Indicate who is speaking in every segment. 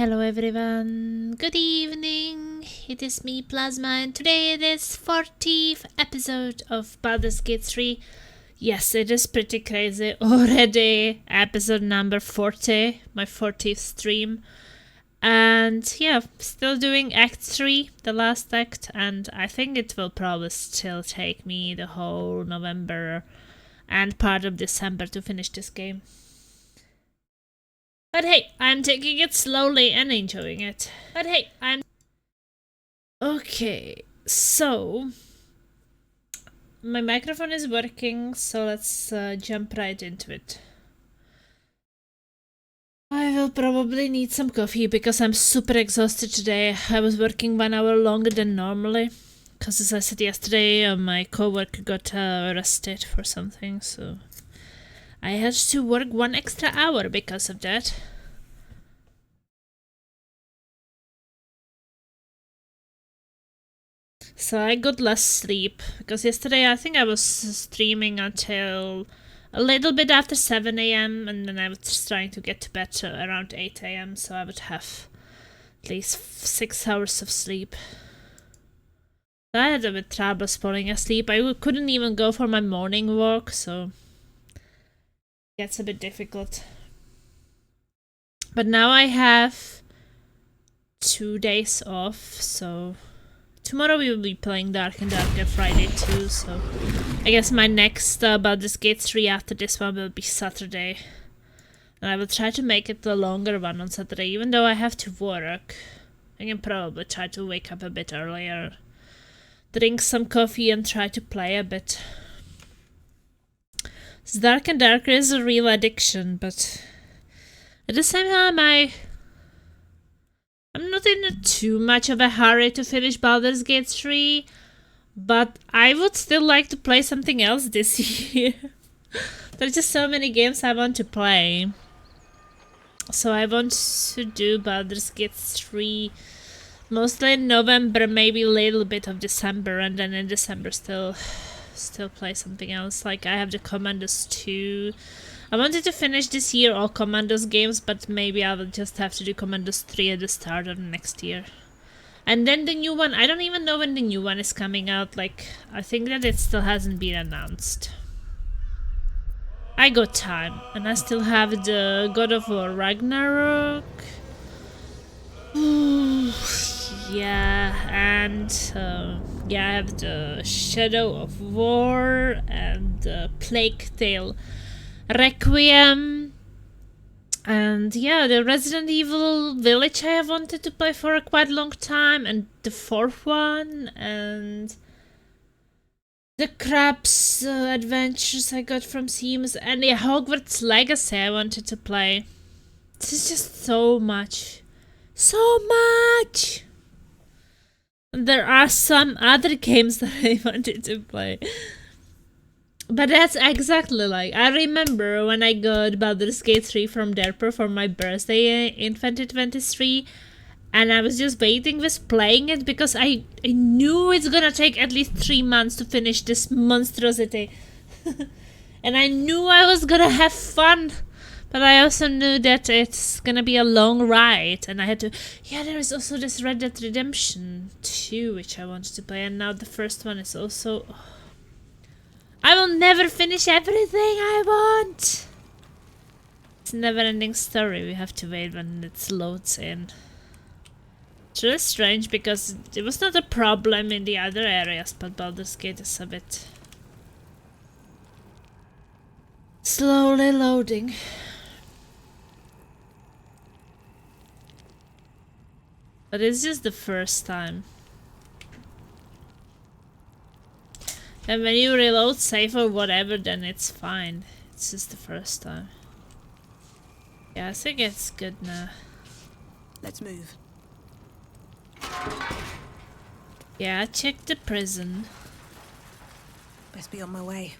Speaker 1: Hello everyone, good evening, it is me Plasma and today it is 40th episode of Baldur's Gate 3. Yes, it is pretty crazy, already episode number 40, my 40th stream. And yeah, still doing Act 3, the last act, and I think it will probably still take me the whole November and part of December to finish this game. But hey, I'm taking it slowly and enjoying it. Okay, so my microphone is working, so let's jump right into it. I will probably need some coffee because I'm super exhausted today. I was working 1 hour longer than normally. Because as I said yesterday, my coworker got arrested for something, so I had to work 1 extra hour because of that. So I got less sleep, because yesterday I think I was streaming until a little bit after 7 a.m. and then I was just trying to get to bed around 8 a.m. so I would have at least 6 hours of sleep. I had a bit trouble falling asleep. I couldn't even go for my morning walk, so it gets a bit difficult. But now I have 2 days off, so tomorrow we will be playing Dark and Darker Friday too, so I guess my next Baldur's Gate 3 after this one will be Saturday. And I will try to make it the longer one on Saturday, even though I have to work. I can probably try to wake up a bit earlier, drink some coffee and try to play a bit. This Dark and Darker is a real addiction, but at the same time I'm not in too much of a hurry to finish Baldur's Gate 3, but I would still like to play something else this year. There's just so many games I want to play. So I want to do Baldur's Gate 3 mostly in November, maybe a little bit of December, and then in December still play something else. Like I have the Commandos 2. I wanted to finish this year all Commandos games, but maybe I will just have to do Commandos 3 at the start of next year. And then the new one, I don't even know when the new one is coming out. Like, I think that it still hasn't been announced. I got time, and I still have the God of War Ragnarok. Yeah, and yeah, I have the Shadow of War and the Plague Tale Requiem, and yeah, the Resident Evil Village I have wanted to play for a quite long time, and the 4th one, and the Crab's Adventures I got from Sims, and the Hogwarts Legacy I wanted to play. This is just so much. So much! And there are some other games that I wanted to play. But that's exactly like, I remember when I got Baldur's Gate 3 from Derper for my birthday in 2023, and I was just waiting with playing it because I knew it's gonna take at least 3 months to finish this monstrosity. And I knew I was gonna have fun, but I also knew that it's gonna be a long ride, and I had to... Yeah, there is also this Red Dead Redemption 2, which I wanted to play, and now the first one is also... I will never finish everything I want! It's a never-ending story, we have to wait when it loads in. It's really strange because it was not a problem in the other areas, but Baldur's Gate is a bit... slowly loading. But it's just the first time. And when you reload save or whatever, then it's fine. It's just the first time. Yeah, I think it's good now.
Speaker 2: Let's move.
Speaker 1: Yeah, I checked the prison.
Speaker 2: Best be on my way.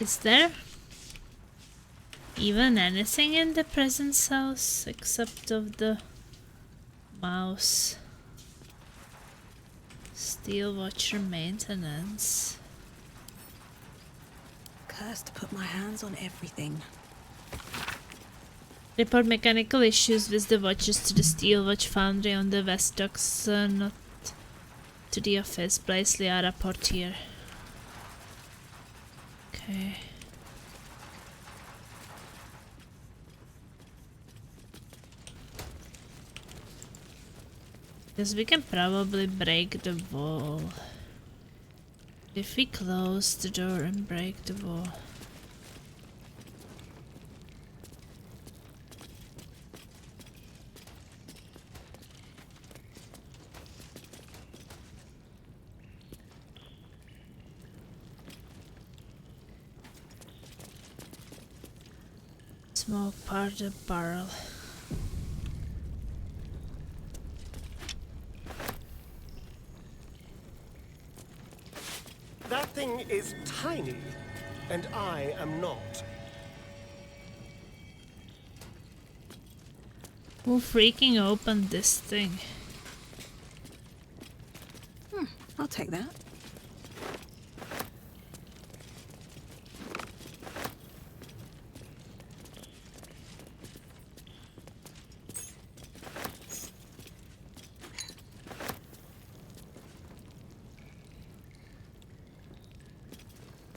Speaker 1: Is there even anything in the presence house except of the mouse? Steel Watcher maintenance.
Speaker 2: Cursed to put my hands on everything.
Speaker 1: Report mechanical issues with the watches to the Steel Watch Foundry on the West Docks, not to the office. Place Liara Portier. Okay. Because we can probably break the wall. If we close the door and break the wall. Smoke part of the barrel.
Speaker 3: That thing is tiny, and I am not.
Speaker 1: Who freaking opened this thing?
Speaker 2: I'll take that.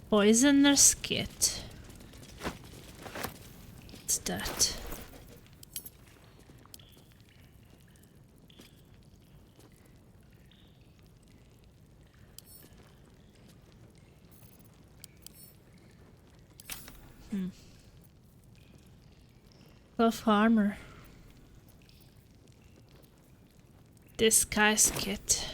Speaker 1: Poisoner's kit. What's that? Cloth armor. Disguise kit.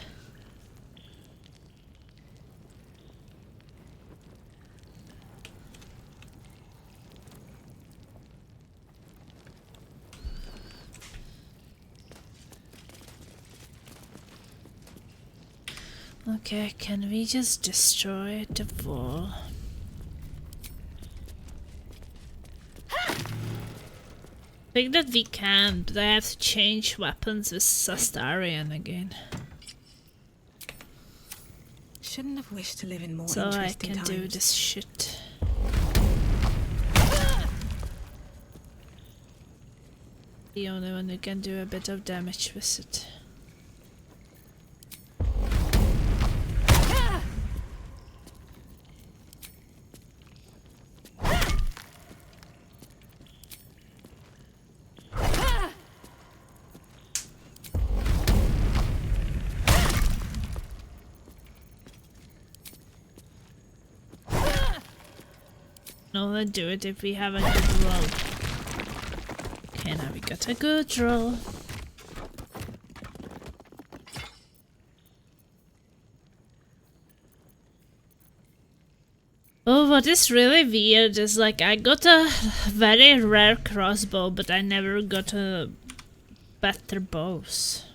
Speaker 1: Okay, can we just destroy the wall? I think that we can, but I have to change weapons with Sastarian again.
Speaker 2: Shouldn't have wished to live in more
Speaker 1: So I
Speaker 2: interesting
Speaker 1: can
Speaker 2: times.
Speaker 1: do this shit. The only one who can do a bit of damage with it. No, let's do it if we have a good roll. Okay, now we got a good roll. Oh, what is really weird is like I got a very rare crossbow, but I never got a better bows.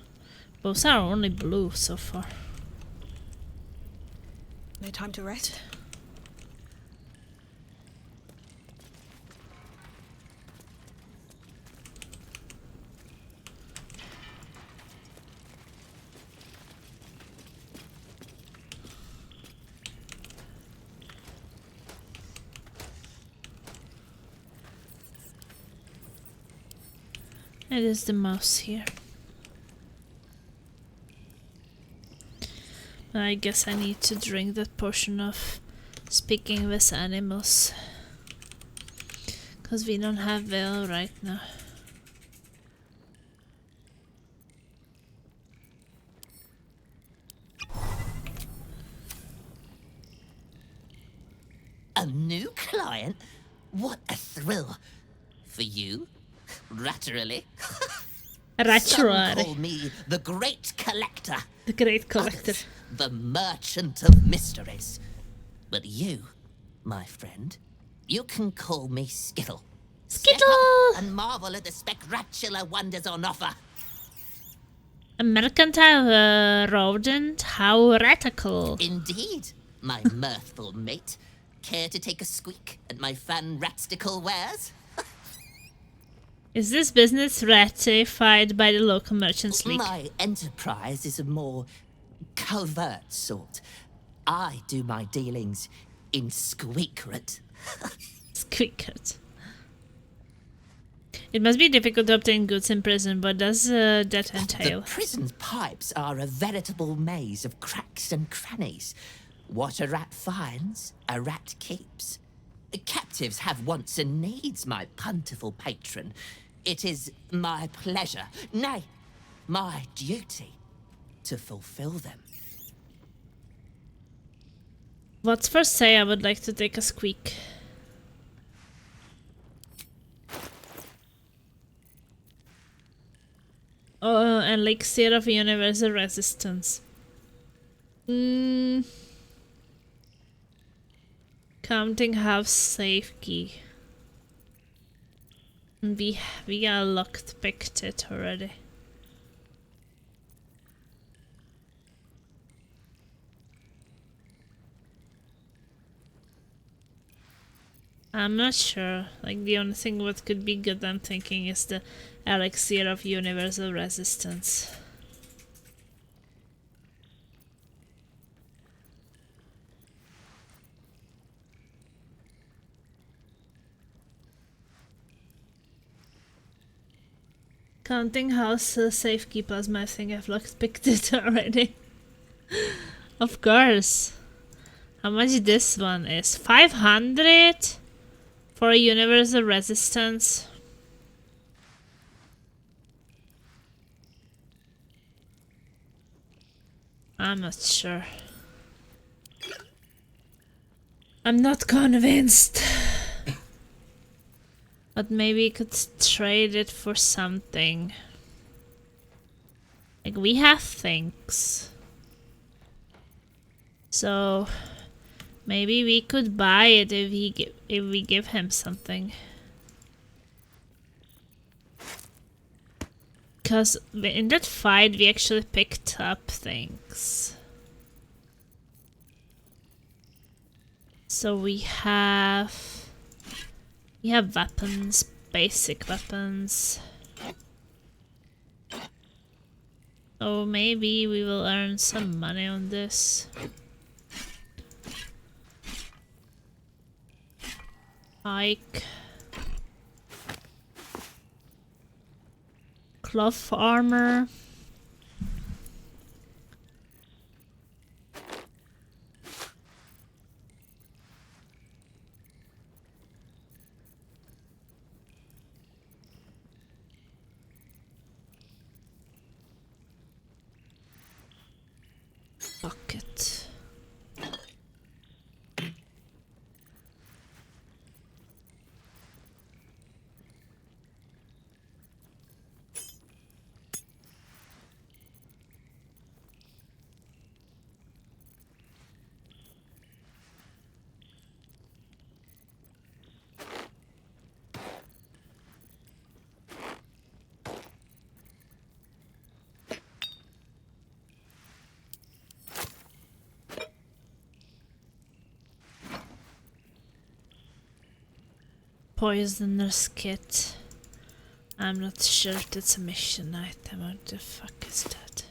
Speaker 1: Bows are only blue so far.
Speaker 2: No time to rest?
Speaker 1: It is the mouse here. I guess I need to drink that potion of speaking with animals. Cause we don't have Veil right now.
Speaker 4: A new client? What a thrill. For you? Ratterily? Some
Speaker 1: Ratcherary.
Speaker 4: call me the Great Collector.
Speaker 1: The Great Collector.
Speaker 4: Others, the Merchant of Mysteries. But you, my friend, you can call me Skittle. Step
Speaker 1: Skittle!
Speaker 4: up and marvel at the spectacular wonders on offer.
Speaker 1: A mercantile rodent? How radical.
Speaker 4: Indeed, my mirthful mate. Care to take a squeak at my fun ratstical wares?
Speaker 1: Is this business ratified by the local merchants league?
Speaker 4: My enterprise is a more covert sort. I do my dealings in squeakret.
Speaker 1: Squeakert. It must be difficult to obtain goods in prison. What does that entail?
Speaker 4: The prison pipes are a veritable maze of cracks and crannies. What a rat finds, a rat keeps. Captives have wants and needs, my plentiful patron. It is my pleasure, nay, my duty, to fulfill them.
Speaker 1: What's first say? I would like to take a squeak. Oh, elixir of universal resistance. Counting house safe key. We are locked picked it already. I'm not sure. Like, the only thing what could be good, I'm thinking, is the elixir of universal resistance. Counting house safekeep plasma, I think I've picked it already. Of course. How much this one is? 500 for a universal resistance. I'm not sure. I'm not convinced. But maybe we could trade it for something. Like, we have things. So maybe we could buy it if we give him something. Because in that fight we actually picked up things. So we have weapons, basic weapons. Oh, maybe we will earn some money on this. Hike. Cloth armor. Bucket. Poisoner's kit. I'm not sure if that's a mission item. What the fuck is that?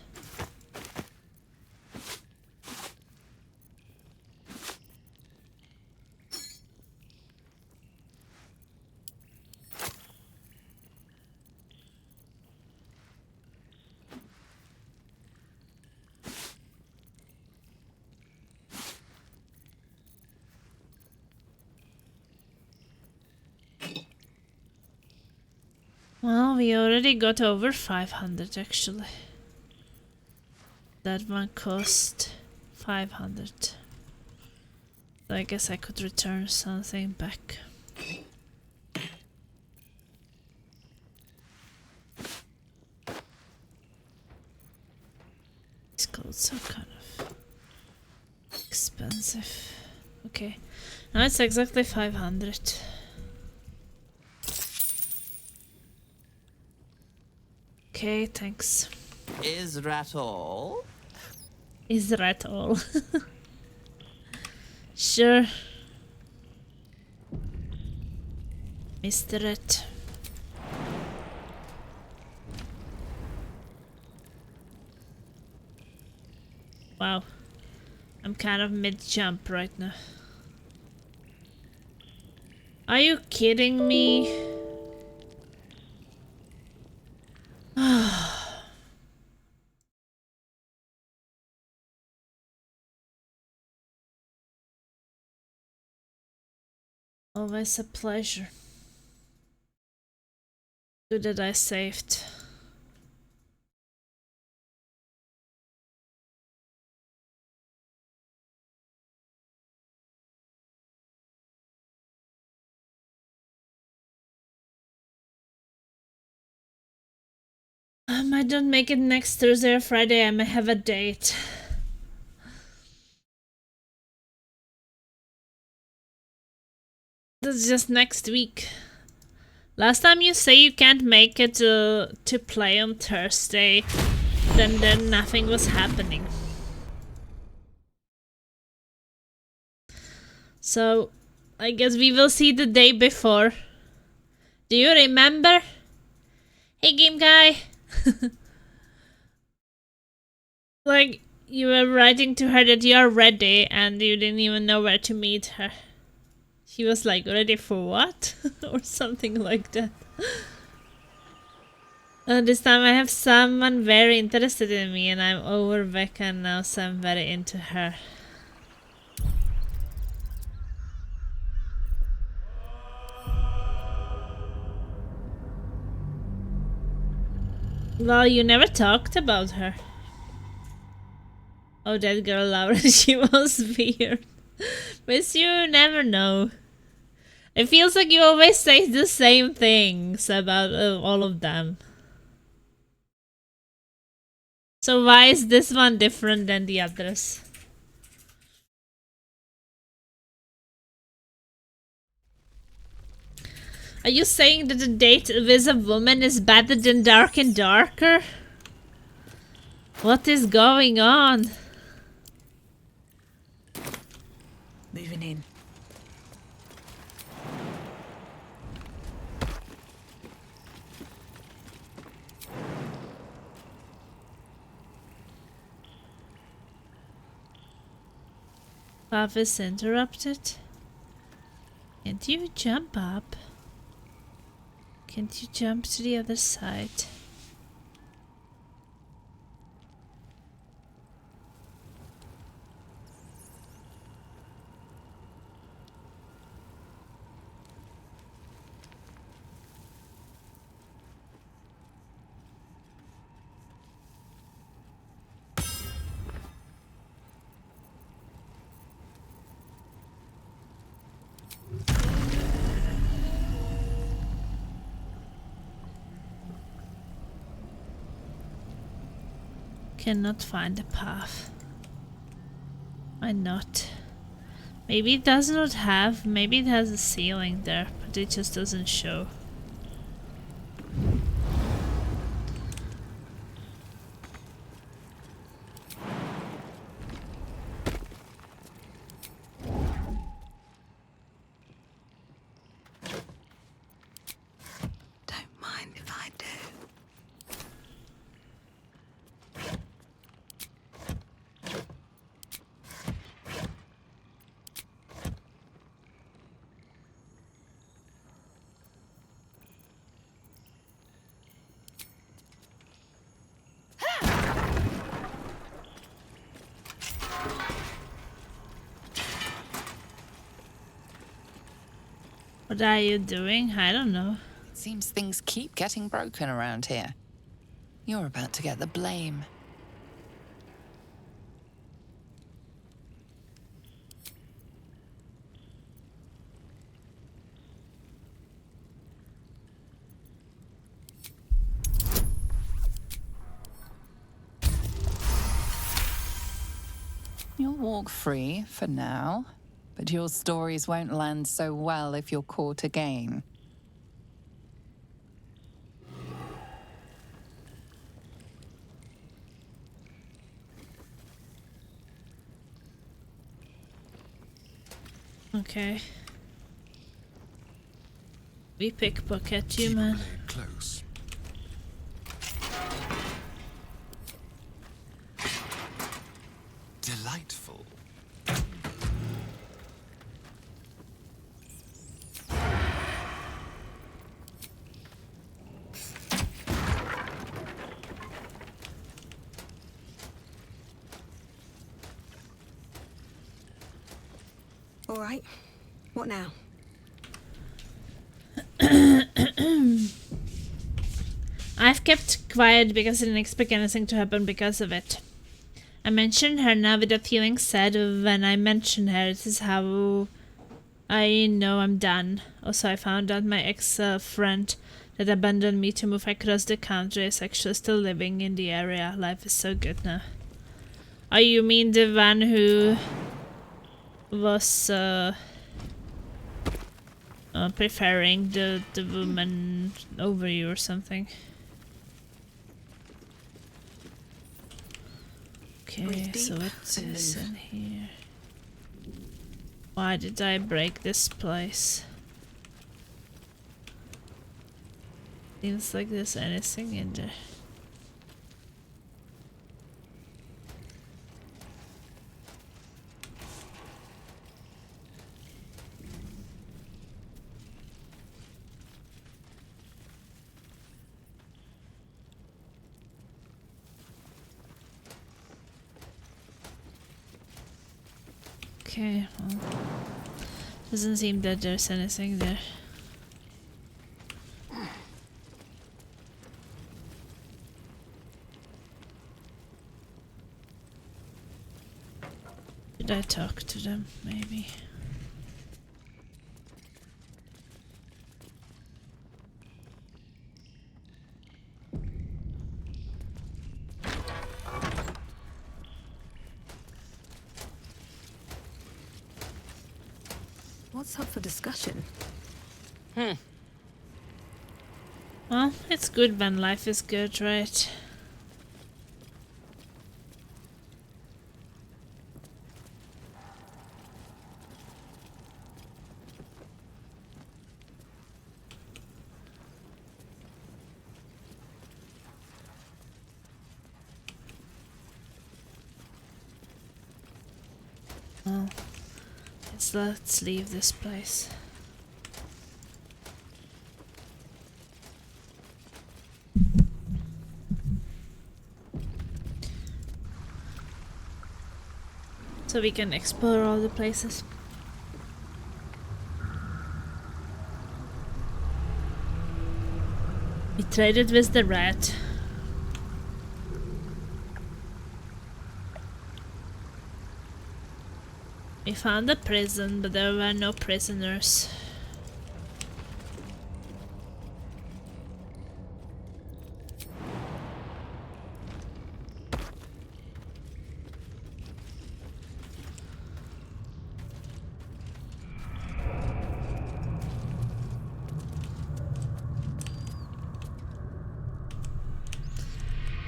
Speaker 1: Well, we already got over 500 actually. That one cost 500. So I guess I could return something back. These clothes are kind of expensive. Okay, now it's exactly 500. Okay, thanks.
Speaker 4: Is that all?
Speaker 1: Is that all? Sure. Missed it. Wow. I'm kind of mid-jump right now. Are you kidding me? Always a pleasure. Good that I saved. I don't make it next Thursday or Friday. I may have a date. That's just next week. Last time you say you can't make it to play on Thursday, then nothing was happening. So, I guess we will see the day before. Do you remember? Hey, game guy! Like, you were writing to her that you are ready and you didn't even know where to meet her. She was like, ready for what? Or something like that. This time I have someone very interested in me and I'm over Becca now, so I'm very into her. Well, you never talked about her. Oh, that girl Laura, she was weird. But you never know. It feels like you always say the same things about all of them. So why is this one different than the others? Are you saying that a date with a woman is better than Dark and Darker? What is going on?
Speaker 2: Moving in.
Speaker 1: Path is interrupted. Can't you jump up? Can't you jump to the other side? Cannot find a path. Why not? Maybe it does not have, maybe it has a ceiling there, but it just doesn't show.
Speaker 2: Don't mind if I do.
Speaker 1: What are you doing? I don't know.
Speaker 5: Seems things keep getting broken around here. You're about to get the blame. You'll walk free for now, but your stories won't land so well if you're caught again.
Speaker 1: Okay. We pickpocket you, man.
Speaker 6: Close. Delightful.
Speaker 2: All right. What now?
Speaker 1: I've kept quiet because I didn't expect anything to happen because of it. I mentioned her now without feeling sad. When I mention her, this is how I know I'm done. Also, I found out my ex-friend that abandoned me to move across the country is actually still living in the area. Life is so good now. Oh, you mean the one who was preferring the woman over you or something? Okay, so what's this in here? Why did I break this place? Seems like there's anything in there. Okay, well, doesn't seem that there's anything there. Did I talk to them, maybe?
Speaker 2: What's up for discussion?
Speaker 1: Well, it's good when life is good, right? Well, let's leave this place. So we can explore all the places. We traded with the rat. We found a prison, but there were no prisoners.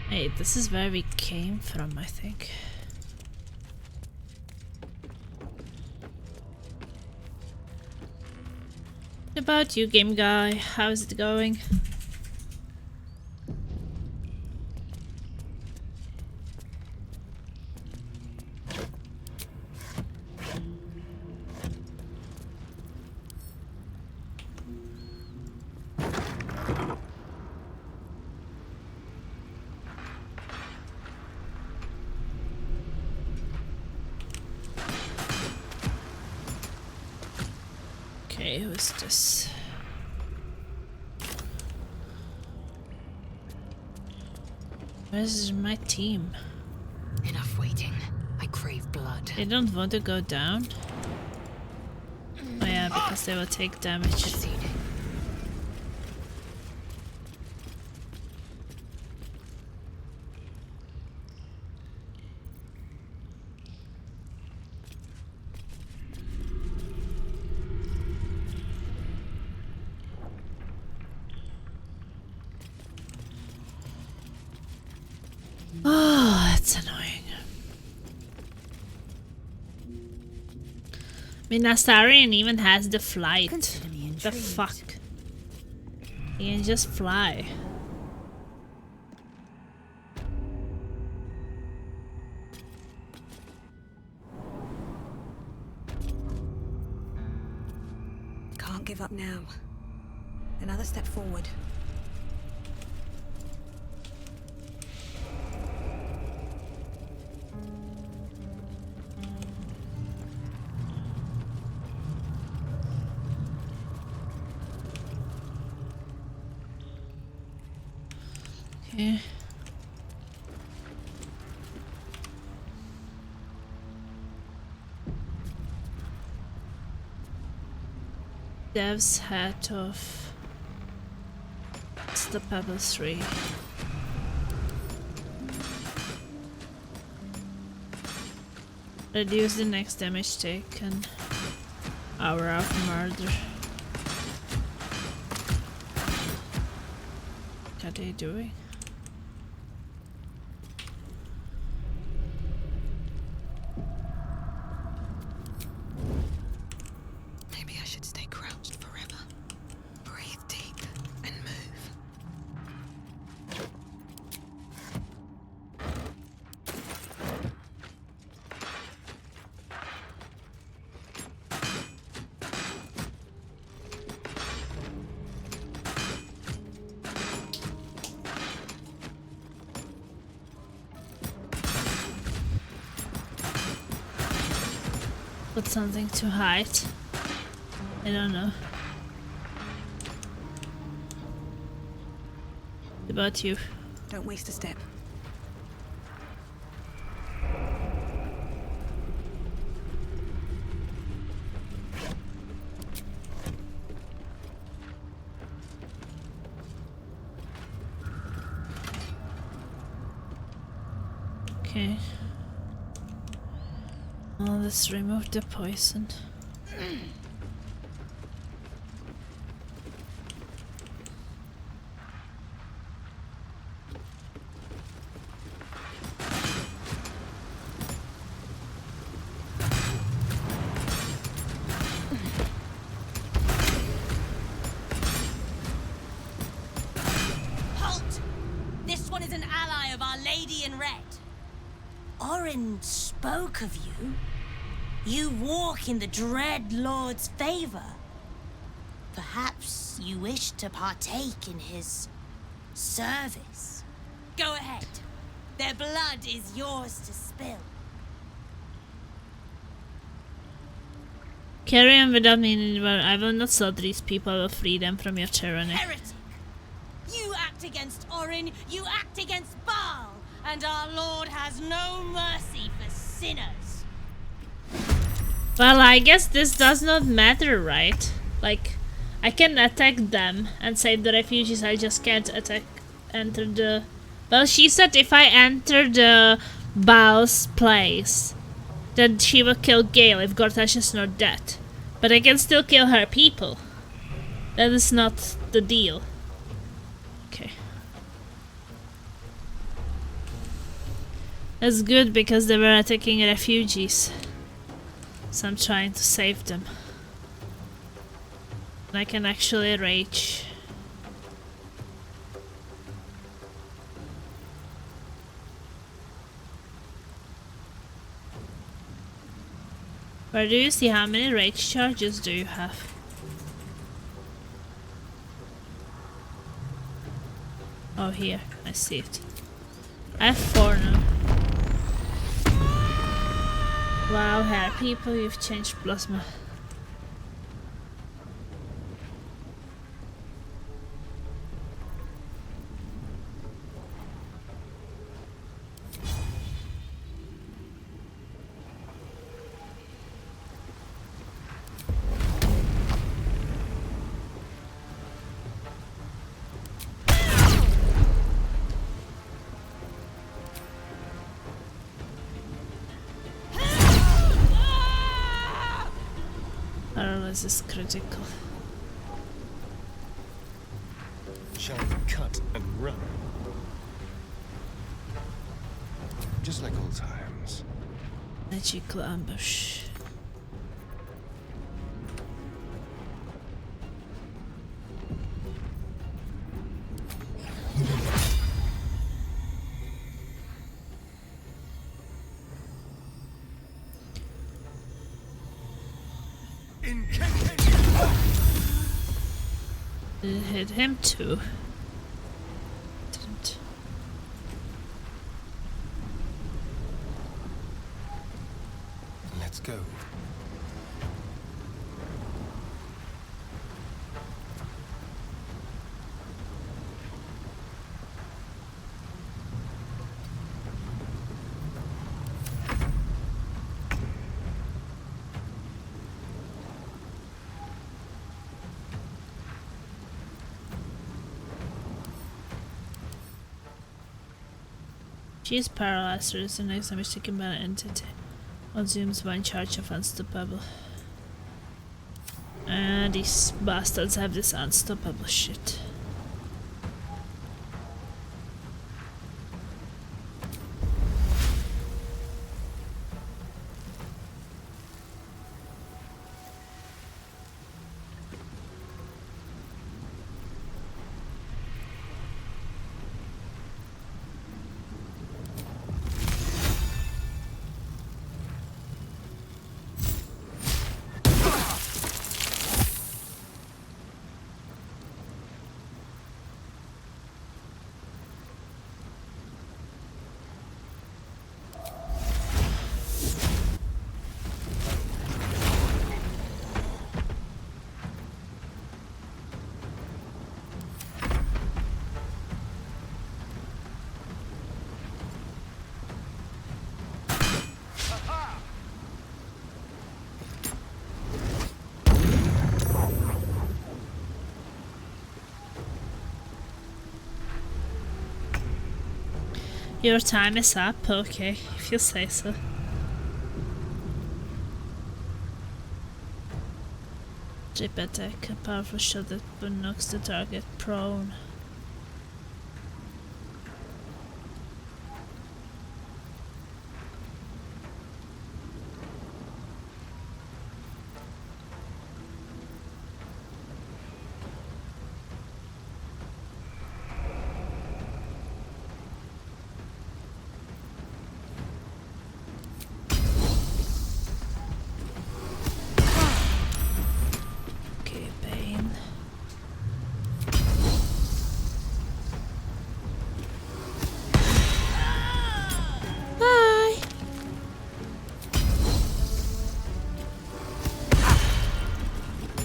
Speaker 1: Hey, this is where we came from, I think. What about you, game guy? How's it going? Okay, who's this? Where's my team?
Speaker 2: Enough waiting. I crave blood.
Speaker 1: They don't want to go down? Oh yeah, because they will take damage.
Speaker 2: Proceeding.
Speaker 1: Oh, that's annoying. I mean, Astarion even has the flight.
Speaker 2: Consider me
Speaker 1: The
Speaker 2: intrigued.
Speaker 1: fuck? You can just fly.
Speaker 2: Can't give up now. Another step forward.
Speaker 1: Okay. Dev's hat off. It's the pebble 3. Reduce the next damage taken. Hour of murder. What are they doing?
Speaker 2: Maybe I should stay crouched forever. Breathe deep and move.
Speaker 1: Put something to hide. I don't know. What about you?
Speaker 2: Don't waste a step.
Speaker 1: Okay. Well, let's remove the poison.
Speaker 6: Halt! This one is an ally of Our Lady in Red. Orin spoke of you. You walk in the Dread Lord's favor. Perhaps you wish to partake in his service. Go ahead. Their blood is yours to spill.
Speaker 1: Carry on without meaning, but I will not slaughter these people. I will free them from your tyranny.
Speaker 6: Heretic! You act against Orin, you act against Baal, and our Lord has no mercy for sinners.
Speaker 1: Well, I guess this does not matter, right? Like, I can attack them and save the refugees, I just can't enter the... Well, she said if I enter the Baal's place, then she will kill Gale if Gortash is not dead. But I can still kill her people. That is not the deal. Okay. That's good because they were attacking refugees. So I'm trying to save them. And I can actually rage. Where do you see how many rage charges do you have? Oh, here. I see it. I have 4 now. Wow, hair people, you've changed plasma. This is critical.
Speaker 3: Shall we cut and run? Just like old times.
Speaker 1: Magical ambush. It hit him too. Didn't.
Speaker 3: Let's go.
Speaker 1: She's paralyzed, so the next time is taken by an entity. Consumes one charge of unstoppable. And these bastards have this unstoppable shit. Your time is up, okay, if you say so. Chip attack, a powerful shot that knocks the target prone.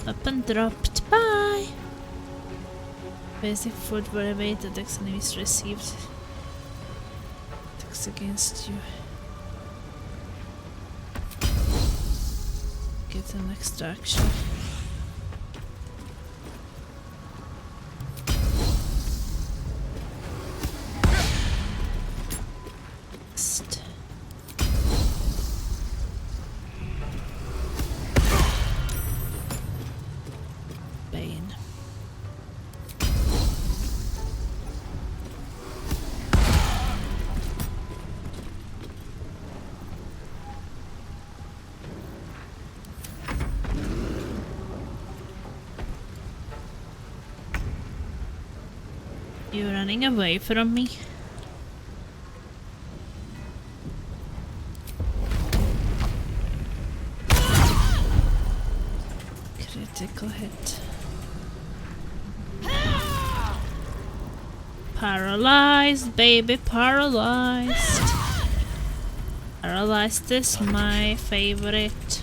Speaker 1: Weapon dropped. Bye. Basic food were evaded. Attacks enemies received. Attacks against you. Get an extraction. You're running away from me. Critical hit. Paralyzed, baby, paralyzed. Paralyzed is my favorite.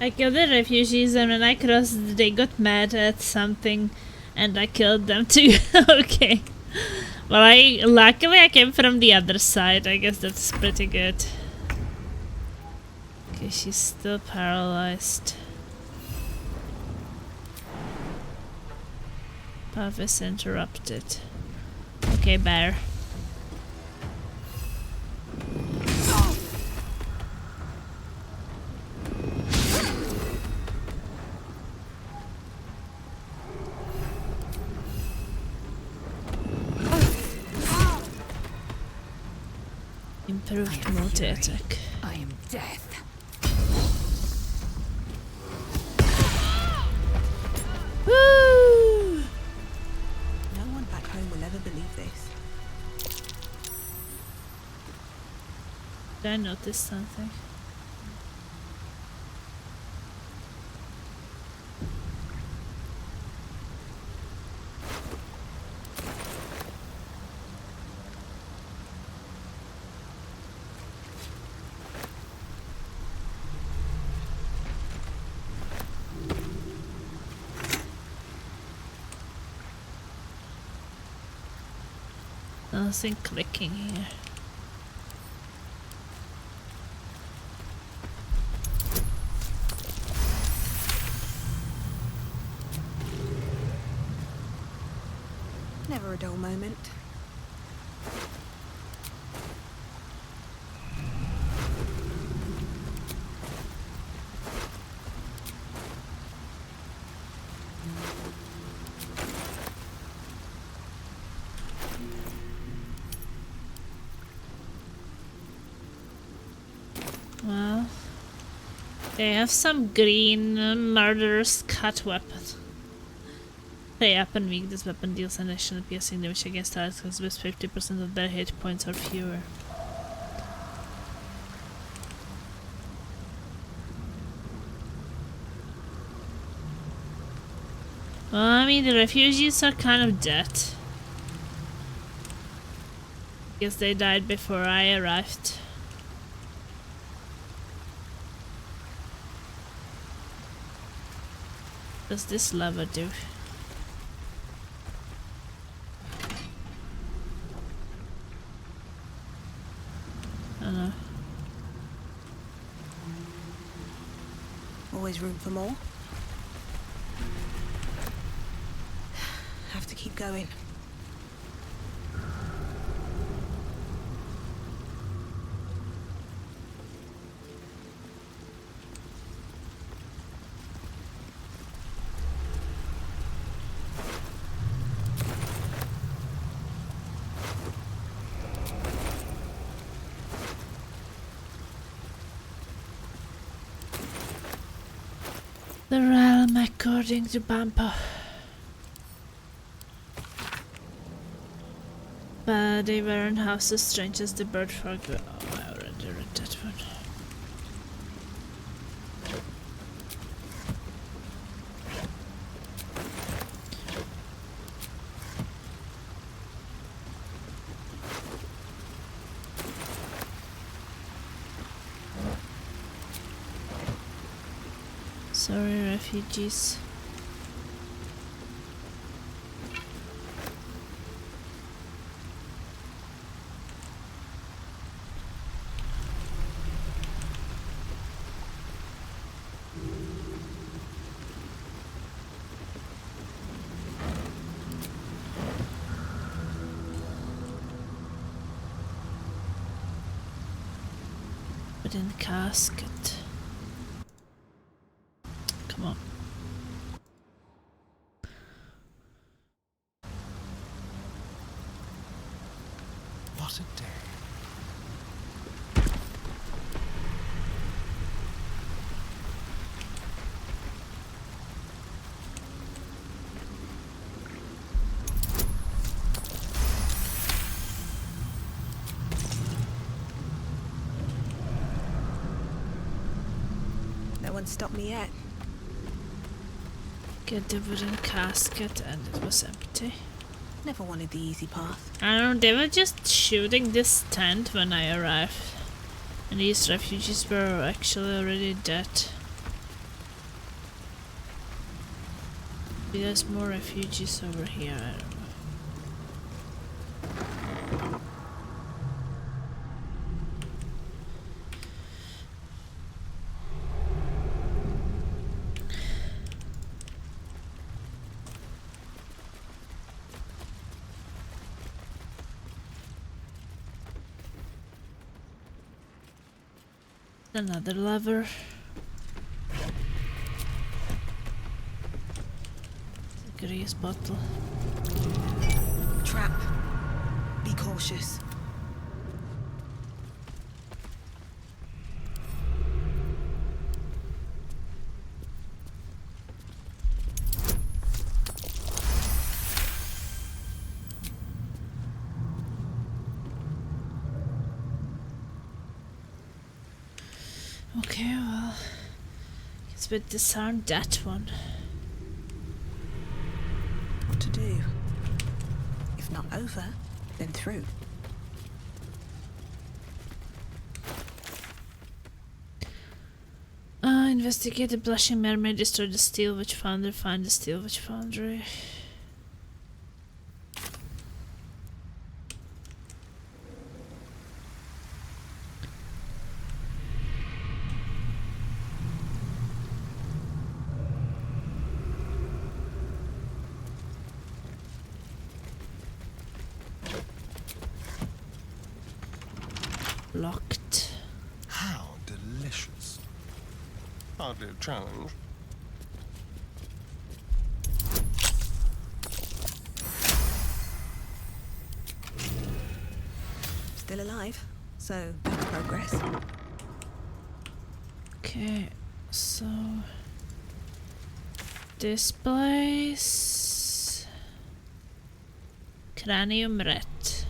Speaker 1: I killed the refugees, and when I crossed, they got mad at something, and I killed them too. Okay. Well, luckily I came from the other side. I guess that's pretty good. Okay, she's still paralyzed. Path is interrupted. Okay, bear. Improved multi-attack.
Speaker 2: I am death.
Speaker 1: Woo!
Speaker 2: No one back home will ever believe this.
Speaker 1: Did I notice something? Nothing clicking here.
Speaker 2: Never a dull moment.
Speaker 1: Well, they have some green murderous cut weapon. They weapon weak. This weapon deals an additional piercing damage against targets with 50% of their hit points or fewer. Well, I mean, the refugees are kind of dead. Guess they died before I arrived. What does this lever do? I don't know.
Speaker 2: Always room for more. Have to keep going.
Speaker 1: The realm according to Bampa. But they weren't half so strange as the bird frog were. Oh, I already read that one. Sorry, refugees. Wooden casket. Come on.
Speaker 3: What a day.
Speaker 2: No one stopped me yet.
Speaker 1: Get the wooden casket, and it was empty.
Speaker 2: Never wanted the easy path.
Speaker 1: I don't know, they were just shooting this tent when I arrived. And these refugees were actually already dead. Maybe there's more refugees over here, I don't know. Another lever. The grease bottle.
Speaker 2: Trap. Be cautious.
Speaker 1: Okay, well, guess we disarmed that one.
Speaker 2: What to do? If not over, then through.
Speaker 1: Investigate the blushing mermaid, destroy the steel witch foundry, find the steel witch foundry. Locked.
Speaker 3: How delicious. Hardly a challenge.
Speaker 2: Still alive, so that's progress.
Speaker 1: Okay, so this place. Cranium ret.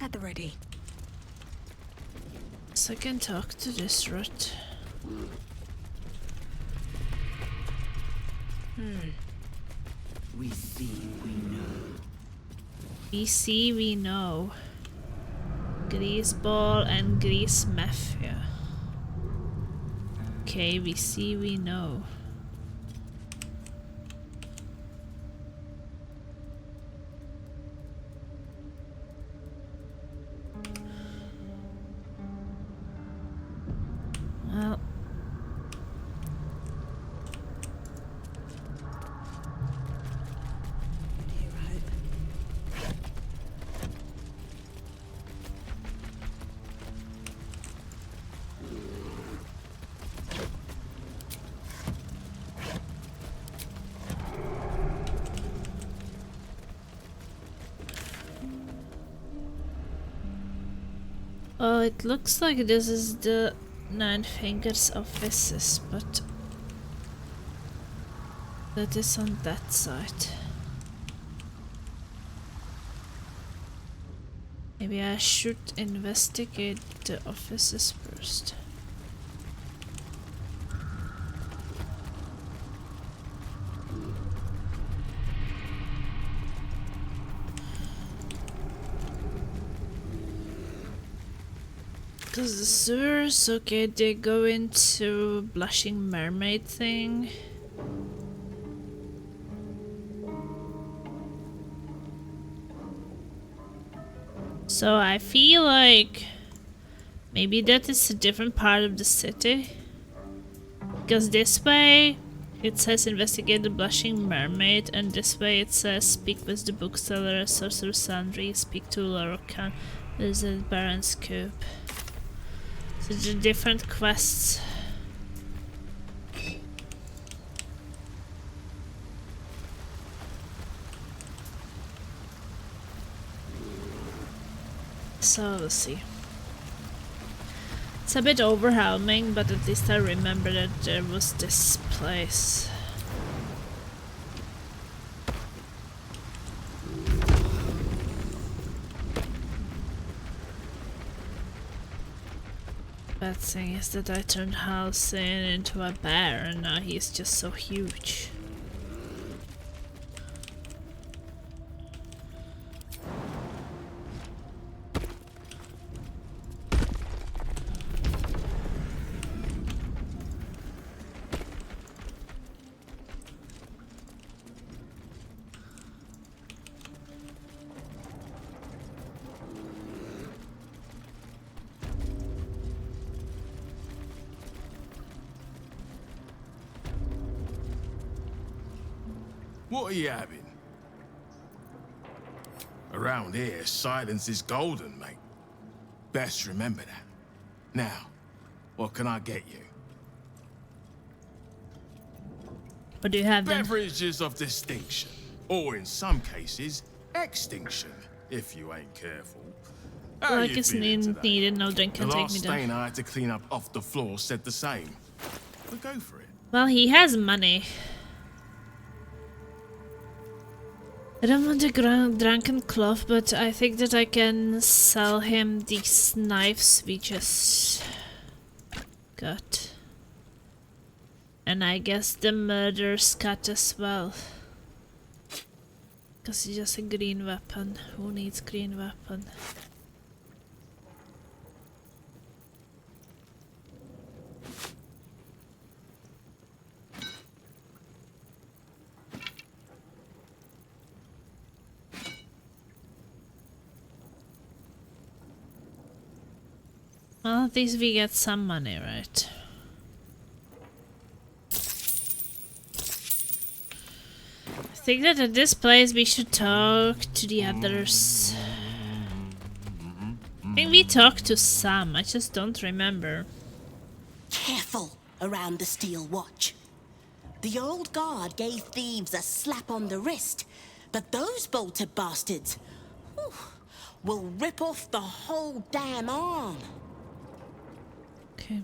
Speaker 2: At the ready.
Speaker 1: So I can talk to this rat.
Speaker 4: We see, we know.
Speaker 1: We see, we know. Grease ball and grease mafia. Okay, we see, we know. Well.
Speaker 2: Here, I hope.
Speaker 1: Oh, it looks like this is the Nine Fingers offices, but that is on that side. Maybe I should investigate the offices first. Because the sewers, okay, they go into Blushing Mermaid thing. So I feel like maybe that is a different part of the city. Because this way it says investigate the Blushing Mermaid, and this way it says speak with the bookseller, Sorcerer Sandry, speak to Lorocan, visit Baron's Coop. So the different quests. So let's see. It's a bit overwhelming, but at least I remember that there was this place. Bad thing is that I turned Halcyon into a bear and now he's just so huge.
Speaker 7: What are you having? Around here, silence is golden, mate. Best remember that. Now, what can I get you?
Speaker 1: What do you have then?
Speaker 7: Beverages of distinction, or in some cases, extinction, if you ain't careful. How
Speaker 1: Well, I
Speaker 7: you
Speaker 1: guess
Speaker 7: feeling today?
Speaker 1: needed no drink
Speaker 7: The
Speaker 1: can take
Speaker 7: last
Speaker 1: me down.
Speaker 7: stain I had to clean up off the floor said the same. But go for it.
Speaker 1: Well, he has money. I don't want a drunken cloth, but I think that I can sell him these knives we just got. And I guess the murder's cut as well. Because it's just a green weapon. Who needs green weapon? Well, at least we get some money, right? I think that at this place we should talk to the others. I think we talked to some, I just don't remember.
Speaker 6: Careful around the steel watch. The old guard gave thieves a slap on the wrist, but those bolted bastards will rip off the whole damn arm.
Speaker 1: Okay.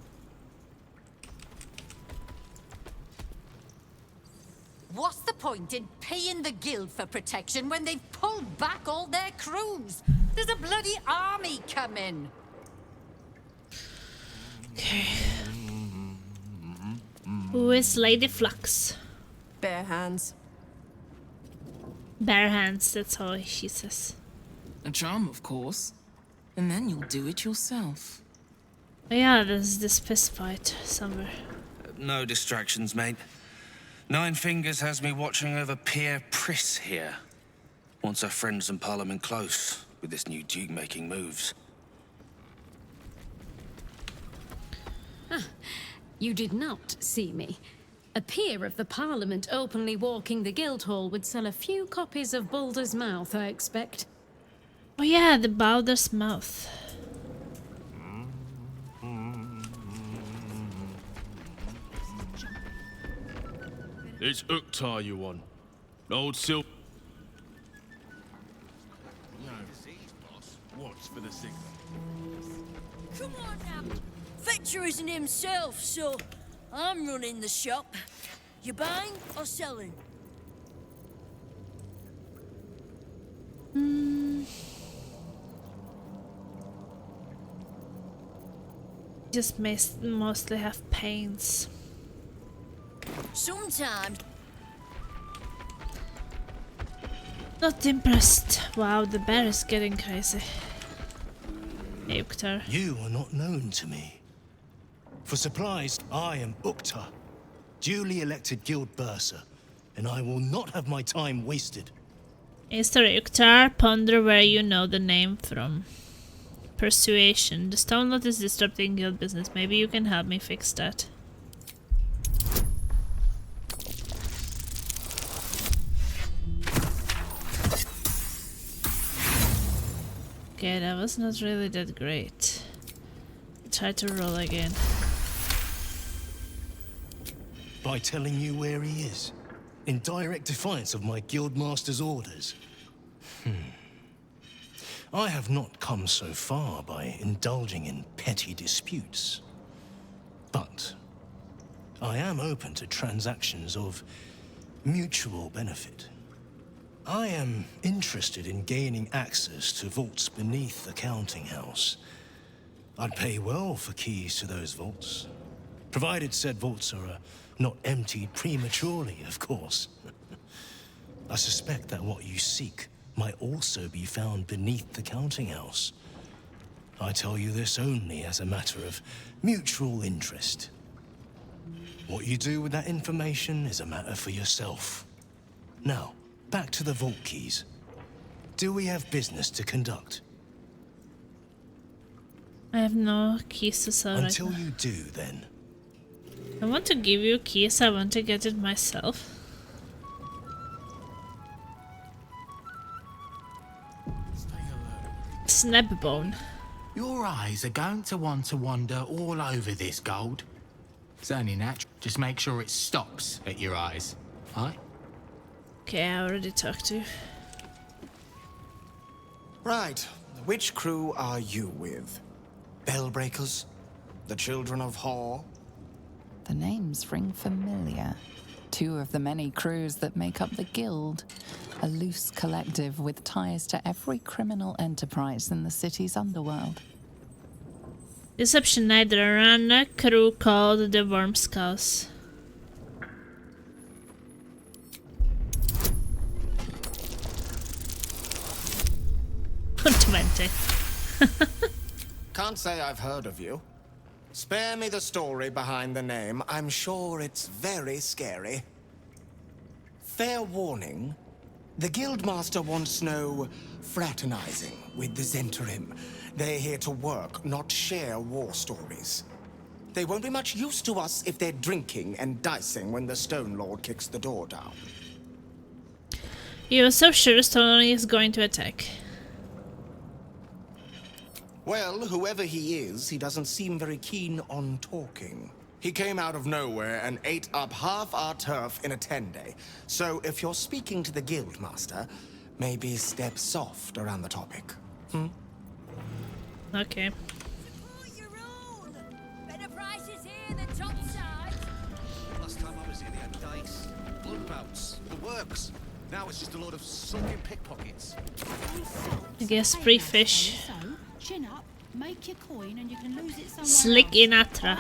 Speaker 8: What's the point in paying the guild for protection when they've pulled back all their crews? There's a bloody army coming.
Speaker 1: Okay. Who is Lady Flux?
Speaker 9: Bare hands.
Speaker 1: Bare hands, that's all she says.
Speaker 10: A charm, of course. And then you'll do it yourself.
Speaker 1: Oh yeah, there's this fist fight somewhere.
Speaker 11: No distractions, mate. Nine Fingers has me watching over Pierre Priss here. Wants her friends in Parliament close with this new Duke making moves.
Speaker 12: You did not see me. A peer of the Parliament openly walking the Guildhall would sell a few copies of Baldur's Mouth, I expect.
Speaker 1: Oh yeah, the Baldur's Mouth.
Speaker 13: It's Uktar you want. Old Sil...
Speaker 7: No, boss. Watch for the signal.
Speaker 6: Come on now. Fetcher isn't himself, so I'm running the shop. You buying or selling?
Speaker 1: Just mostly have pains.
Speaker 6: Sometimes.
Speaker 1: Not impressed. Wow, the bear is getting crazy. Hey, Uktar.
Speaker 3: You are not known to me. For supplies, I am Uktar, duly elected guild bursar, and I will not have my time wasted.
Speaker 1: History Uktar, ponder where you know the name from. Persuasion. The stone lot is disrupting guild business. Maybe you can help me fix that. Okay, that was not really that great. Try to roll again.
Speaker 3: By telling you where he is, in direct defiance of my guildmaster's orders. I have not come so far by indulging in petty disputes. But I am open to transactions of mutual benefit. I am interested in gaining access to vaults beneath the counting house. I'd pay well for keys to those vaults, provided said vaults are not emptied prematurely, of course. I suspect that what you seek might also be found beneath the counting house. I tell you this only as a matter of mutual interest. What you do with that information is a matter for yourself. Now, back to the vault keys. Do we have business to conduct?
Speaker 1: I have no keys to sell
Speaker 3: Until
Speaker 1: right now.
Speaker 3: you do, then.
Speaker 1: I want to give you keys, I want to get it myself. Snapbone.
Speaker 14: Your eyes are going to want to wander all over this gold. It's only natural. Just make sure it stops at your eyes, right?
Speaker 1: Okay, I already talked to you.
Speaker 15: Right. Which crew are you with? Bellbreakers? The Children of Hor?
Speaker 5: The names ring familiar. Two of the many crews that make up the guild. A loose collective with ties to every criminal enterprise in the city's underworld.
Speaker 1: Deception Knight ran a crew called the Worm Skulls. For 20.
Speaker 15: Can't say I've heard of you. Spare me the story behind the name. I'm sure it's very scary. Fair warning, the Guildmaster wants no fraternizing with the Zentarim. They're here to work, not share war stories. They won't be much use to us if they're drinking and dicing when the Stone Lord kicks the door down.
Speaker 1: You're so sure Stone is going to attack.
Speaker 15: Well, whoever he is, he doesn't seem very keen on talking. He came out of nowhere and ate up half our turf in a 10-day. So if you're speaking to the Guildmaster, maybe step soft around the topic.
Speaker 1: Okay.
Speaker 6: Better prices here than top side.
Speaker 9: Last time I was here, they had dice, bloodbouts, the works. Now it's just a load of sunken pickpockets.
Speaker 1: I guess free fish.
Speaker 16: Chin up, make your coin, and you can lose it somewhere
Speaker 1: Slick
Speaker 16: else.
Speaker 1: Inatra.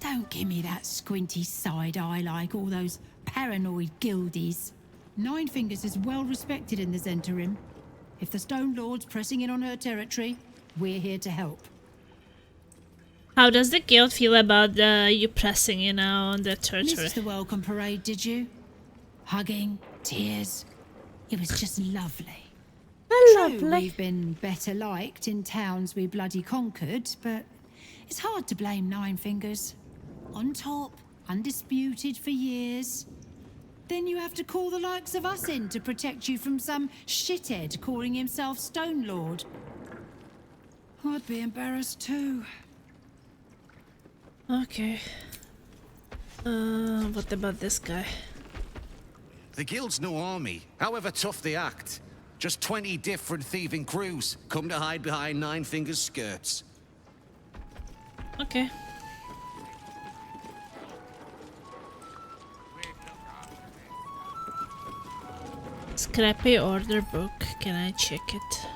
Speaker 16: Don't give me that squinty side eye like all those paranoid guildies. Nine Fingers is well respected in the Zentarim. If the Stone Lord's pressing in on her territory, we're here to help.
Speaker 1: How does the guild feel about you pressing in on the territory?
Speaker 16: Missed the welcome parade, did you? Hugging, tears. It was just lovely. True, we've been better liked in towns we bloody conquered, but it's hard to blame Nine Fingers. On top, undisputed for years. Then you have to call the likes of us in to protect you from some shithead calling himself Stone Lord. I'd be embarrassed too.
Speaker 1: Okay. What about this guy?
Speaker 9: The guild's no army, however tough they act. Just 20 different thieving crews come to hide behind Nine Fingers' skirts.
Speaker 1: Okay. Scrappy order book. Can I check it?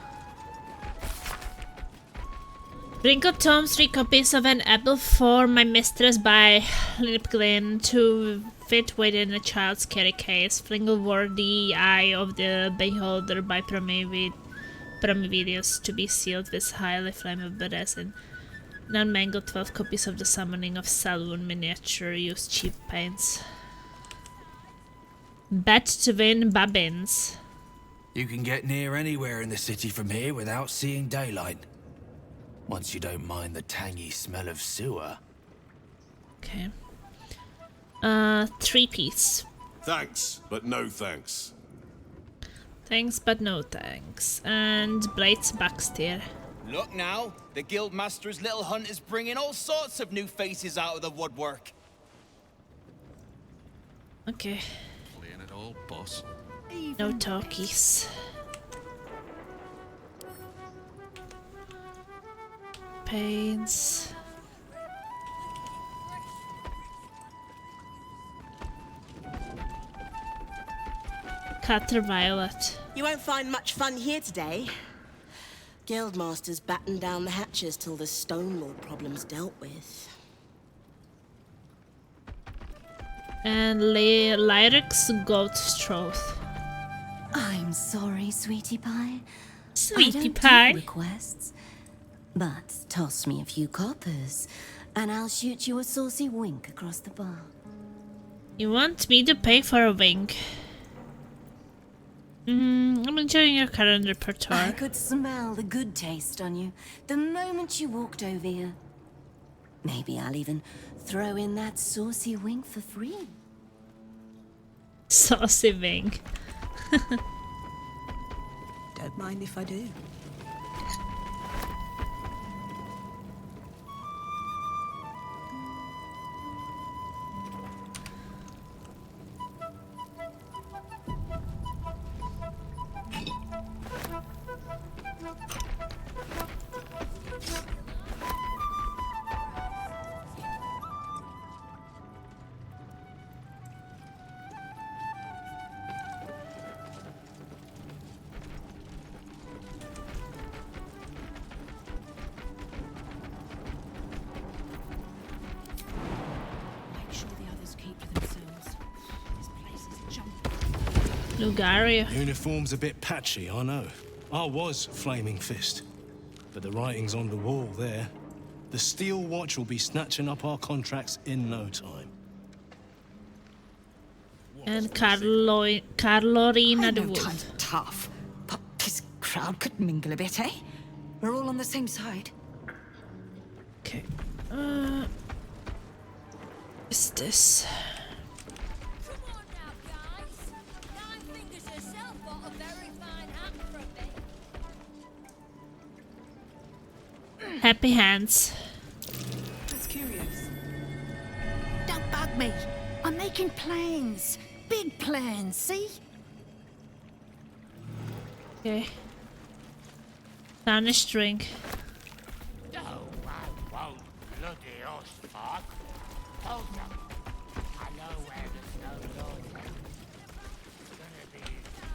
Speaker 1: Wrinkled tomes, 3 copies of an apple for my mistress by Lipglin to fit within a child's carry case. Flingle wore the eye of the beholder by Prometheus to be sealed with highly flammable resin. Non-mangled 12 copies of the summoning of Selwyn miniature. Use cheap paints. Bet to win bobbins.
Speaker 11: You can get near anywhere in the city from here without seeing daylight. Once you don't mind the tangy smell of sewer.
Speaker 1: Okay. 3-piece.
Speaker 17: Thanks, but no thanks.
Speaker 1: Thanks, but no thanks. And Blades Baxter.
Speaker 18: Look now, the Guildmaster's little hunt is bringing all sorts of new faces out of the woodwork.
Speaker 1: Okay.
Speaker 9: Playing it all, boss.
Speaker 1: No talkies. Paints. Cutter Violet.
Speaker 19: You won't find much fun here today. Guildmaster's batten down the hatches till the Stone Lord problem's dealt with.
Speaker 1: And Lyric's Goat Stroth.
Speaker 20: I'm sorry, Sweetie Pie.
Speaker 1: Sweetie
Speaker 20: I don't
Speaker 1: Pie.
Speaker 20: do requests, but toss me a few coppers, and I'll shoot you a saucy wink across the bar.
Speaker 1: You want me to pay for a wink? I'm enjoying your current repertoire.
Speaker 20: I could smell the good taste on you the moment you walked over here. Maybe I'll even throw in that saucy wink for free.
Speaker 1: Saucy wink.
Speaker 19: Don't mind if I do.
Speaker 1: Lugaria.
Speaker 3: Uniform's a bit patchy, I know. I was Flaming Fist. But the writing's on the wall there. The Steel Watch will be snatching up our contracts in no time.
Speaker 1: And Carlorina the
Speaker 2: No
Speaker 1: Wolf.
Speaker 2: time to tough, but this crowd could mingle a bit, eh? We're all on the same side.
Speaker 1: Okay. What's this? Happy hands.
Speaker 2: That's curious.
Speaker 8: Don't bug me. I'm making plans. Big plans, see?
Speaker 1: Okay. Tarnished drink.
Speaker 14: No, I won't, bloody Ostfuck. Hold up. I know where the Stone Lord is. It's gonna be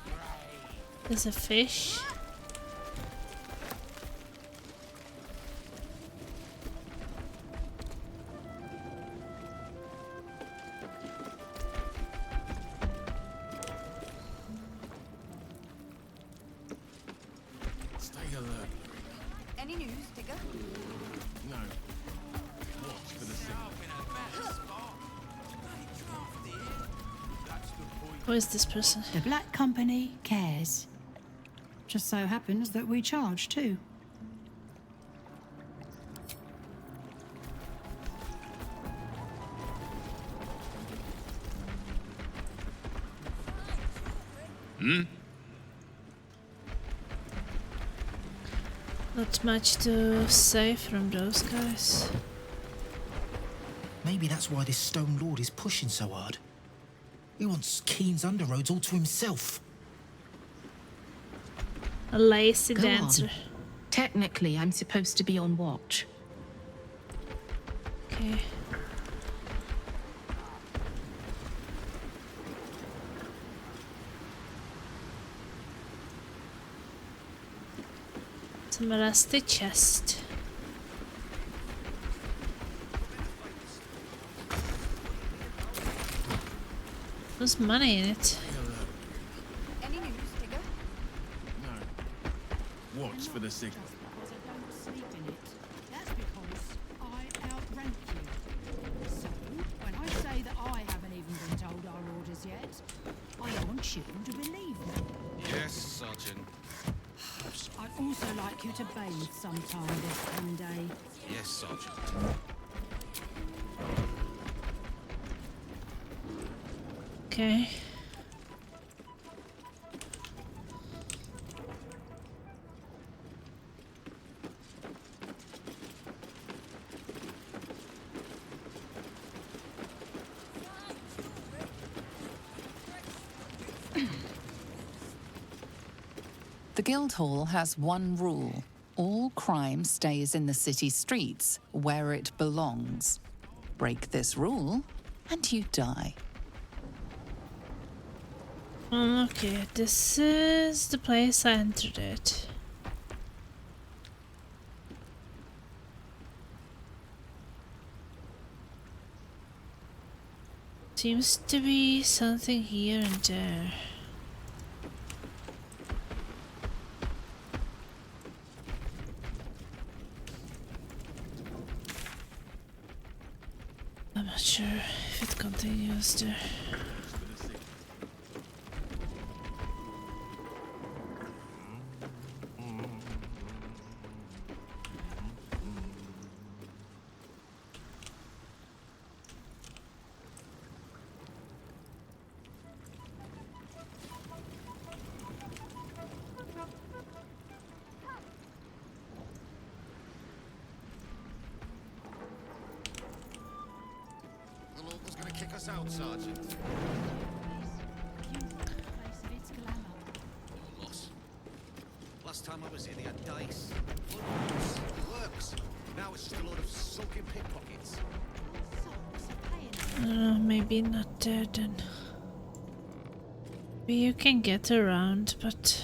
Speaker 14: great.
Speaker 1: There's a fish.
Speaker 7: Stay alert.
Speaker 2: Any news, Digger?
Speaker 7: No. Watch for the signal.
Speaker 1: Who is this person?
Speaker 16: The Black Company cares. Just so happens that we charge too.
Speaker 1: Not much to say from those guys.
Speaker 21: Maybe that's why this Stone Lord is pushing so hard. He wants Keen's underroads all to himself.
Speaker 1: A lazy
Speaker 22: Go
Speaker 1: dancer.
Speaker 22: on. Technically, I'm supposed to be on watch.
Speaker 1: Okay. Some rusty chest. There's money in it.
Speaker 2: Any news, Digger?
Speaker 7: No. Watch for the signal.
Speaker 16: Because I don't sleep in it. That's because I outrank you. So, when I say that I haven't even been told our orders yet, I want you to believe me.
Speaker 9: Yes, Sergeant.
Speaker 16: I'd also like you to bathe sometime this Sunday.
Speaker 9: Yes, Sergeant.
Speaker 1: Okay.
Speaker 5: The Guildhall has one rule. All crime stays in the city streets, where it belongs. Break this rule, and you die.
Speaker 1: Okay, this is the place I entered it. Seems to be something here and there. I'm not sure if it continues there.
Speaker 9: The local's gonna kick us out, Sergeant. Loss. Last time I was here, they had dice. Works. Now it's just a load of sulking pickpockets.
Speaker 1: Maybe not there then. Maybe you can get around, but...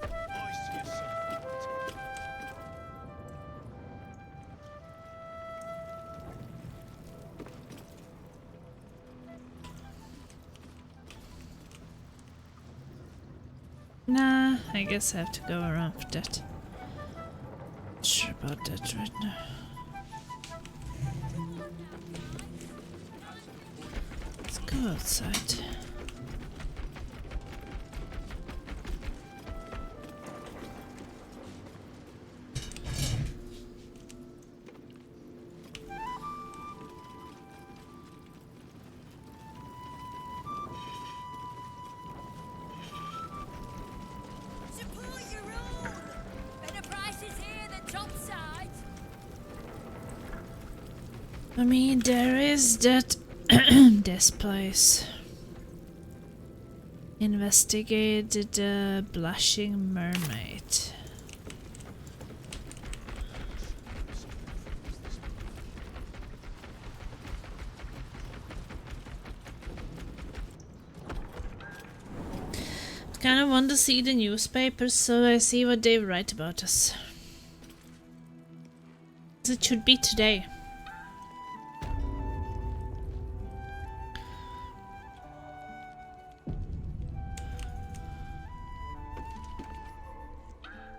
Speaker 9: Boys,
Speaker 1: Nah, I guess I have to go around for that. Not sure about that right now. Let's go outside. I mean, there is that this place. Investigate the blushing mermaid. Kind of want to see the newspapers, so I see what they write about us. It should be today.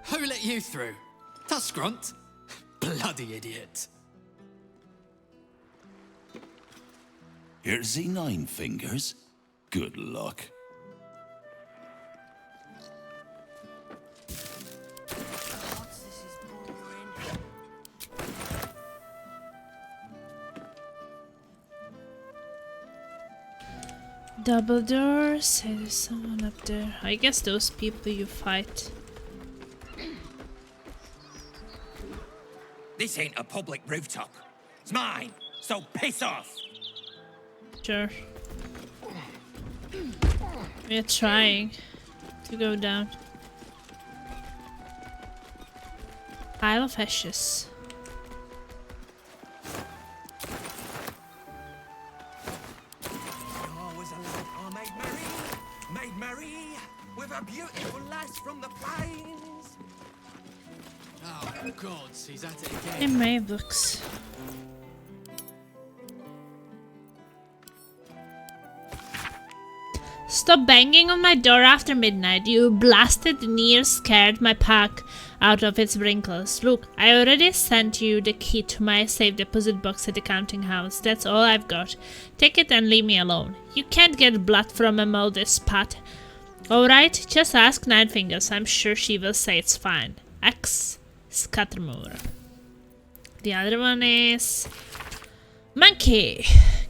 Speaker 4: Who let you through? That's Grunt. Bloody idiot.
Speaker 10: Here's the 9 fingers. Good luck.
Speaker 1: Double doors. Hey, there's someone up there. I guess those people you fight.
Speaker 23: This ain't a public rooftop. It's mine, so piss off.
Speaker 1: Sure. We're trying to go down. Pile of ashes.
Speaker 23: Made merry with a beautiful lass from the plains.
Speaker 4: Oh, God, he's at it again.
Speaker 1: In my books. Stop banging on my door after midnight. You blasted near scared my pack out of its wrinkles. Look, I already sent you the key to my safe deposit box at the counting house. That's all I've got. Take it and leave me alone. You can't get blood from a molded spot. Alright, just ask Nine Fingers. I'm sure she will say it's fine. X Scattermore. The other one is Monkey.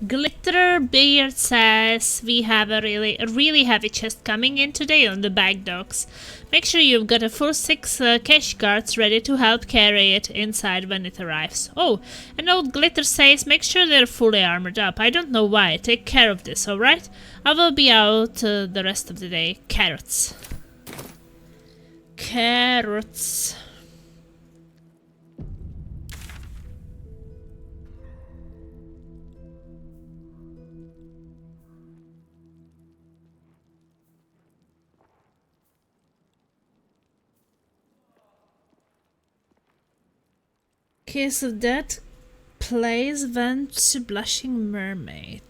Speaker 1: Glitter Beard says we have a really heavy chest coming in today on the back docks. Make sure you've got a full 6 cash guards ready to help carry it inside when it arrives. Oh, and old Glitter says make sure they're fully armored up. I don't know why. Take care of this, alright? I will be out the rest of the day. Carrots. Carrots. Case of that place went to Blushing Mermaid.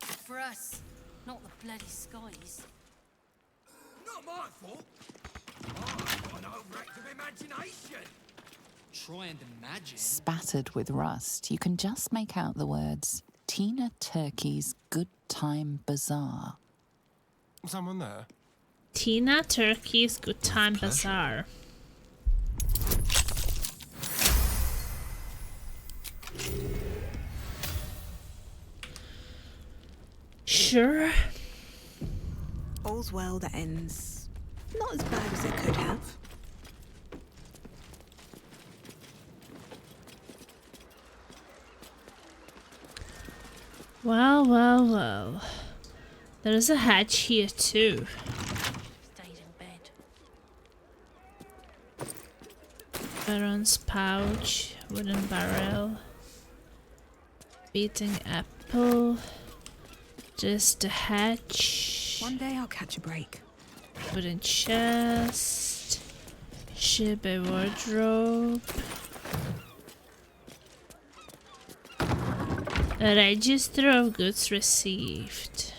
Speaker 6: For us, not the bloody skies.
Speaker 23: Not my fault. I've got an overactive imagination.
Speaker 4: Try and imagine.
Speaker 5: Spattered with rust, you can just make out the words Tina Turkey's Good Time Bazaar.
Speaker 24: Someone there?
Speaker 1: Tina Turkey's Good Time Bazaar. Sure.
Speaker 19: All's well that ends not as bad as it could have.
Speaker 1: Well, well, well. There's a hatch here too. Baron's pouch, wooden barrel, beating apple, just a hatch.
Speaker 19: One day I'll catch a break.
Speaker 1: Wooden chest, ship a wardrobe. A register of goods received.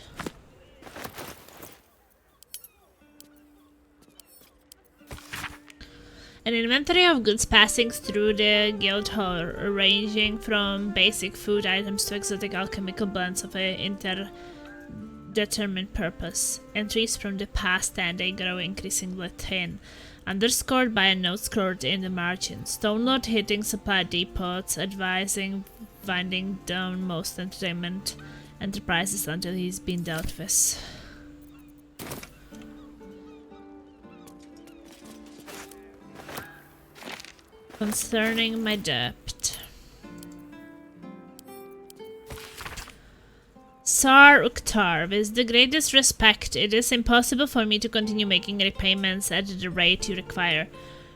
Speaker 1: An inventory of goods passing through the guild hall, ranging from basic food items to exotic alchemical blends of an interdetermined purpose. Entries from the past and they grow increasingly thin, underscored by a note scrawled in the margin. Stonelord hitting supply depots, advising winding down most entertainment enterprises until he's been dealt with. Concerning my debt. Sar Uktar, with the greatest respect, it is impossible for me to continue making repayments at the rate you require.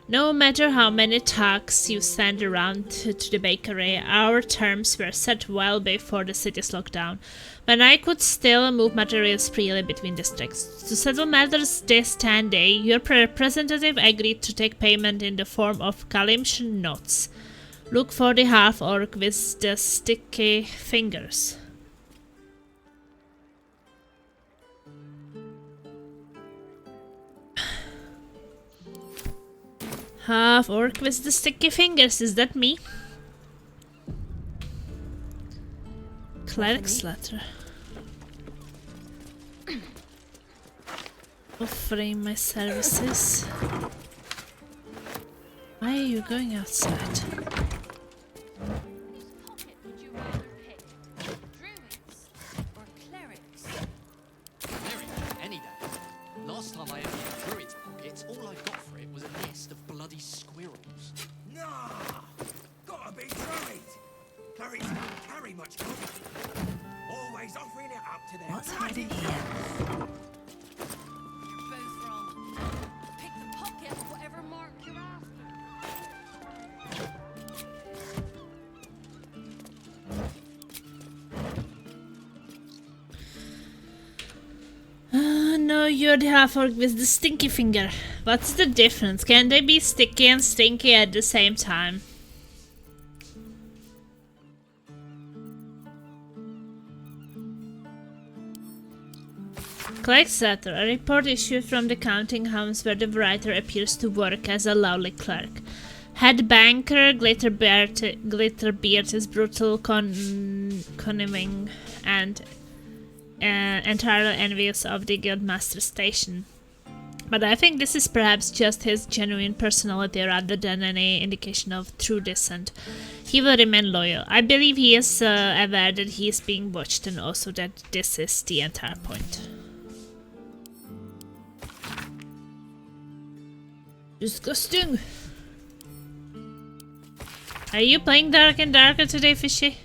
Speaker 1: No matter how many talks you send around to the bakery, our terms were set well before the city's lockdown, when I could still move materials freely between districts. To settle matters this day, your representative agreed to take payment in the form of Kalimsh notes. Look for the half-orc with the sticky fingers. Half-orc with the sticky fingers, is that me? Cleric's letter. Offering my services. Why are you going outside?
Speaker 4: Any day. Last time I emptied a druid's pockets, all I got for it was a nest of bloody squirrels.
Speaker 23: Nah! Gotta be druid! Clerics don't carry much cover. Always offering it up to them.
Speaker 20: What's hiding here?
Speaker 8: You're both wrong. Pick the pocket of whatever mark you're after.
Speaker 1: No, you're the half-orc with the stinky finger. What's the difference? Can they be sticky and stinky at the same time? Clerk's letter. A report issued from the counting house where the writer appears to work as a lowly clerk. Head banker Glitterbeard is brutal, conniving, and entirely envious of the guildmaster's station. But I think this is perhaps just his genuine personality rather than any indication of true dissent. He will remain loyal. I believe he is aware that he is being watched and also that this is the entire point. Disgusting! Are you playing Dark and Darker today, Fishy?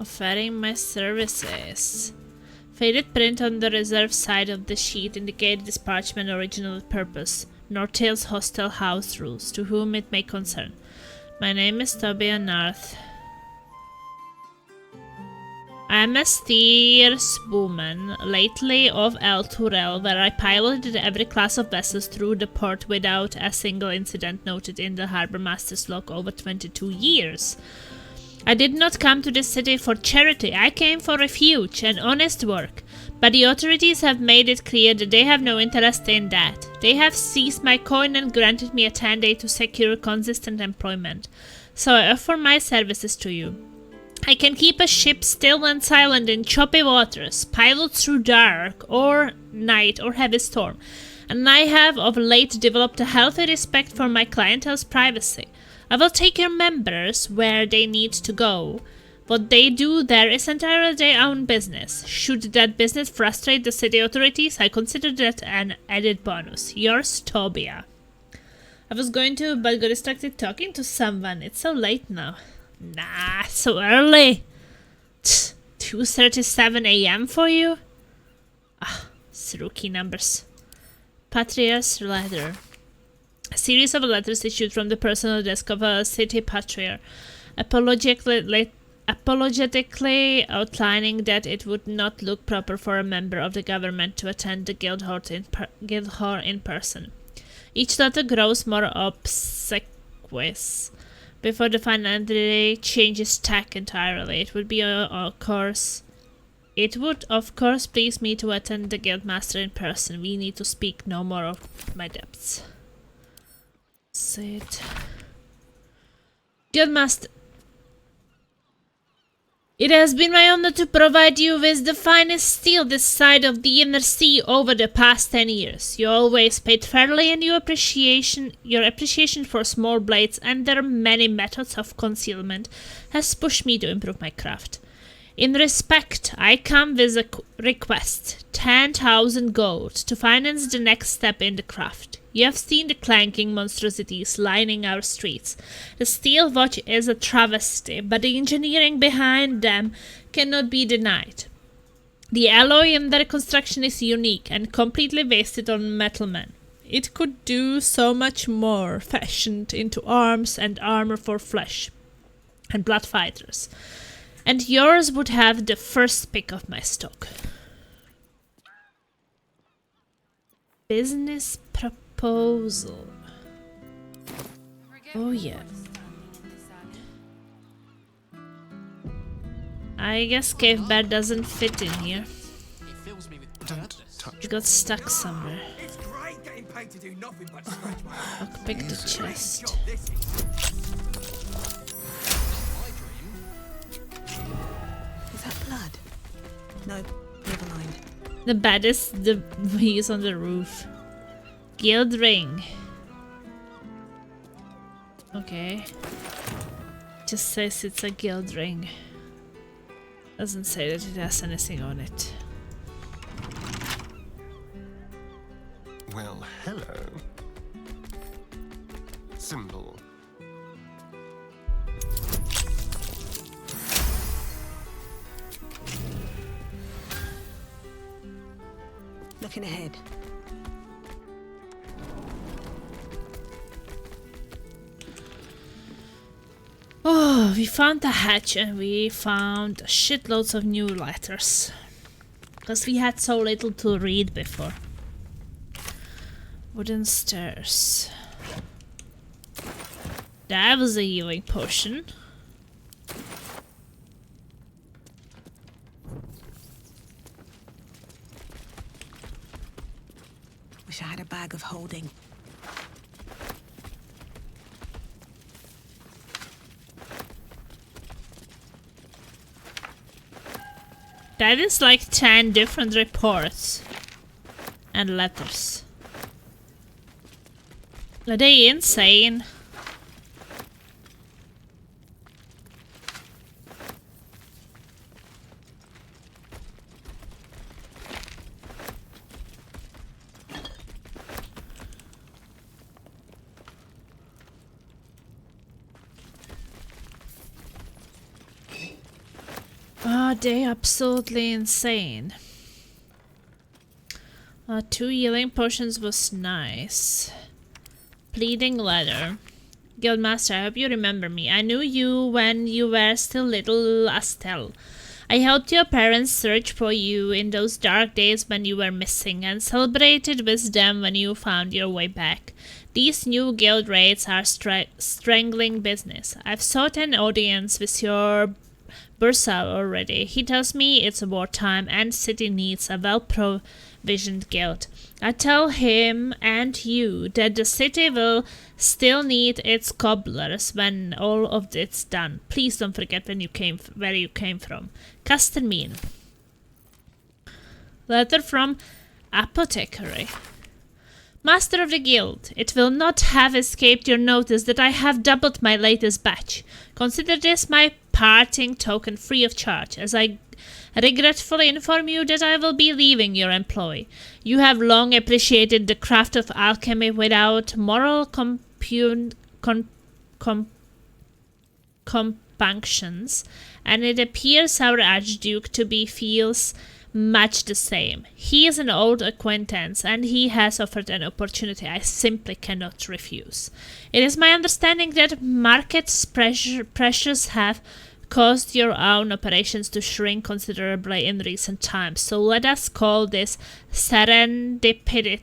Speaker 1: Offering my services. Faded print on the reserve side of the sheet indicated this parchment original purpose. Nortail's hostile house rules, to whom it may concern. My name is Tobiah Narth. I am a steerswoman, lately of El Turel, where I piloted every class of vessels through the port without a single incident noted in the Harbour Master's log over 22 years. I did not come to this city for charity, I came for refuge and honest work, but the authorities have made it clear that they have no interest in that. They have seized my coin and granted me a 10-day to secure consistent employment, so I offer my services to you. I can keep a ship still and silent in choppy waters, pilot through dark or night or heavy storm, and I have of late developed a healthy respect for my clientele's privacy. I will take your members where they need to go. What they do there is entirely their own business. Should that business frustrate the city authorities, I consider that an added bonus. Yours, Tobiah. I was going to, but got distracted talking to someone. It's so late now. Nah, so early. 2:37 a.m. for you? Ah, it's rookie numbers. Patriarch's letter. A series of letters issued from the personal desk of a city patriarch, apologetically outlining that it would not look proper for a member of the government to attend the guild hall in person. Each letter grows more obsequious. before the final day changes tack entirely. It would of course please me to attend the Guildmaster in person. We need to speak no more of my debts. Sit. Guildmaster. It has been my honor to provide you with the finest steel this side of the inner sea over the past 10 years. You always paid fairly, and your appreciation for small blades and their many methods of concealment has pushed me to improve my craft. In respect, I come with a request: 10,000 gold to finance the next step in the craft. You have seen the clanking monstrosities lining our streets. The steel watch is a travesty, but the engineering behind them cannot be denied. The alloy in their construction is unique and completely wasted on metalmen. It could do so much more, fashioned into arms and armor for flesh and blood fighters. And yours would have the first pick of my stock. Business proposal. Oh yeah. I guess Cave Bear doesn't fit in here. It got stuck somewhere. I'll pick the chest.
Speaker 19: Is that blood? No, never mind.
Speaker 1: The bed is the he's on the roof. Guild ring. Okay. Just says it's a guild ring. Doesn't say that it has anything on it.
Speaker 24: Well, hello. Symbol.
Speaker 19: Looking ahead.
Speaker 1: Oh, we found the hatch and we found shitloads of new letters. Because we had so little to read before. Wooden stairs. That was a healing potion.
Speaker 19: Wish I had a bag of holding.
Speaker 1: That is like 10 different reports and letters. Are they insane? Are they absolutely insane? 2 healing potions was nice. Pleading letter. Guildmaster, I hope you remember me. I knew you when you were still little Estelle. I helped your parents search for you in those dark days when you were missing, and celebrated with them when you found your way back. These new guild raids are strangling business. I've sought an audience with your Bursar already. He tells me it's wartime and city needs a well-provisioned guild. I tell him and you that the city will still need its cobblers when all of it's done. Please don't forget where you came from. Castermine. Letter from Apothecary. Master of the Guild, it will not have escaped your notice that I have doubled my latest batch. Consider this my parting token free of charge, as I regretfully inform you that I will be leaving your employ. You have long appreciated the craft of alchemy without moral compunctions, and it appears our Archduke to be feels much the same. He is an old acquaintance, and he has offered an opportunity I simply cannot refuse. It is my understanding that market pressures have caused your own operations to shrink considerably in recent times, so let us call this serendipity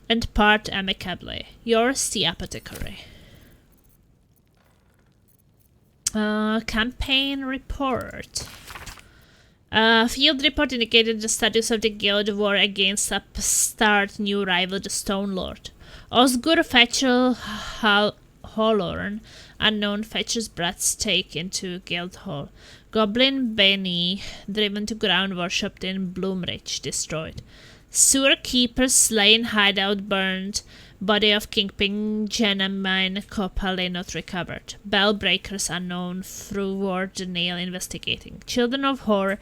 Speaker 1: and part amicably. Yours, the apothecary. Campaign report. Field report indicated the status of the guild war against upstart new rival, the Stone Lord. Osgur Fetchel Hollorn, unknown, fetches Brat's take into guild hall. Goblin Benny, driven to ground, worshipped in Bloomridge, destroyed. Sewer keepers slain, hideout burned. Body of Kingpin Genuine Copale not recovered. Bell breakers unknown. Through the nail investigating. Children of Horror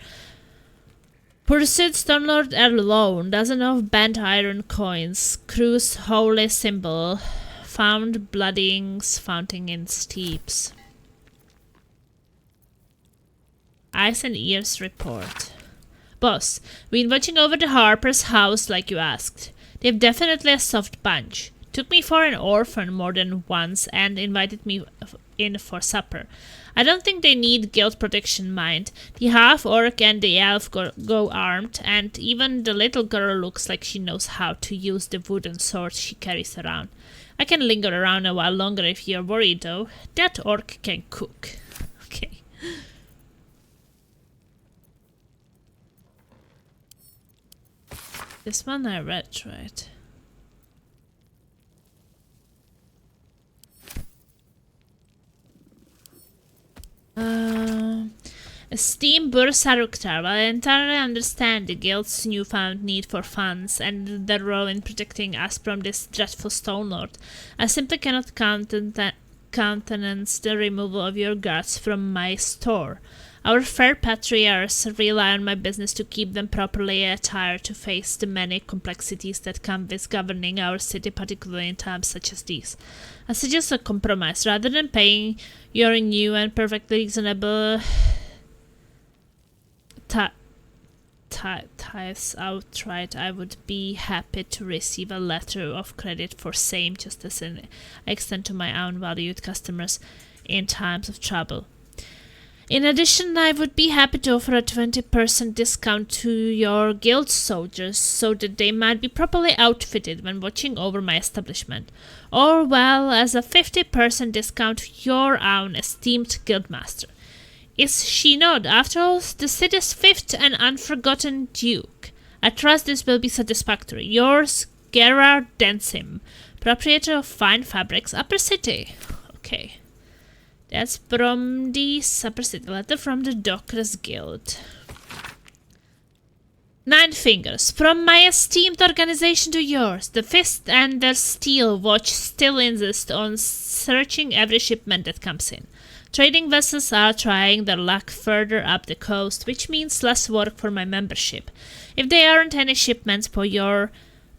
Speaker 1: pursued Stonelord alone. Dozen of bent iron coins. Crew's holy symbol. Found bloodings fountain in steeps. Eyes and Ears report. Boss, been watching over the Harper's house like you asked. They've definitely a soft bunch. Took me for an orphan more than once and invited me in for supper. I don't think they need guild protection, mind. The half-orc and the elf go armed, and even the little girl looks like she knows how to use the wooden sword she carries around. I can linger around a while longer if you're worried, though. That orc can cook. Okay. This one I read, right? Esteem Bursaruktar, while I entirely understand the guild's newfound need for funds and their role in protecting us from this dreadful Stone Lord, I simply cannot countenance the removal of your guards from my store. Our fair patriarchs rely on my business to keep them properly attired to face the many complexities that come with governing our city, particularly in times such as these. I suggest a compromise. Rather than paying your new and perfectly reasonable tithes outright, I would be happy to receive a letter of credit for same, just as an extent to my own valued customers in times of trouble. In addition, I would be happy to offer a 20% discount to your guild soldiers so that they might be properly outfitted when watching over my establishment, or well as a 50% discount to your own esteemed guildmaster. Is she not, after all, the city's fifth and unforgotten duke? I trust this will be satisfactory. Yours, Gerard Densim, proprietor of Fine Fabrics, Upper City. Okay. That's from the Upper City. Letter from the Dockers Guild. 9 fingers. From my esteemed organization to yours, the Fist and the Steel Watch still insist on searching every shipment that comes in. Trading vessels are trying their luck further up the coast, which means less work for my membership. If there aren't any shipments for your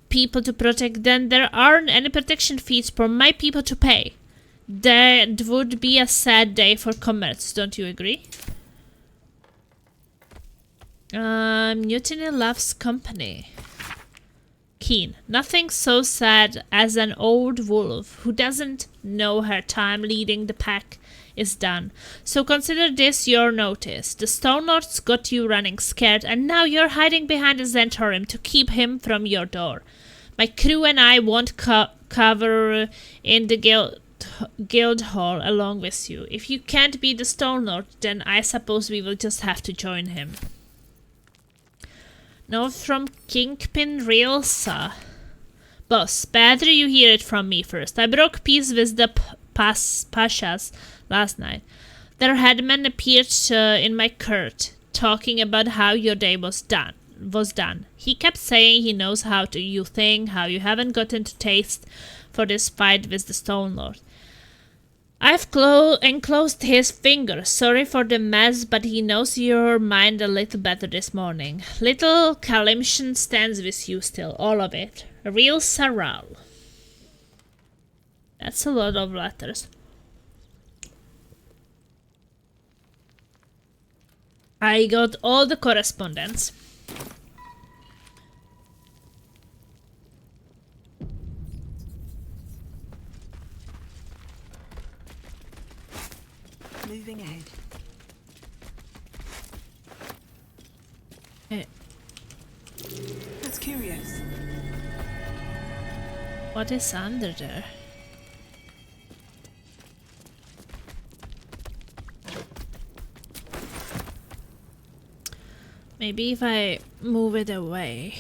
Speaker 1: people to protect, then there aren't any protection fees for my people to pay. That would be a sad day for commerce, don't you agree? Mutiny loves company. Keen. Nothing so sad as an old wolf who doesn't know her time leading the pack is done. So consider this your notice. The Stone Lord's got you running scared, and now you're hiding behind a Zentarim to keep him from your door. My crew and I won't cover in the guild hall along with you. If you can't be the Stone Lord, then I suppose we will just have to join him. Note from Kingpin Rilsa. Boss, better you hear it from me first. I broke peace with the Pashas last night. Their headman appeared in my court, talking about how your day was done. He kept saying he knows how you think, how you haven't gotten to taste for this fight with the Stone Lord. I've enclosed his fingers. Sorry for the mess, but he knows your mind a little better this morning. Little Kalimshan stands with you still, all of it. Real Saral. That's a lot of letters. I got all the correspondence.
Speaker 2: Moving ahead. That's curious.
Speaker 1: What is under there? Maybe if I move it away.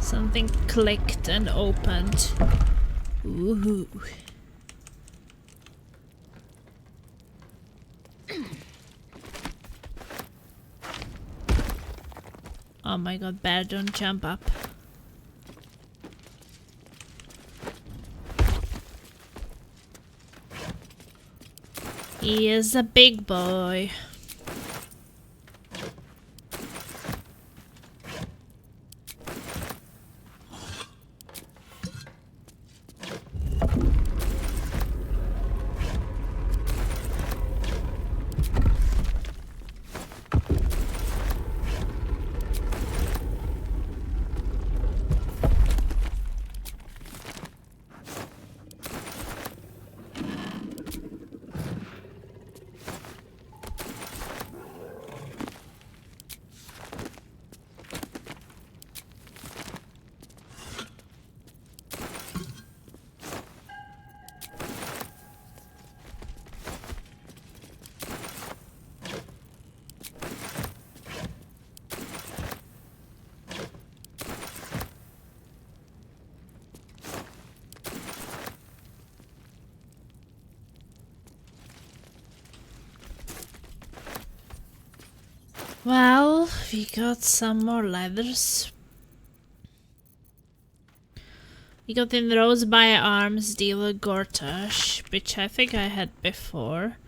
Speaker 1: Something clicked and opened. Ooh. Oh my god, bear, don't jump up. He is a big boy. Well, we got some more leathers. We got in Rose by Arms dealer Gortash, which I think I had before.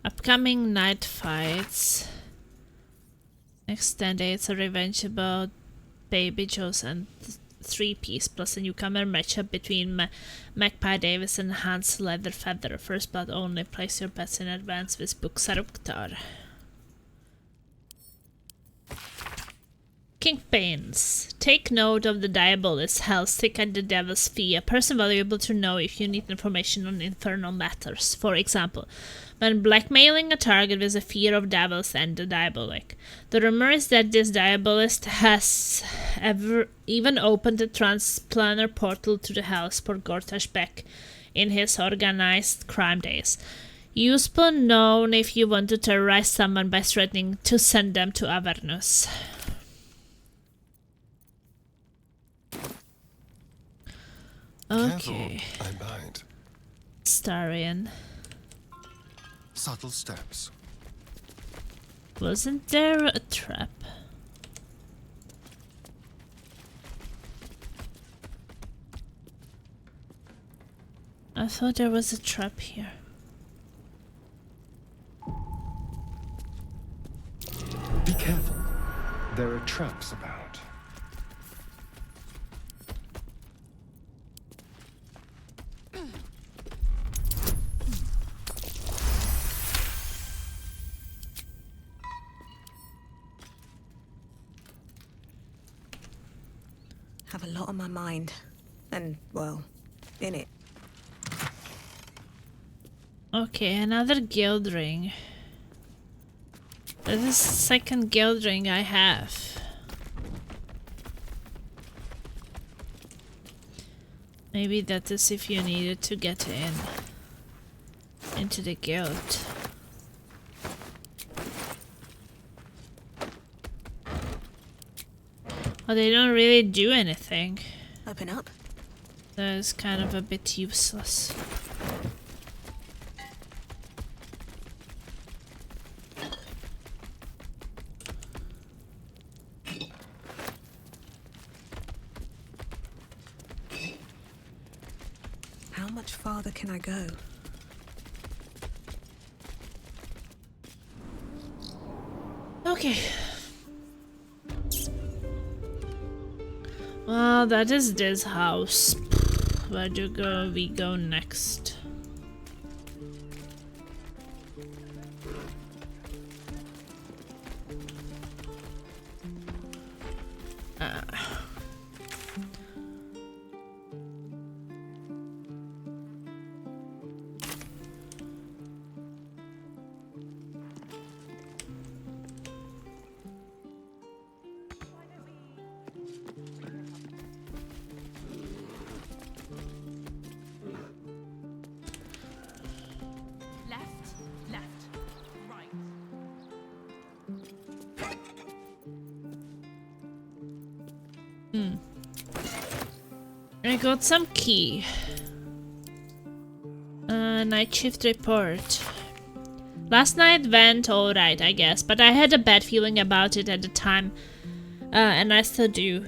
Speaker 1: Upcoming night fights. Next 10 days a revenge about Baby Joe's and 3-piece plus a newcomer matchup between Magpie Davis and Hans Leatherfeather. First blood only. Place your bets in advance with Book Saruktar. Kingpins. Take note of the Diabolist, Hellstick and the Devil's Fee, a person valuable to know if you need information on infernal matters. For example, when blackmailing a target with a fear of devils and the Diabolic. The rumor is that this Diabolist has even opened a transplanar portal to the house for Gortash Beck in his organized crime days. Useful known if you want to terrorize someone by threatening to send them to Avernus. Okay.
Speaker 24: Careful, I bite.
Speaker 1: Starian.
Speaker 24: Subtle steps.
Speaker 1: Wasn't there a trap? I thought there was a trap here.
Speaker 24: Be careful. There are traps about.
Speaker 19: Have a lot on my mind. And, well, in it.
Speaker 1: Okay, another guild ring. This is the second guild ring I have. Maybe that is if you needed to get into the guild. Oh, they don't really do anything.
Speaker 19: Open up.
Speaker 1: That is kind of a bit useless.
Speaker 19: How much farther can I go?
Speaker 1: Okay. Well, that is this house. Where do we go next? I got some key. Night shift report. Last night went alright, I guess, but I had a bad feeling about it at the time, and I still do.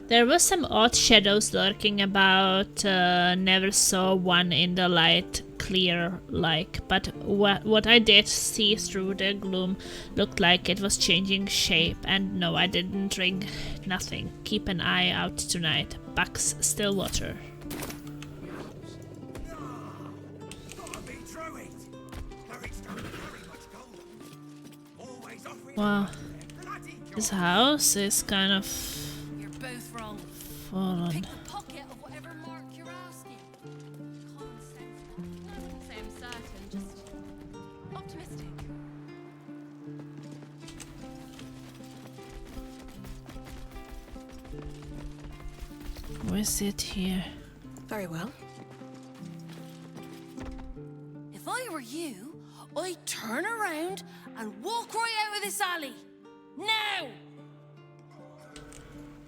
Speaker 1: There was some odd shadows lurking about, never saw one in the light clear like, but what I did see through the gloom looked like it was changing shape, and no, I didn't ring nothing. Keep an eye out tonight. Bucks Stillwater. Wow, this house is kind of fallen. Where is it here?
Speaker 19: Very well.
Speaker 6: If I were you, I'd turn around and walk right out of this alley. Now!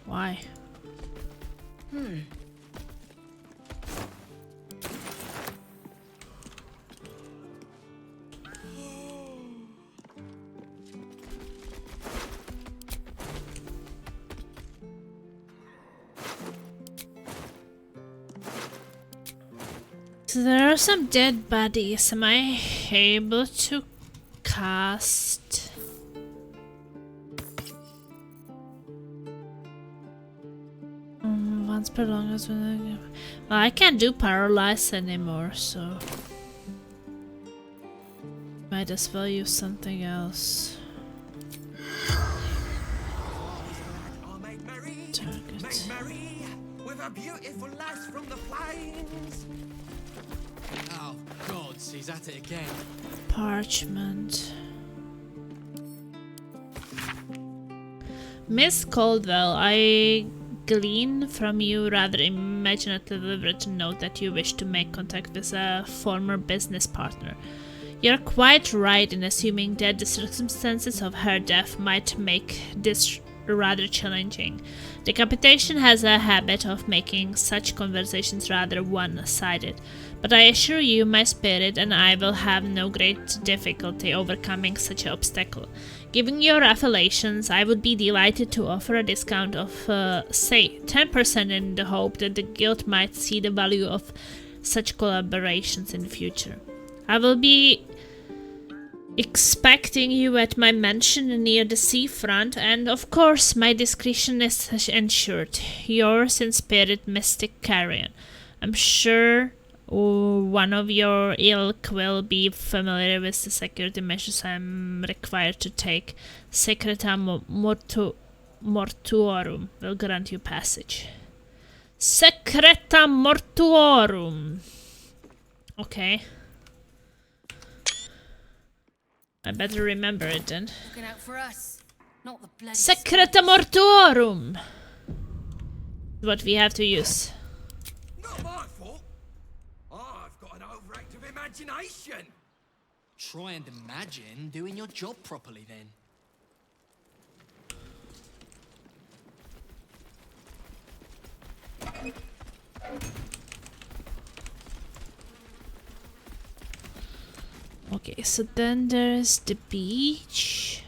Speaker 1: Why? So there are some dead bodies. Am I able to cast? Once per long as well, I can't do paralyze anymore, so might as well use something else. Target.
Speaker 23: Make merry with a beautiful lass from the plains.
Speaker 4: Oh, gods, he's at it again.
Speaker 1: Parchment. Miss Caldwell, I glean from you rather imaginatively written note that you wish to make contact with a former business partner. You're quite right in assuming that the circumstances of her death might make this rather challenging. Decapitation has a habit of making such conversations rather one-sided, but I assure you my spirit and I will have no great difficulty overcoming such an obstacle. Given your affiliations, I would be delighted to offer a discount of, say, 10% in the hope that the guild might see the value of such collaborations in the future. I will be expecting you at my mansion near the seafront, and of course my discretion is ensured. Yours in spirit, Mystic Carrion. I'm sure one of your ilk will be familiar with the security measures I'm required to take. Secreta Mortuorum will grant you passage. Secreta Mortuorum. Okay. I better remember it then.
Speaker 6: Looking out for us, not the bloody
Speaker 1: Secreta Mortuorum. What we have to use.
Speaker 23: Not my fault. I've got an overactive imagination.
Speaker 4: Try and imagine doing your job properly then.
Speaker 1: Okay, so then there's the beach.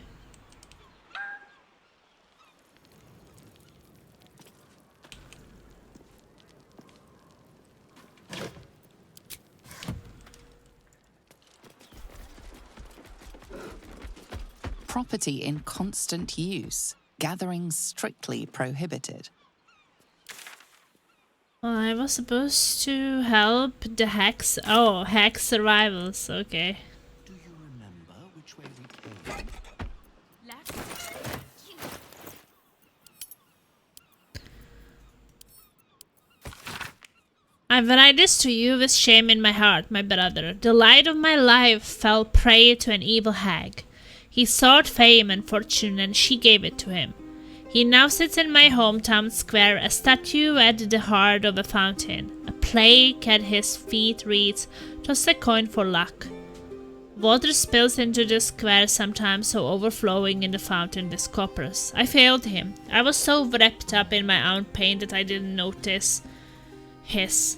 Speaker 5: Property in constant use. Gathering strictly prohibited.
Speaker 1: Well, I was supposed to help the hacks. Oh, hack survivals. Okay.
Speaker 10: Do you remember which way we came?
Speaker 1: I write this to you with shame in my heart, my brother. The light of my life fell prey to an evil hag. He sought fame and fortune, and she gave it to him. He now sits in my hometown square, a statue at the heart of a fountain. A plaque at his feet reads, "Toss a coin for luck." Water spills into the square sometimes, so overflowing in the fountain is copper's. I failed him. I was so wrapped up in my own pain that I didn't notice his.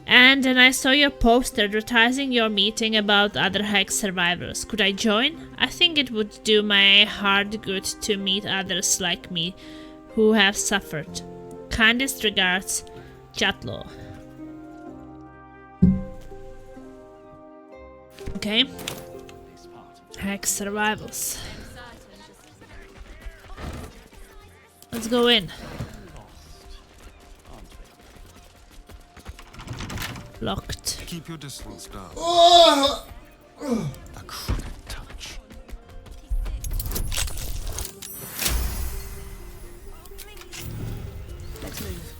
Speaker 1: And then I saw your poster advertising your meeting about other Hex survivors. Could I join? I think it would do my heart good to meet others like me who have suffered. Kindest regards, Chatlo. Okay. Hex survivals. Let's go in. Locked.
Speaker 11: Keep your distance down.
Speaker 12: Oh!
Speaker 11: A crooked touch.
Speaker 12: Let's move.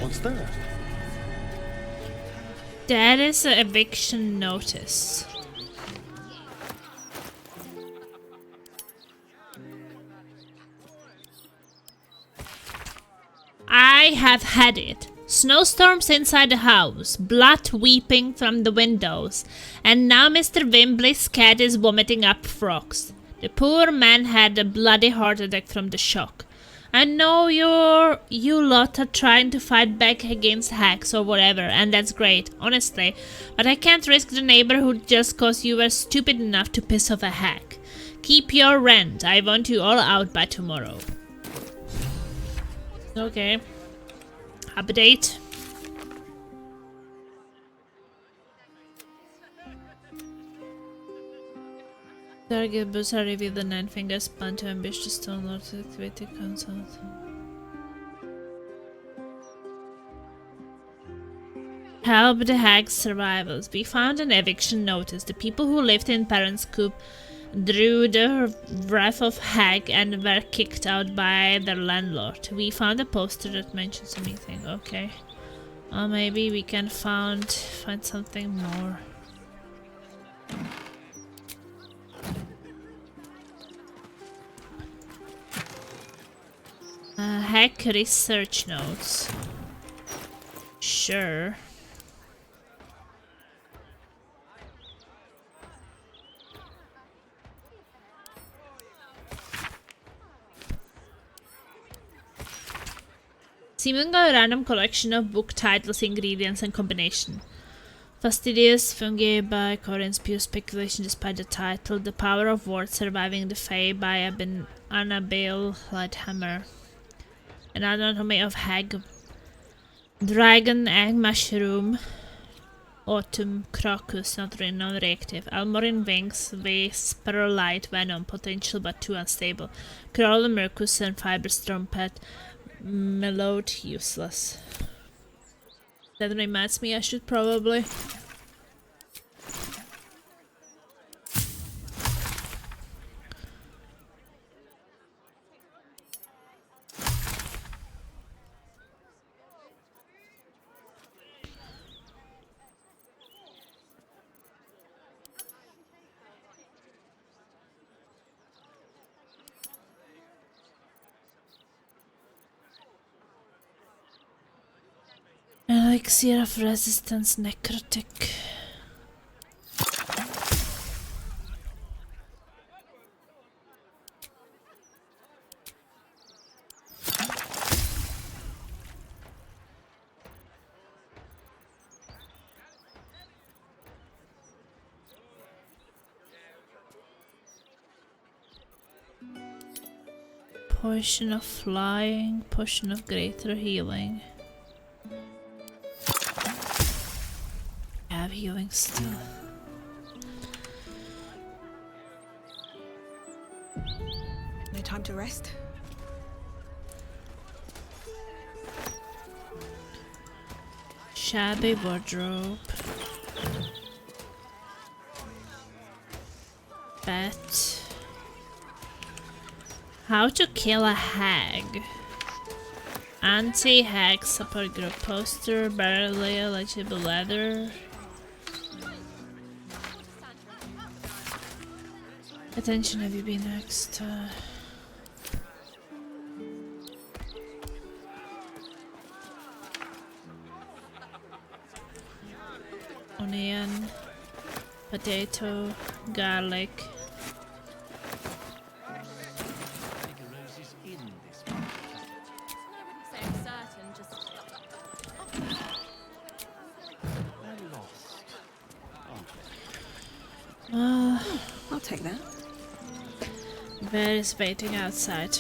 Speaker 11: What's that?
Speaker 1: That is an eviction notice. I have had it. Snowstorms inside the house, blood weeping from the windows, and now Mr. Wimbley's cat is vomiting up frogs. The poor man had a bloody heart attack from the shock. I know you lot are trying to fight back against hacks or whatever, and that's great, honestly, but I can't risk the neighborhood just cause you were stupid enough to piss off a hack. Keep your rent. I want you all out by tomorrow. Okay. Update. Target Busa revealed the 9 fingers plan to ambush the Stone Lord to activate the consult. Help the Hag's survivors. We found an eviction notice. The people who lived in Parents' Coop drew the wrath of Hag and were kicked out by their landlord. We found a poster that mentions a meeting. Okay. Or maybe we can find something more. Hack research notes. Sure. Seeming a random collection of book titles, ingredients, and combination. Fastidious fungi by Corin's pure speculation despite the title. The power of words surviving the Fae by Annabelle Lighthammer. An anatomy of hag. Dragon egg mushroom. Autumn crocus, not non-reactive. Almorin wings, whisper light venom, potential but too unstable. Corolla mercus and fibrous trumpet. Mellowed, useless. That reminds me, I should probably... Elixir of resistance, necrotic. Potion of flying, potion of greater healing. I have healing still.
Speaker 19: No time to rest.
Speaker 1: Shabby wardrobe. Bet. How to kill a hag. Anti-hag support group poster, barely legible leather. Attention, have you been next? Potato, garlic.
Speaker 19: I'll take that.
Speaker 1: Bear is waiting outside.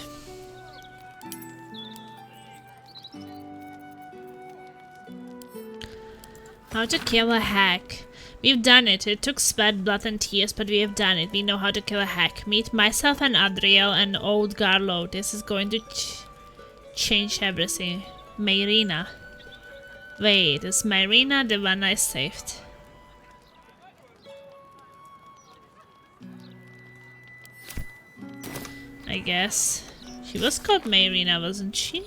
Speaker 1: How to kill a hack. We've done it. It took sweat, blood and tears, but we have done it. We know how to kill a hack. Meet myself and Adriel and old Garlo. This is going to change everything. Myrina. Wait, is Myrina the one I saved? I guess. She was called Myrina, wasn't she?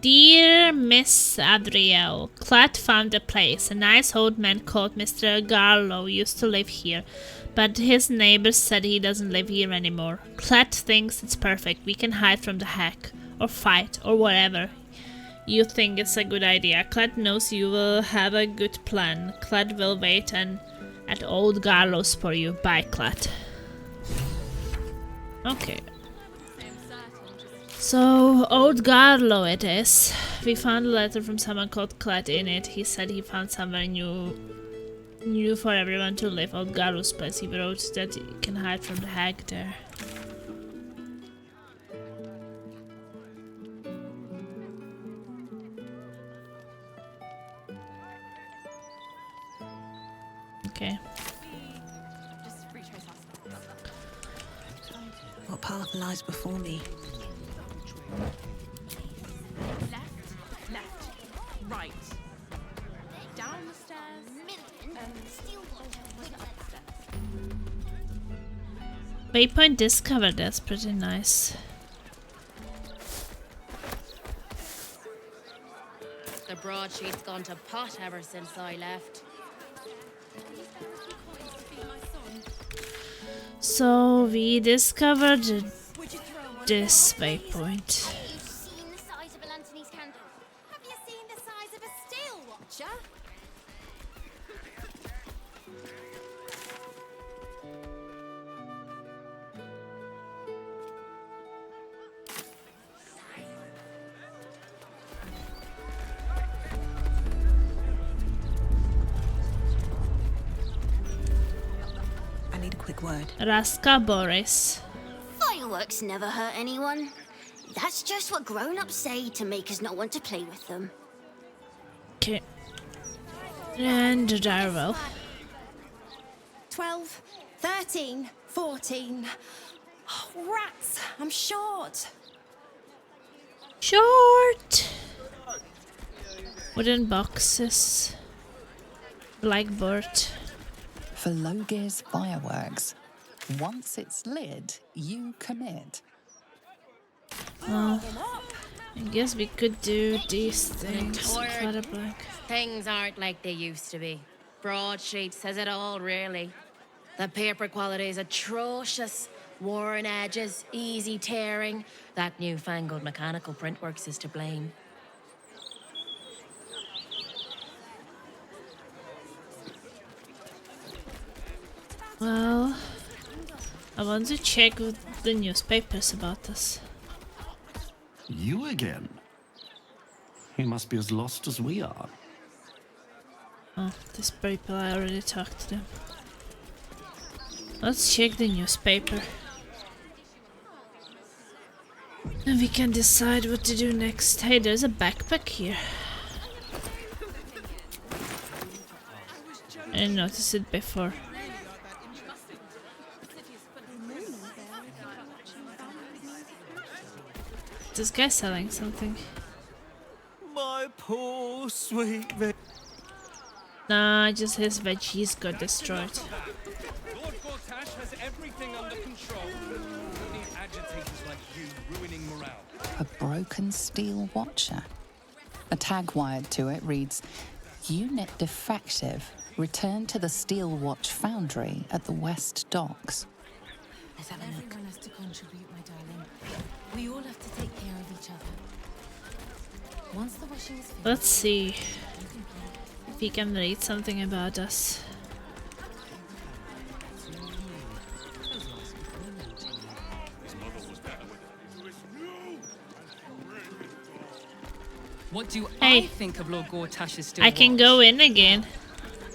Speaker 1: Dear Miss Adriel, Clat found a place. A nice old man called Mr. Garlow used to live here, but his neighbors said he doesn't live here anymore. Clat thinks it's perfect. We can hide from the hack, or fight, or whatever. You think it's a good idea. Clat knows you will have a good plan. Clat will wait at old Garlow's for you. Bye, Clat. Okay. So, old Garlow it is. We found a letter from someone called Clat in it. He said he found somewhere new for everyone to live. Old Garlow's place. He wrote that you can hide from the hag there. Okay.
Speaker 19: What path lies before me?
Speaker 12: Left, right. Down the stairs, and still
Speaker 1: Waypoint discovered. That's pretty nice.
Speaker 13: The broadsheet's gone to pot ever since I left.
Speaker 1: So we discovered this waypoint.
Speaker 12: You've seen the size of a Lanthony's candle. Have you seen the size of a steel watcher?
Speaker 19: I need a quick word.
Speaker 1: Raska Boris.
Speaker 12: Fireworks never hurt anyone. That's just what grown-ups say to make us not want to play with them.
Speaker 1: Okay. And Darwell.
Speaker 6: 12, 13, 14. Oh, rats, I'm short.
Speaker 1: Short. Wooden boxes. Blackboard.
Speaker 5: For low gear's fireworks, once it's lit, you commit.
Speaker 1: Well, I guess we could do these things.
Speaker 13: Tired.
Speaker 1: Black.
Speaker 13: Things aren't like they used to be. Broadsheet says it all, really. The paper quality is atrocious. Worn edges, easy tearing. That newfangled mechanical printworks is to blame.
Speaker 1: Well, I want to check with the newspapers about this.
Speaker 11: You again? He must be as lost as we are.
Speaker 1: Oh, these people, I already talked to them. Let's check the newspaper. And we can decide what to do next. Hey, there's a backpack here. I didn't notice it before. This guy selling something.
Speaker 18: My poor sweet veg.
Speaker 1: Nah, just his veggies got destroyed.
Speaker 18: Lord Gortash has everything under control. Don't need agitators like you ruining morale.
Speaker 5: A broken steel watcher. A tag wired to it reads, Unit defective. Return to the Steel Watch Foundry at the West Docks.
Speaker 20: Everyone has to contribute, my darling. We all have to take care of each other. Once the washing is finished,
Speaker 1: Let's see if he can read something about us.
Speaker 3: What do
Speaker 1: Hey.
Speaker 3: I think of Lord Gortash's still
Speaker 1: I can
Speaker 3: watch?
Speaker 1: go in again.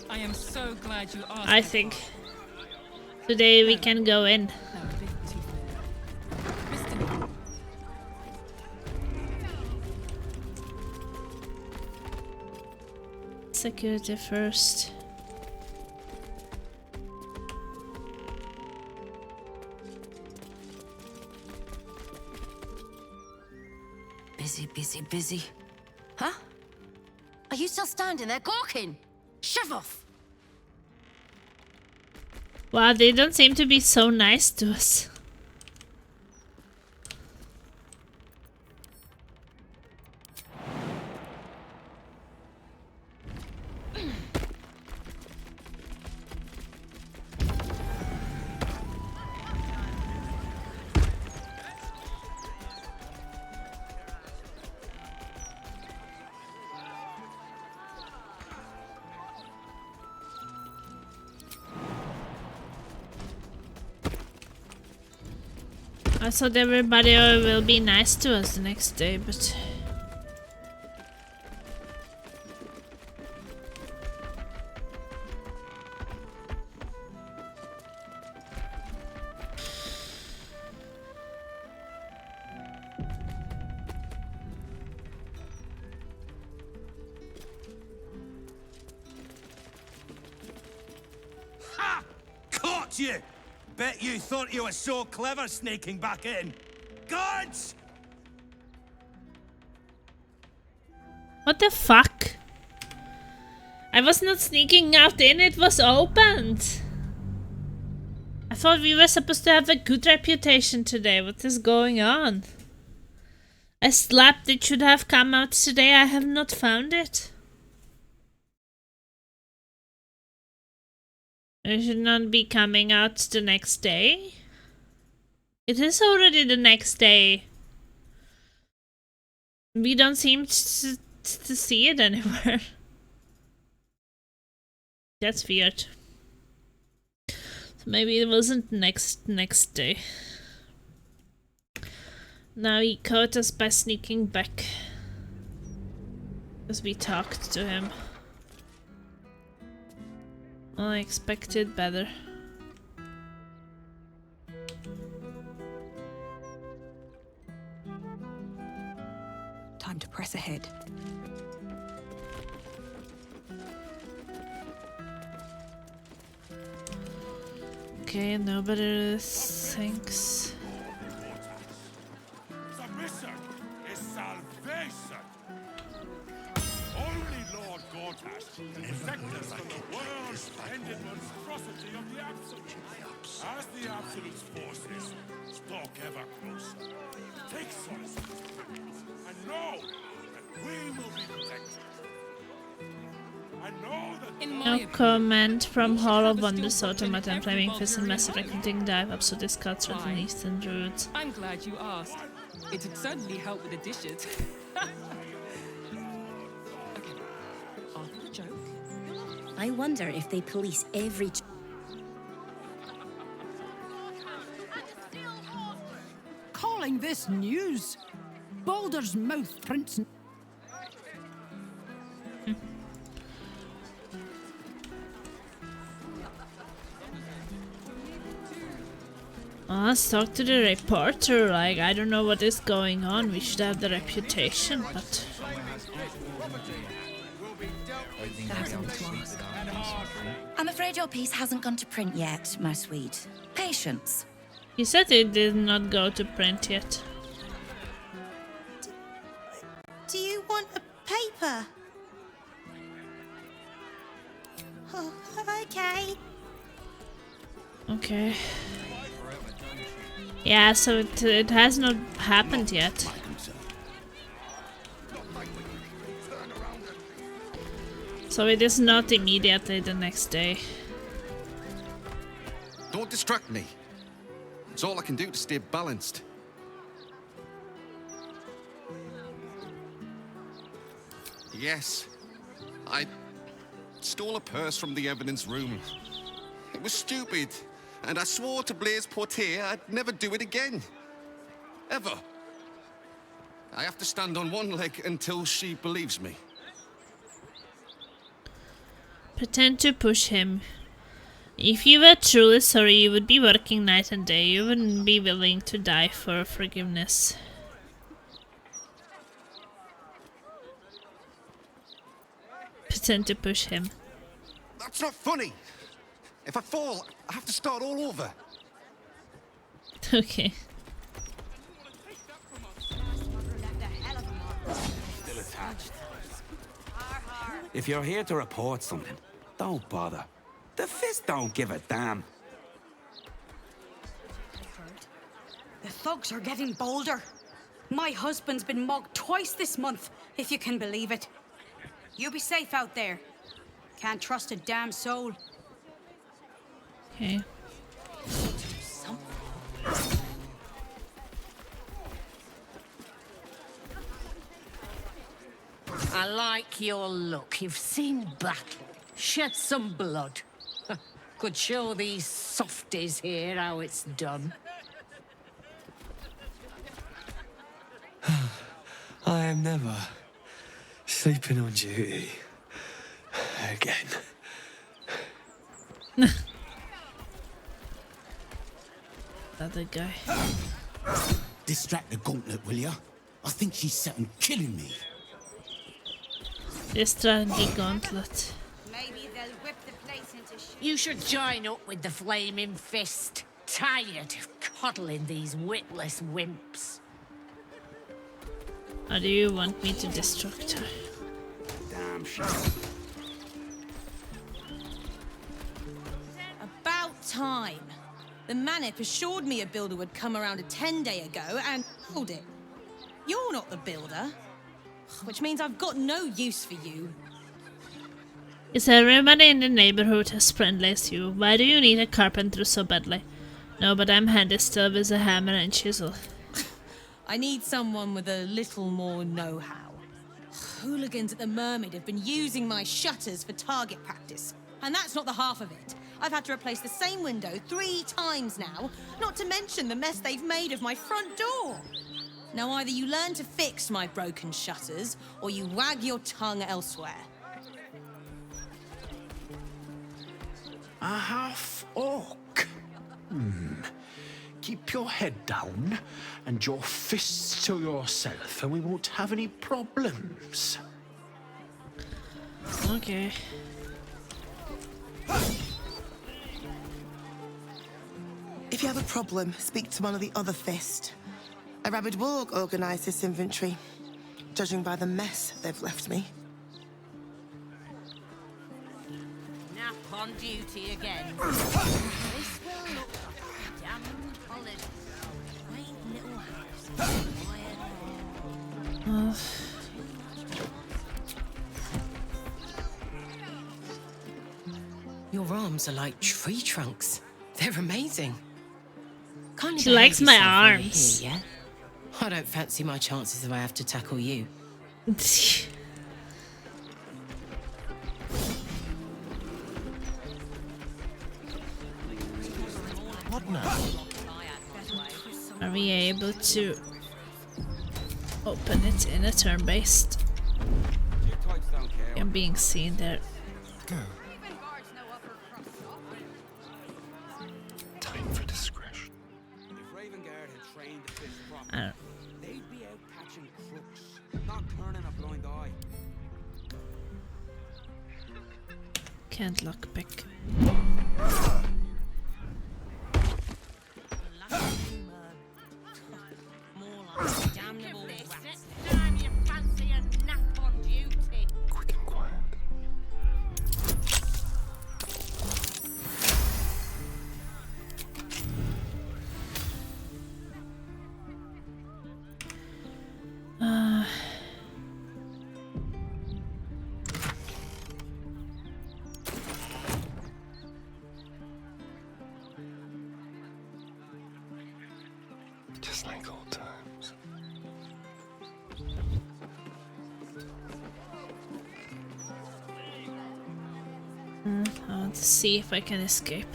Speaker 3: I am so glad you asked.
Speaker 1: I think today we can go in. Security first.
Speaker 20: busy, busy, busy. Huh? Are you still standing there gawking? Shove off!
Speaker 1: Wow, they don't seem to be so nice to us. I thought everybody will be nice to us the next day, but...
Speaker 23: Ha! Caught you! Bet you thought you were so clever sneaking back in. Guards!
Speaker 1: What the fuck? I was not sneaking out in, it was opened. I thought we were supposed to have a good reputation today. What is going on? I slept, it should have come out today. I have not found it. It should not be coming out the next day. It is already the next day. We don't seem to see it anywhere. That's weird. So maybe it wasn't next day. Now he caught us by sneaking back. Because we talked to him. I expected better.
Speaker 2: Time to press ahead.
Speaker 1: Okay, nobody thinks.
Speaker 23: Submission is salvation. Only Lord Gortash can protect us from the world-ended monstrosity of the Absolute. As the Absolute's forces stalk ever closer, take solace in his presence and know that we will be protected. And know that
Speaker 1: No comment from Hall of Wonders, Automaton, Flaming Fist, and Massive Recruiting Dive up to this cuts with an Eastern Druids.
Speaker 3: I'm glad you asked. It would certainly help with the dishes. Okay. After the joke.
Speaker 20: I wonder if they police every...
Speaker 16: Calling this news? Baldur's mouth prints...
Speaker 1: Let's talk to the reporter. Like, I don't know what is going on. We should have the reputation, but...
Speaker 20: I'm afraid your piece hasn't gone to print yet, my sweet. Patience.
Speaker 1: He said it did not go to print yet.
Speaker 6: Do you want a paper? Oh, okay.
Speaker 1: Okay. Yeah, so it has not happened yet. So it is not immediately the next day.
Speaker 9: Don't distract me. It's all I can do to stay balanced. Yes, I stole a purse from the evidence room. It was stupid, and I swore to Blaise Portier I'd never do it again. Ever. I have to stand on one leg until she believes me.
Speaker 1: Pretend to push him. If you were truly sorry, you would be working night and day. You wouldn't be willing to die for forgiveness. Pretend to push him.
Speaker 9: That's not funny. If I fall, I have to start all over.
Speaker 1: Okay.
Speaker 10: Still attached. If you're here to report something, don't bother. The Fist don't give a damn.
Speaker 14: The thugs are getting bolder. My husband's been mugged twice this month, if you can believe it. You be safe out there. Can't trust a damn soul.
Speaker 1: Okay.
Speaker 8: I like your look. You've seen battle. Shed some blood. Could show these softies here how it's done.
Speaker 15: I am never sleeping on duty again.
Speaker 1: Other guy.
Speaker 17: Distract the gauntlet, will ya? I think she's set on killing me.
Speaker 1: Distract the gauntlet.
Speaker 14: Maybe they'll whip the place into shit.
Speaker 8: You should join up with the Flaming Fist. Tired of coddling these witless wimps.
Speaker 1: How do you want me to distract her?
Speaker 10: Damn shit.
Speaker 6: About time. The Manip assured me a builder would come around a 10-day ago and hold it. You're not the builder. Which means I've got no use for you.
Speaker 1: Is everybody in the neighborhood as friendly as you? Why do you need a carpenter so badly? No, but I'm handy still with a hammer and chisel.
Speaker 6: I need someone with a little more know-how. Hooligans at the Mermaid have been using my shutters for target practice. And that's not the half of it. I've had to replace the same window 3 times now, not to mention the mess they've made of my front door. Now either you learn to fix my broken shutters, or you wag your tongue elsewhere.
Speaker 10: A half-orc.
Speaker 11: Keep your head down and your fists to yourself, and we won't have any problems.
Speaker 1: Okay.
Speaker 19: If you have a problem, speak to one of the other Fist. A rabid warg organised this inventory, judging by the mess they've left me.
Speaker 8: Nap on duty again. This will look damn holiday. Quaint little house.
Speaker 21: Your arms are like tree trunks. They're amazing. Can't
Speaker 1: She likes my arms.
Speaker 21: Here, yeah? I don't fancy my chances if I have to tackle you.
Speaker 10: What now?
Speaker 1: Are we able to open it in a turn-based? I'm being seen there.
Speaker 24: Go. Time for discretion.
Speaker 10: If Ravengard had trained the Fist
Speaker 1: I don't.
Speaker 10: they'd be out catching crooks, not turning a blind eye.
Speaker 1: Can't lockpick.
Speaker 24: Quick and quiet.
Speaker 15: Just like old times.
Speaker 1: I want to see if I can escape.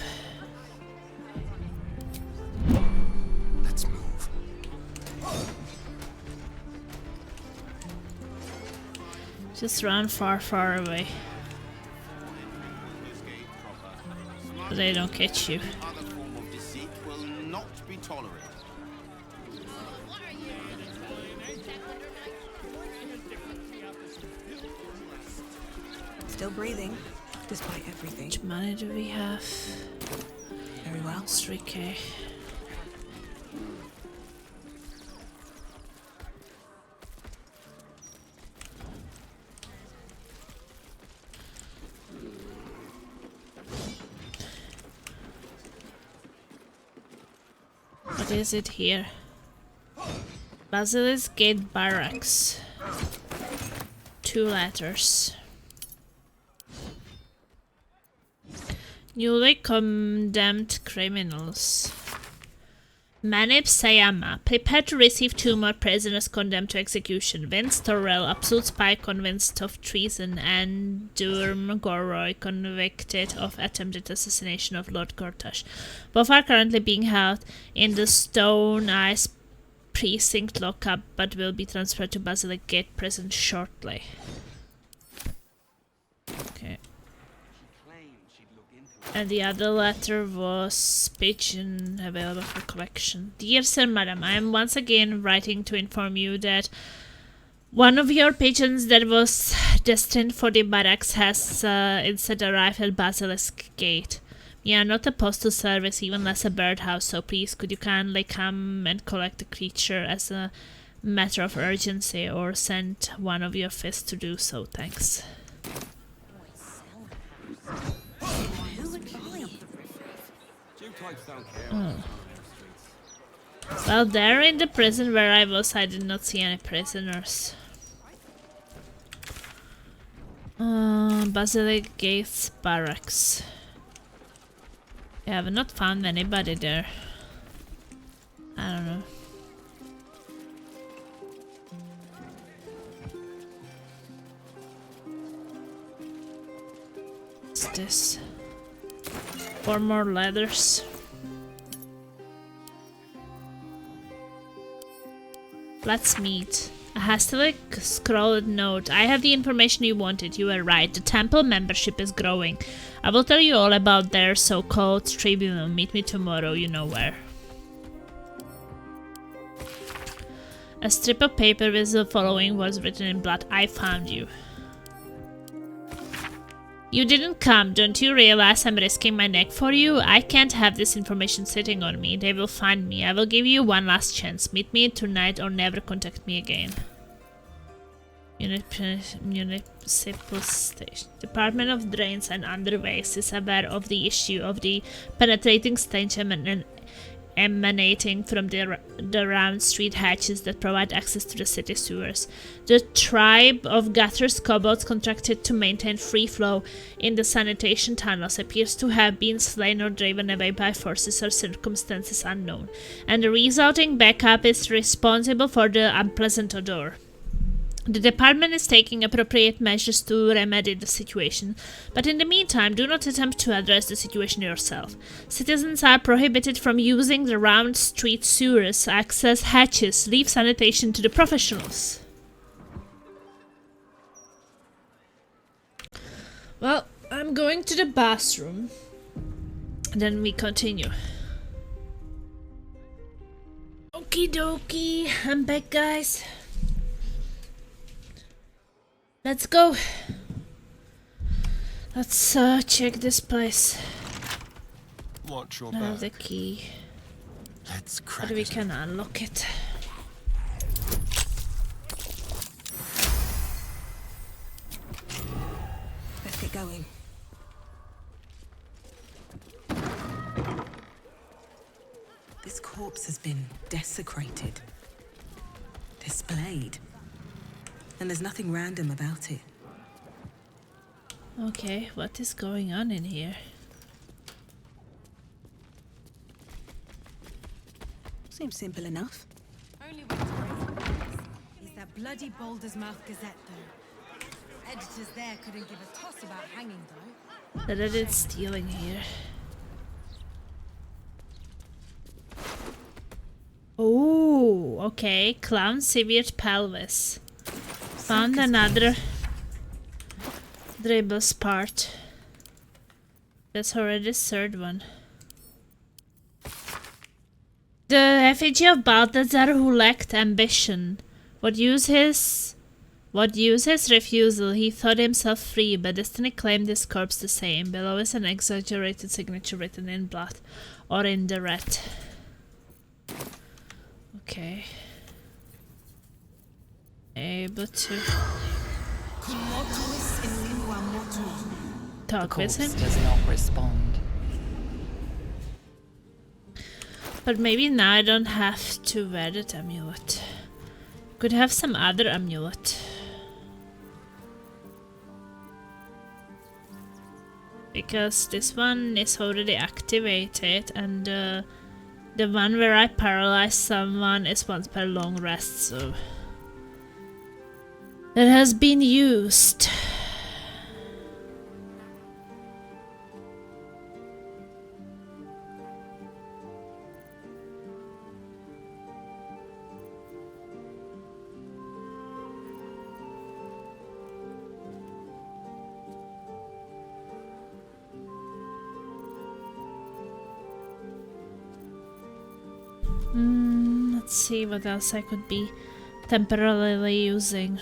Speaker 15: Let's move.
Speaker 1: Just run far, far away. So they don't catch you.
Speaker 18: Other form of deceit will not be tolerated.
Speaker 2: Still breathing, despite everything.
Speaker 1: How much money do we have?
Speaker 2: Very well.
Speaker 1: 3k. What is it here? Basilisk Gate Barracks. 2 letters. Newly condemned criminals. Manib Sayama, prepare to receive 2 more prisoners condemned to execution. Vince Torrell, absolute spy convinced of treason, and Durm Goroy, convicted of attempted assassination of Lord Gortash. Both are currently being held in the Stone Ice Precinct lockup, but will be transferred to Basilisk Gate Prison shortly. Okay. And the other letter was pigeon available for collection. Dear Sir Madam, I am once again writing to inform you that one of your pigeons that was destined for the barracks has instead arrived at Basilisk Gate. We are not opposed to service, even less a birdhouse, so please could you kindly come and collect the creature as a matter of urgency, or send one of your fists to do so. Thanks. Well, there in the prison where I was, I did not see any prisoners. Basilisk Gates Barracks. I have not found anybody there. I don't know. What's this? 4 more letters. Let's meet. A hastily scrawled note. I have the information you wanted. You were right. The temple membership is growing. I will tell you all about their so-called tribunal. Meet me tomorrow, you know where. A strip of paper with the following was written in blood. I found you. You didn't come. Don't you realize I'm risking my neck for you? I can't have this information sitting on me. They will find me. I will give you one last chance. Meet me tonight or never contact me again. Municipal Station. Department of Drains and Underways is aware of the issue of the penetrating stench emanating from the round street hatches that provide access to the city sewers. The tribe of gutters kobolds contracted to maintain free flow in the sanitation tunnels appears to have been slain or driven away by forces or circumstances unknown, and the resulting backup is responsible for the unpleasant odor. The department is taking appropriate measures to remedy the situation, but in the meantime, do not attempt to address the situation yourself. Citizens are prohibited from using the round street sewers, access hatches, leave sanitation to the professionals. Well, I'm going to the bathroom. Then we continue. Okie dokie, I'm back, guys. Let's go. Let's check this place.
Speaker 15: Watch your
Speaker 1: I have
Speaker 15: back.
Speaker 1: the key.
Speaker 15: Let's crack
Speaker 1: But we
Speaker 15: it.
Speaker 1: can unlock it.
Speaker 2: Let's get going. This corpse has been desecrated, displayed, and there's nothing random about it.
Speaker 1: Okay, what is going on in here?
Speaker 2: Seems simple enough.
Speaker 4: Is that bloody Baldur's Mouth Gazette, though? Editors there couldn't give a toss about hanging, though.
Speaker 1: That it is stealing here. Oh, okay. Clown severed pelvis. Found another dribbles part. That's already the third one. The effigy of Balthazar who lacked ambition. What use his refusal? He thought himself free, but destiny claimed his corpse the same. Below is an exaggerated signature written in blood or in the red. Okay. Able to talk with him.
Speaker 5: Does not respond.
Speaker 1: But maybe now I don't have to wear that amulet. Could have some other amulet. Because this one is already activated and the one where I paralyze someone is once per long rest, so that has been used. Let's see what else I could be temporarily using.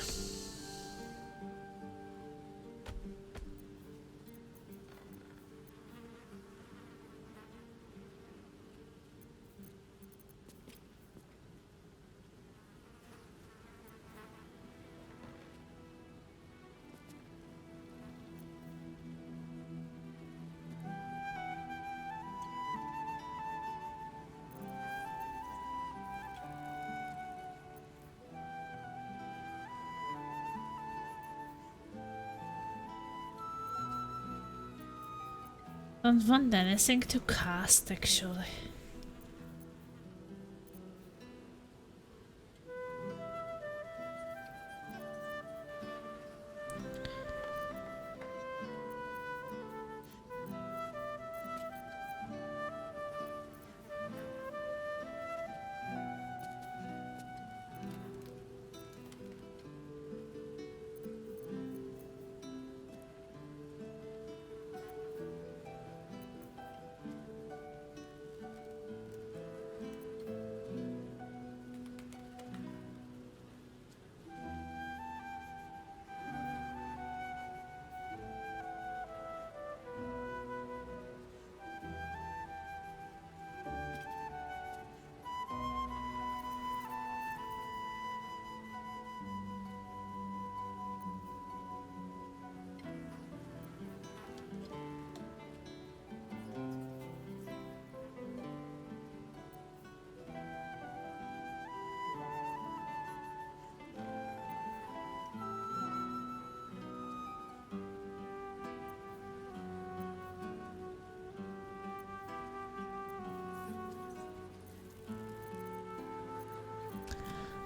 Speaker 1: Don't want anything to cast, actually.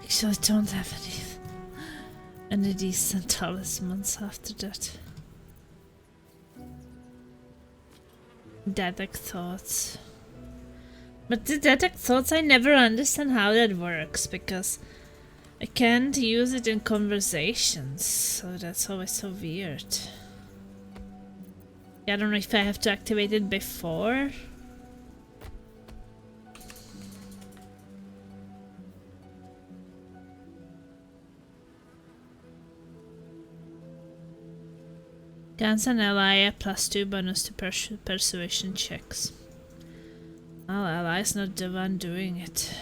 Speaker 1: Actually, I don't have any decent talismans after that. Detect thoughts. But the detect thoughts, I never understand how that works, because I can't use it in conversations, so that's always so weird. I don't know if I have to activate it before. Gains an ally +2 bonus to persuasion checks. Well, ally's not the one doing it.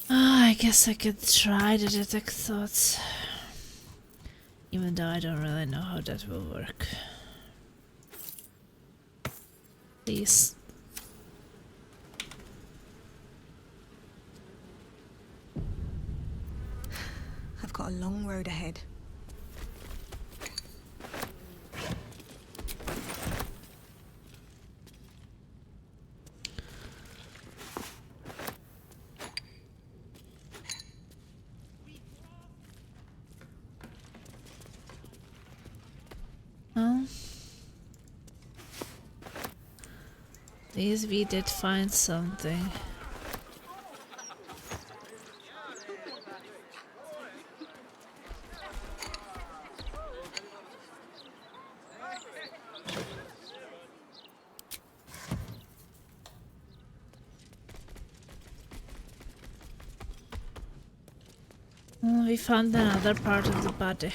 Speaker 1: I guess I could try to detect thoughts. Even though I don't really know how that will work. Please
Speaker 2: a long road ahead.
Speaker 1: Well, at least we did find something. Oh, we found another part of the body.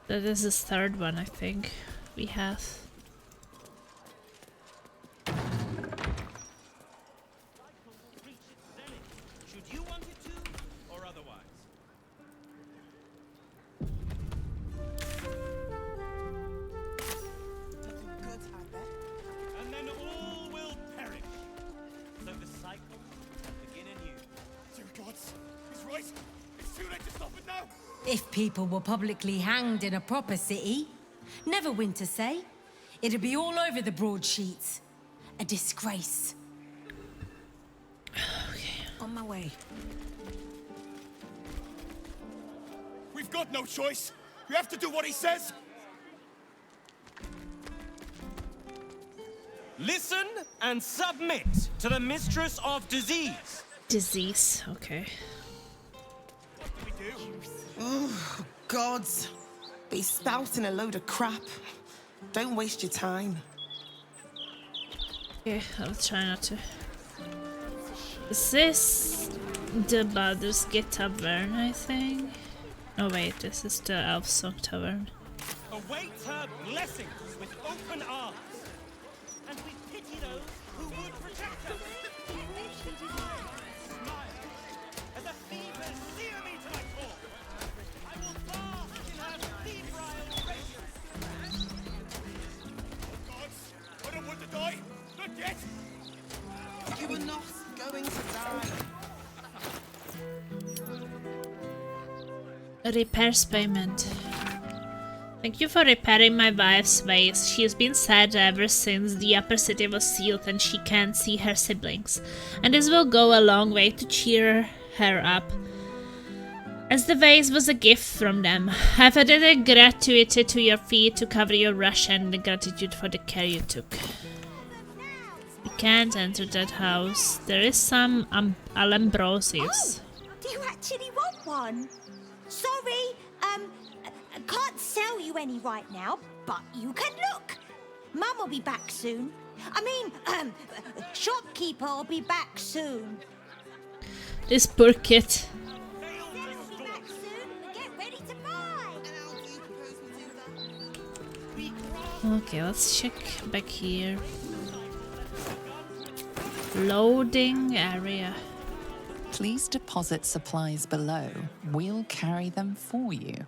Speaker 1: That is the third one, I think, we have.
Speaker 18: Should you want it to, or otherwise? And then all will perish. So the cycle will begin anew.
Speaker 23: Dear gods, he's right. It's too late to stop it now.
Speaker 4: If people were publicly hanged in a proper city, never win to say, it'd be all over the broadsheets. A disgrace.
Speaker 2: On my way.
Speaker 23: We've got no choice. We have to do what he says.
Speaker 18: Listen and submit to the mistress of disease.
Speaker 1: Disease, okay.
Speaker 19: Oh, gods. Be spouting a load of crap. Don't waste your time.
Speaker 1: Okay, I'll try not to. Is this the Baldur's Gate Tavern, I think? Oh wait, this is the Elfsong Tavern.
Speaker 18: Await her blessings with open arms. And we pity those who would protect us. Smile as the fevers sear me to my core. I will bask in her febrile radiance.
Speaker 23: Gods, I don't want to die. Not yet.
Speaker 19: You were not going to die.
Speaker 1: Repairs payment. Thank you for repairing my wife's vase. She has been sad ever since the upper city was sealed and she can't see her siblings. And this will go a long way to cheer her up, as the vase was a gift from them. I've added a gratuity to your fee to cover your rush and the gratitude for the care you took. You can't enter that house. There is some Alambrosius.
Speaker 6: Do you actually want one? Sorry, I can't sell you any right now, but you can look. Mum will be back soon. I mean, shopkeeper will be back soon.
Speaker 1: This poor kid.
Speaker 6: Get ready to buy.
Speaker 1: Okay, let's check back here. Loading area.
Speaker 5: Please deposit supplies below. We'll carry them for you.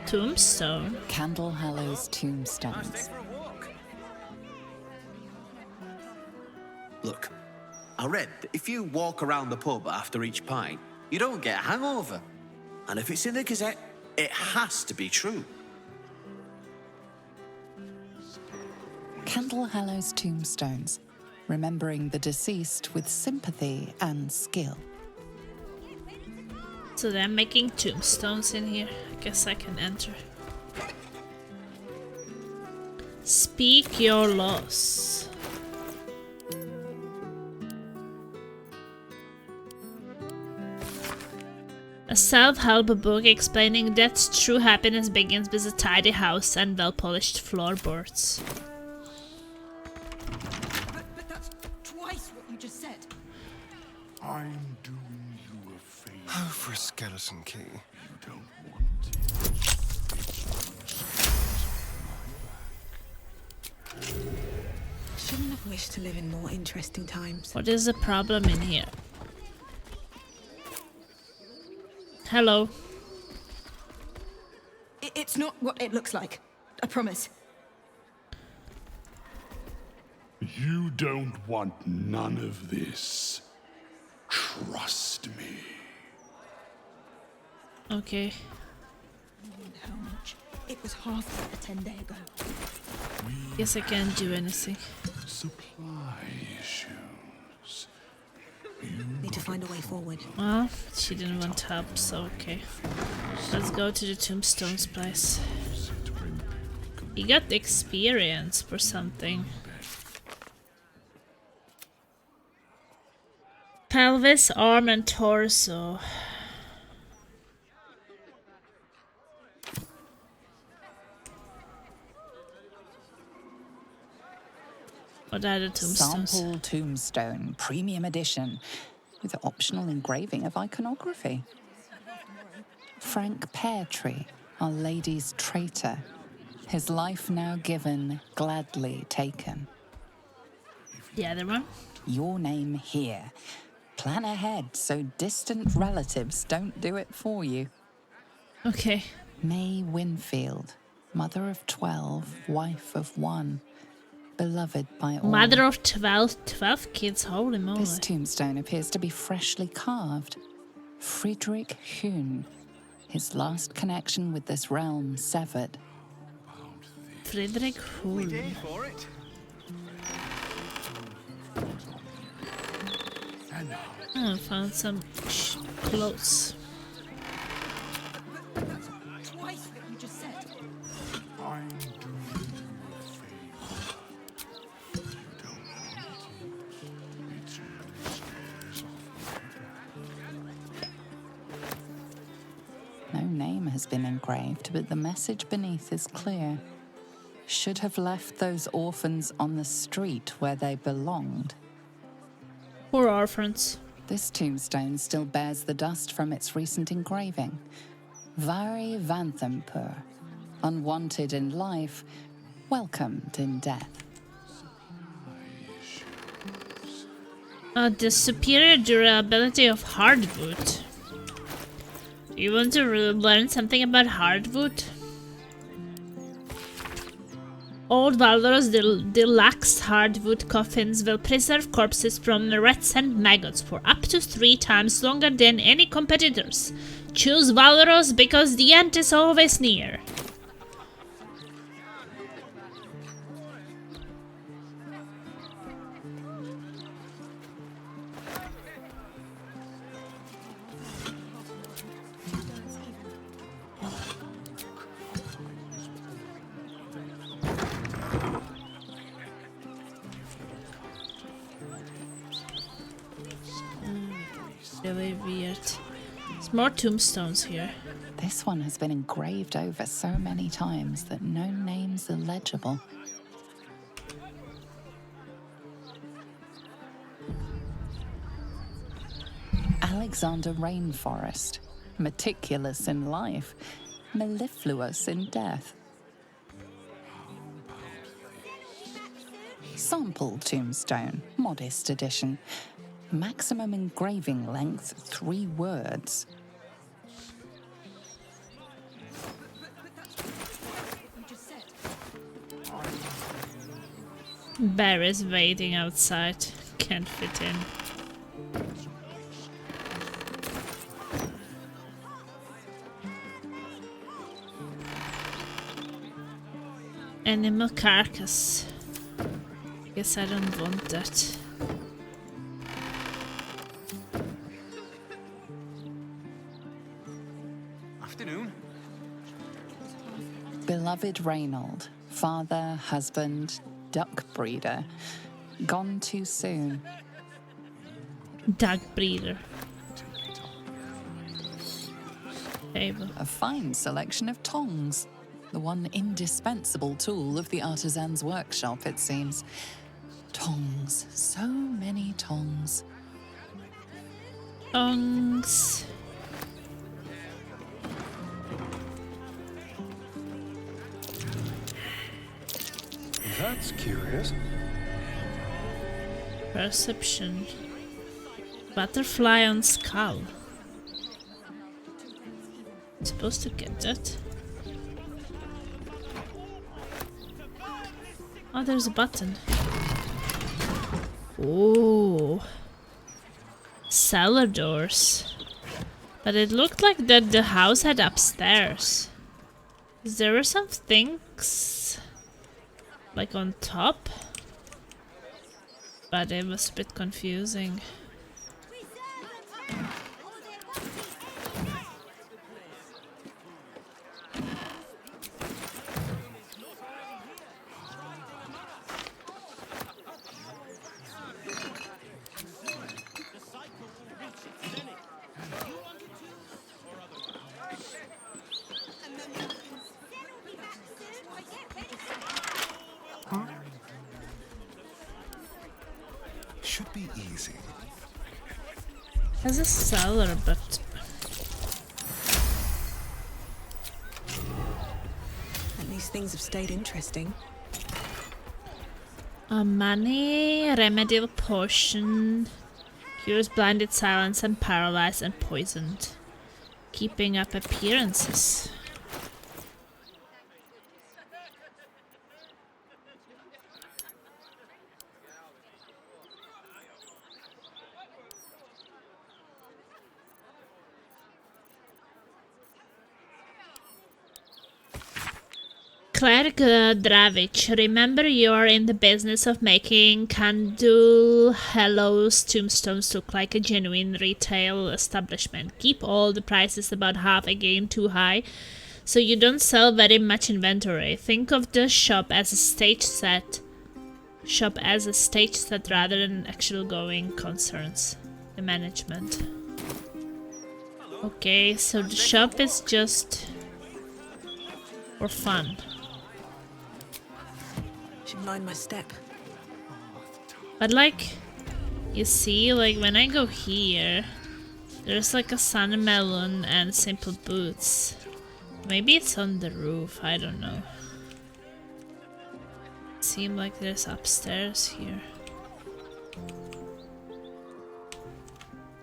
Speaker 1: Tombstone.
Speaker 5: Candle Hallow's tombstones.
Speaker 7: Look, I read that if you walk around the pub after each pint, you don't get a hangover. And if it's in the Gazette, it has to be true.
Speaker 5: Candle Hallow's tombstones, remembering the deceased with sympathy and skill.
Speaker 1: So they're making tombstones in here. I guess I can enter. Speak your loss. A self-help book explaining that true happiness begins with a tidy house and well-polished floorboards.
Speaker 4: But that's twice what you just said.
Speaker 15: I'm doing you a favor.
Speaker 23: Oh, for a skeleton key. You don't want it.
Speaker 2: Wish to live in more interesting times.
Speaker 1: What is the problem in here? Hello.
Speaker 3: It's not what it looks like. I promise.
Speaker 15: You don't want none of this. Trust me.
Speaker 1: Okay.
Speaker 3: How much? It was half a 10-day ago.
Speaker 1: Guess I can't do anything.
Speaker 15: Supply issues.
Speaker 3: Need to find a way forward.
Speaker 1: Well, she didn't want help, so okay. Let's go to the tombstones place. He got experience for something. Pelvis, arm, and torso. What are the tombstones?
Speaker 5: Sample tombstone, premium edition, with optional engraving of iconography. Frank Peartree, Our Lady's traitor. His life now given, gladly taken.
Speaker 1: The other one?
Speaker 5: Your name here. Plan ahead so distant relatives don't do it for you.
Speaker 1: Okay.
Speaker 5: May Winfield, mother of 12, wife of 1. Beloved by all.
Speaker 1: Mother of 12 kids, holy moly.
Speaker 5: This tombstone appears to be freshly carved. Friedrich Hune, his last connection with this realm severed.
Speaker 1: Friedrich Hune. Oh, I found some clothes.
Speaker 3: Twice what you just said.
Speaker 15: I'm doing you a favor. You don't want it. It really scares off.
Speaker 5: No name has been engraved, but the message beneath is clear. Should have left those orphans on the street where they belonged.
Speaker 1: Poor orphans.
Speaker 5: This tombstone still bears the dust from its recent engraving. Vari Vanthempur, unwanted in life, welcomed in death.
Speaker 1: The superior durability of hardwood. Do you want to learn something about hardwood? Old Baldur's deluxe hardwood coffins will preserve corpses from rats and maggots for up to 3 times longer than any competitors. Choose Valorous because the end is always near. Really weird. There's more tombstones here.
Speaker 5: This one has been engraved over so many times that no name's illegible. Alexander Rainforest, meticulous in life, mellifluous in death. Sample tombstone, modest edition. Maximum engraving length, 3 words.
Speaker 1: Bear is waiting outside. Can't fit in. Animal carcass. Guess I don't want that.
Speaker 10: Afternoon.
Speaker 5: Beloved Reynold, father, husband, duck breeder, gone too soon.
Speaker 1: Duck breeder. Table.
Speaker 5: A fine selection of tongs. The one indispensable tool of the artisan's workshop, it seems. Tongs. So many tongs.
Speaker 1: Tongs.
Speaker 24: That's curious.
Speaker 1: Perception. Butterfly on skull. Supposed to get that. Oh, there's a button. Ooh. Cellar doors. But it looked like that the house had upstairs. There were some things like on top, but it was a bit confusing.
Speaker 9: Should be easy.
Speaker 1: Has a cellar, but
Speaker 3: At least things have stayed interesting.
Speaker 1: a money remedial potion cures blinded, silence, and paralyzed and poisoned. Keeping up appearances. Cleric Dravich, remember you are in the business of making Candle Hallow's tombstones look like a genuine retail establishment. Keep all the prices about half again too high, so you don't sell very much inventory. Think of the shop as a stage set. Rather than actual going concerns. The management. Okay, so the shop is just for fun.
Speaker 3: Should mind my step.
Speaker 1: But like, you see, like when I go here, there's like a sun melon and simple boots. Maybe it's on the roof, I don't know. Seems like there's upstairs here.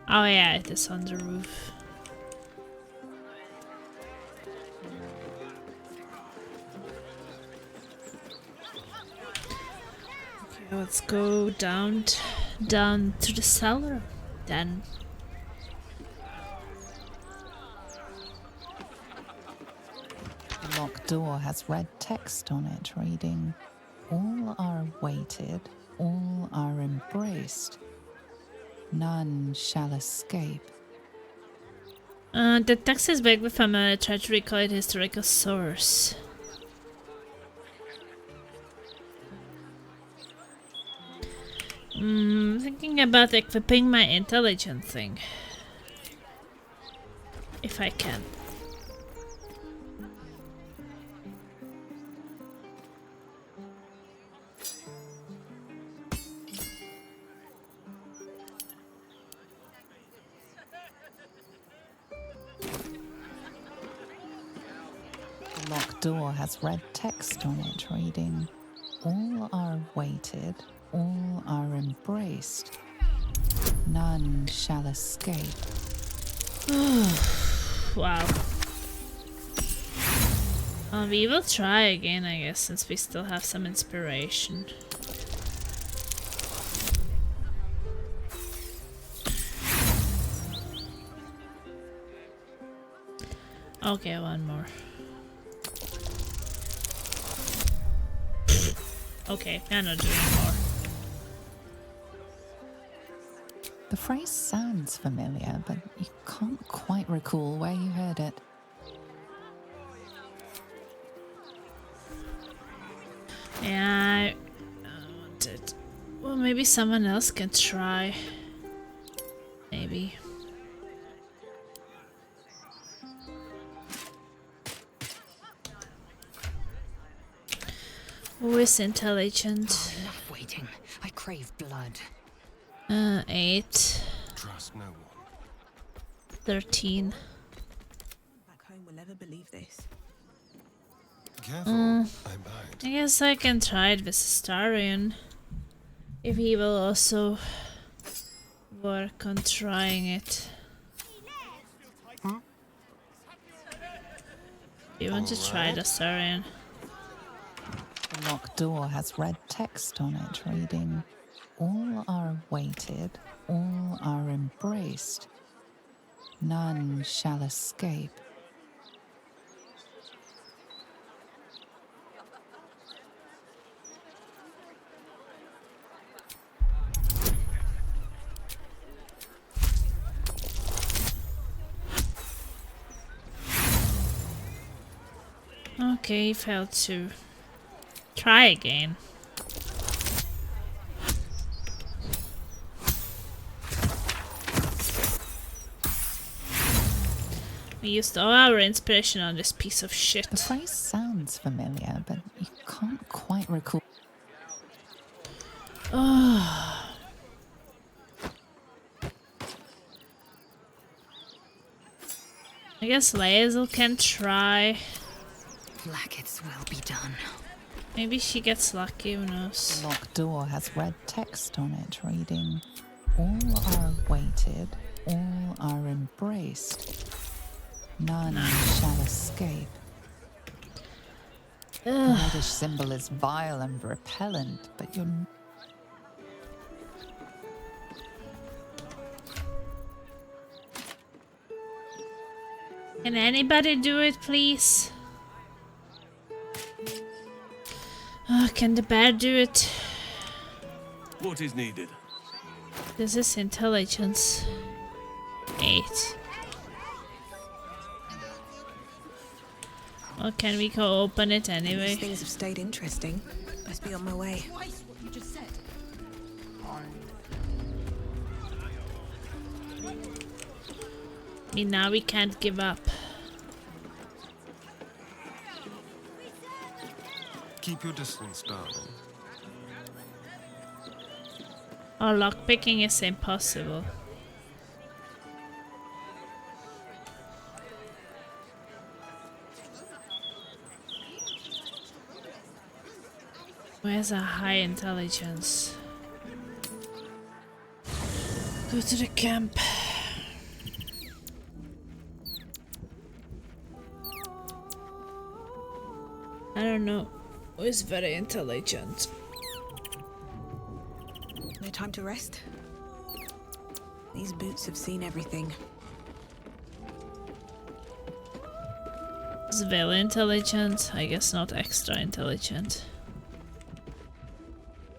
Speaker 1: Oh yeah, it is on the roof. Let's go down to the cellar then.
Speaker 5: The locked door has red text on it reading, "All are weighted, all are embraced. None shall escape."
Speaker 1: The text is vaguely familiar. Try to recall its historical source. Thinking about equipping my intelligent thing. If I can.
Speaker 5: The locked door has red text on it reading, "All are weighted, all are embraced. None shall escape."
Speaker 1: Wow. We will try again, I guess, since we still have some inspiration. Okay, one more. Okay, I'm not doing more.
Speaker 5: The phrase sounds familiar, but you can't quite recall where you heard it.
Speaker 1: Yeah, I wanted. Well, maybe someone else can try. Maybe. Who is intelligent?
Speaker 8: Oh, enough waiting. I crave blood.
Speaker 1: 8.
Speaker 9: Trust no one.
Speaker 1: 13.
Speaker 3: Back home will ever believe this.
Speaker 9: Careful, I might.
Speaker 1: I guess I can try it with Starion. if he will also work on trying it. You want to try the Saurian?
Speaker 5: The locked door has red text on it reading, "All are weighted, all are embraced. None shall escape."
Speaker 1: Okay, failed to try again. We used all our inspiration on this piece of shit.
Speaker 5: The phrase sounds familiar, but you can't quite recall.
Speaker 1: Oh. I guess Laezel can try.
Speaker 2: Blackets will be done.
Speaker 1: Maybe she gets lucky, who knows?
Speaker 5: The locked door has red text on it reading, "All are weighted, all are embraced. None shall escape." The reddish symbol is vile and repellent, but you're...
Speaker 1: Can anybody do it, please? Oh, can the bear do it?
Speaker 12: What is needed?
Speaker 1: This is intelligence. 8. Well, can we go open it anyway?
Speaker 3: These things have stayed interesting. Must be on my way.
Speaker 1: I mean, now we can't give up.
Speaker 12: Keep your distance, darling.
Speaker 1: Our lockpicking is impossible. Where's a high intelligence? Go to the camp. I don't know. Who is very intelligent?
Speaker 3: No time to rest. These boots have seen everything.
Speaker 1: Is very intelligent? I guess not extra intelligent.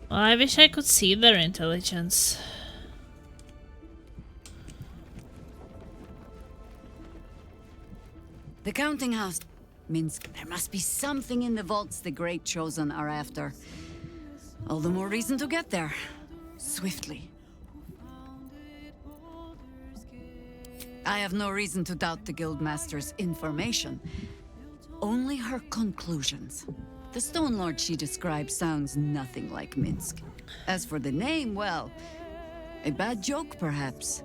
Speaker 1: Well, I wish I could see their intelligence.
Speaker 13: The counting house. Minsk, there must be something in the vaults the Great Chosen are after. All the more reason to get there. Swiftly. I have no reason to doubt the Guildmaster's information. Only her conclusions. The Stone Lord she describes sounds nothing like Minsk. As for the name, well, a bad joke perhaps.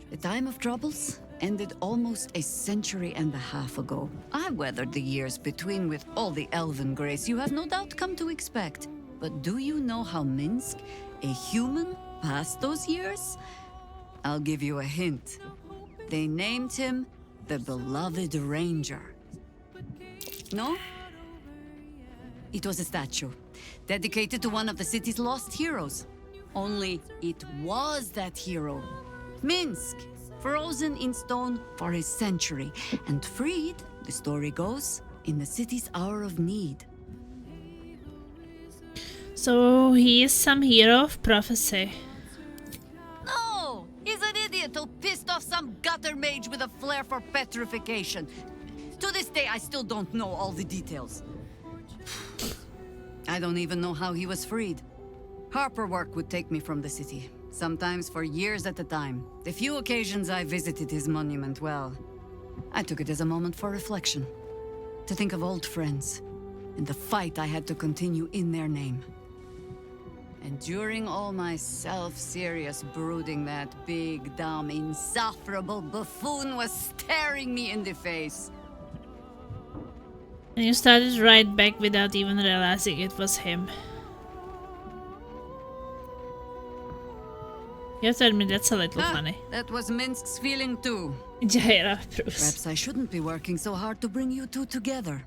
Speaker 13: The time of troubles ended almost a century and a half ago. I weathered the years between with all the elven grace you have no doubt come to expect. But do you know how Minsk, a human, passed those years? I'll give you a hint. They named him the Beloved Ranger. No? It was a statue, dedicated to one of the city's lost heroes. Only it was that hero, Minsk, frozen in stone for a century, and freed, the story goes, in the city's hour of need.
Speaker 1: So he is some hero of prophecy.
Speaker 13: No! He's an idiot who pissed off some gutter mage with a flair for petrification. To this day, I still don't know all the details. I don't even know how he was freed. Harper work would take me from the city, sometimes for years at a time. The few occasions I visited his monument, well, I took it as a moment for reflection. To think of old friends, and the fight I had to continue in their name. And during all my self-serious brooding, that big, dumb, insufferable buffoon was staring me in the face.
Speaker 1: And you started right back without even realizing it was him. You have to admit that's a little funny.
Speaker 13: That was Minsk's feeling too.
Speaker 1: Jaira approves.
Speaker 13: Perhaps I shouldn't be working so hard to bring you two together.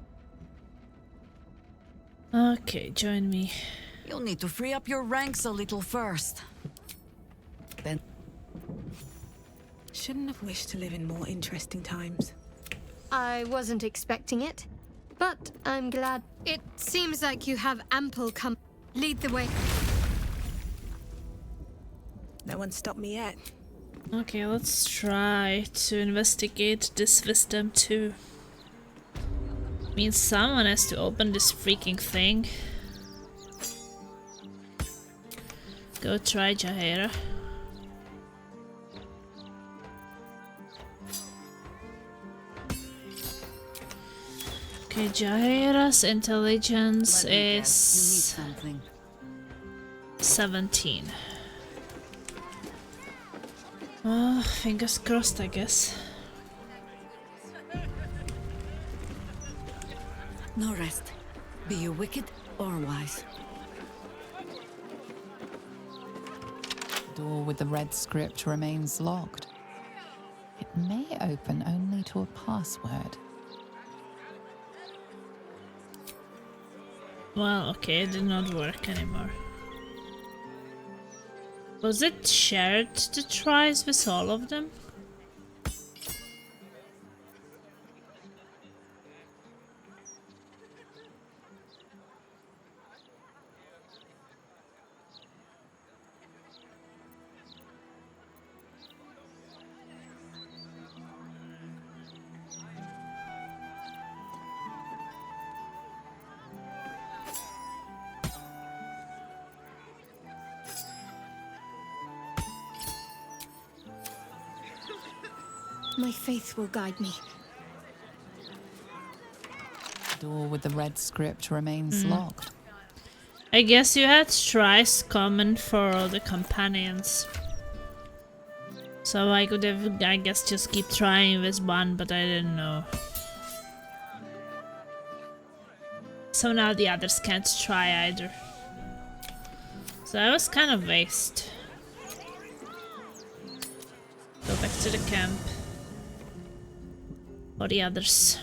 Speaker 1: Okay, join me.
Speaker 13: You'll need to free up your ranks a little first. Then
Speaker 3: Shouldn't have wished to live in more interesting times.
Speaker 16: I wasn't expecting it, but I'm glad. It seems like you have ample Lead the way.
Speaker 3: No one stopped me yet.
Speaker 1: Okay, let's try to investigate this wisdom too. Means someone has to open this freaking thing. Go try Jaheira. Okay, Jaheira's intelligence is 17. Oh, fingers crossed, I guess.
Speaker 13: no rest. Be you wicked or wise.
Speaker 5: Door with the red script remains locked. It may open only to a password.
Speaker 1: Well, okay, it did not work anymore. Was it shared the tries with all of them?
Speaker 16: My faith will guide me.
Speaker 5: Door with the red script remains locked.
Speaker 1: I guess you had tries common for all the companions. So I could have, I guess, just keep trying with one, but I didn't know. So now the others can't try either. So that was kind of waste. Go back to the camp. Or the others.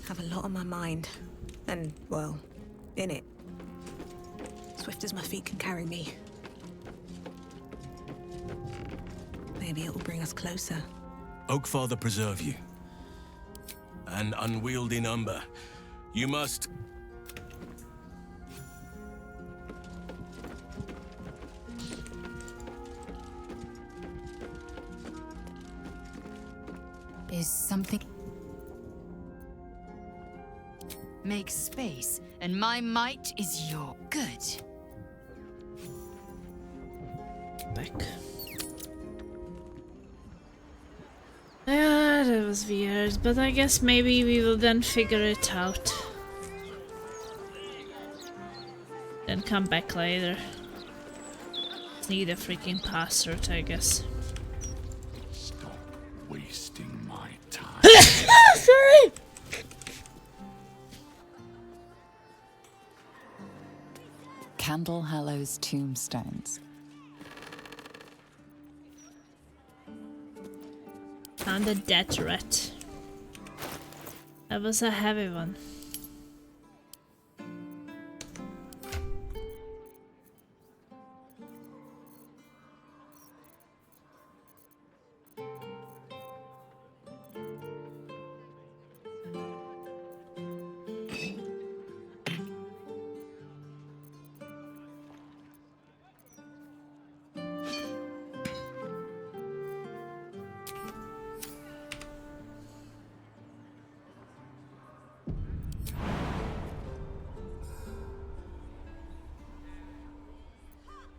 Speaker 3: Have a lot on my mind. And, well, in it. Swift as my feet can carry me. Maybe it will bring us closer.
Speaker 12: Oakfather preserve you. An unwieldy number. You must...
Speaker 4: Is something... Make space, and my might is your good.
Speaker 1: Back. Yeah, that was weird, but I guess maybe we will then figure it out. Then come back later. Need a freaking password, I guess.
Speaker 15: Stop wasting my time.
Speaker 1: Sorry!
Speaker 5: Candle Hallow's tombstones.
Speaker 1: Found a dead rat. That was a heavy one.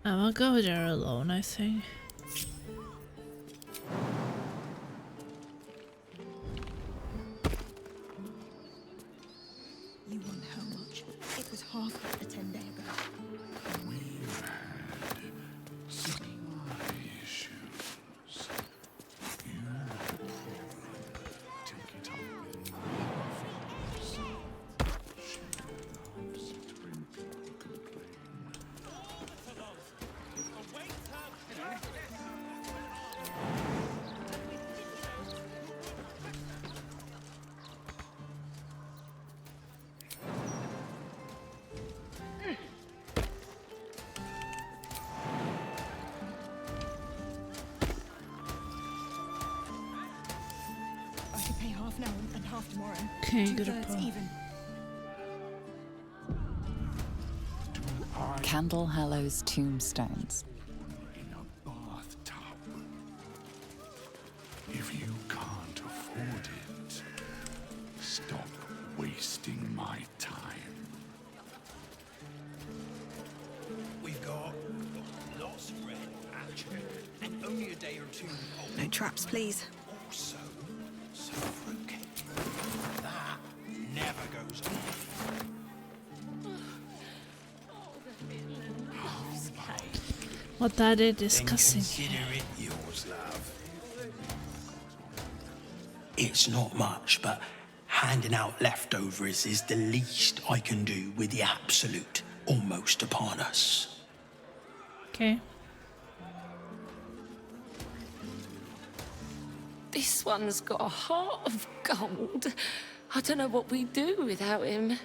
Speaker 1: I will go there alone, I think.
Speaker 2: You wonder how much? It was half a 10 day ago.
Speaker 15: We've had supply issues. You have a problem. Take it up with my office. She loves it when people complain.
Speaker 14: half now and half tomorrow.
Speaker 1: Okay, good
Speaker 14: Two-thirds
Speaker 1: point.
Speaker 14: even.
Speaker 5: Candle Hallow's tombstones.
Speaker 15: If you can't afford it, stop wasting my time.
Speaker 18: We've got lots of bread, actually, and only a day or two old.
Speaker 3: No traps, please.
Speaker 18: Also, so fruitcake. That never goes off.
Speaker 1: What are they discussing?
Speaker 18: Consider it yours, love. It's not much, but handing out leftovers is the least I can do with the absolute almost upon us.
Speaker 1: Okay.
Speaker 17: This one's got a heart of gold. I don't know what we'd do without him.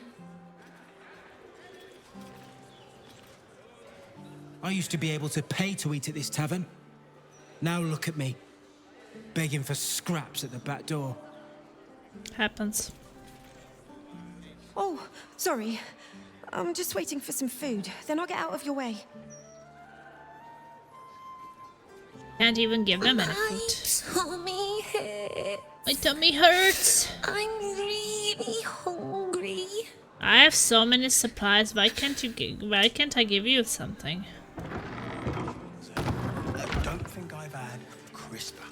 Speaker 20: I used to be able to pay to eat at this tavern. Now look at me, begging for scraps at the back door.
Speaker 1: Happens.
Speaker 14: Oh, sorry. I'm just waiting for some food. Then I'll get out of your way.
Speaker 1: Can't even give them any food.
Speaker 6: Tummy hurts.
Speaker 1: My tummy hurts.
Speaker 6: I'm really hungry.
Speaker 1: I have so many supplies. Why can't I give you something?
Speaker 18: Don't think I've had crisper.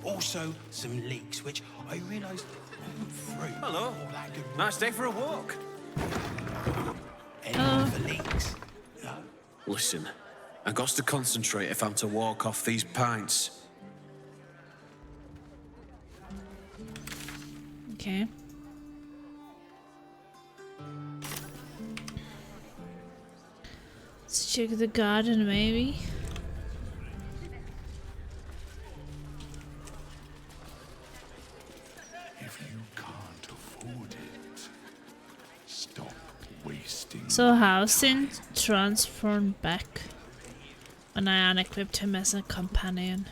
Speaker 18: Also, some leeks, which I realised aren't fruit.
Speaker 7: Hello.
Speaker 18: All that good.
Speaker 7: Nice day for a walk.
Speaker 18: Anyone for leeks? No.
Speaker 7: Listen, I got to concentrate if I'm to walk off these pints.
Speaker 1: Okay. Let's check the garden, maybe.
Speaker 15: If you can't afford it, stop wasting.
Speaker 1: So how Sin transformed back when I unequipped him as a companion.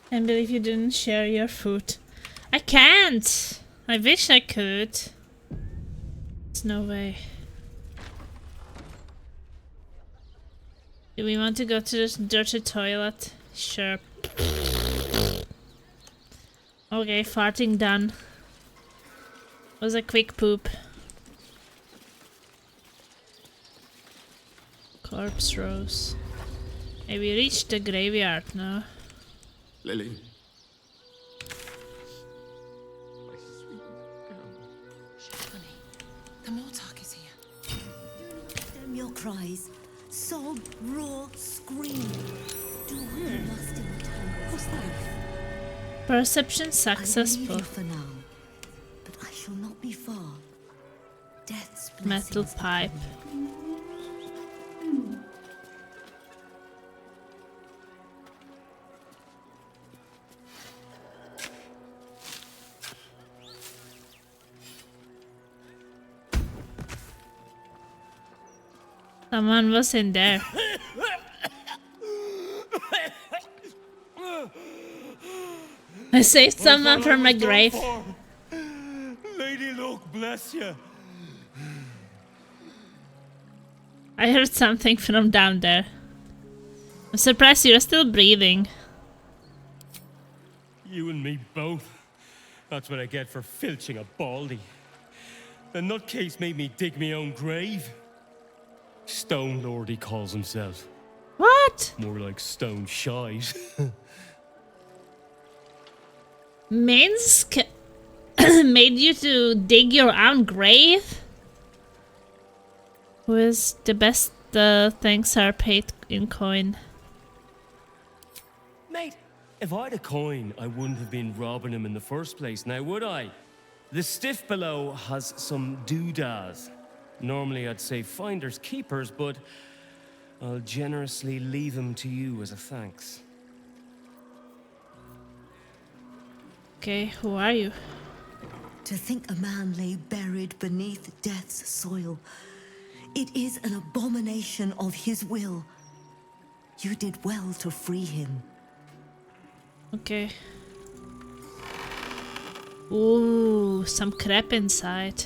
Speaker 1: I believe you didn't share your food. I can't! I wish I could. There's no way. Do we want to go to this dirty toilet? Sure. Okay, farting done. Was a quick poop. Corpse rose. Hey, we reached the graveyard now.
Speaker 15: Lily.
Speaker 2: The Mortark is here. Them your cries. Sob, roar, scream. Do we lost in the town? What's that?
Speaker 1: Perception successful.
Speaker 2: I leave you for now, but I shall not be far. Death's
Speaker 1: Metal
Speaker 2: blessings
Speaker 1: pipe. Someone was in there. I saved someone from my grave.
Speaker 18: Lady Luck, bless you.
Speaker 1: I heard something from down there. I'm surprised you're still breathing.
Speaker 18: You and me both. That's what I get for filching a baldy. The nutcase made me dig my own grave. Stone Lord, he calls himself.
Speaker 1: What?
Speaker 18: More like stone shite.
Speaker 1: Minsk? made you to dig your own grave? Who is the best thanks are paid in coin?
Speaker 18: Mate, if I had a coin, I wouldn't have been robbing him in the first place, now would I? The stiff below has some doodads. Normally I'd say finders keepers, but I'll generously leave him to you as a thanks.
Speaker 1: Okay, who are you?
Speaker 2: To think a man lay buried beneath death's soil. It is an abomination of his will. You did well to free him.
Speaker 1: Okay. Ooh, some crap inside.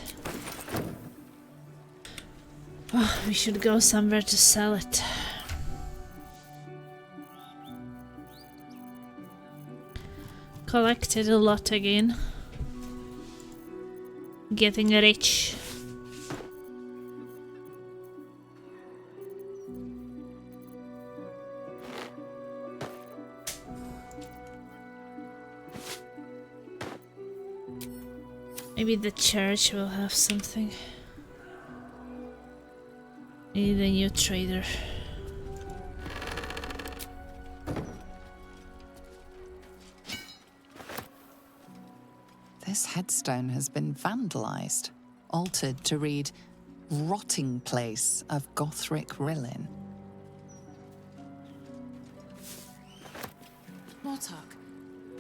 Speaker 1: Oh, we should go somewhere to sell it. Collected a lot again. Getting rich. Maybe the church will have something. Need a new trader.
Speaker 5: This headstone has been vandalized, altered to read Rotting Place of Gothric Rillin.
Speaker 17: Mortark,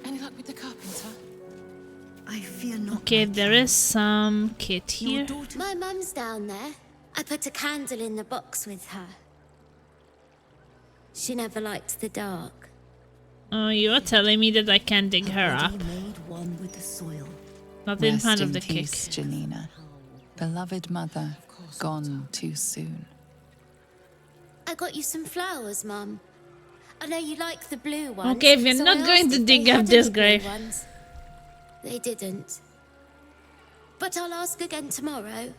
Speaker 17: any luck with the carpenter?
Speaker 2: I fear not.
Speaker 1: Okay, there is some kit here.
Speaker 11: My mum's down there. I put a candle in the box with her. She never liked the dark.
Speaker 1: Oh, you are telling me that I can dig her up.
Speaker 2: Made one with the soil.
Speaker 1: Not in front of the
Speaker 5: Rest in peace,
Speaker 1: kick.
Speaker 5: Janina. Beloved mother, gone too soon.
Speaker 11: I got you some flowers, Mum. I know you like the blue ones.
Speaker 1: Okay, we're
Speaker 11: so
Speaker 1: not
Speaker 11: I
Speaker 1: going
Speaker 11: asked
Speaker 1: to
Speaker 11: if they
Speaker 1: dig up
Speaker 11: had
Speaker 1: this
Speaker 11: any blue
Speaker 1: grave.
Speaker 11: ones. They didn't. But I'll ask again tomorrow.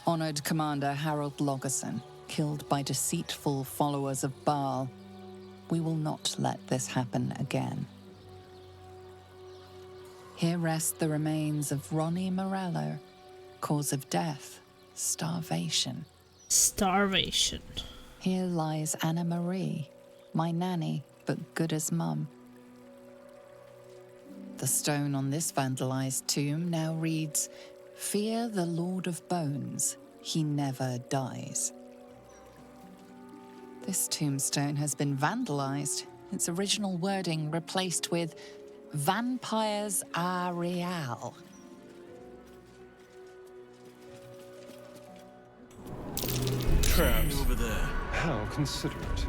Speaker 5: Honored Commander Harold Logerson, killed by deceitful followers of Baal. We will not let this happen again. Here rest the remains of Ronnie Morello. Cause of death, starvation.
Speaker 1: Starvation.
Speaker 5: Here lies Anna Marie, my nanny, but good as mum. The stone on this vandalized tomb now reads, "Fear the Lord of Bones, he never dies." This tombstone has been vandalized, its original wording replaced with "Vampires are real."
Speaker 24: Traps.
Speaker 12: Over there.
Speaker 24: How considerate.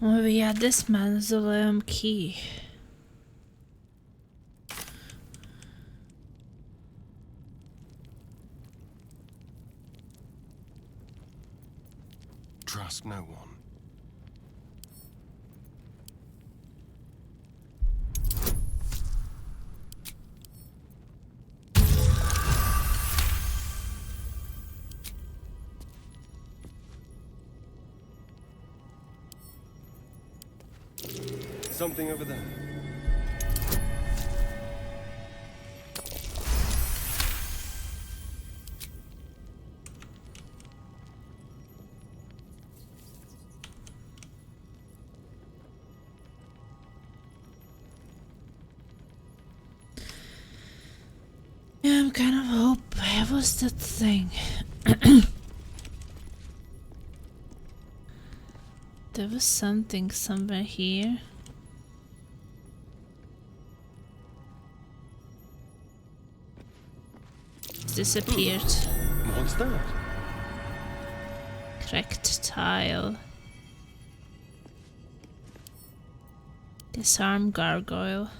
Speaker 1: Oh yeah, this mausoleum key.
Speaker 15: Trust no one.
Speaker 18: Something over there.
Speaker 1: Yeah, I'm kind of hope. Where was that thing? There was something somewhere here. It's disappeared.
Speaker 24: What's that?
Speaker 1: Cracked tile. Disarm gargoyle.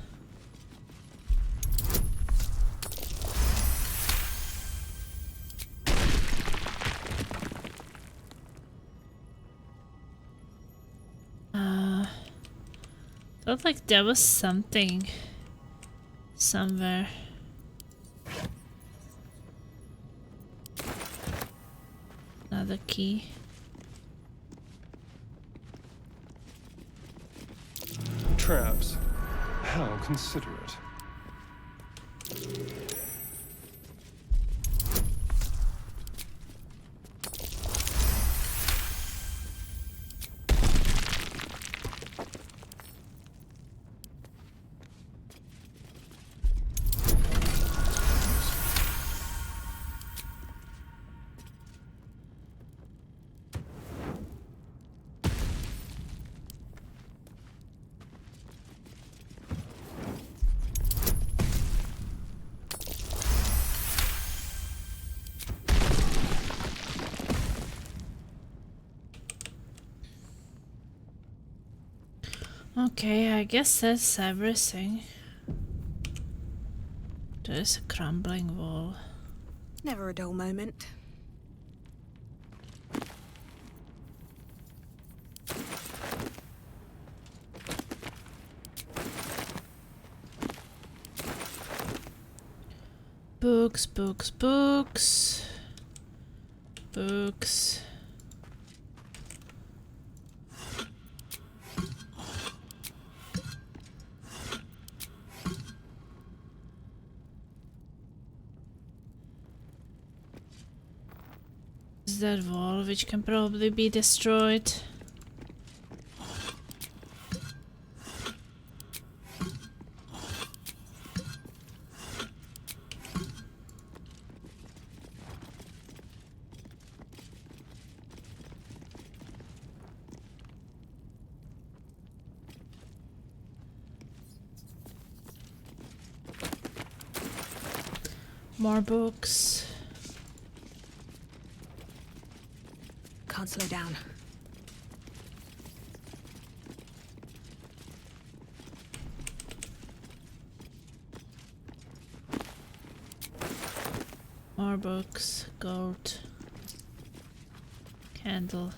Speaker 1: Felt like there was something somewhere. Another key.
Speaker 24: Traps. How considerate.
Speaker 1: Okay, I guess that's everything. There's a crumbling wall.
Speaker 3: Never a dull moment.
Speaker 1: Books, books, books. Books. Is that wall which can probably be destroyed? More books.
Speaker 3: Can't slow down.
Speaker 1: More books. Gold. Candle.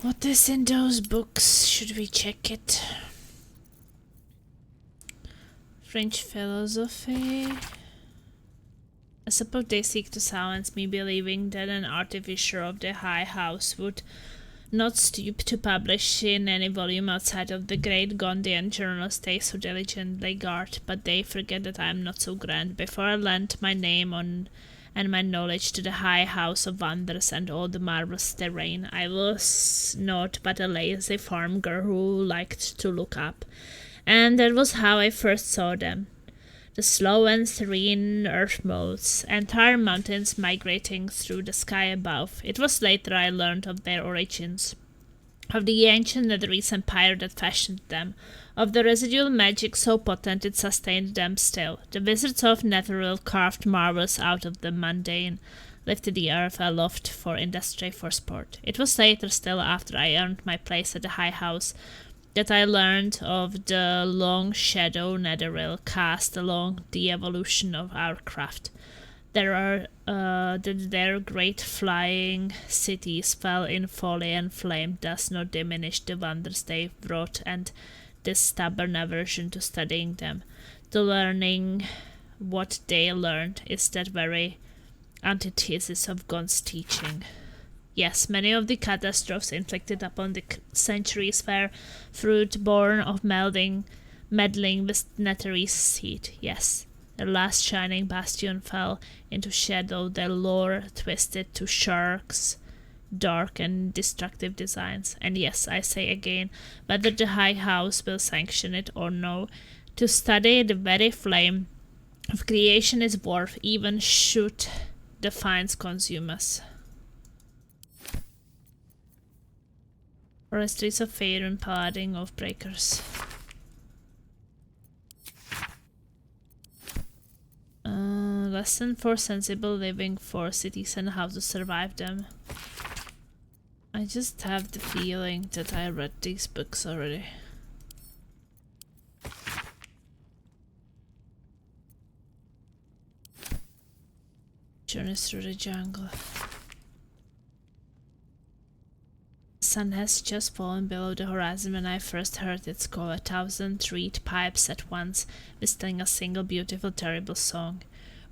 Speaker 1: What is in those books? Should we check it? French philosophy. I suppose they seek to silence me, believing that an artificer of the high house would not stoop to publish in any volume outside of the great Gondian journals they so diligently guard, but they forget that I am not so grand. Before I lent my name on and my knowledge to the high house of wonders and all the marvels therein, I was not but a lazy farm girl who liked to look up, and that was how I first saw them. The slow and serene earth motes, entire mountains migrating through the sky above. It was later I learned of their origins, of the ancient Netherese empire that fashioned them, of the residual magic so potent it sustained them still. The wizards of Netheril carved marvels out of the mundane, lifted the earth aloft for industry, for sport. It was later still, after I earned my place at the high house, that I learned of the long shadow Netheril cast along the evolution of our craft. Their great flying cities fell in folly and flame does not diminish the wonders they wrought, and this stubborn aversion to studying them, to learning what they learned, is that very antithesis of God's teaching. Yes, many of the catastrophes inflicted upon the centuries were fruit born of meddling with Nethery's seed. Yes, their last shining bastion fell into shadow, their lore twisted to sharks' dark and destructive designs. And yes, I say again, whether the High House will sanction it or no, to study the very flame of creation is worth, even should the fines consume us. Forestries of Fire and Paladin of Breakers. Lesson for sensible living for cities and how to survive them. I just have the feeling that I read these books already. Journey through the jungle. sun has just fallen below the horizon when I first heard its call, 1,000 reed pipes at once, whistling a single beautiful, terrible song.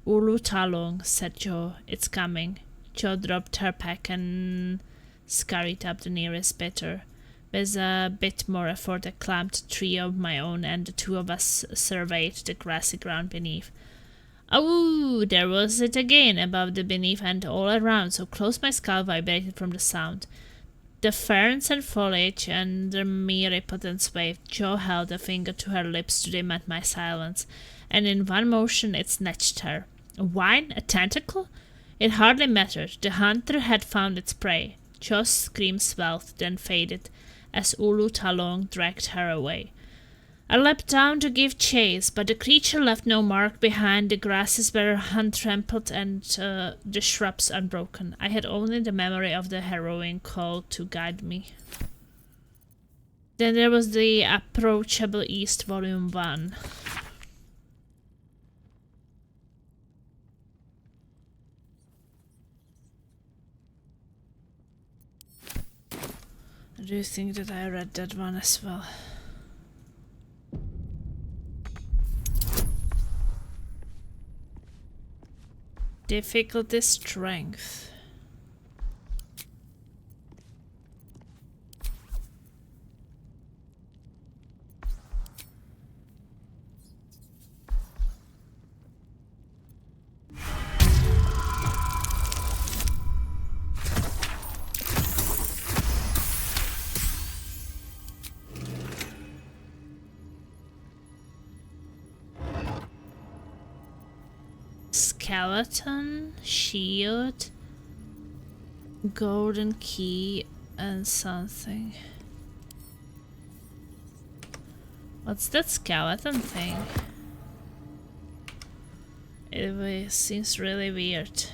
Speaker 1: Ulu Talong, said Jo, it's coming. Jo dropped her pack and scurried up the nearest bitter. With a bit more effort I climbed a tree of my own, and the two of us surveyed the grassy ground beneath. Oh, there was it again, above the beneath and all around, so close my skull vibrated from the sound. The ferns and foliage under me rippled and swayed. Jo held a finger to her lips to dim at my silence, and in one motion it snatched her. A vine? A tentacle? It hardly mattered. The hunter had found its prey. Jo's scream swelled, then faded, as Ulu Talong dragged her away. I leapt down to give chase, but the creature left no mark behind. The grasses were untrampled and the shrubs unbroken. I had only the memory of the harrowing call to guide me. Then there was the Approachable East, Volume 1. I do think that I read that one as well. Difficulty strength. Skeleton, shield, golden key, and something. What's that skeleton thing? It seems really weird.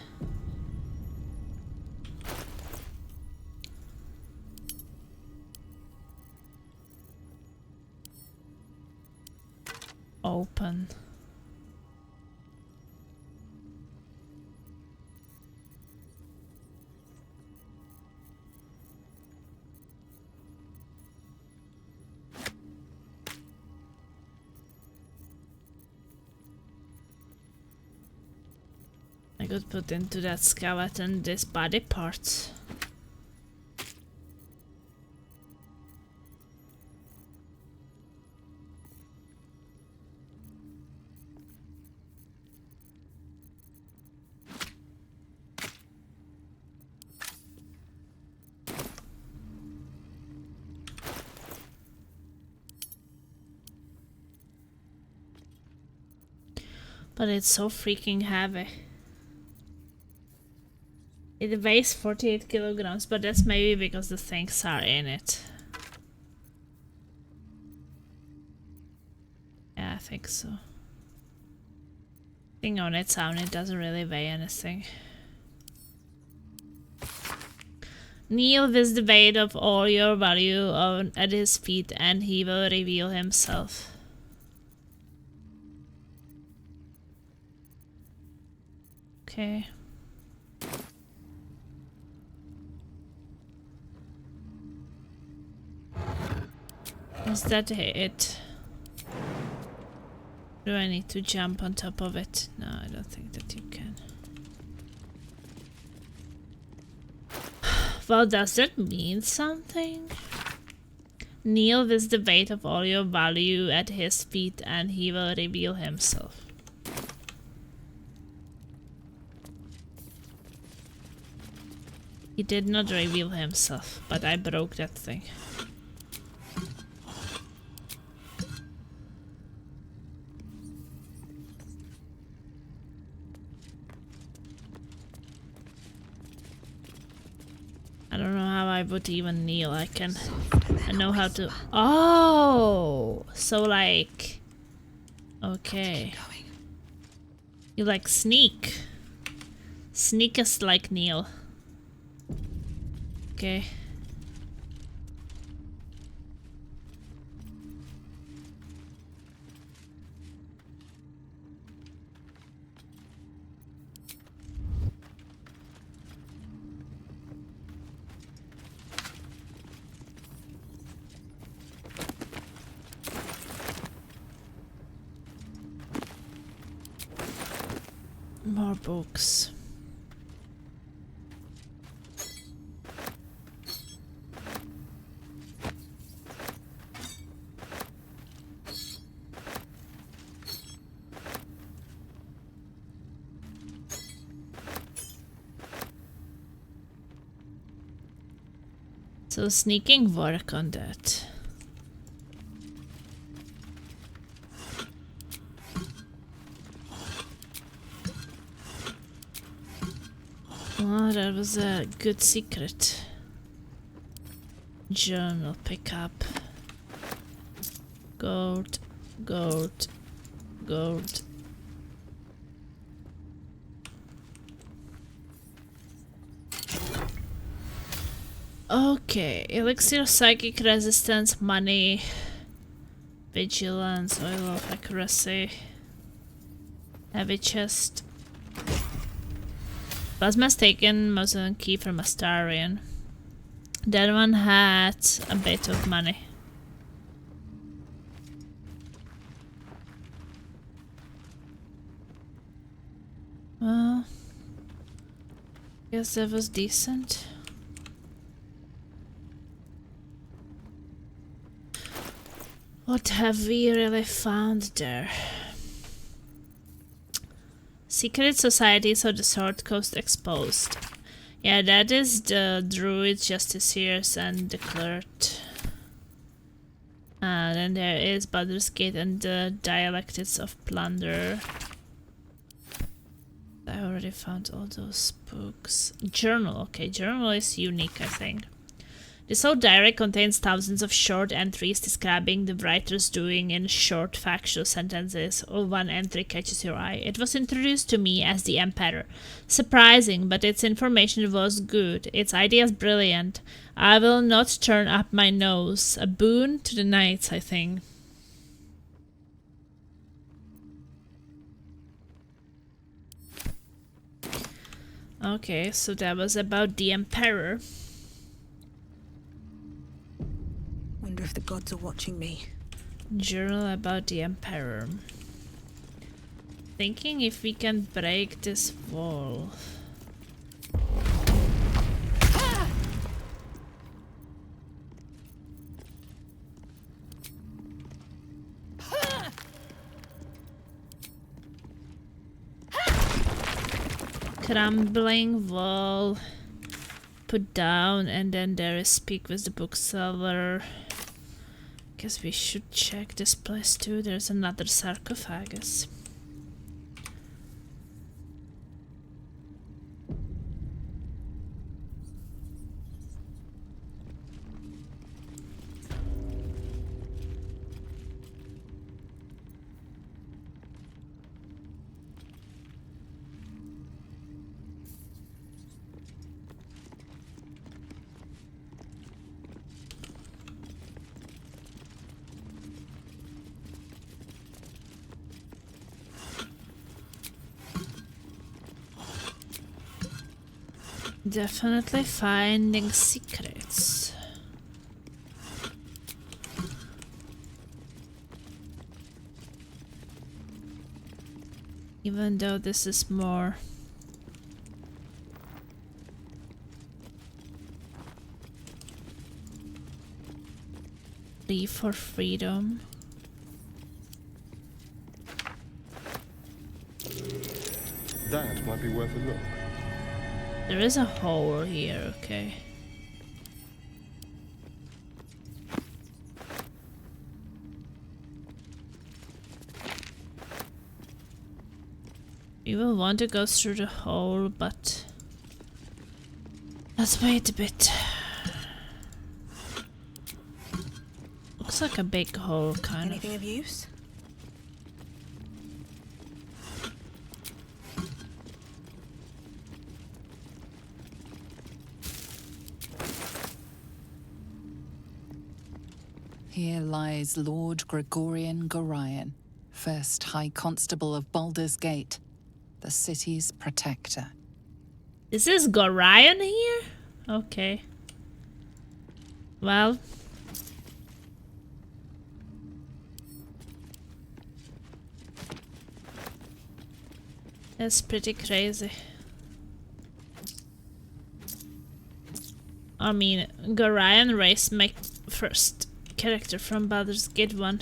Speaker 1: Open. I could put into that skeleton this body part. But it's so freaking heavy. It weighs 48 kilograms, but that's maybe because the things are in it. Yeah, I think so. I think on its own it doesn't really weigh anything. Kneel with the weight of all your value at his feet, and he will reveal himself. Okay. Is that it? Do I need to jump on top of it? No, I don't think that you can. Well, does that mean something? Kneel with the weight of all your value at his feet, and he will reveal himself. He did not reveal himself, but I broke that thing. I don't know how I would even kneel. I know how to. Oh, so like, okay. You like sneak. Sneak us like kneel. Okay. More books. So sneaking work on that. Oh, that was a good secret. Journal pickup. Gold, gold, gold. Okay, elixir, psychic resistance, money, vigilance, oil of accuracy, heavy chest. Plasma's taken, Mosin key from Astarian. That one had a bit of money. Well, guess that was decent. What have we really found there? Secret societies of the Sword Coast exposed. Yeah, that is the Druid Justiciars and the Clert. Then there is Baldur's Gate and the Dialectics of Plunder. I already found all those books. Journal, okay, journal is unique, I think. This whole diary contains thousands of short entries describing the writer's doing in short factual sentences. All one entry catches your eye. It was introduced to me as the Emperor. Surprising, but its information was good. Its ideas brilliant. I will not turn up my nose. A boon to the knights, I think. Okay, so that was about the Emperor.
Speaker 3: Wonder if the gods are watching me.
Speaker 1: Journal about the Emperor. Thinking if we can break this wall. Crumbling wall. Put down, and then there is speak with the bookseller. Guess we should check this place too. There's another sarcophagus. Definitely finding secrets. Even though this is more free for freedom.
Speaker 24: That might be worth a look.
Speaker 1: There is a hole here, okay. We will want to go through the hole, but let's wait a bit. Looks like a big hole, kind of.
Speaker 3: Anything of use?
Speaker 5: Here lies Lord Gregorian Gorion, first High Constable of Baldur's Gate, the city's protector.
Speaker 1: Is this Gorion here? Okay. Well. That's pretty crazy. I mean, Gorion raised my first character from Baldur's Gate 1.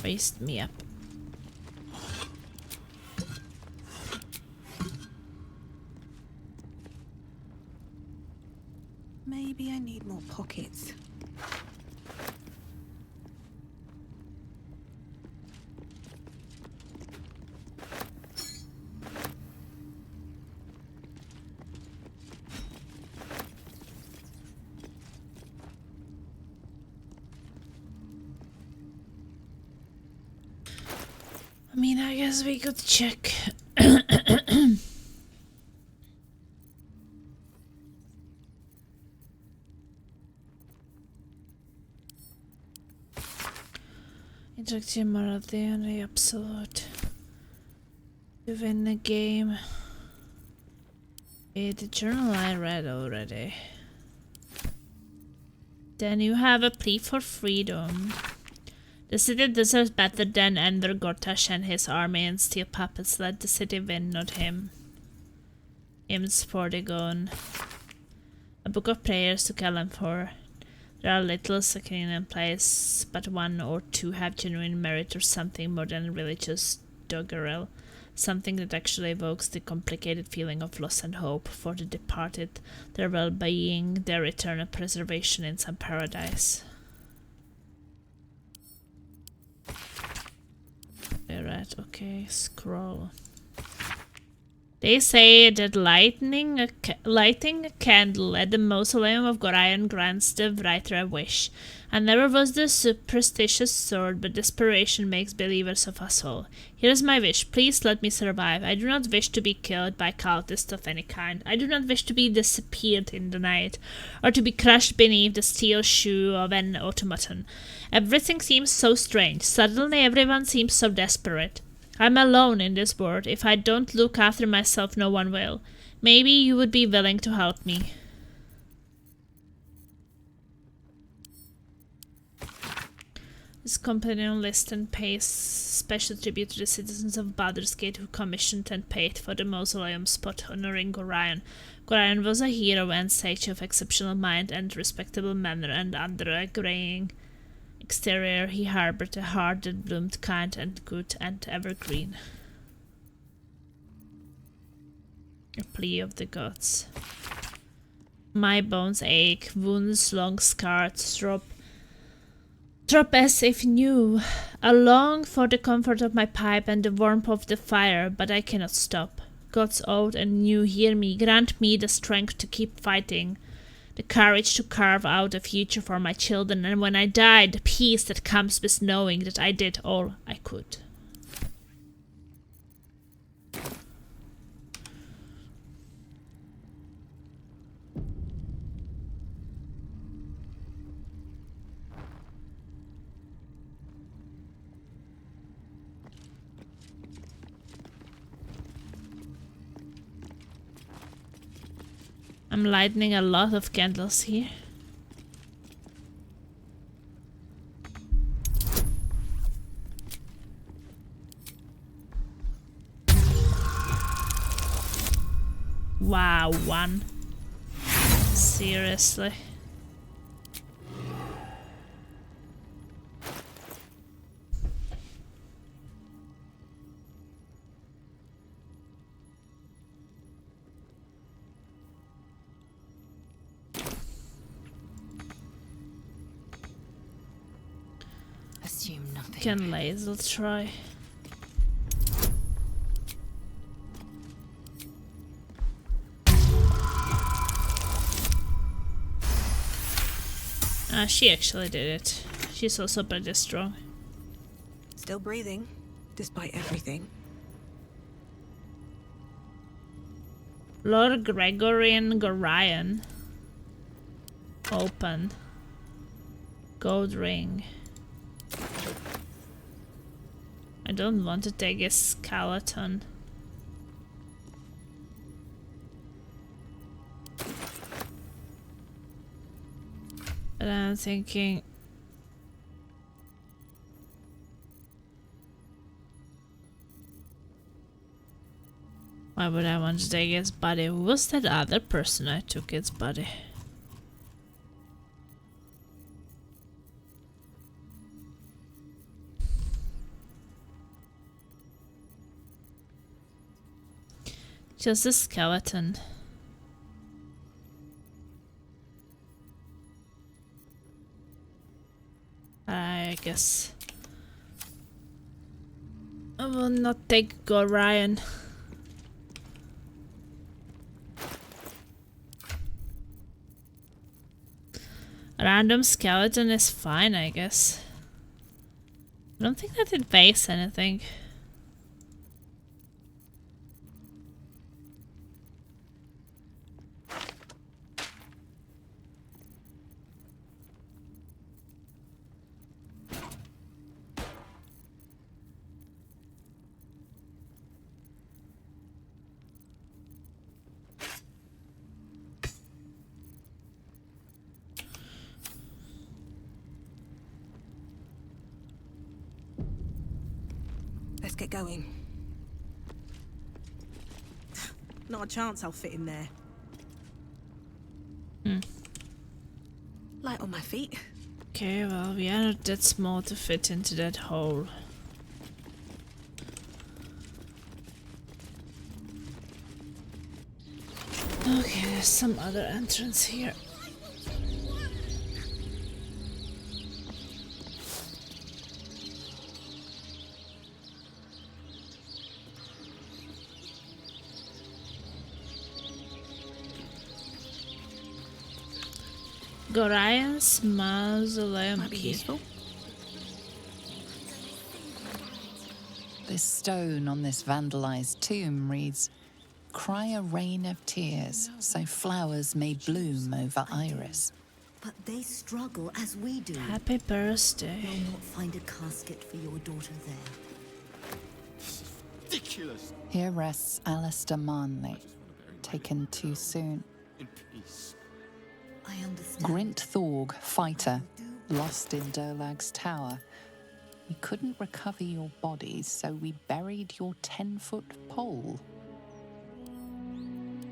Speaker 1: Raised me up.
Speaker 3: Maybe I need more pockets.
Speaker 1: I mean, I guess we could check. Interactive morality and the absolute. To win the game. Okay, the journal I read already. Then you have a plea for freedom. The city deserves better than Ender Gortash and his army, and steel puppets let the city win, not him. Hymns for the gone. A book of prayers to Kellen for. There are little second in place, but one or two have genuine merit or something more than religious doggerel. Something that actually evokes the complicated feeling of loss and hope for the departed, their well-being, their eternal preservation in some paradise. Right, okay, scroll. They say that lighting a candle at the mausoleum of Gorion grants the writer a wish. I never was the superstitious sort, but desperation makes believers of us all. Here is my wish. Please let me survive. I do not wish to be killed by cultists of any kind. I do not wish to be disappeared in the night, or to be crushed beneath the steel shoe of an automaton. Everything seems so strange. Suddenly everyone seems so desperate. I'm alone in this world. If I don't look after myself, no one will. Maybe you would be willing to help me. This companion list and pays special tribute to the citizens of Baldur's Gate who commissioned and paid for the mausoleum spot honoring Gorion. Gorion was a hero and sage of exceptional mind and respectable manner, and under a graying exterior he harbored a heart that bloomed kind and good and evergreen. A plea of the gods. My bones ache, wounds long scarred, drop as if new. I long for the comfort of my pipe and the warmth of the fire, but I cannot stop. Gods old and new, hear me, grant me the strength to keep fighting, the courage to carve out a future for my children, and when I die, the peace that comes with knowing that I did all I could. I'm lighting a lot of candles here. Wow, one. Seriously. Can laser try. She actually did it. She's also pretty strong.
Speaker 3: Still breathing, despite everything.
Speaker 1: Lord Gregorian Gorion. Open. Gold ring. I don't want to take a skeleton. But I'm thinking... Why would I want to take his body? Who was that other person I took his body? Just a skeleton. I guess I will not take Orion. A random skeleton is fine, I guess. I don't think that it weighs anything.
Speaker 3: Let's get going. Not a chance I'll fit in there. Light on my feet.
Speaker 1: Okay, well, we are not that small to fit into that hole. Okay, there's some other entrance here. Gorion's mausoleum key.
Speaker 5: This stone on this vandalized tomb reads, "Cry a rain of tears, so flowers may bloom over Iris."
Speaker 2: But they struggle as we do.
Speaker 1: Happy birthday.
Speaker 2: You'll not find a casket for your daughter there.
Speaker 15: Ridiculous.
Speaker 5: Here rests Alistair Marnley, taken too soon.
Speaker 15: In peace.
Speaker 2: I understand.
Speaker 5: Grint Thorg, fighter, lost in Dolag's tower. We couldn't recover your bodies, so we buried your 10-foot pole.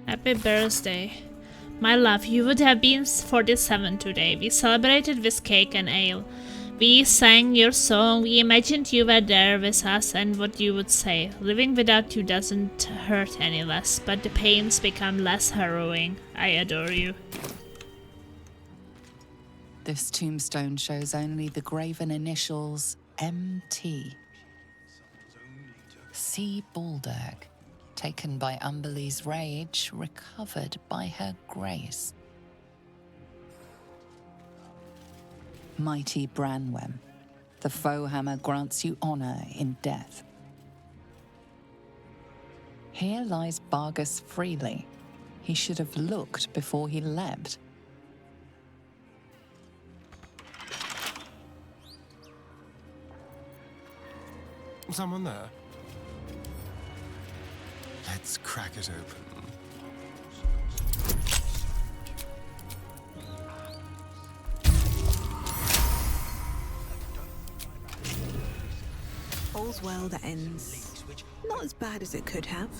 Speaker 1: Happy birthday. My love, you would have been 47 today. We celebrated with cake and ale. We sang your song. We imagined you were there with us and what you would say. Living without you doesn't hurt any less, but the pains become less harrowing. I adore you.
Speaker 5: This tombstone shows only the graven initials MT. See Baldur, taken by Umberlee's rage, recovered by her grace. Mighty Branwen, the foe hammer grants you honor in death. Here lies Bargus freely. He should have looked before he leapt.
Speaker 24: Someone there? Let's crack it open.
Speaker 3: All's well that ends not as bad as it could have.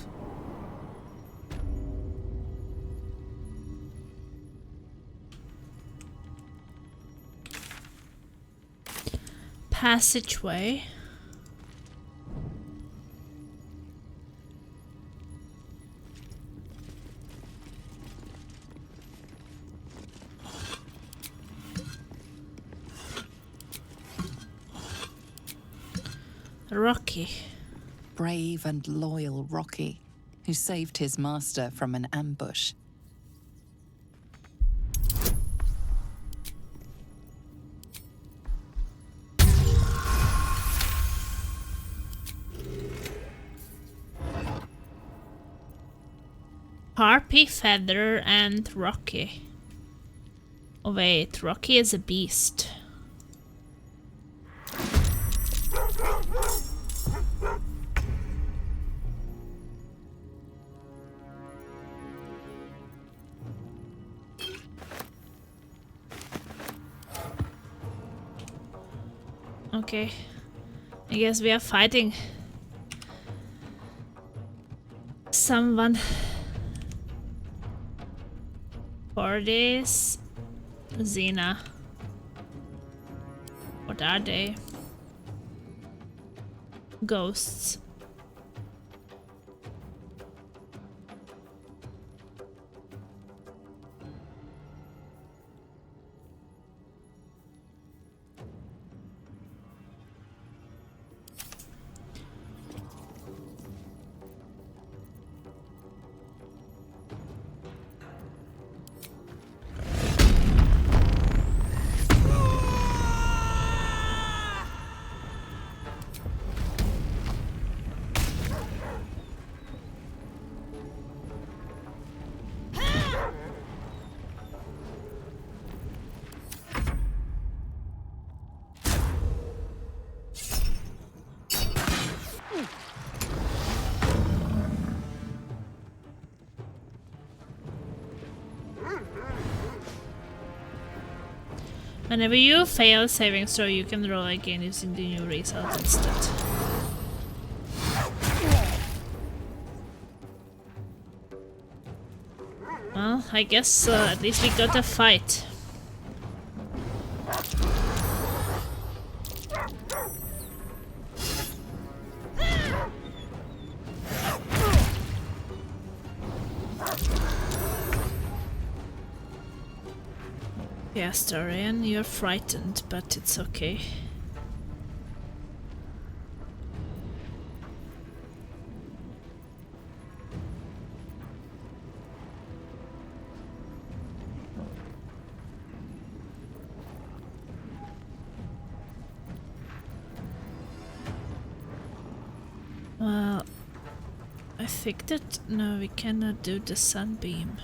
Speaker 1: Passageway. Rocky.
Speaker 5: Brave and loyal Rocky, who saved his master from an ambush.
Speaker 1: Harpy, Feather, and Rocky. Oh wait, Rocky is a beast. Okay, I guess we are fighting someone for this. Xena. What are they? Ghosts. Whenever you fail a saving throw, you can roll again using the new result instead. Well, I guess at least we got a fight. Yeah, Starian, you're frightened, but it's okay. Well, I think that no, we cannot do the sunbeam.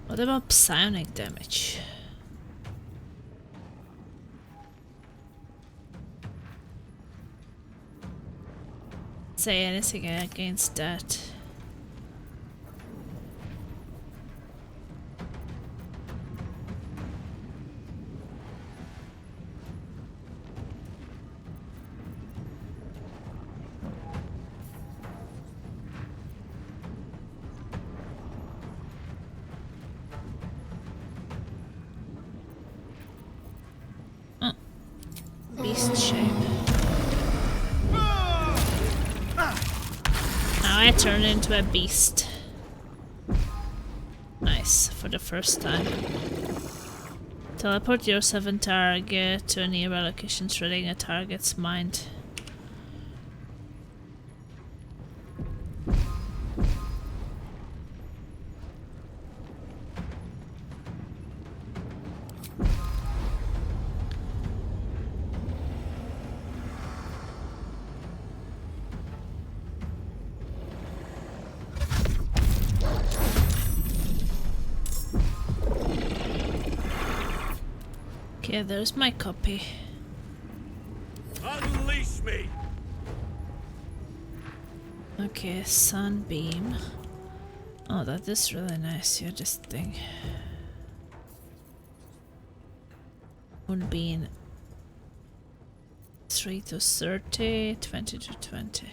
Speaker 1: What about psionic damage? Say anything against that. Beast shape. Now I turned into a beast. Nice, for the first time. Teleport your 7 target to a nearby location, shredding a target's mind. Okay, there's my copy.
Speaker 12: Unleash me!
Speaker 1: Okay, sunbeam. Oh, that is really nice. Yeah, this thing. Moonbeam. 3 to 30, 20 to 20.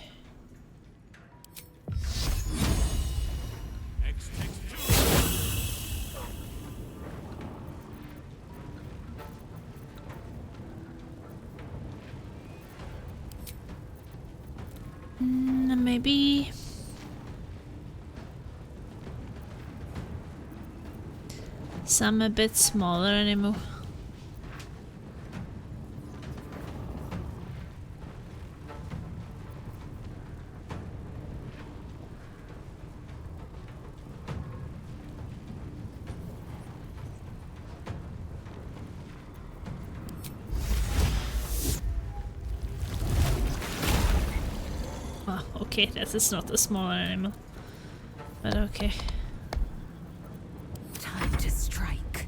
Speaker 1: Maybe some a bit smaller anymore. Okay, that is not a smaller animal. But okay.
Speaker 4: Time to strike.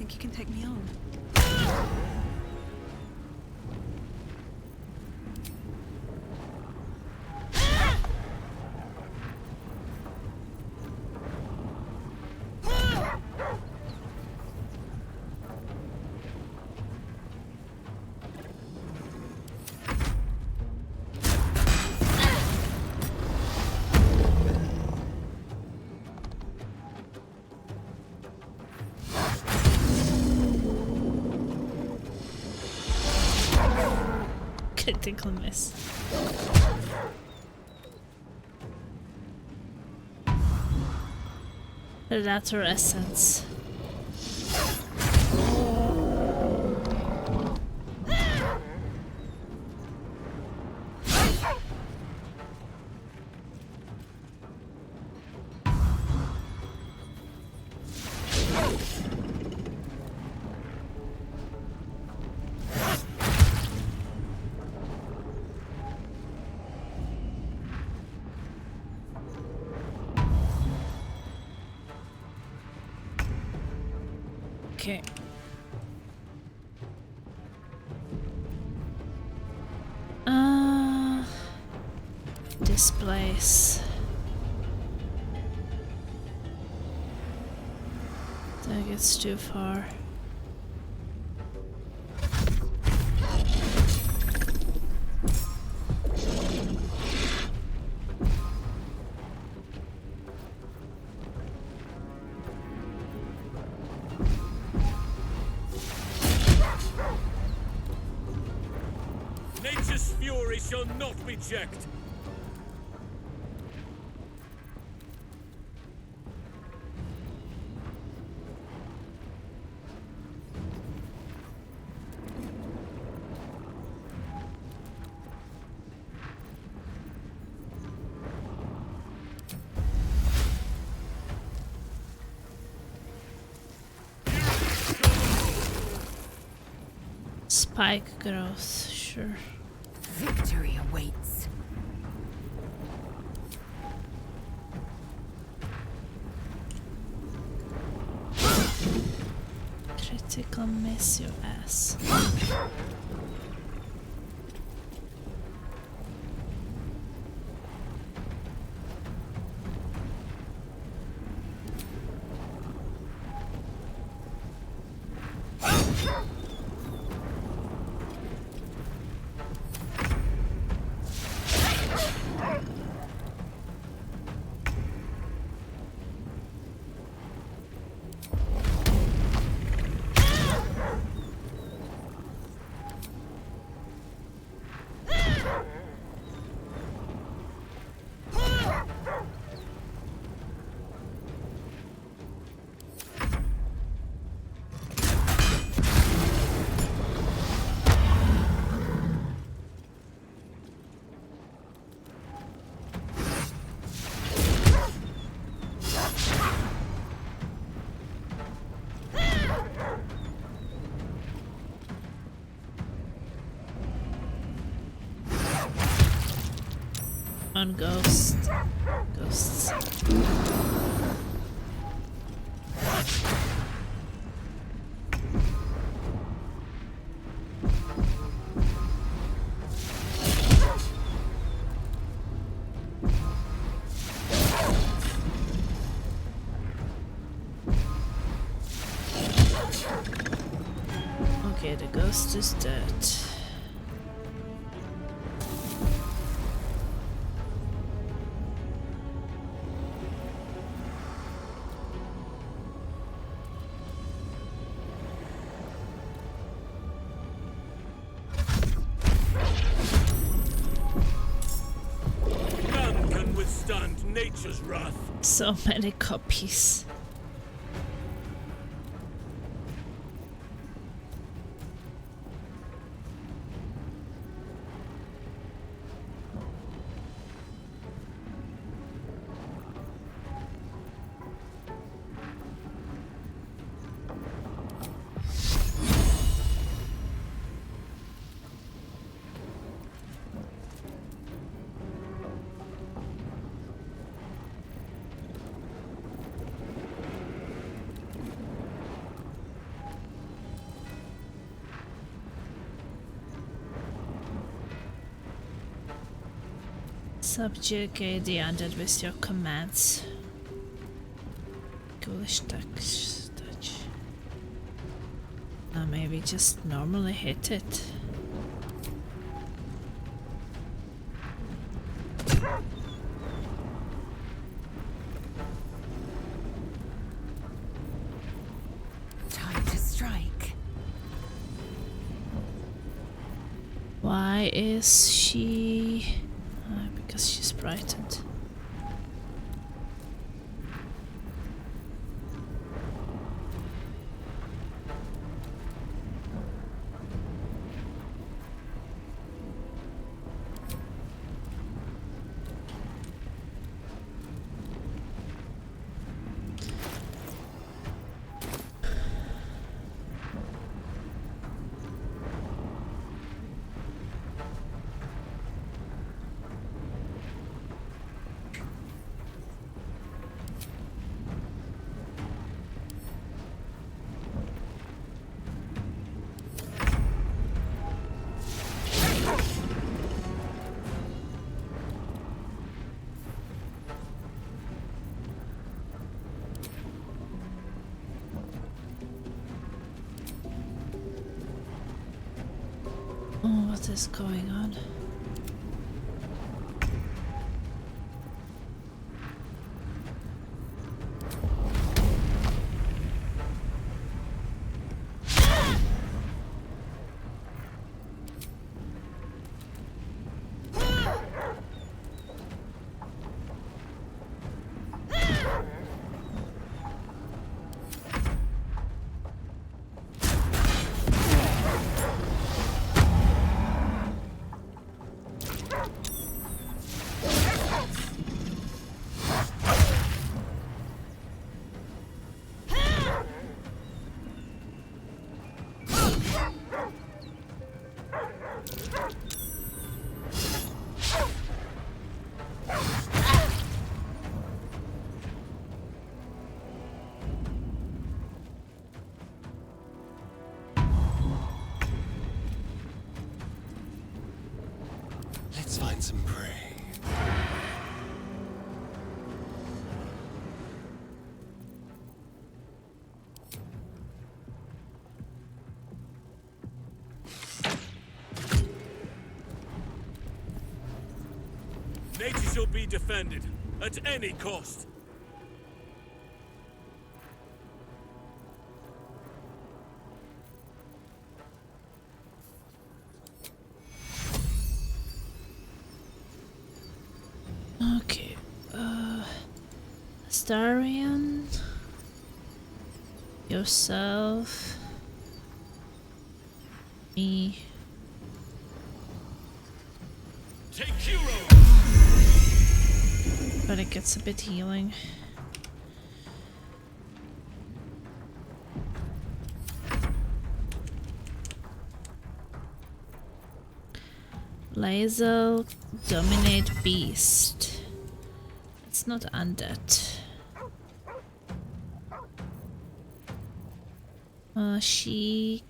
Speaker 3: think you can take me on?
Speaker 1: Critical miss. Predator essence. Okay. This place. That gets too far.
Speaker 19: Nature's fury shall not be checked.
Speaker 1: Spike growth, sure.
Speaker 4: Victory awaits.
Speaker 1: Critical miss your ass. On ghosts. Okay, the ghost is dead.
Speaker 19: None can withstand nature's wrath.
Speaker 1: So many copies. Subjugate the undead with your commands. Ghoulish touch. Maybe just normally hit it.
Speaker 4: Time to strike.
Speaker 1: Why is she... because she's frightened. What is going on?
Speaker 24: Let's find some prey.
Speaker 19: Nature shall be defended at any cost.
Speaker 1: Okay, Astarion, yourself, me.
Speaker 19: Take Hero.
Speaker 1: But it gets a bit healing. Lae'zel, dominate beast. It's not undead. She...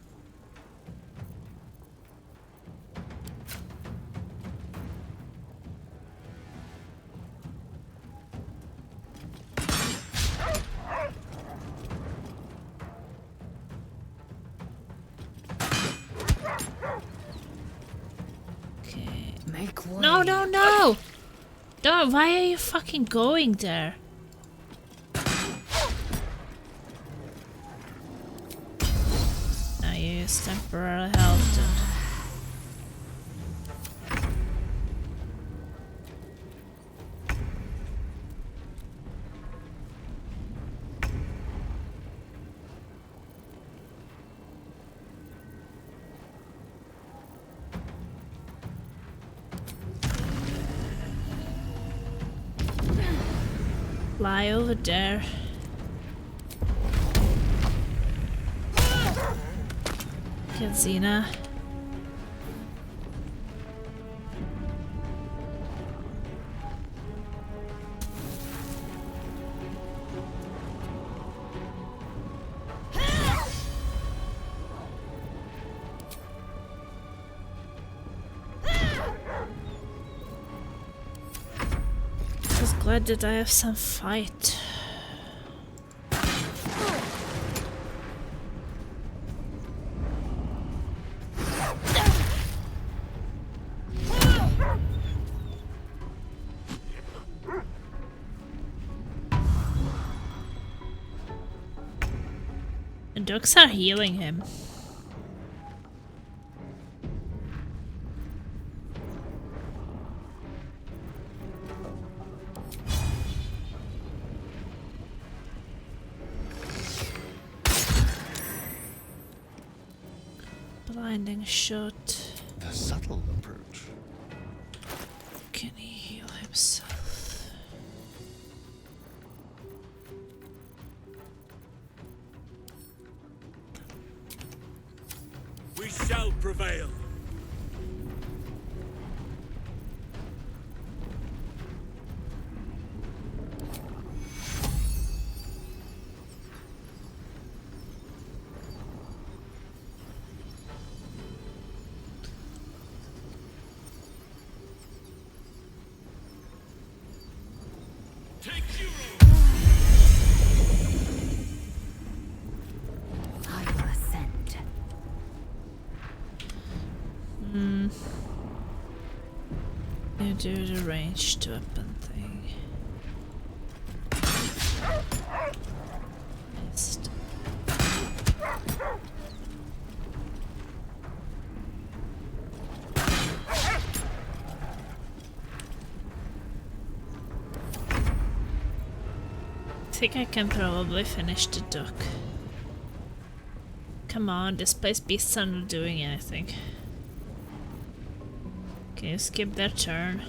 Speaker 1: No, no, no! Don't, why are you fucking going there? Now you use temporary health then. Fly over there. Get Xena. glad that I have some fight. The dogs are healing him. Blinding shot.
Speaker 24: The subtle approach.
Speaker 1: Can he heal himself?
Speaker 19: We shall prevail.
Speaker 6: I will ascend.
Speaker 1: You do the ranged weapon thing. Missed. I think I can probably finish the duck. Come on, this place beasts are not doing anything. Can you skip their turn?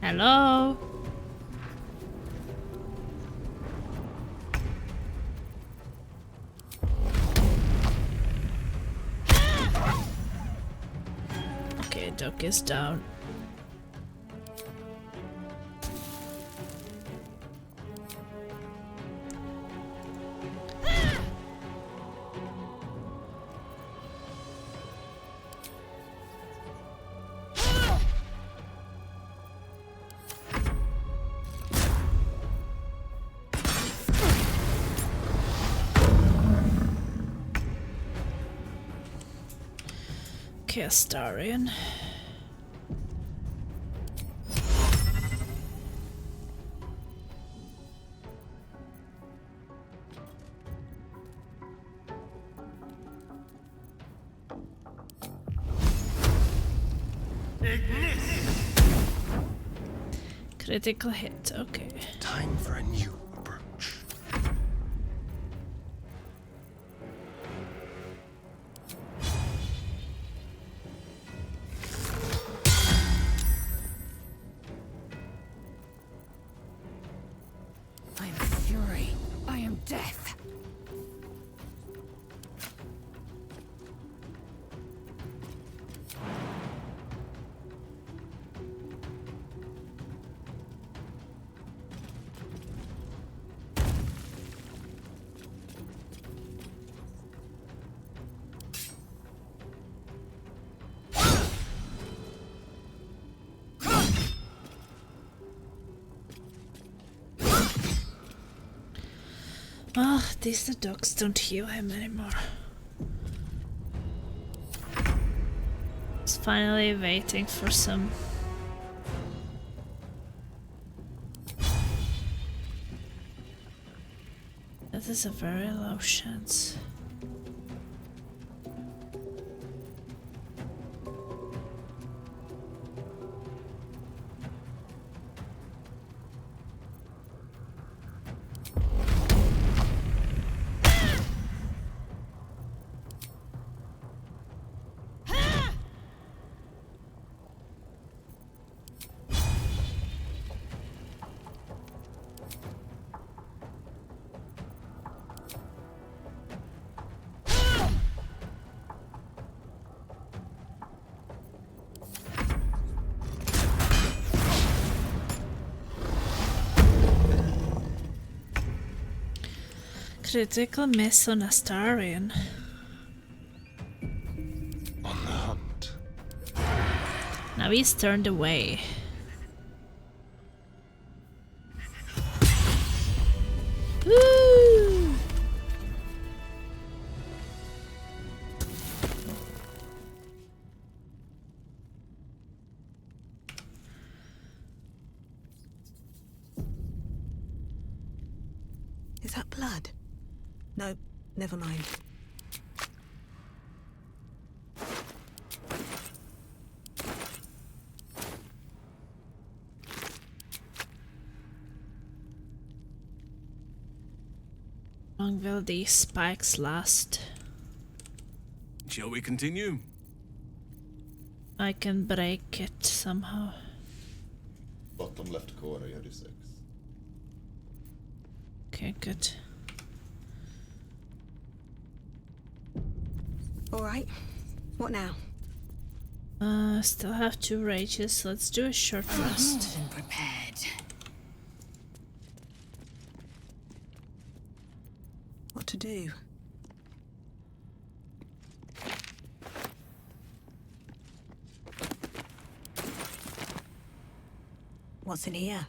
Speaker 1: Hello? Okay, duck is down. Astarian. Critical hit, okay.
Speaker 24: Time for a new approach.
Speaker 6: I am fury. I am death.
Speaker 1: Oh, these dogs don't heal him anymore. He's finally waiting for some. That is a very low chance. Critical miss on Astarian.
Speaker 24: On the hunt.
Speaker 1: Now he's turned away.
Speaker 3: Is that blood? No, never mind.
Speaker 1: How long will these spikes last?
Speaker 12: Shall we continue?
Speaker 1: I can break it somehow.
Speaker 10: Bottom left corner, you do 6.
Speaker 1: Okay, good.
Speaker 3: Alright, what now?
Speaker 1: Still have 2 rages. Let's do a short rest.
Speaker 13: I'm prepared.
Speaker 3: What to do? What's in here?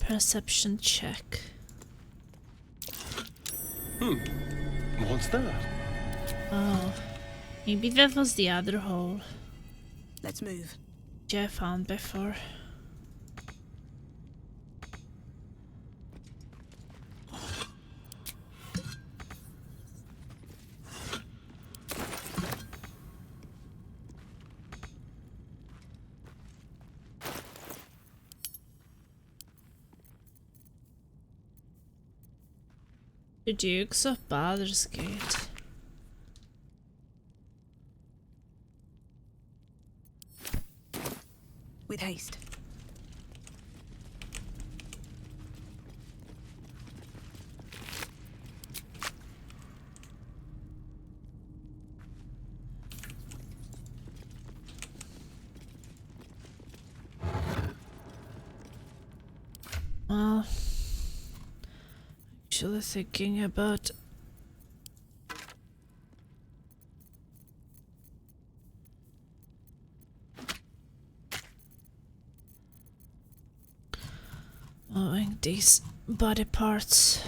Speaker 1: Perception check.
Speaker 24: What's that?
Speaker 1: Oh, maybe that was the other hole.
Speaker 3: Let's move.
Speaker 1: Which I found before. The Dukes of Baldur's Gate.
Speaker 3: With haste.
Speaker 1: Well, actually thinking about moving these body parts,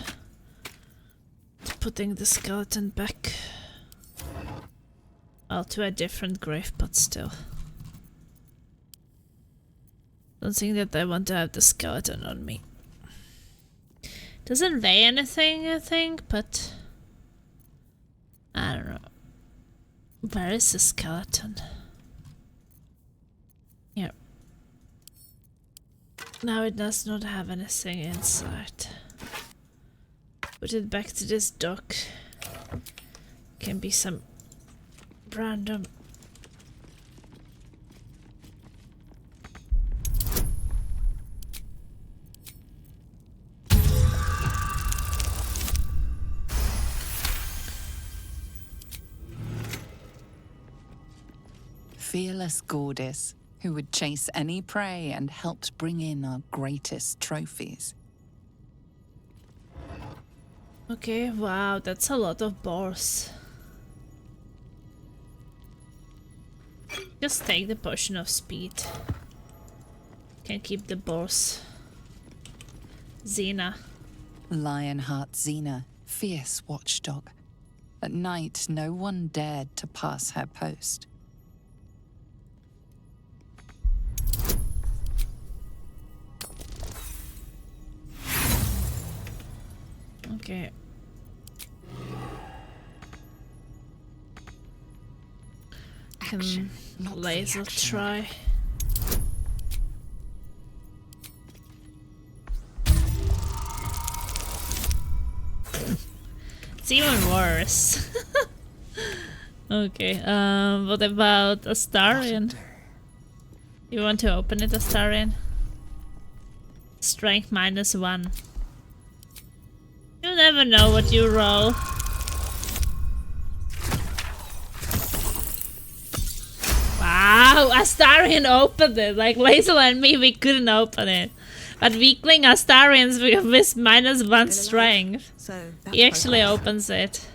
Speaker 1: putting the skeleton back, well, to a different grave, but still. Don't think that I want to have the skeleton on me. Doesn't weigh anything, I think, but I don't know. Where is the skeleton? Here. Now it does not have anything inside. Put it back to this dock. Can be some random.
Speaker 5: Fearless goddess who would chase any prey and helped bring in our greatest trophies.
Speaker 1: Okay, wow, that's a lot of boars. Just take the potion of speed. Can keep the boars. Xena.
Speaker 5: Lionheart Xena, fierce watchdog. At night, no one dared to pass her post.
Speaker 1: Okay. Can laser try. It's even worse. Okay, what about Astarion? You want to open it, Astarion? Strength -1. You never know what you roll. Wow, Astarion opened it. Like Lazel and me, we couldn't open it. But weakling Astarians with -1 strength.
Speaker 3: So
Speaker 1: He actually opens it.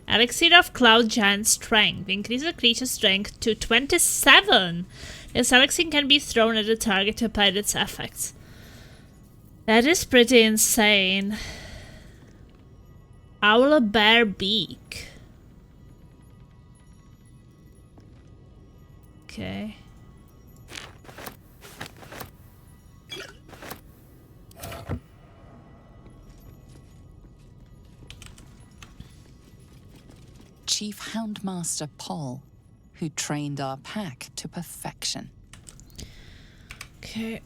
Speaker 1: Elixir of Cloud Giant Strength. Increase the creature's strength to 27. This elixir can be thrown at the target to apply its effects. That is pretty insane. Owl Bear Beak. Okay.
Speaker 5: Chief Houndmaster Paul, who trained our pack to perfection.
Speaker 1: Okay.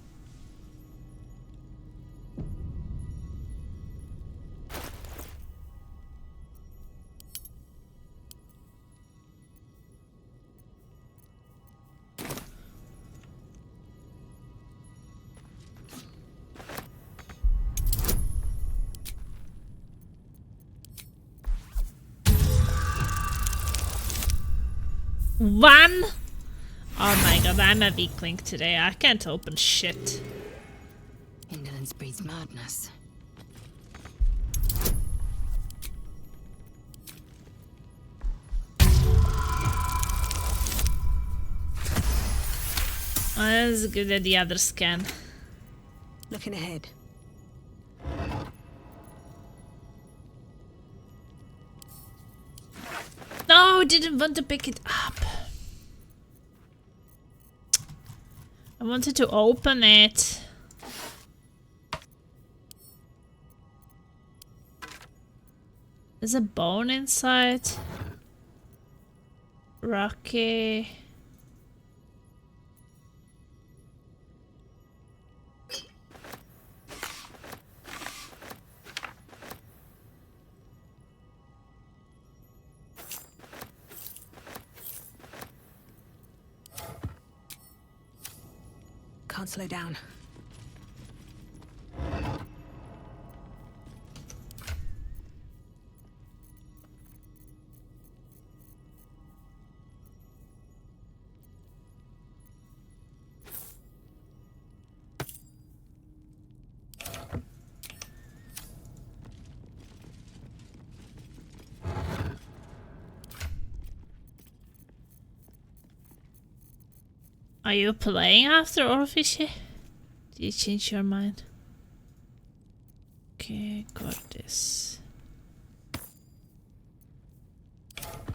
Speaker 1: One? Oh my god, I'm a weak link today. I can't open shit.
Speaker 4: Indolence breeds madness.
Speaker 1: Oh, that's good that the others can.
Speaker 3: Looking ahead.
Speaker 1: No, didn't want to pick it up. I wanted to open it. There's a bone inside. Rocky.
Speaker 3: Can't slow down.
Speaker 1: Are you playing after Orphishy? Did you change your mind? Okay, got this.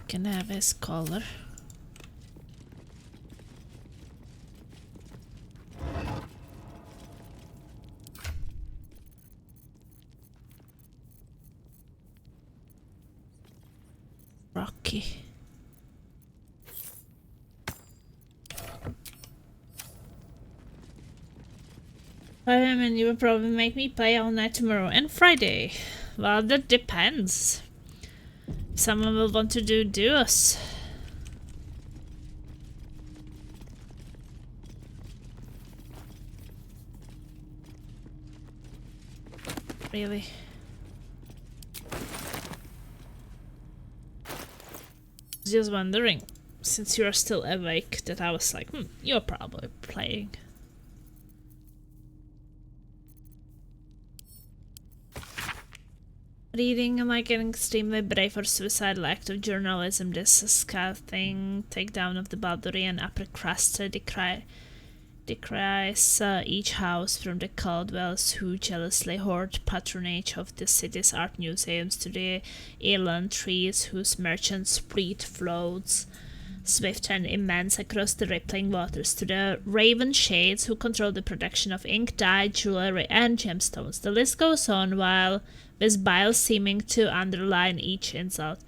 Speaker 1: Can have his collar. Rocky. I mean, you will probably make me play all night tomorrow and Friday. Well, that depends. If someone will want to do duos. Really? I was just wondering, since you are still awake, that I was like, you're probably playing. Reading, am I getting extremely brave for suicidal act of journalism? This scathing takedown of the Baldurian upper crust decries each house from the Caldwells who jealously hoard patronage of the city's art museums to the elan trees whose merchants' fleet floats swift and immense across the rippling waters, to the raven shades who control the production of ink, dye, jewelry, and gemstones. The list goes on, while with bile seeming to underline each insult.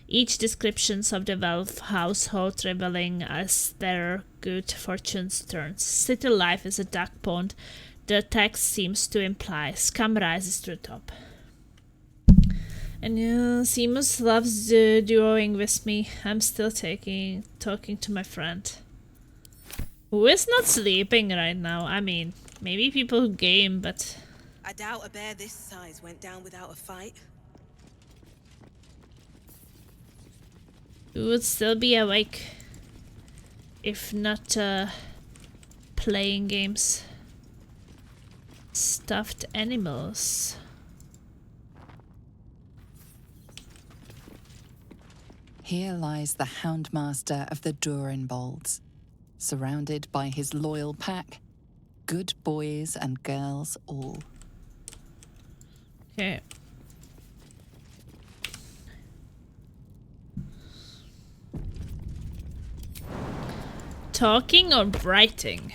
Speaker 1: Each descriptions of the wealth household reveling as their good fortunes turns. City life is a duck pond, the text seems to imply. Scum rises to the top. And Seamus loves duoing with me. I'm still talking to my friend, who is not sleeping right now. I mean, maybe people who game, but
Speaker 3: I doubt a bear this size went down without a fight.
Speaker 1: you would still be awake if not playing games. Stuffed animals.
Speaker 5: Here lies the Houndmaster of the Durinbolds, surrounded by his loyal pack, good boys and girls all.
Speaker 1: Okay. Talking or writing?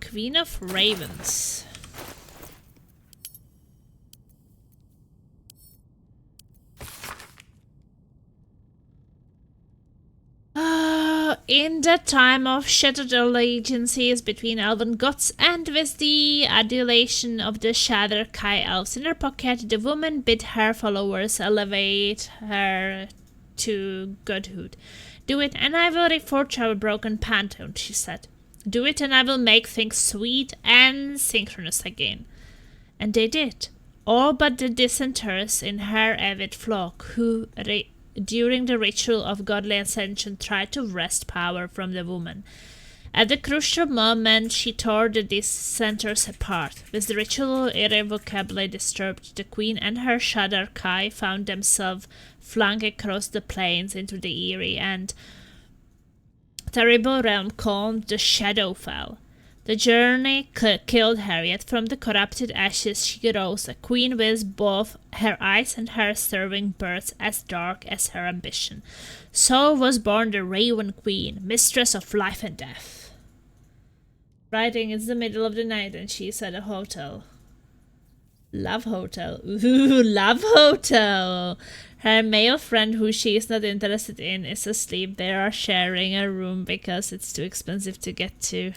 Speaker 1: Queen of Ravens. In the time of shattered allegiances between elven gods and with the adulation of the Shadow Kai elves in her pocket, the woman bid her followers elevate her to godhood. Do it and I will reforge our broken pantheon, she said. Do it and I will make things sweet and synchronous again. And they did. All but the dissenters in her avid flock, who during the ritual of godly ascension tried to wrest power from the woman. At the crucial moment, she tore the dissenters apart. With the ritual irrevocably disturbed, the queen and her Shadow Kai found themselves flung across the plains into the eerie and terrible realm called the Shadowfell. The journey killed her, yet from the corrupted ashes she rose, a queen with both her eyes and her serving birds as dark as her ambition. So was born the Raven Queen, mistress of life and death. Writing, it's the middle of the night and she's at a hotel. Love hotel. Ooh, love hotel. Her male friend, who she is not interested in, is asleep. They are sharing a room because it's too expensive to get to.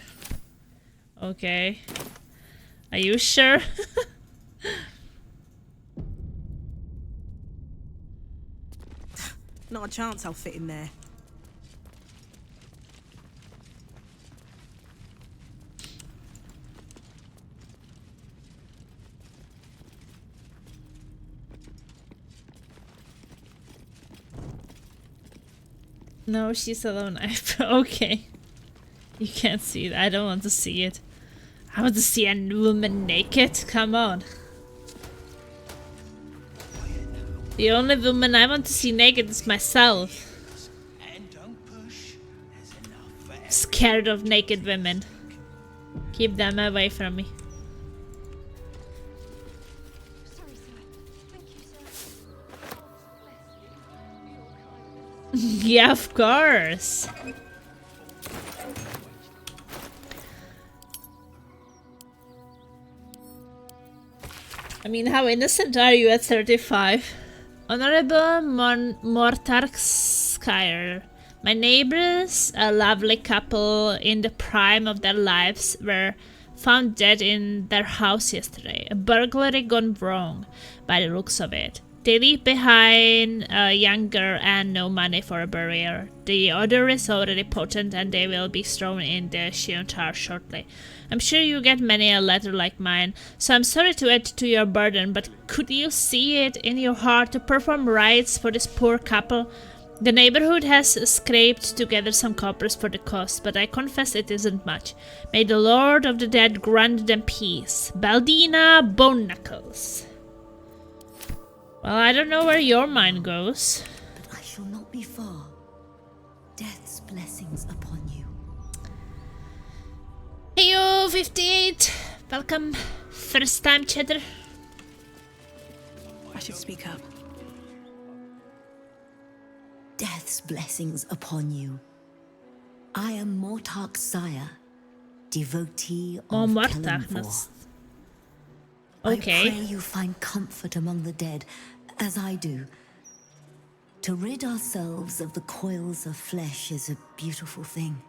Speaker 1: Okay. Are you sure?
Speaker 3: Not a chance I'll fit in there.
Speaker 1: No, she's alone. Okay. You can't see it. I don't want to see it. I want to see a woman naked. Come on. The only woman I want to see naked is myself. Scared of naked women. Keep them away from me. Yeah, of course. I mean, how innocent are you at 35? Honorable Mortarskire. My neighbors, a lovely couple in the prime of their lives, were found dead in their house yesterday. A burglary gone wrong, by the looks of it. They leave behind a young girl and no money for a burial. The odor is already potent and they will be thrown in the Shiontar shortly. I'm sure you get many a letter like mine, so I'm sorry to add to your burden, but could you see it in your heart to perform rites for this poor couple? The neighborhood has scraped together some coppers for the cost, but I confess it isn't much. May the Lord of the Dead grant them peace. Baldina Bone Knuckles. Well, I don't know where your mind goes.
Speaker 2: But I shall not be far. Death's blessings upon you.
Speaker 1: Heyo, 58. Welcome. First time chatter.
Speaker 3: I should speak up.
Speaker 2: Death's blessings upon you. I am Mortark's sire, devotee of Kelenvor.
Speaker 1: Okay.
Speaker 2: I pray you find comfort among the dead, as I do. To rid ourselves of the coils of flesh is a beautiful thing.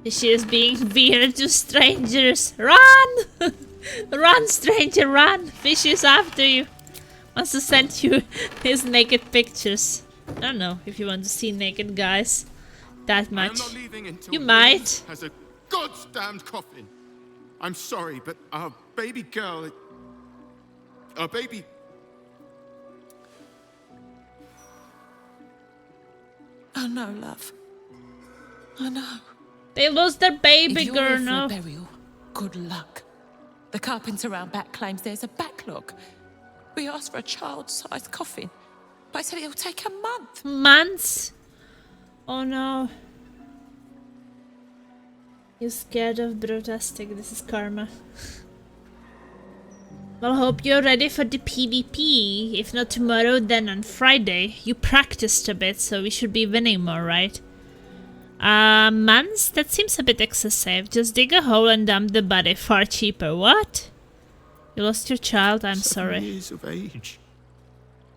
Speaker 1: She is being weird to strangers. Run! Run, stranger, run! Fish is after you. Wants to send you his naked pictures. I don't know if you want to see naked guys that much. You might.
Speaker 15: Has a goddamned coffin. I'm sorry, but our baby girl.
Speaker 9: Our baby...
Speaker 8: I know, love. I know.
Speaker 1: They lost their baby
Speaker 8: if you're
Speaker 1: girl
Speaker 8: here for
Speaker 1: now.
Speaker 8: a burial, good luck. The carpenter around back claims there's a backlog. We asked for a child-sized coffin, but I said it'll take a month.
Speaker 1: Months? Oh no. You're scared of brotastic. This is karma. Well, hope you're ready for the PvP. If not tomorrow, then on Friday. You practiced a bit, so we should be winning more, right? Months? That seems a bit excessive. Just dig a hole and dump the body. Far cheaper. What? You lost your child? I'm
Speaker 9: 7
Speaker 1: sorry.
Speaker 9: years of age.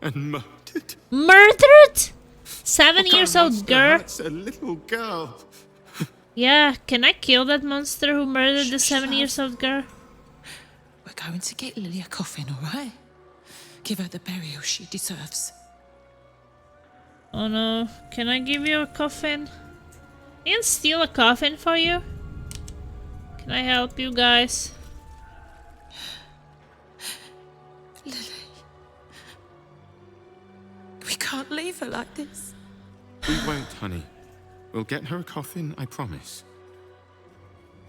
Speaker 9: And murdered.
Speaker 1: Murdered? 7-year-old girl?
Speaker 9: That's a little girl.
Speaker 1: Yeah, can I kill that monster who murdered the 7-year-old girl?
Speaker 8: We're going to get Lily a coffin, all right? Give her the burial she deserves.
Speaker 1: Oh no, can I give you a coffin? I can steal a coffin for you? Can I help you guys?
Speaker 8: Lily. We can't leave her like this.
Speaker 9: We won't, honey. We'll get her a coffin, I promise.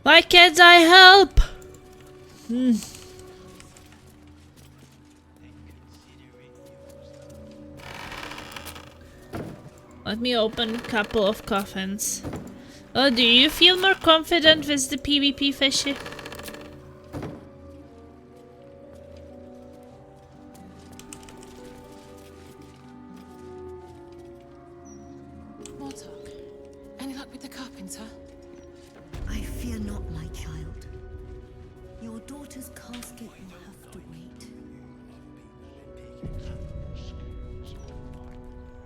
Speaker 1: Why can't I help? Let me open a couple of coffins. Oh, do you feel more confident with the PvP, Fishy?
Speaker 8: Mortok, any luck with the carpenter?
Speaker 2: I fear not, my child. Your daughter's casket will have to wait.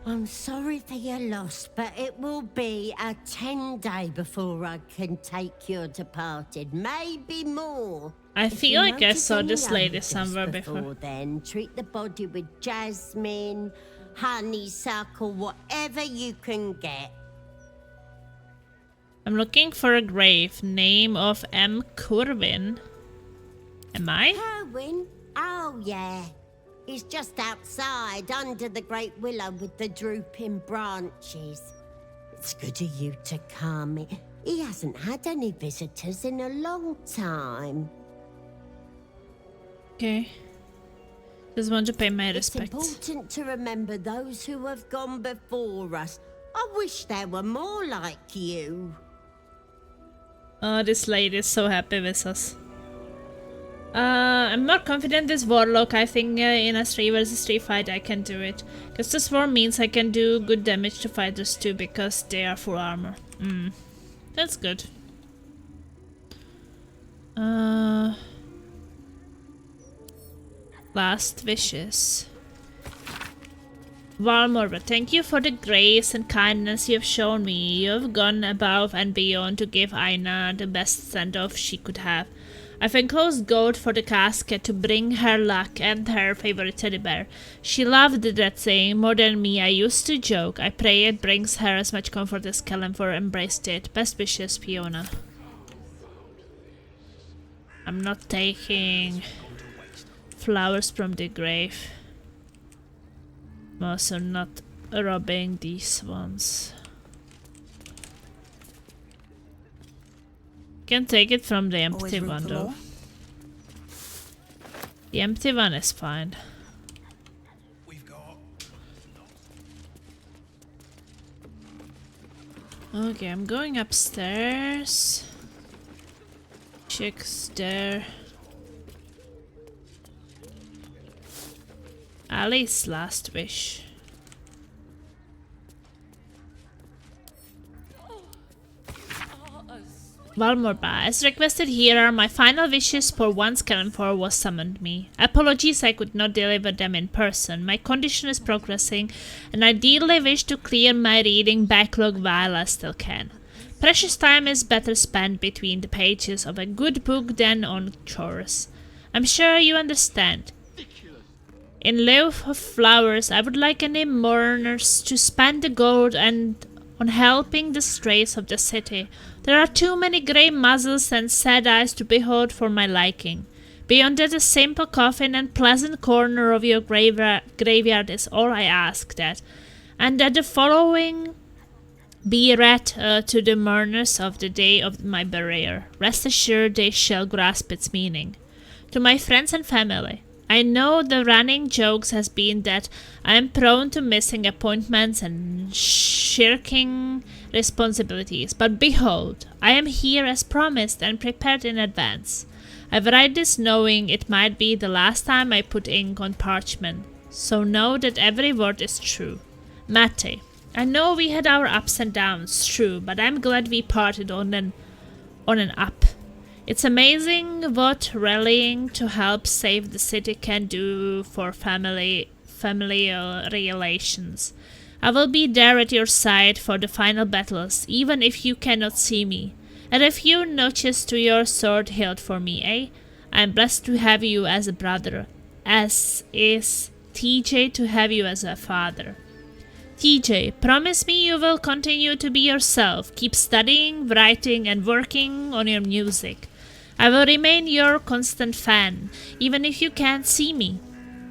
Speaker 6: I'm sorry for your loss, but it will be a 10-day before I can take your departed. Maybe more.
Speaker 1: I
Speaker 6: If
Speaker 1: feel
Speaker 6: you
Speaker 1: like I
Speaker 6: notice
Speaker 1: saw
Speaker 6: any
Speaker 1: this lady
Speaker 6: odours
Speaker 1: somewhere before.
Speaker 6: Then treat the body with jasmine, honeysuckle, whatever you can get.
Speaker 1: I'm looking for a grave. Name of M. Corwin. Am I?
Speaker 6: Kerwin? Oh, yeah. He's just outside, under the great willow with the drooping branches. It's good of you to come. He hasn't had any visitors in a long time.
Speaker 1: Okay. Just want to pay my
Speaker 6: It's
Speaker 1: respects.
Speaker 6: important to remember those who have gone before us. I wish there were more like you.
Speaker 1: Oh, this lady is so happy with us. I'm more confident this Warlock. I think in a 3 versus 3 fight I can do it. Because the Swarm means I can do good damage to fighters too, because they are full armor. That's good. Last wishes. Valmorva, thank you for the grace and kindness you have shown me. You have gone above and beyond to give Aina the best send-off she could have. I've enclosed gold for the casket to bring her luck and her favorite teddy bear. She loved that thing more than me. I used to joke. I pray it brings her as much comfort as Kalimfor embraced it. Best wishes, Fiona. I'm not taking flowers from the grave. I'm also not robbing these ones. Can take it from the empty one though. The empty one is fine. Okay, I'm going upstairs. Chick's there. Ali's last wish. Valmorba, as requested, here are my final wishes for once Kalimfor was summoned me. Apologies I could not deliver them in person. My condition is progressing, and I ideally wish to clear my reading backlog while I still can. Precious time is better spent between the pages of a good book than on chores. I'm sure you understand. In lieu of flowers, I would like any mourners to spend the gold and on helping the strays of the city. There are too many grey muzzles and sad eyes to behold for my liking. Beyond that, a simple coffin and pleasant corner of your graveyard is all I ask that. And that the following be read to the mourners of the day of my burial. Rest assured they shall grasp its meaning. To my friends and family, I know the running jokes has been that I am prone to missing appointments and shirking responsibilities, but behold, I am here as promised and prepared in advance. I write this knowing it might be the last time I put ink on parchment, so know that every word is true. Mate, I know we had our ups and downs, true, but I'm glad we parted on an up. It's amazing what rallying to help save the city can do for familial relations. I will be there at your side for the final battles, even if you cannot see me. And a few notches to your sword hilt for me, eh? I'm blessed to have you as a brother, as is TJ to have you as a father. TJ, promise me you will continue to be yourself, keep studying, writing, and working on your music. I will remain your constant fan, even if you can't see me.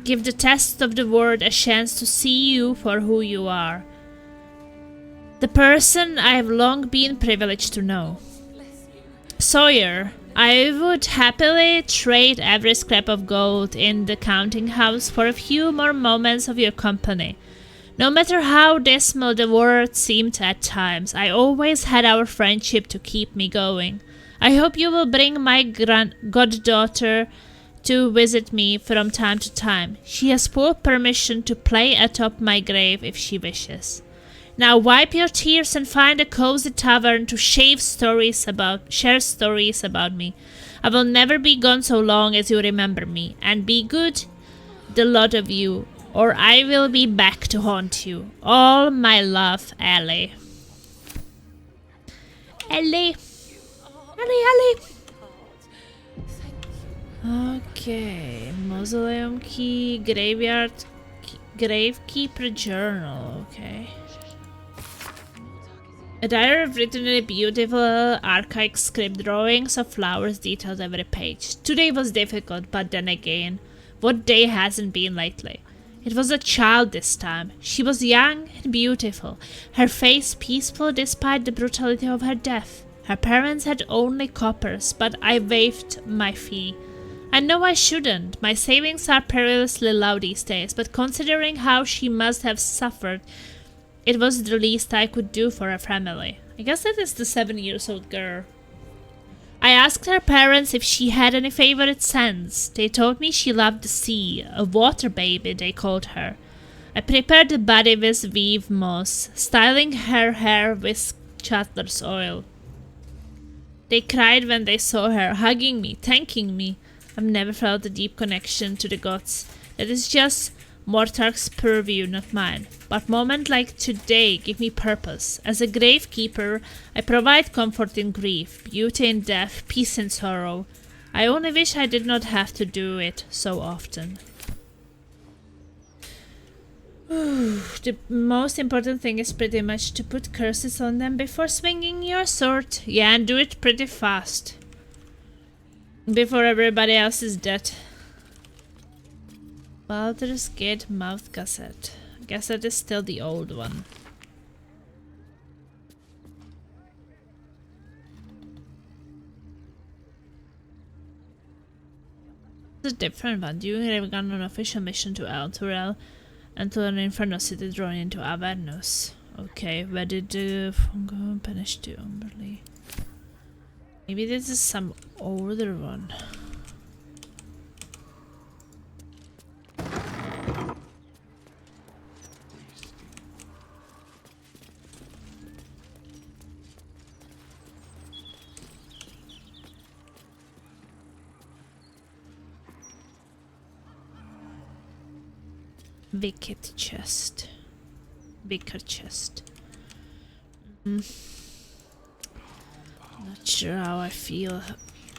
Speaker 1: Give the test of the world a chance to see you for who you are. The person I have long been privileged to know. Sawyer, I would happily trade every scrap of gold in the counting house for a few more moments of your company. No matter how dismal the world seemed at times, I always had our friendship to keep me going. I hope you will bring my goddaughter to visit me from time to time. She has full permission to play atop my grave if she wishes. Now wipe your tears and find a cozy tavern to share stories about me. I will never be gone so long as you remember me, and be good, the lot of you, or I will be back to haunt you. All my love, Ellie. Ellie. Okay, mausoleum key, graveyard, gravekeeper journal, okay. A diary of written in beautiful archaic script, drawings of flowers detailed every page. Today was difficult, but then again, what day hasn't been lately? It was a child this time. She was young and beautiful, her face peaceful despite the brutality of her death. Her parents had only coppers, but I waived my fee. I know I shouldn't. My savings are perilously low these days, but considering how she must have suffered, it was the least I could do for her family. I guess that is the 7-year-old girl. I asked her parents if she had any favorite scents. They told me she loved the sea, a water baby they called her. I prepared the body with weave moss, styling her hair with chatler's oil. They cried when they saw her, hugging me, thanking me. I've never felt a deep connection to the gods. That is just Mortarch's purview, not mine. But moments like today give me purpose. As a gravekeeper, I provide comfort in grief, beauty in death, peace in sorrow. I only wish I did not have to do it so often. The most important thing is pretty much to put curses on them before swinging your sword. Yeah, and do it pretty fast. Before everybody else is dead. Baldur's Gate mouth cassette. I guess that is still the old one. It's a different one. You have gone on an official mission to Elturel and to an Inferno city drawn into Avernus. Okay, where did the Fungo punish the Umberly? Maybe this is some older one. Wicked chest. Wicker chest. Not sure how I feel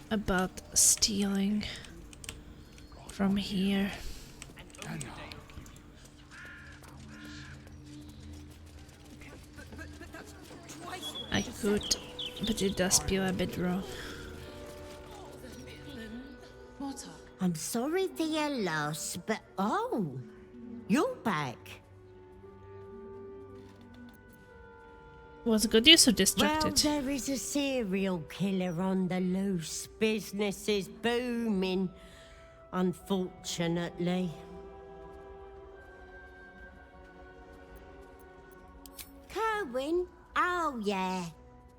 Speaker 1: about stealing from here. I could, but it does feel a bit wrong.
Speaker 8: Mortarch,
Speaker 16: I'm sorry for your loss, but oh, you're back.
Speaker 1: Was good use or distracted?
Speaker 16: Well, there is a serial killer on the loose. Business is booming, unfortunately. Kerwin? Oh, yeah.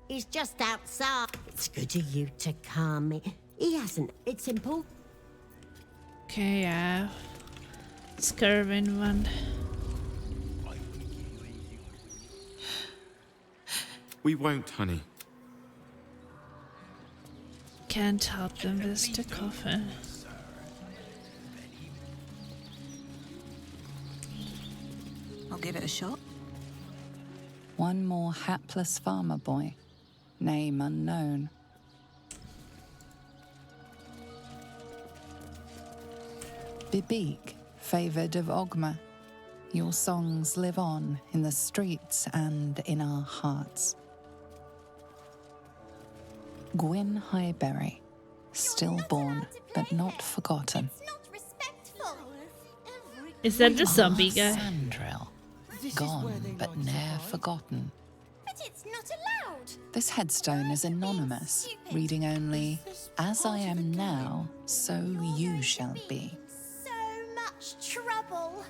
Speaker 16: He's just outside. It's good of you to come. He hasn't. It's important.
Speaker 1: Okay, yeah. Skirvin one.
Speaker 21: We won't, honey.
Speaker 1: Can't help them with the coffin.
Speaker 3: I'll give it a shot.
Speaker 5: One more hapless farmer boy, name unknown. Bibik, favoured of Ogma, your songs live on in the streets and in our hearts. Gwyn Highberry, stillborn but not forgotten.
Speaker 1: Is that the zombie guy?
Speaker 5: Sandrill, gone but ne'er forgotten.
Speaker 11: But it's not allowed.
Speaker 5: This headstone is anonymous, reading only, "As I am now, so you shall be."
Speaker 11: So much trouble.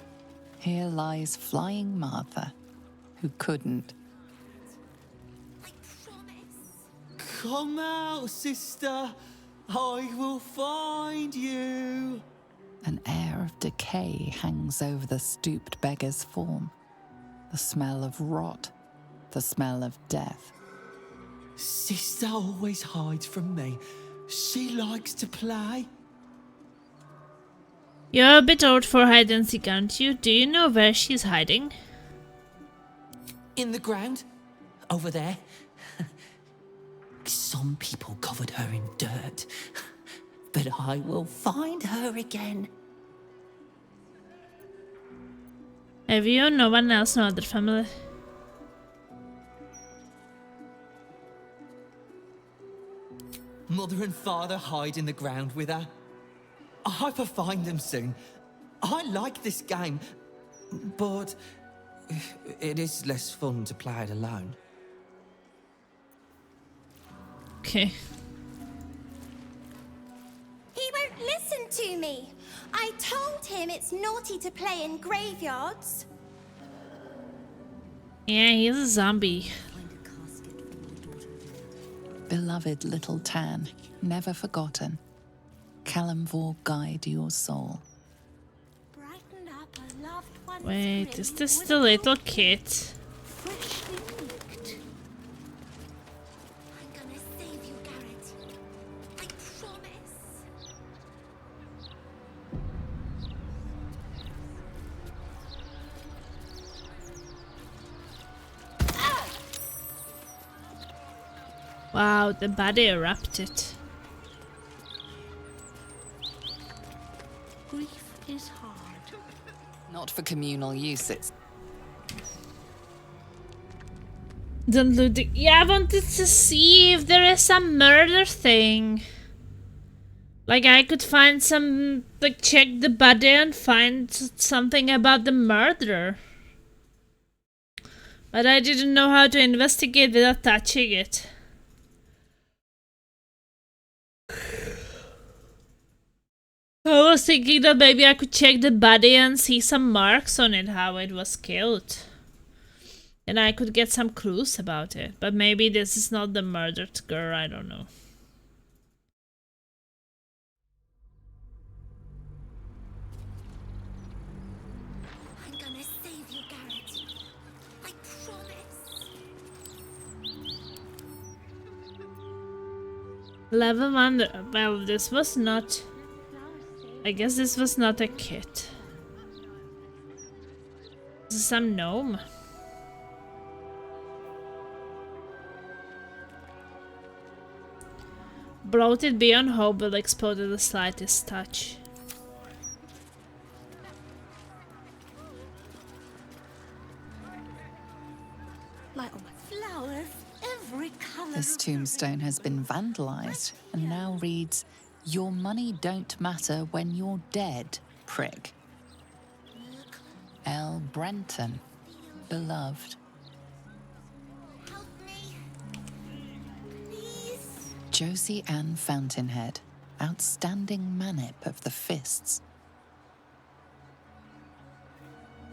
Speaker 5: Here lies Flying Martha, who couldn't.
Speaker 15: Come out, sister. I will find you.
Speaker 5: An air of decay hangs over the stooped beggar's form. The smell of rot, the smell of death.
Speaker 15: Sister always hides from me. She likes to play.
Speaker 1: You're a bit old for hide and seek, aren't you? Do you know where she's hiding?
Speaker 15: In the ground. Over there. Some people covered her in dirt. But I will find her again.
Speaker 1: Have you no one else, no other family?
Speaker 15: Mother and father hide in the ground with her. I hope I find them soon. I like this game, but it is less fun to play it alone.
Speaker 1: Okay.
Speaker 11: He won't listen to me. I told him it's naughty to play in graveyards.
Speaker 1: Yeah, he's a zombie.
Speaker 5: Beloved little Tan, never forgotten. Kalimvor guide your soul.
Speaker 11: Brighten up a loved one's
Speaker 1: Wait,
Speaker 11: grin
Speaker 1: is this
Speaker 11: with
Speaker 1: the
Speaker 11: a
Speaker 1: little kid?
Speaker 11: freshly baked. I'm gonna save you, Garrett. I promise.
Speaker 1: Wow, the body erupted.
Speaker 11: Grief is hard.
Speaker 5: Not for communal use, it's...
Speaker 1: Don't loot the... Yeah, I wanted to see if there is some murder thing. Like, I could find some... Like, check the body and find something about the murderer. But I didn't know how to investigate without touching it. I was thinking that maybe I could check the body and see some marks on it, how it was killed. And I could get some clues about it. But maybe this is not the murdered girl, I don't know.
Speaker 11: I'm gonna save you, Garrett. I promise.
Speaker 1: Level 1, well, this was not... I guess this was not a kit. This is some gnome. Bloated beyond hope will explode at the slightest touch.
Speaker 11: Like all my flowers, every color.
Speaker 5: This tombstone has been vandalized and now reads, Your money don't matter when you're dead, prick. L. Brenton, beloved. Josie Ann Fountainhead, outstanding manip of the fists.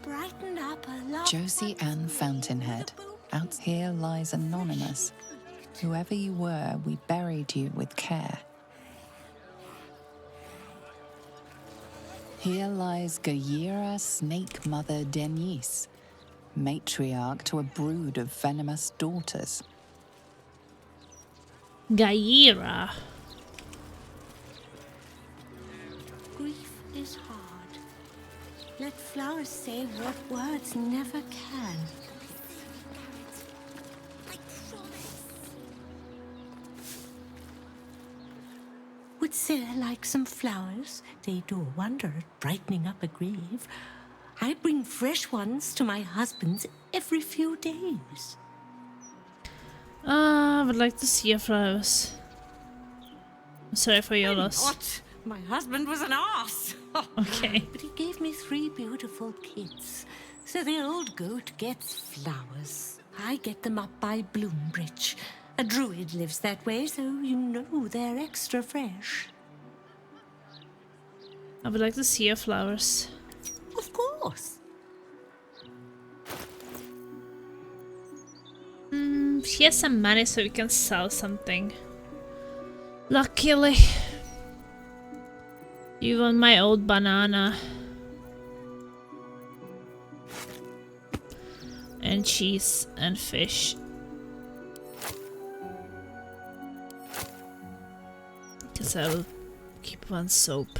Speaker 16: Brighten up a lot.
Speaker 5: Josie Ann Fountainhead, out here lies anonymous. Whoever you were, we buried you with care. Here lies Gayera Snake Mother Denise, matriarch to a brood of venomous daughters.
Speaker 1: Gayera.
Speaker 16: Grief is hard. Let flowers say what words never can. Would Sarah like some flowers? They do a wonder at brightening up a grave. I bring fresh ones to my husband's every few days.
Speaker 1: I would like to see your flowers. I'm sorry for your loss.
Speaker 16: What? My husband was an arse.
Speaker 1: Okay.
Speaker 16: But he gave me 3 beautiful kids. So the old goat gets flowers. I get them up by Bloombridge. A druid lives that way, so you know they're extra fresh.
Speaker 1: I would like to see your flowers.
Speaker 16: Of course.
Speaker 1: She has some money so we can sell something. Luckily. You want my old banana. And cheese and fish. Because I'll keep one soap.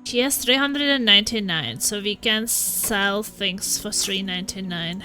Speaker 1: She has 399, so we can sell things for 399.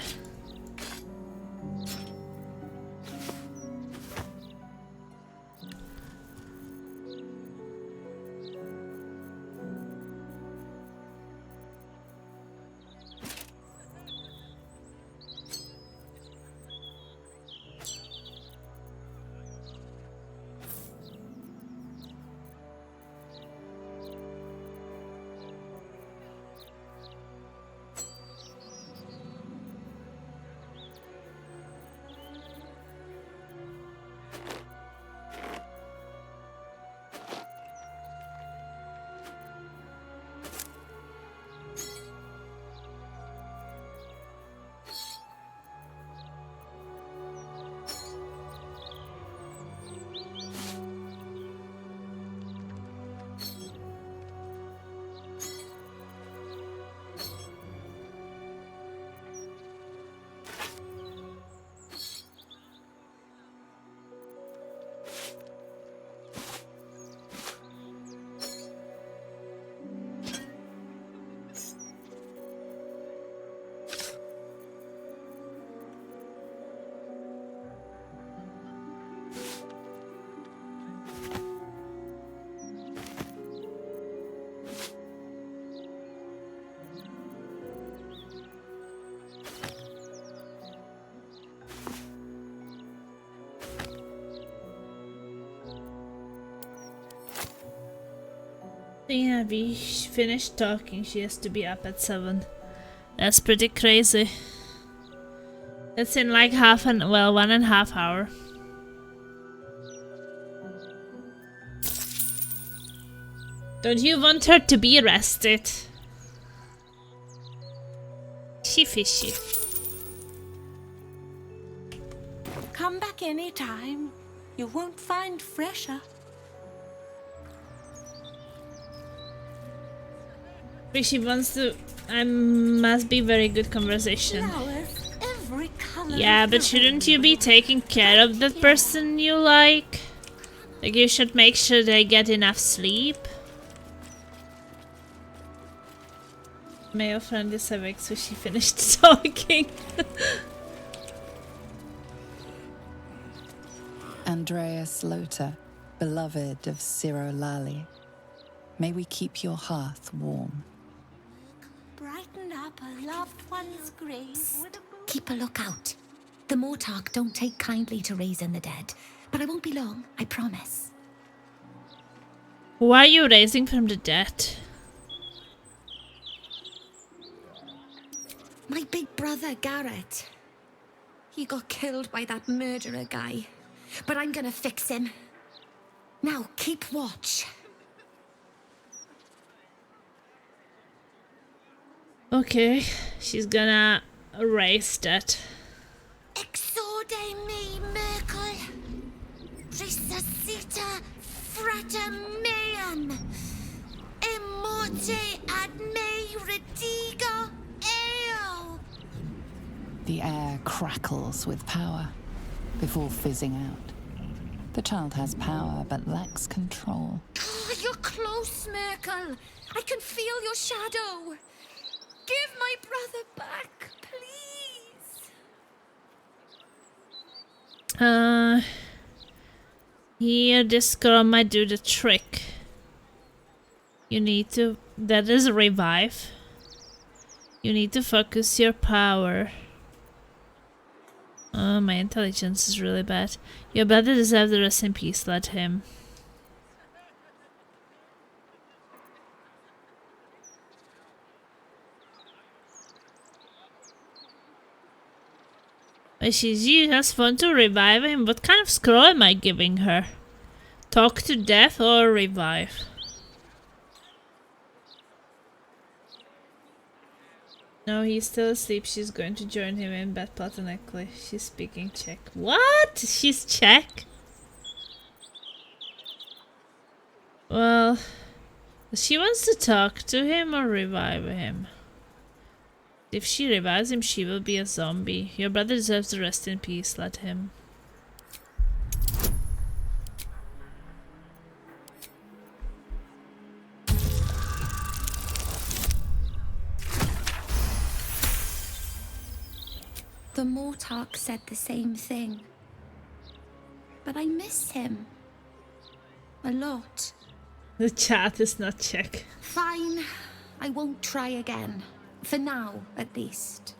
Speaker 1: Yeah, we finished talking. She has to be up at 7. That's pretty crazy. That's in like 1.5 hour. Don't you want her to be arrested? She fishy.
Speaker 16: Come back anytime. You won't find fresher.
Speaker 1: She wants to. Must be very good conversation.
Speaker 16: Flowers, every color.
Speaker 1: Yeah, but shouldn't you be taking care of that person you like? Like, you should make sure they get enough sleep. Male friend is awake, so she finished talking.
Speaker 5: Andreas Lothar, beloved of Ciro Lali, may we keep your hearth warm.
Speaker 16: Brighten up a loved one's grave.
Speaker 2: Keep a lookout. The Mortarch don't take kindly to raising the dead, but I won't be long, I promise.
Speaker 1: Why are you raising from the dead?
Speaker 2: My big brother, Garrett. He got killed by that murderer guy. But I'm gonna fix him. Now, keep watch.
Speaker 1: Okay, she's gonna erase that.
Speaker 11: Exorde me, Merkel. Resuscita frater meam. Immorte ad me redigo eo.
Speaker 5: The air crackles with power before fizzing out. The child has power but lacks control.
Speaker 2: Oh, you're close, Merkel. I can feel your shadow. Give my brother back, please.
Speaker 1: Here, this girl might do the trick. You need to... That is a revive. You need to focus your power. Oh, my intelligence is really bad. Your brother deserves the rest in peace, let him. She has fun to revive him. What kind of scroll am I giving her? Talk to death or revive? No, he's still asleep. She's going to join him in bed platonically. She's speaking Czech. What? She's Czech? Well, she wants to talk to him or revive him. If she revives him, she will be a zombie. Your brother deserves to rest in peace. Let him.
Speaker 2: The Mortarch said the same thing. But I miss him. A lot.
Speaker 1: The chat is not Czech.
Speaker 2: Fine. I won't try again. For now, at least.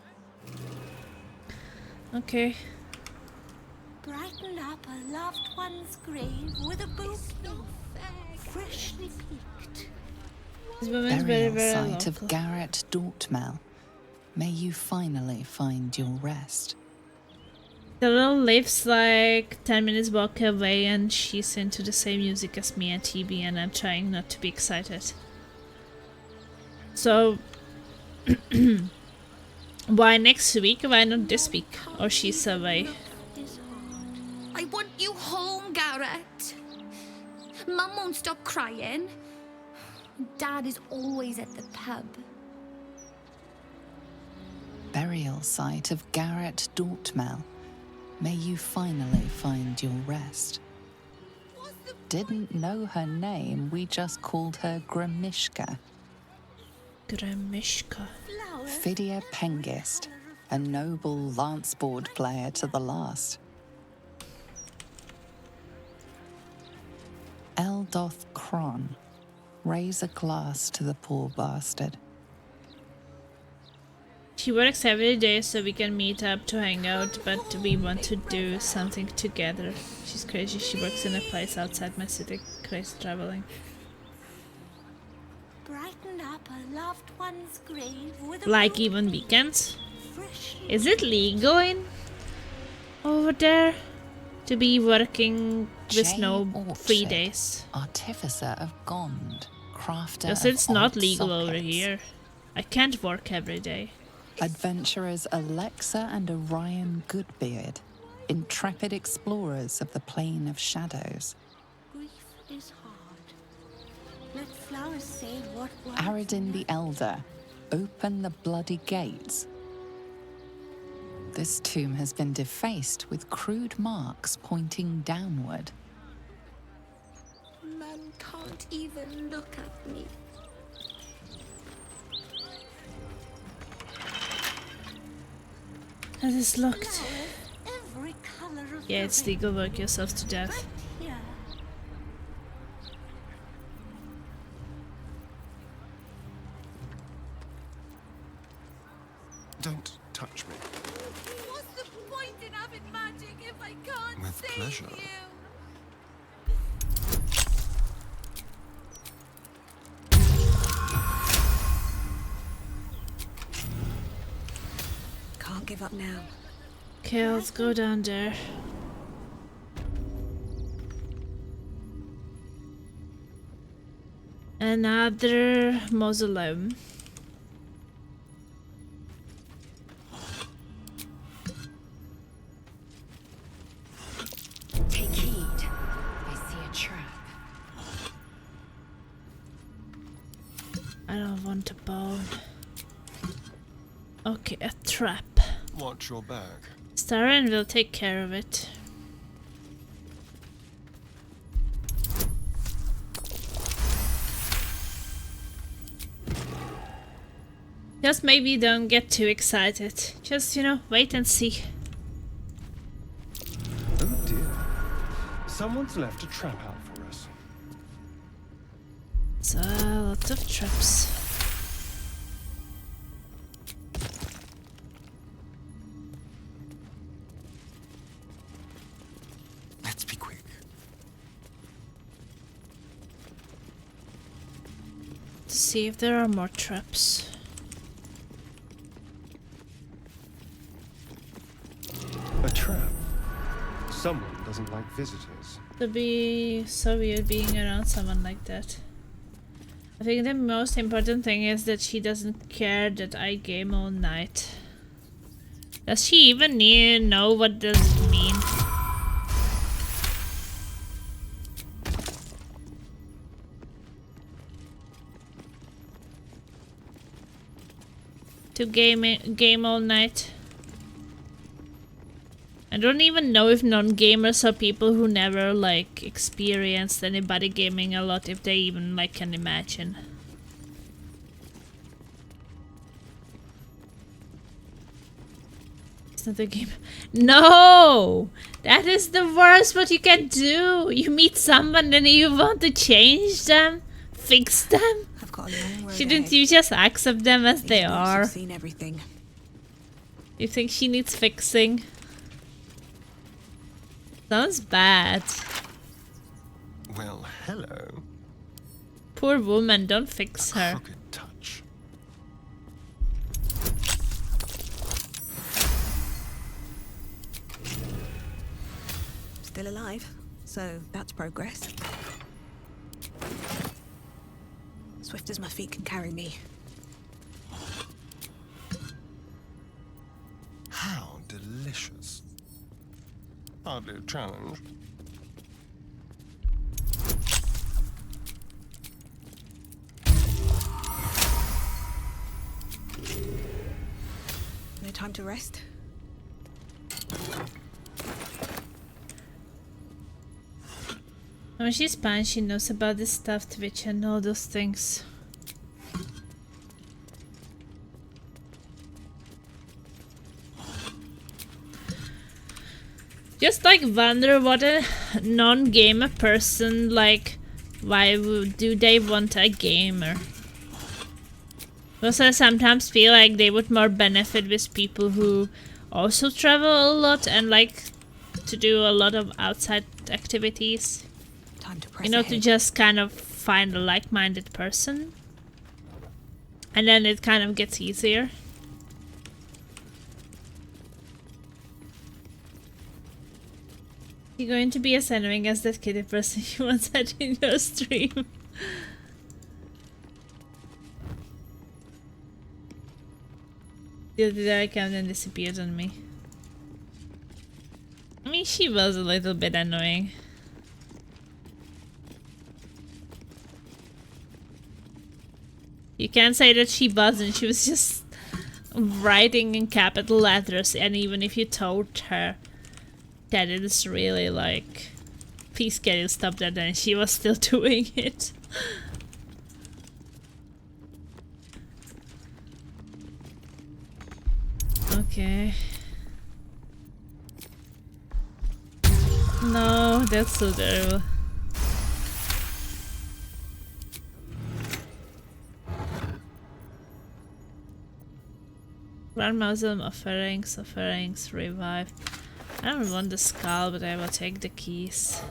Speaker 1: Okay.
Speaker 11: Brighten up a loved one's grave with a bouquet, freshly picked.
Speaker 1: This woman's very, very
Speaker 5: site
Speaker 1: local.
Speaker 5: of Garrett Dortmel. May you finally find your rest.
Speaker 1: The girl lives like 10 minutes walk away and she's into the same music as me and TB and I'm trying not to be excited. So... why next week? Why not this week? Or she's away.
Speaker 2: I want you home, Garrett. Mum won't stop crying. Dad is always at the pub.
Speaker 5: Burial site of Garrett Dortmel. May you finally find your rest. Didn't know her name, we just called her Gramishka.
Speaker 1: Gramishka.
Speaker 5: Fidia Pengist, a noble lance board player to the last. Eldoth Kron, raise a glass to the poor bastard.
Speaker 1: She works every day so we can meet up to hang out, but we want to do something together. She's crazy. She works in a place outside my city. Crazy traveling.
Speaker 11: Brighten up a loved one's grave with a
Speaker 1: Like even weekends? Is it legal in over there to be working with no free days?
Speaker 5: Artificer of Gond, crafter
Speaker 1: Because
Speaker 5: of
Speaker 1: it's not
Speaker 5: odd
Speaker 1: legal over
Speaker 5: sockets.
Speaker 1: here. I can't work every day.
Speaker 5: Adventurers Alexa and Orion Goodbeard, intrepid explorers of the Plane of Shadows.
Speaker 11: grief is hard. Let flowers say what words.
Speaker 5: Aradin the Elder, open the bloody gates. This tomb has been defaced with crude marks pointing downward.
Speaker 2: Mum can't even look at me.
Speaker 1: It is locked.
Speaker 11: Every color of
Speaker 1: Yeah,
Speaker 11: the
Speaker 1: it's legal. Work yourself to death.
Speaker 11: here.
Speaker 9: Don't touch me.
Speaker 2: What's the point in having magic if I can't
Speaker 9: With
Speaker 2: save
Speaker 9: pleasure.
Speaker 2: you?
Speaker 3: give up now.
Speaker 1: Okay, let's go down there. Another mausoleum.
Speaker 13: Take heed. I see a trap.
Speaker 1: I don't want a bone. Okay, a trap.
Speaker 14: Watch your back.
Speaker 1: Starren will take care of it. Just maybe don't get too excited. Just, you know, wait and see.
Speaker 24: Oh dear. Someone's left a trap out for us.
Speaker 1: So, lots of traps.
Speaker 14: Let's be quick.
Speaker 1: To see if there are more traps.
Speaker 24: A trap. Someone doesn't like visitors.
Speaker 1: To be so weird being around someone like that. I think the most important thing is that she doesn't care that I game all night. Does she even know what does it mean? To game all night. I don't even know if non-gamers are people who never like experienced anybody gaming a lot, if they even like can imagine. It's not a game. No! That is the worst what you can do! You meet someone and you want to change them? Fix them?
Speaker 3: I've got a long road
Speaker 1: Shouldn't
Speaker 3: ahead.
Speaker 1: you just accept them as they
Speaker 3: These boots
Speaker 1: are?
Speaker 3: have seen everything.
Speaker 1: You think she needs fixing? Sounds bad.
Speaker 14: Well, hello.
Speaker 1: Poor woman, don't fix her.
Speaker 14: Crooked touch.
Speaker 3: Still alive, so that's progress. Swift as my feet can carry me.
Speaker 14: How delicious. Hardly a challenge.
Speaker 3: No time to rest.
Speaker 1: When she's fine, she knows about this stuffed witch and all those things. Just like wonder what a non-gamer person, like, why do they want a gamer? Because I sometimes feel like they would more benefit with people who also travel a lot and like to do a lot of outside activities.
Speaker 3: Time to press
Speaker 1: You know, to
Speaker 3: ahead.
Speaker 1: just kind of find a like-minded person. And then it kind of gets easier. You're going to be as annoying as that kitty person you once had in your stream. The other account and disappeared on me. I mean, she was a little bit annoying. You can't say that she wasn't, she was just writing in capital letters, and even if you told her that it is really like, please can you stop that, and she was still doing it. Okay. No, that's so terrible. Grand Museum offerings, revive. I don't want the skull, but I will take the keys.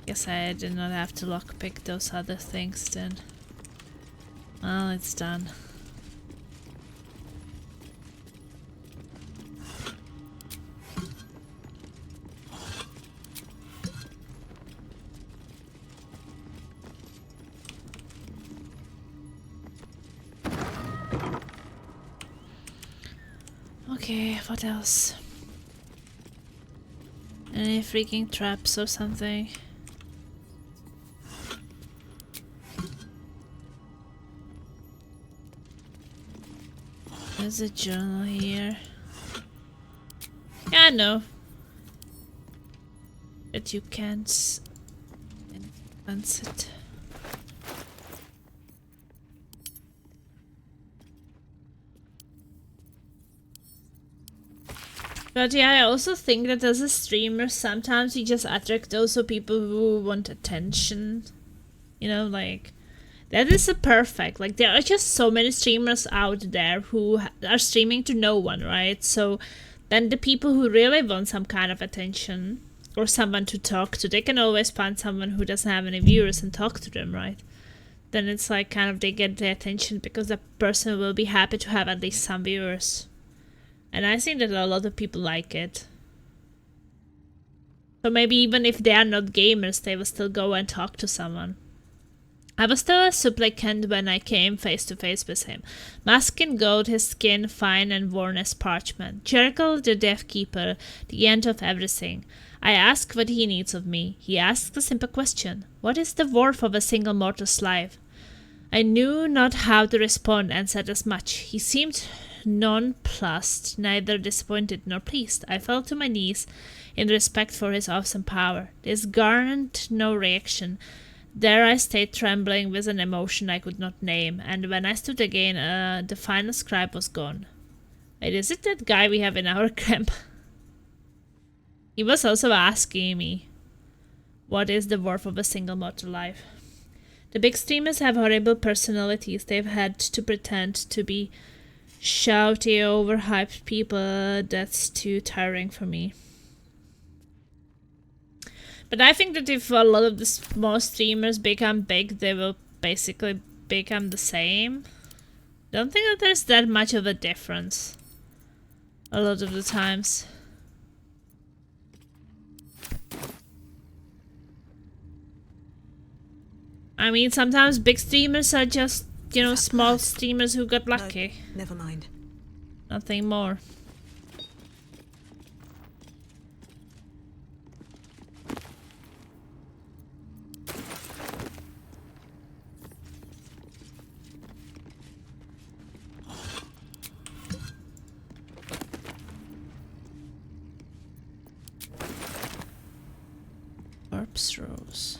Speaker 1: Guess I did not have to lockpick those other things then. Well, it's done. Okay, what else? Any freaking traps or something? There's a journal here. Yeah, I know that you can't advance it. But yeah, I also think that as a streamer, sometimes you just attract also people who want attention. You know, like, that is a perfect. Like, there are just so many streamers out there who are streaming to no one, right? So then the people who really want some kind of attention or someone to talk to, they can always find someone who doesn't have any viewers and talk to them, right? Then it's like kind of they get the attention because the person will be happy to have at least some viewers. And I think that a lot of people like it. So maybe even if they are not gamers, they will still go and talk to someone. I was still a supplicant when I came face to face with him. Masked in gold, his skin fine and worn as parchment. Jericho, the Death Keeper, the end of everything. I ask what he needs of me. He asks a simple question. What is the worth of a single mortal's life? I knew not how to respond and said as much. He seemed nonplussed, neither disappointed nor pleased. I fell to my knees in respect for his awesome power. This garnered no reaction. There I stayed trembling with an emotion I could not name, and when I stood again, the final scribe was gone. Wait, is it that guy we have in our camp? He was also asking me, what is the worth of a single mortal life? The big streamers have horrible personalities. They've had to pretend to be shouty, overhyped people. That's too tiring for me. But I think that if a lot of the small streamers become big, they will basically become the same. Don't think that there's that much of a difference. A lot of the times. I mean, sometimes big streamers are just, you know, small streamers who got lucky.
Speaker 3: No, never mind.
Speaker 1: Nothing more. Corpse rose.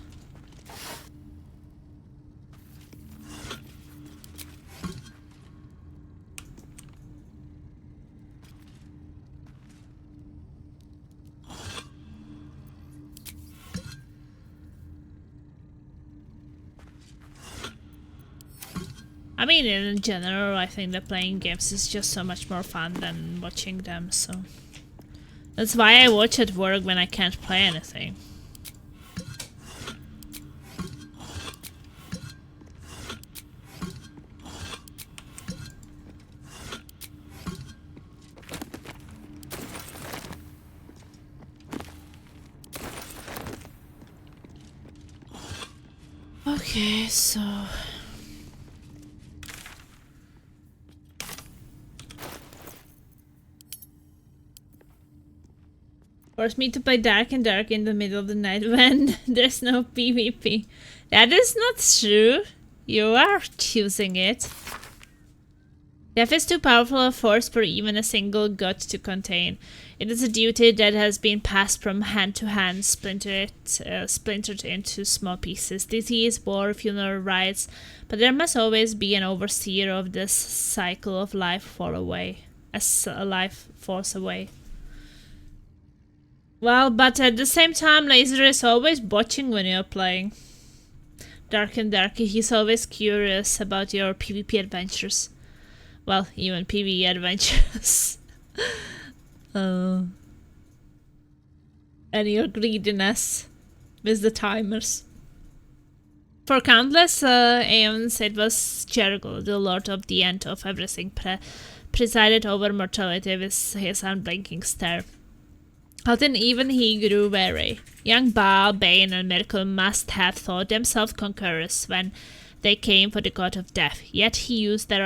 Speaker 1: I mean, in general, I think that playing games is just so much more fun than watching them, so... That's why I watch at work when I can't play anything. Okay, so... Force me to play Dark and Dark in the middle of the night when there's no PvP. That is not true. You are choosing it. Death is too powerful a force for even a single god to contain. It is a duty that has been passed from hand to hand, splintered into small pieces. Disease, war, funeral rites, but there must always be an overseer of this cycle of life fall away, as a life falls away. Well, but at the same time, Laser is always watching when you're playing. Dark and Darky, he's always curious about your PvP adventures. Well, even PvE adventures. And your greediness with the timers. For countless aeons, it was Jericho, the lord of the end of everything, presided over mortality with his unblinking stare. But then even he grew weary. Young Baal, Bane, and Miracle must have thought themselves conquerors when they came for the god of death, yet he used their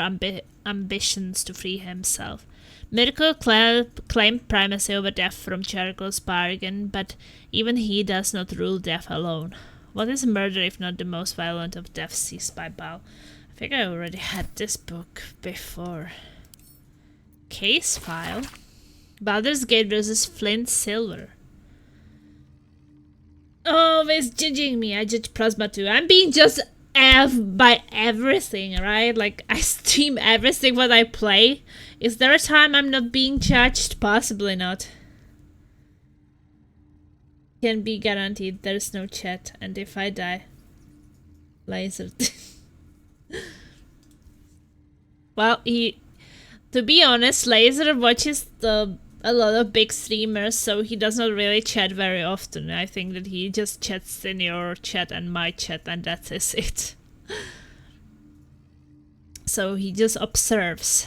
Speaker 1: ambitions to free himself. Miracle claimed primacy over death from Jericho's bargain, but even he does not rule death alone. What is murder if not the most violent of deaths seized by Baal? I think I already had this book before. Case file. Baldur's Gate versus Flint Silver. Always judging me. I judge Plasma too. I'm being just by everything, right? Like, I stream everything what I play. Is there a time I'm not being judged? Possibly not. Can be guaranteed there's no chat, and if I die, laser. Well, to be honest, Laser watches a lot of big streamers, so he does not really chat very often. I think that he just chats in your chat and my chat, and that is it. So he just observes.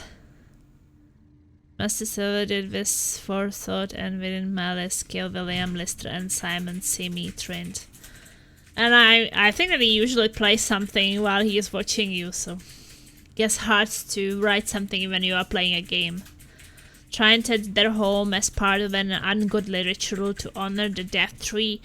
Speaker 1: Master Silver did with forethought and within malice kill William Lister and Simon Simi Trent. And I think that he usually plays something while he is watching you, so guess hard to write something when you are playing a game. Try and take their home as part of an ungodly ritual to honor the Death Tree,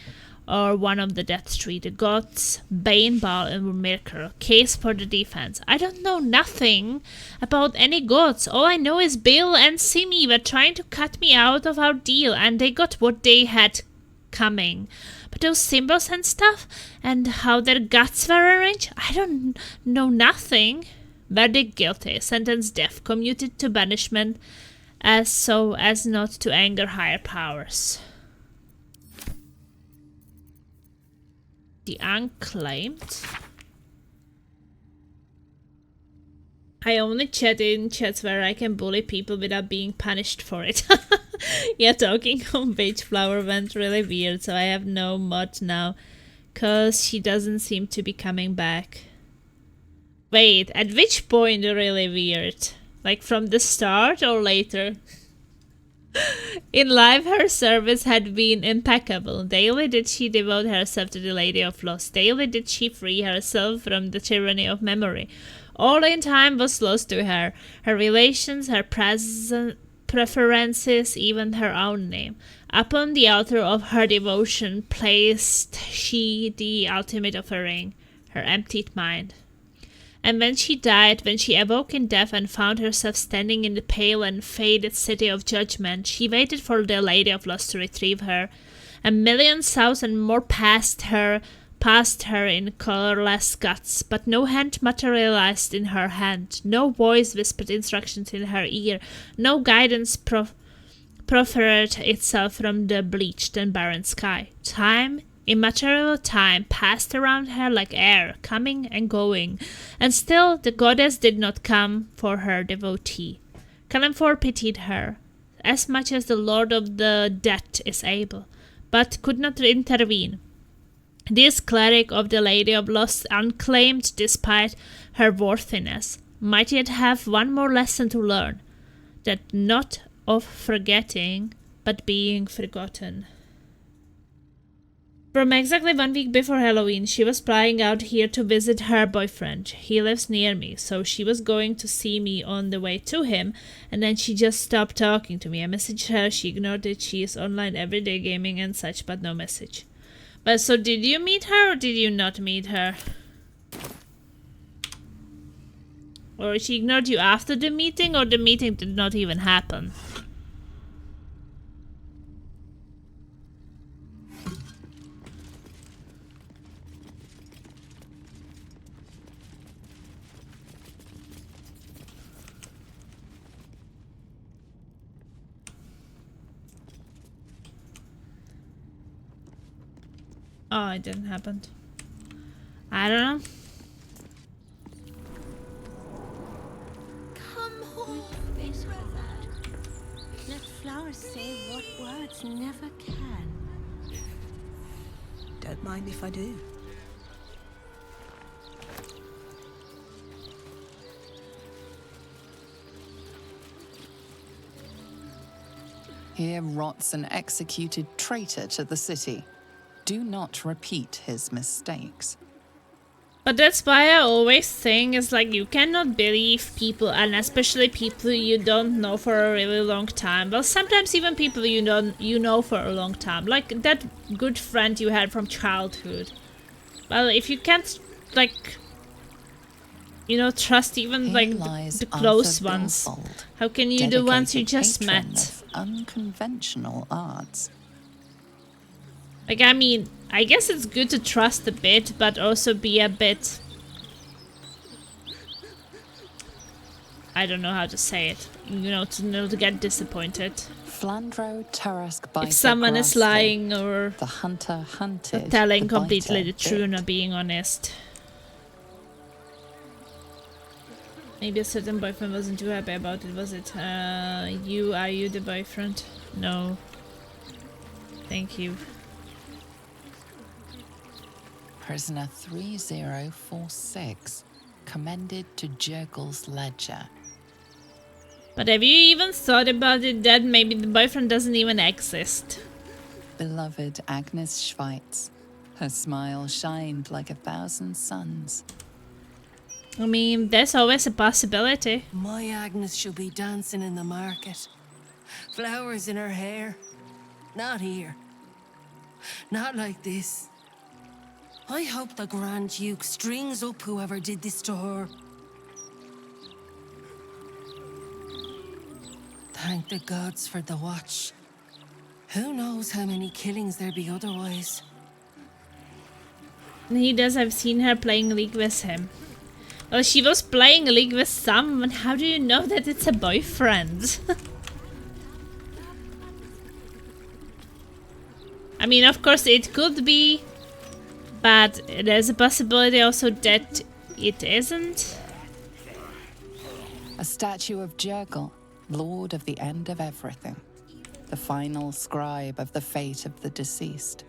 Speaker 1: or one of the Death Tree, the gods, Bane, Baal, and Miracle. Case for the defense. I don't know nothing about any gods. All I know is Bill and Simi were trying to cut me out of our deal, and they got what they had coming. But those symbols and stuff, and how their guts were arranged, I don't know nothing. Verdict guilty, sentence death, commuted to banishment, as not to anger higher powers. The Unclaimed. I only chat in chats where I can bully people without being punished for it. Yeah, talking on Beige Flower went really weird, so I have no mod now, cause she doesn't seem to be coming back. Wait, at which point really weird? Like from the start or later? In life, her service had been impeccable. Daily did she devote herself to the Lady of Lost. Daily did she free herself from the tyranny of memory. All in time was lost to her. Her relations, her preferences, even her own name. Upon the altar of her devotion placed she the ultimate offering, her emptied mind. And when she died, when she awoke in death and found herself standing in the pale and faded city of judgment, she waited for the Lady of Lost to retrieve her. A million thousand more passed her in colorless guts, but no hand materialized in her hand, no voice whispered instructions in her ear, no guidance proffered itself from the bleached and barren sky. Time, immaterial time, passed around her like air, coming and going, and still the goddess did not come for her devotee. Kalimfor pitied her, as much as the Lord of the Dead is able, but could not intervene. This cleric of the Lady of Lost, unclaimed despite her worthiness, might yet have one more lesson to learn, that not of forgetting, but being forgotten. From exactly 1 week before Halloween, she was flying out here to visit her boyfriend. He lives near me, so she was going to see me on the way to him, and then she just stopped talking to me. I messaged her, she ignored it, she is online everyday gaming and such, but no message. But so did you meet her or did you not meet her? Or she ignored you after the meeting, or the meeting did not even happen? Oh, it didn't happen. I don't know.
Speaker 11: Come home, Miss Robert. Let flowers say what words never can.
Speaker 3: Don't mind if I do.
Speaker 5: Here rots an executed traitor to the city. Do not repeat his mistakes.
Speaker 1: But that's why I always think is like you cannot believe people, and especially people you don't know for a really long time. Well, sometimes even people you know for a long time, like that good friend you had from childhood. Well, if you can't like, you know, trust even like the close ones, how can you the ones you just met?
Speaker 5: Unconventional arts.
Speaker 1: Like, I mean, I guess it's good to trust a bit, but also be a bit... I don't know how to say it. You know, to get disappointed.
Speaker 5: Flandro Tarask by
Speaker 1: if someone is lying or
Speaker 5: the hunter hunted,
Speaker 1: telling
Speaker 5: the
Speaker 1: completely
Speaker 5: biter
Speaker 1: the truth,
Speaker 5: bit.
Speaker 1: not being honest. Maybe a certain boyfriend wasn't too happy about it, was it? Are you the boyfriend? No. Thank you.
Speaker 5: Prisoner 3046, commended to Jurgle's ledger.
Speaker 1: But have you even thought about it that maybe the boyfriend doesn't even exist?
Speaker 5: Beloved Agnes Schweitz. Her smile shined like 1,000 suns.
Speaker 1: I mean, there's always a possibility.
Speaker 6: My Agnes shall be dancing in the market. Flowers in her hair. Not here. Not like this. I hope the Grand Duke strings up whoever did this to her. Thank the gods for the watch. Who knows how many killings there be otherwise.
Speaker 1: He does. I've seen her playing League with him. Well, she was playing League with someone. How do you know that it's a boyfriend? I mean, of course it could be, but there's a possibility also that it isn't.
Speaker 5: A statue of Jurgle, Lord of the End of Everything. The final scribe of the fate of the deceased.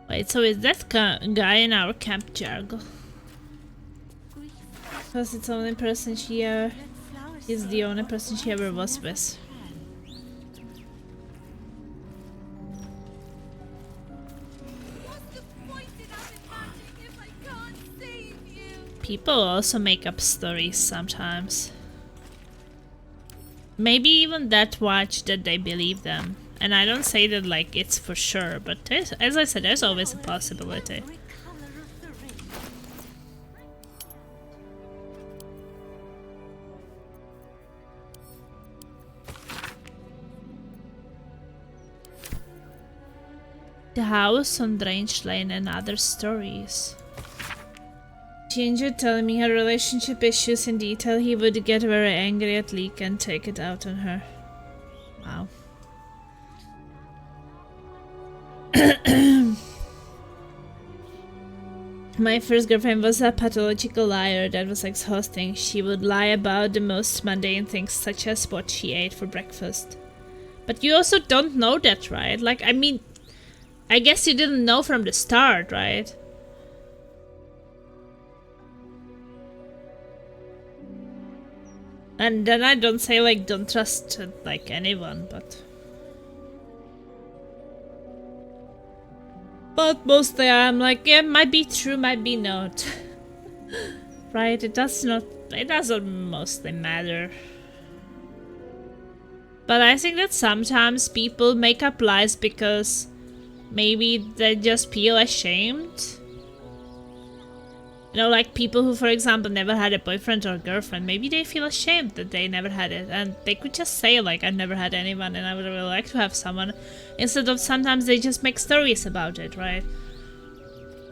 Speaker 1: Wait, so is that guy in our camp Jurgle? Because it's the only person she is the only person she ever was with. People also make up stories sometimes. Maybe even that much that they believe them. And I don't say that like it's for sure, but as I said, there's always a possibility. The house on Strange Lane and other stories. Ginger telling me her relationship issues in detail. He would get very angry at Leek and take it out on her. Wow. My first girlfriend was a pathological liar that was exhausting. She would lie about the most mundane things, such as what she ate for breakfast. But you also don't know that, right? Like, I mean, I guess you didn't know from the start, right? And then I don't say like don't trust like anyone, but mostly I'm like, yeah, might be true, might be not. Right? It doesn't mostly matter. But I think that sometimes people make up lies because maybe they just feel ashamed. You know, like people who, for example, never had a boyfriend or girlfriend, maybe they feel ashamed that they never had it, and they could just say like, I've never had anyone and I would really like to have someone, instead of sometimes they just make stories about it, right?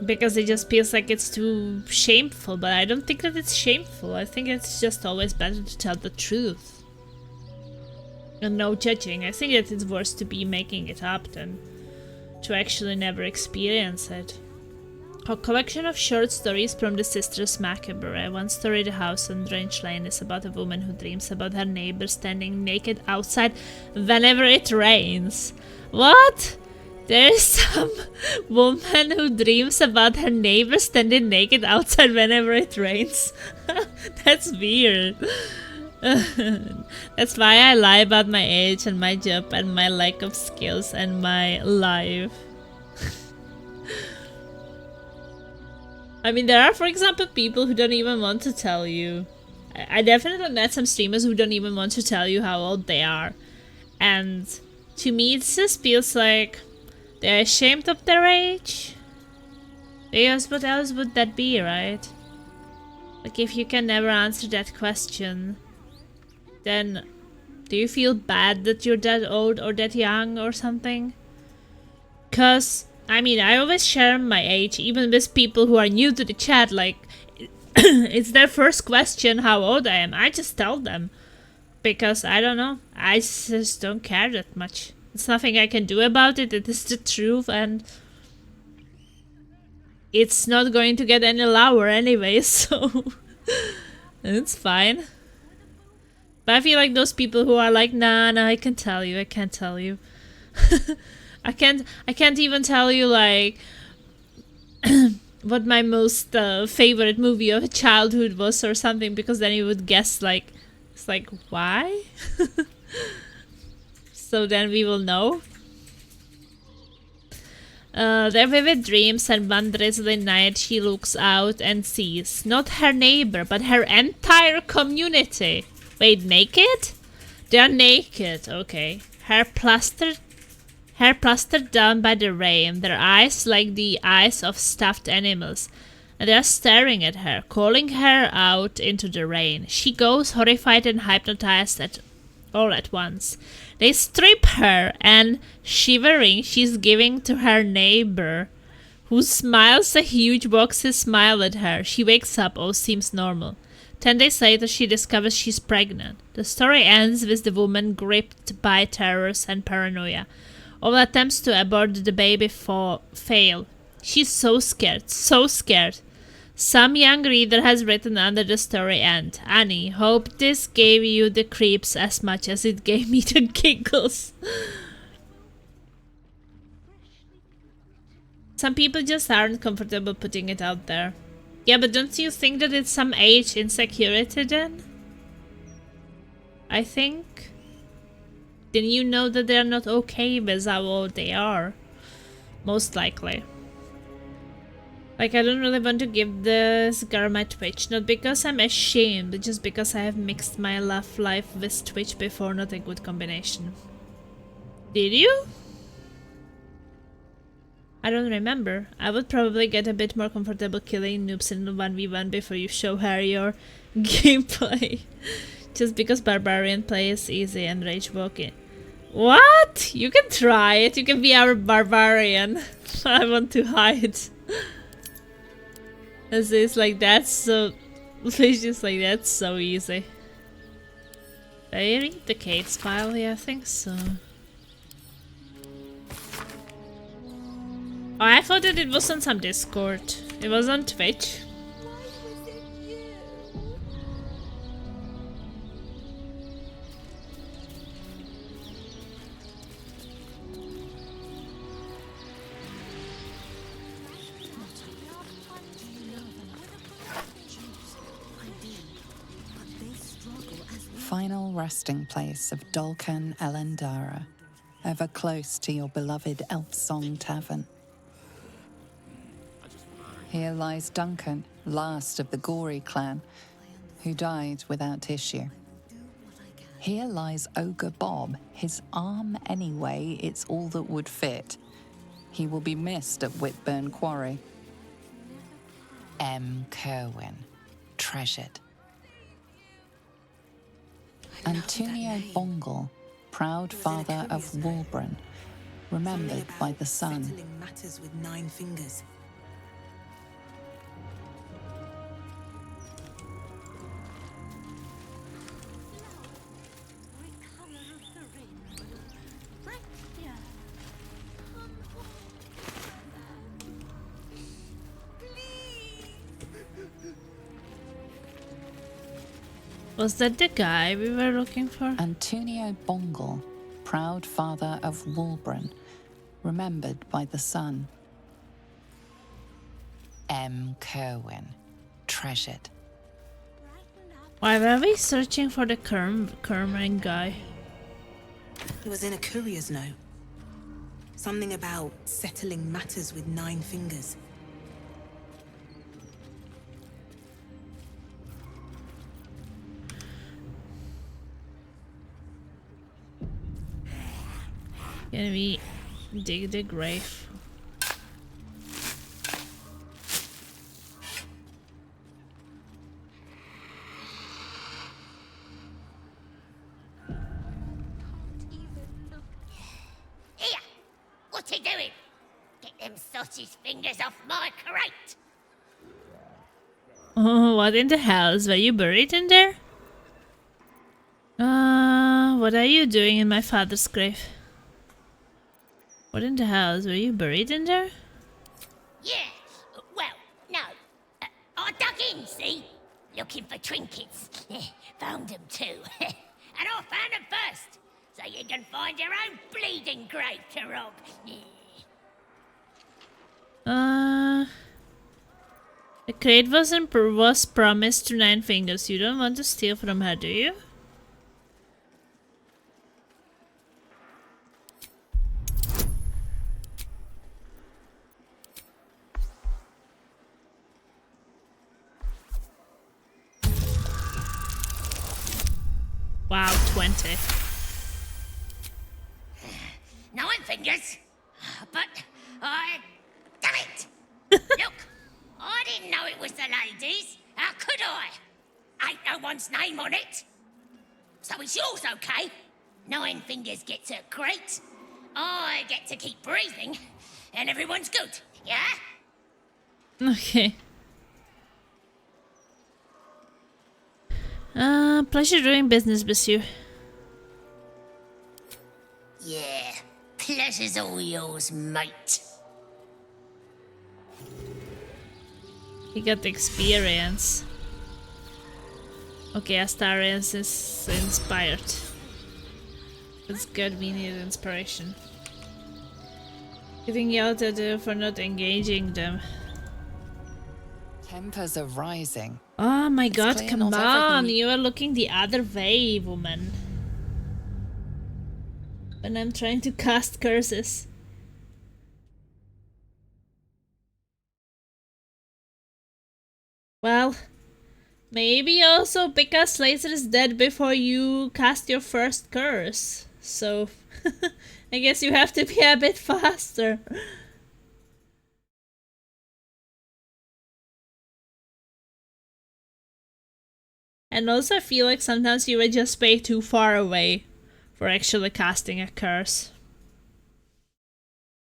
Speaker 1: Because it just feels like it's too shameful, but I don't think that it's shameful. I think it's just always better to tell the truth. And no judging. I think that it's worse to be making it up than to actually never experience it. A collection of short stories from the Sisters Macabre. One story, The House on Strange Lane, is about a woman who dreams about her neighbor standing naked outside whenever it rains. What? There's some woman who dreams about her neighbor standing naked outside whenever it rains. That's weird. That's why I lie about my age and my job and my lack of skills and my life. I mean, there are, for example, people who don't even want to tell you. I definitely met some streamers who don't even want to tell you how old they are. And to me, it just feels like they're ashamed of their age. Because what else would that be, right? Like, if you can never answer that question, then do you feel bad that you're that old or that young or something? Because, I mean, I always share my age, even with people who are new to the chat, like, it's their first question how old I am. I just tell them. Because, I don't know, I just don't care that much. There's nothing I can do about it, it is the truth, and it's not going to get any lower anyway, so it's fine. But I feel like those people who are like, nah, I can tell you, I can't tell you. I can't even tell you, like, what my most favorite movie of childhood was or something, because then you would guess, like, it's like, why? So then we will know. Their vivid dreams, and one drizzly night she looks out and sees not her neighbor, but her entire community. Wait, naked? They are naked, okay. Hair plastered down by the rain, their eyes like the eyes of stuffed animals. And they are staring at her, calling her out into the rain. She goes horrified and hypnotized all at once. They strip her, and, shivering, she's giving to her neighbor, who smiles a huge boxy smile at her. She wakes up, all seems normal. 10 days later, she discovers she's pregnant. The story ends with the woman gripped by terrors and paranoia. All attempts to abort the baby fail. She's so scared, so scared. Some young reader has written under the story end, Annie, hope this gave you the creeps as much as it gave me the giggles. Some people just aren't comfortable putting it out there. Yeah, but don't you think that it's some age insecurity then? I think. Then you know that they're not okay with how old they are. Most likely. Like, I don't really want to give this girl my Twitch, not because I'm ashamed, but just because I have mixed my love life with Twitch before, not a good combination. Did you? I don't remember. I would probably get a bit more comfortable killing noobs in 1v1 before you show her your gameplay. Just because Barbarian play is easy and rage walking. What? You can try it, you can be our Barbarian. I want to hide. As it's like, that's so... It's just like, that's so easy. Did I read the Kate's file? Yeah, I think so. Oh, I thought that it was on some Discord. It was on Twitch.
Speaker 5: Final resting place of Dolken Elendara, ever close to your beloved Elf Song Tavern. Here lies Duncan, last of the Gory clan, who died without issue. Here lies Ogre Bob, his arm anyway, it's all that would fit. He will be missed at Whitburn Quarry. M. Kerwin, treasured. Antonio Bongle, proud father of Walbran, remembered by the sun.
Speaker 3: Settling matters with 9 fingers.
Speaker 1: Was that the guy we were looking for?
Speaker 5: Antonio Bongle, proud father of Walbran, remembered by the sun. M. Kerwin, treasured.
Speaker 1: Why were we searching for the Kerman guy?
Speaker 3: He was in a courier's note. Something about settling matters with 9 fingers.
Speaker 1: Can we dig the grave?
Speaker 11: Here! What you doing? Get them sausage fingers off my crate!
Speaker 1: Oh, what in the hells? Were you buried in there? What are you doing in my father's grave? What in the hells? Were you buried in there?
Speaker 11: Yeah, well, no. I dug in, see? Looking for trinkets. Found them too. And I found them first. So you can find your own bleeding grave to rob.
Speaker 1: The crate was promised to Nine Fingers. You don't want to steal from her, do you? Wow, 20.
Speaker 11: 9 fingers. But damn it! Look, I didn't know it was the ladies. How could I? Ain't no one's name on it. So it's yours, okay? 9 fingers gets a crate. I get to keep breathing, and everyone's good. Yeah?
Speaker 1: Okay. Pleasure doing business, monsieur.
Speaker 11: Yeah, pleasure's all yours, mate.
Speaker 1: He got the experience. Okay, Astarians is inspired. That's good, we need inspiration. Getting yelled at for not engaging them.
Speaker 5: Tempers are rising.
Speaker 1: Oh my god,
Speaker 5: clear
Speaker 1: come
Speaker 5: not
Speaker 1: on!
Speaker 5: everything
Speaker 1: You are looking the other way, woman. When I'm trying to cast curses. Well, maybe also because Laser is dead before you cast your first curse. So, I guess you have to be a bit faster. And also I feel like sometimes you were just way too far away for actually casting a curse.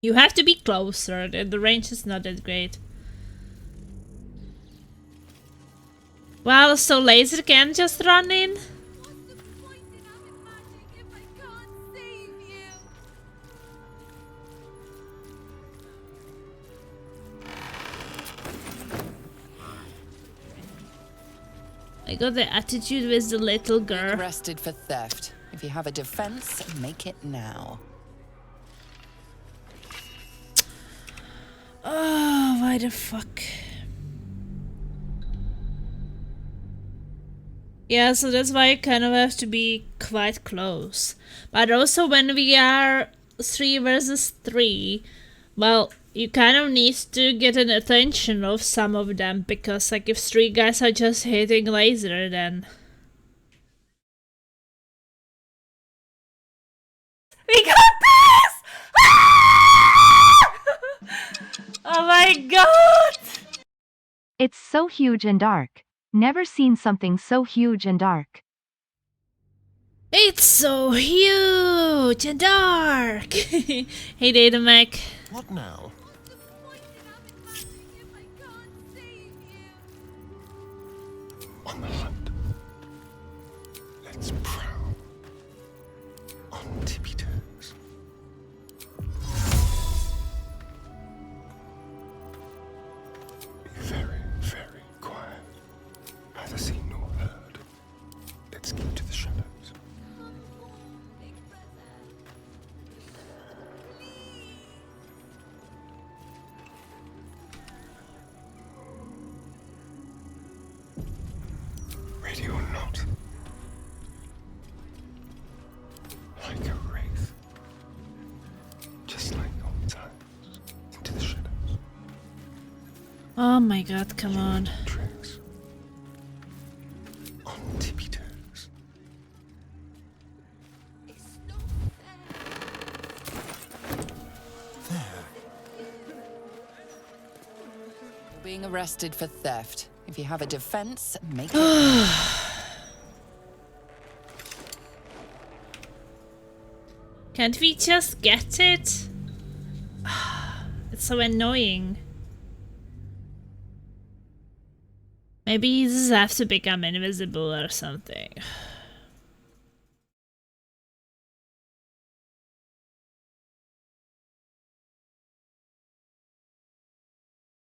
Speaker 1: You have to be closer, the range is not that great. Well, so Laser can just run in? I got the attitude with the little girl.
Speaker 5: Arrested for theft. If you have a defense, make it now.
Speaker 1: Oh, why the fuck? Yeah, so that's why I kind of have to be quite close. But also when we are 3 versus 3, well, you kind of need to get an attention of some of them, because like if 3 guys are just hitting Laser, then... We got this! Oh my god!
Speaker 7: It's so huge and dark. Never seen something so huge and dark.
Speaker 1: It's so huge and dark! Hey Data Mac.
Speaker 14: What now? On the hunt. Let's prowl. On tippy toes. Be very, very quiet. Neither seen nor heard. Let's keep to the shadows. Ready or not. Like a wraith. Just like old times. Into the shadows.
Speaker 1: Oh my god, come on.
Speaker 14: Tricks. On tippy toes.
Speaker 5: being arrested for theft. If you have a defense, make it.
Speaker 1: Can't we just get it? It's so annoying. Maybe he just have to become invisible or something.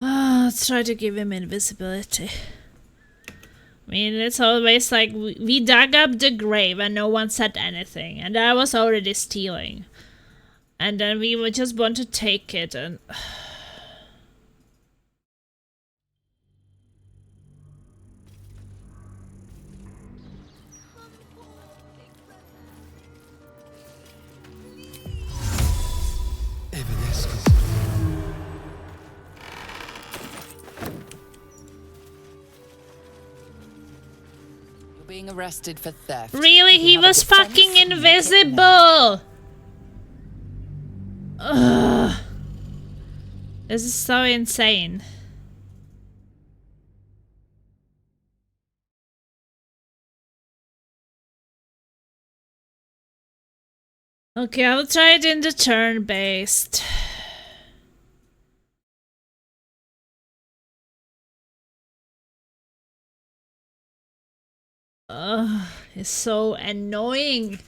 Speaker 1: Let's try to give him invisibility. I mean, it's always like we dug up the grave and no one said anything, and I was already stealing. And then we would just want to take it and...
Speaker 5: You're being arrested for theft.
Speaker 1: Really?
Speaker 5: If you
Speaker 1: He
Speaker 5: have a
Speaker 1: was
Speaker 5: defense,
Speaker 1: fucking
Speaker 5: make it
Speaker 1: invisible! Ugh. This is so insane. Okay, I'll try it in the turn-based. Ugh, it's so annoying.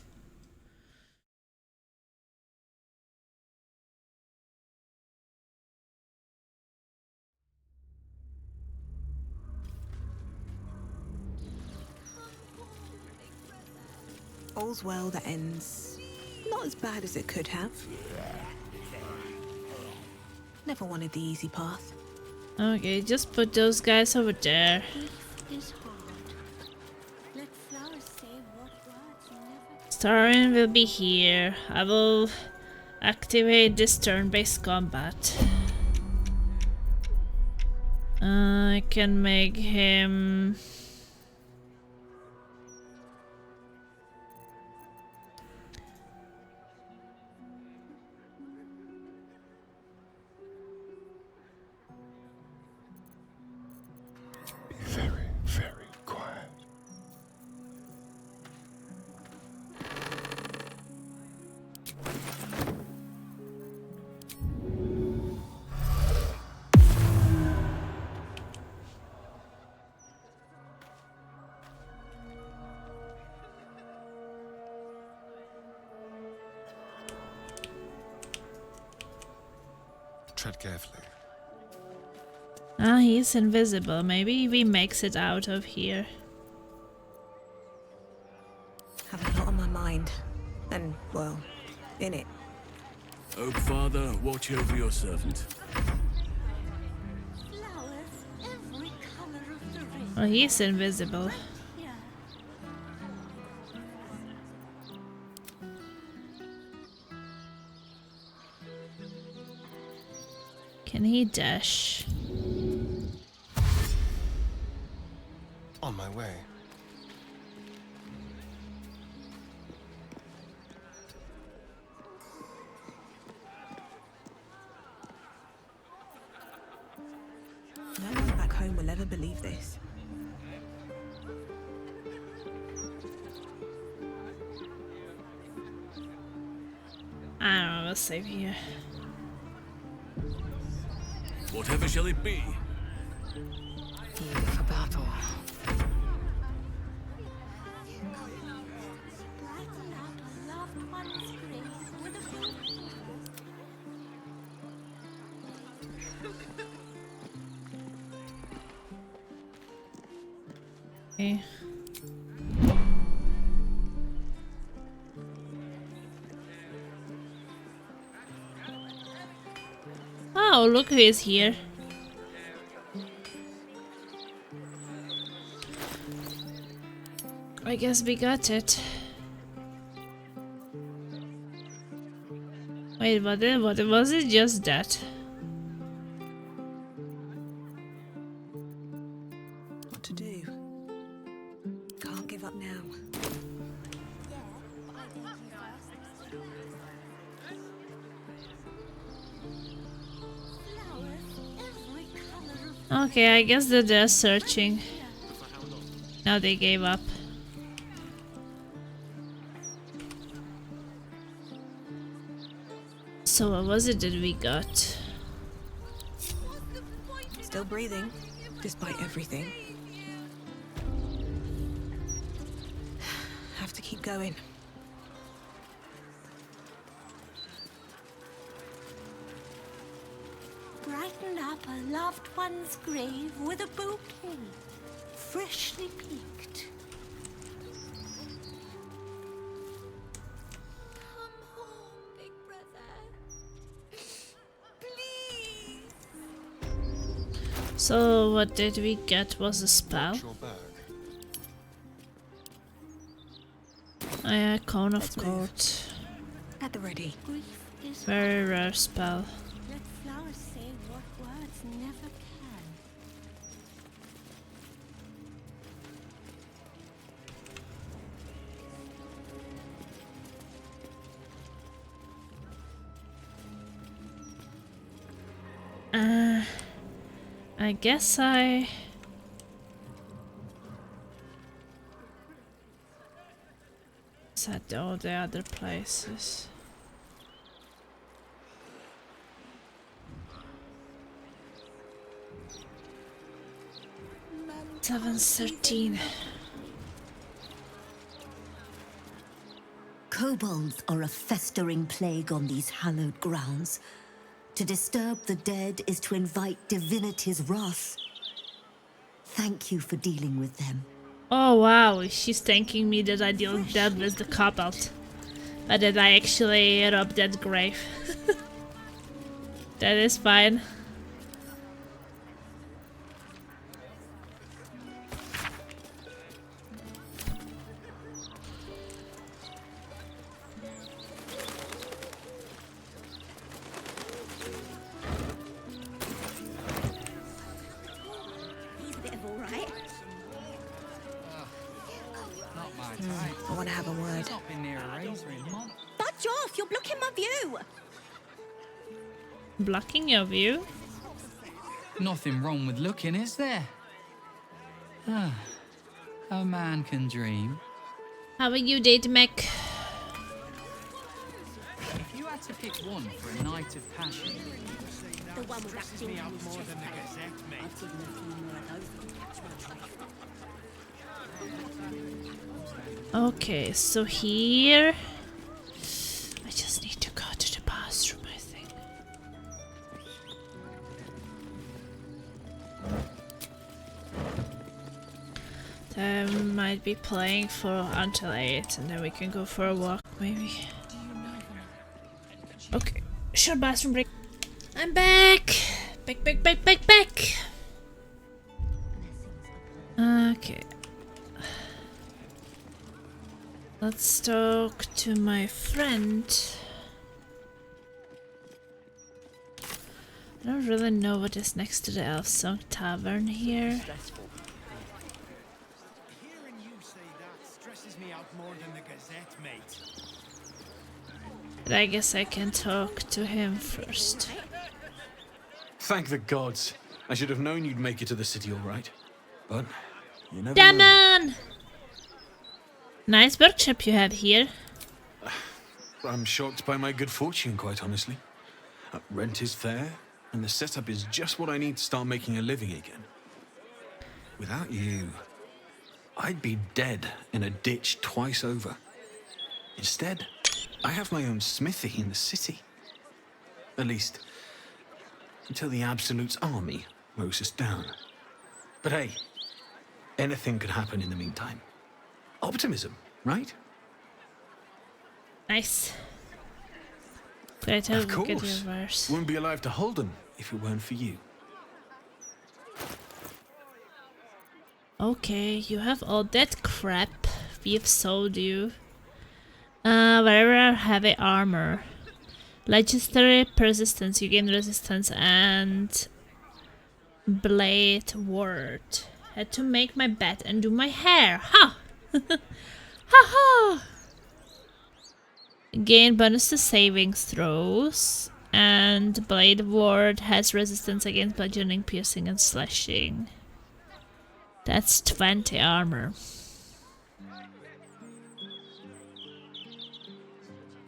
Speaker 3: All's well that ends not as bad as it could have. Never wanted the easy path.
Speaker 1: Okay, just put those guys over there. Starin will be here. I will activate this turn-based combat. I can make him...
Speaker 14: Very, very quiet.
Speaker 9: Tread carefully.
Speaker 1: Ah, he's invisible. Maybe he makes it out of here.
Speaker 3: Have a lot on my mind. And, well, in it.
Speaker 19: Oak Father, watch over your servant.
Speaker 1: Oh, he's invisible. Can he dash?
Speaker 14: On my way.
Speaker 3: No one back home will ever believe this.
Speaker 1: I don't know, we'll save here.
Speaker 19: Whatever shall it be?
Speaker 13: Eager for battle.
Speaker 1: Okay. Oh, look who is here. I guess we got it. Wait, what was it just that?
Speaker 3: What to do? Can't give up now.
Speaker 1: Okay, I guess that they're searching. Now they gave up. So what was it that we got?
Speaker 3: Still breathing, despite everything. Have to keep going.
Speaker 16: Brighten up a loved one's grave with a bouquet, freshly picked.
Speaker 1: So what did we get was a spell. A cone of gold.
Speaker 3: At the ready.
Speaker 1: Very rare spell.
Speaker 16: Let flowers say what words never can.
Speaker 1: I guess I... at all the other places. $7.13.
Speaker 2: Kobolds are a festering plague on these hallowed grounds. To disturb the dead is to invite divinity's wrath. Thank you for dealing with them.
Speaker 1: Oh wow, she's thanking me that I dealt with the kobold. But that I actually robbed that grave. That is fine.
Speaker 3: I want to have a word.
Speaker 2: Budge off! You're blocking my view!
Speaker 1: Blocking your view?
Speaker 17: Nothing wrong with looking, is there? Ah, a man can dream.
Speaker 1: How are you, Date Mech?
Speaker 17: If you had to pick one for a night of passion,
Speaker 16: The one with that
Speaker 19: me out more than the Gazette, mate.
Speaker 1: Okay, so here... I just need to go to the bathroom, I think. I might be playing for until 8 and then we can go for a walk, maybe. Okay, short bathroom break. I'm back! Back! Okay. Let's talk to my friend. I don't really know what is next to the Elf Song Tavern here.
Speaker 19: Hearing you say that stresses me out more than the Gazette, mate.
Speaker 1: But I guess I can talk to him first.
Speaker 12: Thank the gods. I should have known you'd make it to the city all right. But you never know.
Speaker 1: Danon! Nice workshop you have here.
Speaker 12: I'm shocked by my good fortune, quite honestly. Rent is fair, and the setup is just what I need to start making a living again. Without you, I'd be dead in a ditch twice over. Instead, I have my own smithy in the city. At least, until the Absolute's army mows us down. But hey, anything could happen in the meantime. Optimism, right?
Speaker 1: Nice. Great, I
Speaker 12: Of
Speaker 1: will get your
Speaker 12: course.
Speaker 1: verse.
Speaker 12: Wouldn't be alive to hold them if it weren't for you.
Speaker 1: Okay, you have all that crap. We've sold you. Wherever heavy armor. Legendary persistence, you gain resistance and blade ward. Had to make my bed and do my hair. Ha! Ha ha! Gain bonus to saving throws And Blade Ward has resistance against bludgeoning, piercing, and slashing. That's 20 armor.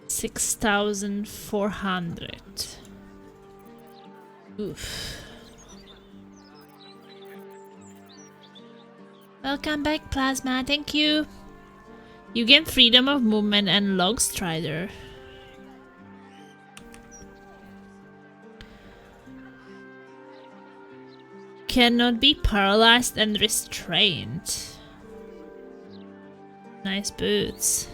Speaker 1: 6,400. Oof. Welcome back, Plasma. Thank you. You gain freedom of movement and Log Strider. Cannot be paralyzed and restrained. Nice boots.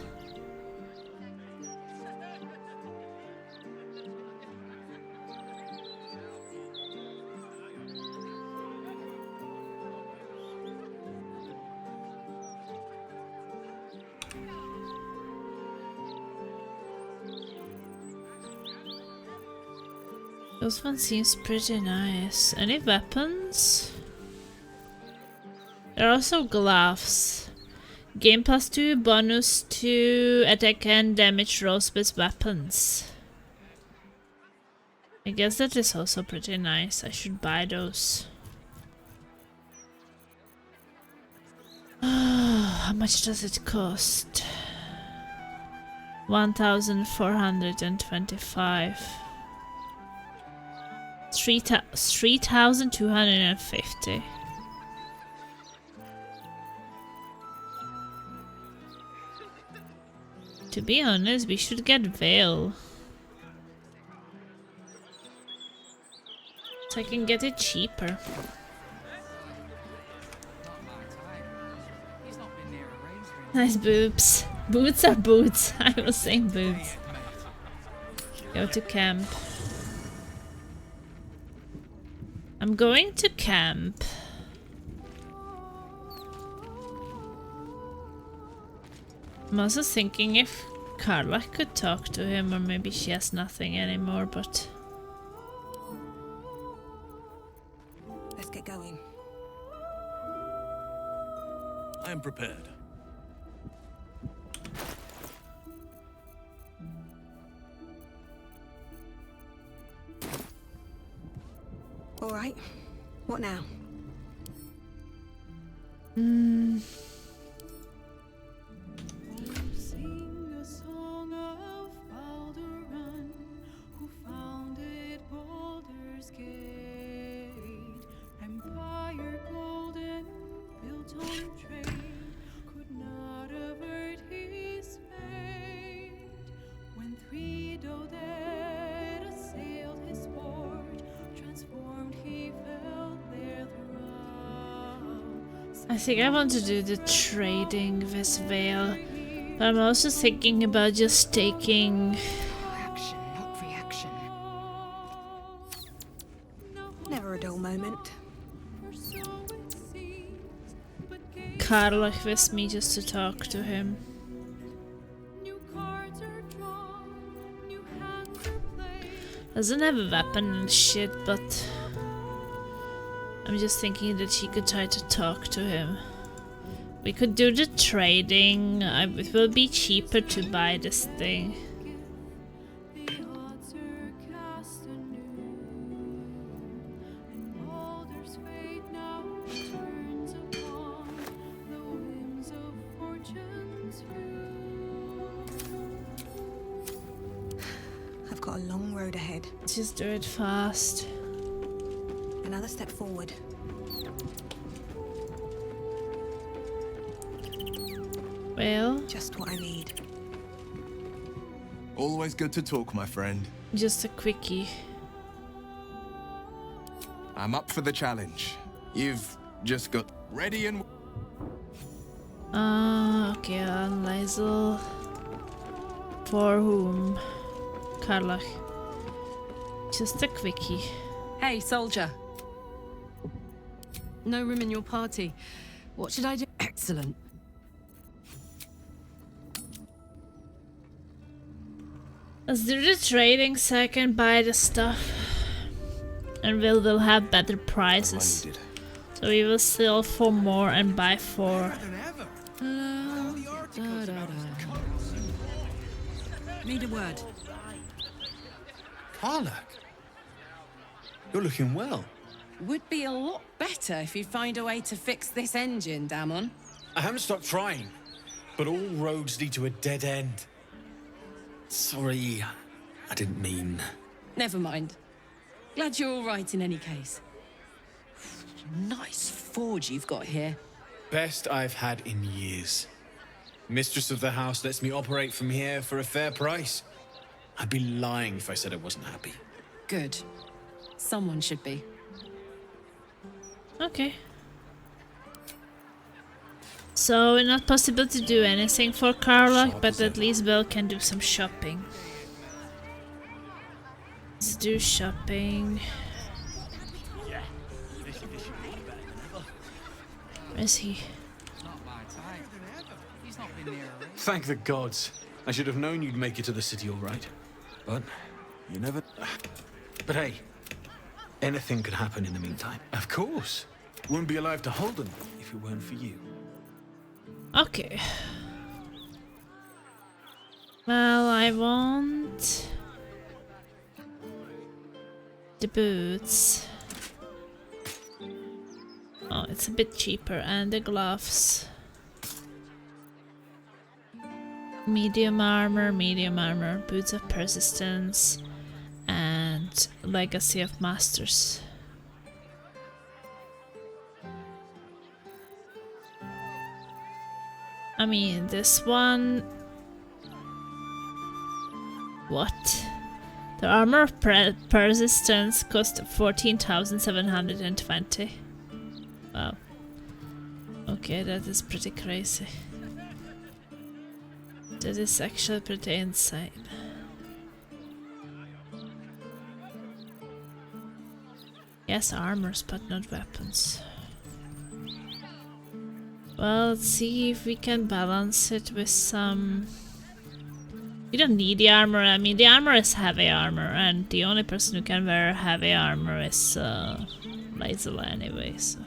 Speaker 1: This one seems pretty nice. Any weapons? There are also gloves. Gain +2, bonus to attack and damage rolls with weapons. I guess that is also pretty nice. I should buy those. How much does it cost? 1,425. 3,250. To be honest, we should get Veil. So I can get it cheaper. Nice boobs. Boots are boots. I was saying boobs. Go to camp. I'm going to camp. I'm also thinking if Carla could talk to him, or maybe she has nothing anymore, but...
Speaker 3: Let's get going.
Speaker 19: I am prepared.
Speaker 3: All right. What now?
Speaker 2: Sing a song of Baldur, who founded Baldur's Gate. Empire golden, built on trade, could not avert his fate. When three Doded assailed his port, transformed he fell their thrall.
Speaker 1: I think I want to do the trading with Veil, but I'm also thinking about just taking...
Speaker 3: Action, not reaction. Never a dull moment.
Speaker 1: Karlach with me just to talk to him. Doesn't have a weapon and shit, but I'm just thinking that she could try to talk to him. We could do the trading. It will be cheaper to buy this thing.
Speaker 3: I've got a long road ahead.
Speaker 1: Just do it fast.
Speaker 3: Another step forward.
Speaker 1: Well,
Speaker 3: just what I need.
Speaker 18: Always good to talk, my friend.
Speaker 1: Just a quickie.
Speaker 18: I'm up for the challenge. You've just got ready and...
Speaker 1: Okay, Lizel. For whom? Karlach. Just a quickie.
Speaker 20: Hey, soldier. No room in your party. What should I do? Excellent.
Speaker 1: Let's do the trading so I can buy the stuff. And we'll have better prices. So we will sell for more and buy for...
Speaker 20: Need a word.
Speaker 12: Harlock, you're looking well.
Speaker 20: Would be a lot better if you'd find a way to fix this engine, Damon.
Speaker 12: I haven't stopped trying, but all roads lead to a dead end. Sorry, I didn't mean...
Speaker 20: Never mind. Glad you're all right in any case. Nice forge you've got here.
Speaker 12: Best I've had in years. Mistress of the house lets me operate from here for a fair price. I'd be lying if I said I wasn't happy.
Speaker 20: Good. Someone should be.
Speaker 1: Okay. So, not possible to do anything for Carlock, but at least Bill can do some shopping. Let's do shopping. Where is he?
Speaker 12: Thank the gods. I should have known you'd make it to the city all right. But you never... But hey, anything could happen in the meantime. Of course. Wouldn't be alive to hold them if it weren't for you.
Speaker 1: Okay. Well, I want the boots. Oh, it's a bit cheaper, and the gloves. Medium armor, boots of persistence, and legacy of masters. I mean, this one... What? The armor of persistence cost 14,720. Wow. Okay, that is pretty crazy. That is actually pretty insane. Yes, armors, but not weapons. Well, let's see if we can balance it with some... We don't need the armor. I mean, the armor is heavy armor, and the only person who can wear heavy armor is Laisela anyway, so...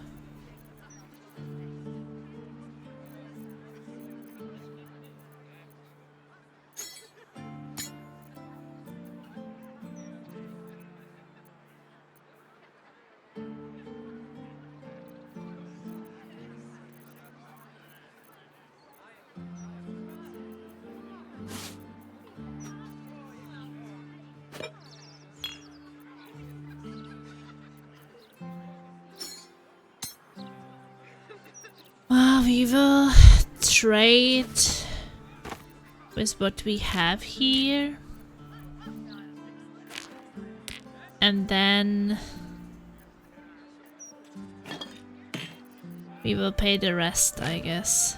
Speaker 1: We will trade with what we have here, and then we will pay the rest, I guess.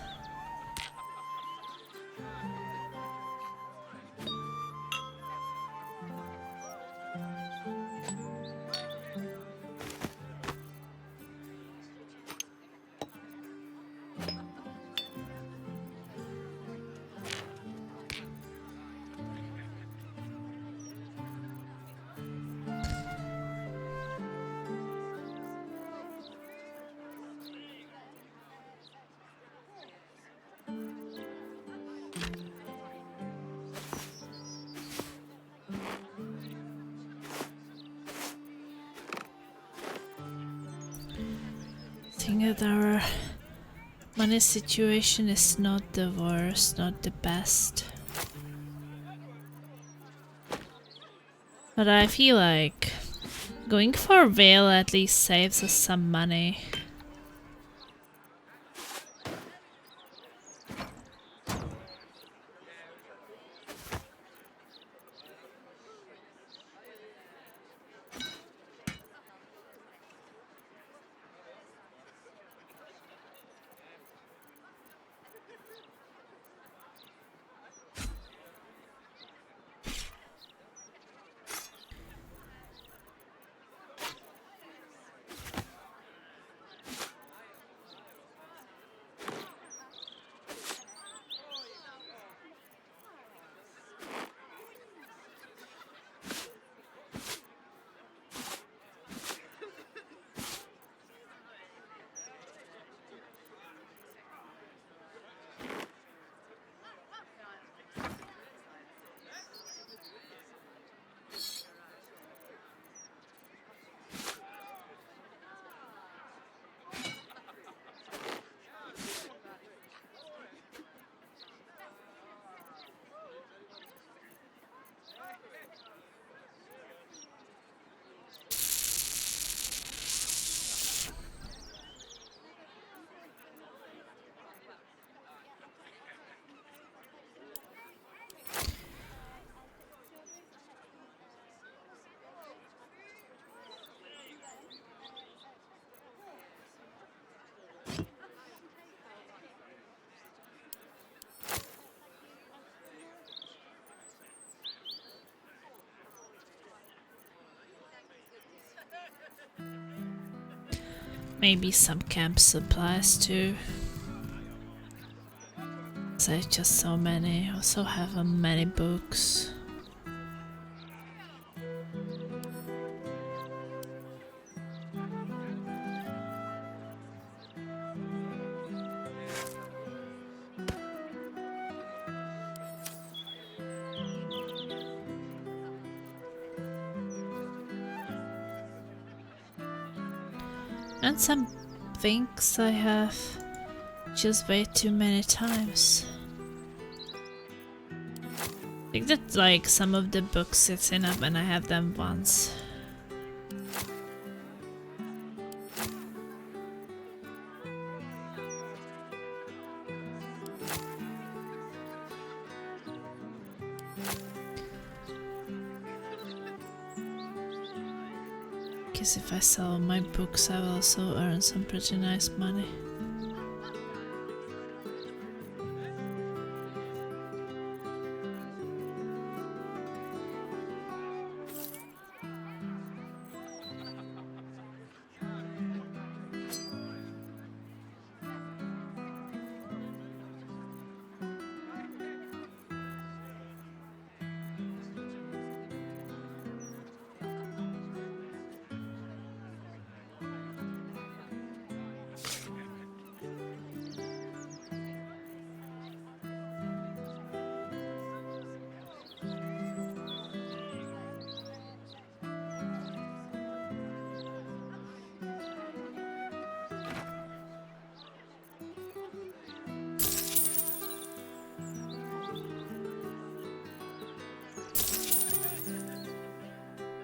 Speaker 1: I think that our money situation is not the worst, not the best. But I feel like going for Vale at least saves us some money. Maybe some camp supplies too. I just so many. I also have many books. And some things I have just way too many times. I think that like some of the books it's enough when I have them once. Guess if I sell my books I will also earn some pretty nice money.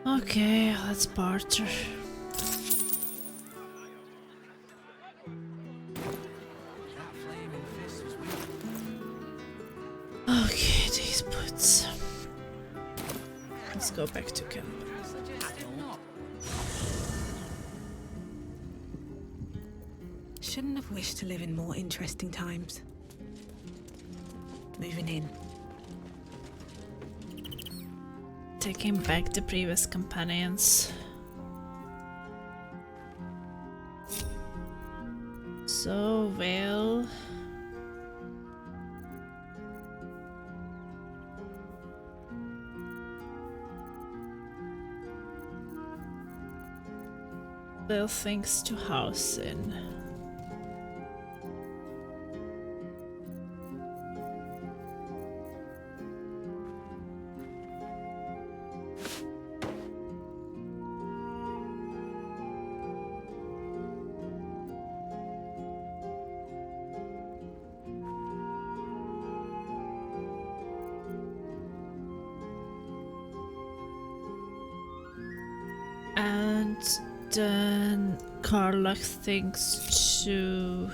Speaker 1: Okay, let's barter. Okay, these boots. Let's go back to camp.
Speaker 3: Shouldn't have wished to live in more interesting times. Moving in.
Speaker 1: Taking back the previous companions. So, well... Little things to house in. And then Karlach thinks to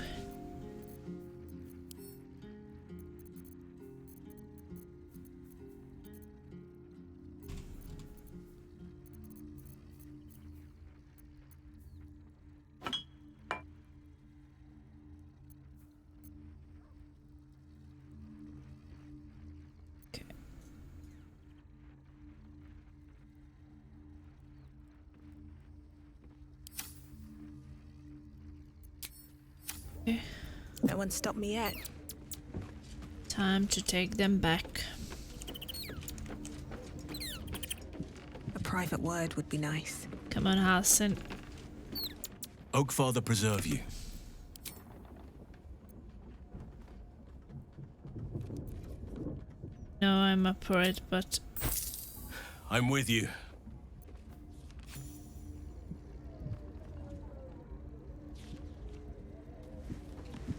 Speaker 3: No one stopped me yet.
Speaker 1: time to take them back.
Speaker 3: A private word would be nice.
Speaker 1: Come on, Halsin.
Speaker 12: Oakfather preserve you.
Speaker 1: No, I'm up for it, but
Speaker 12: I'm with you.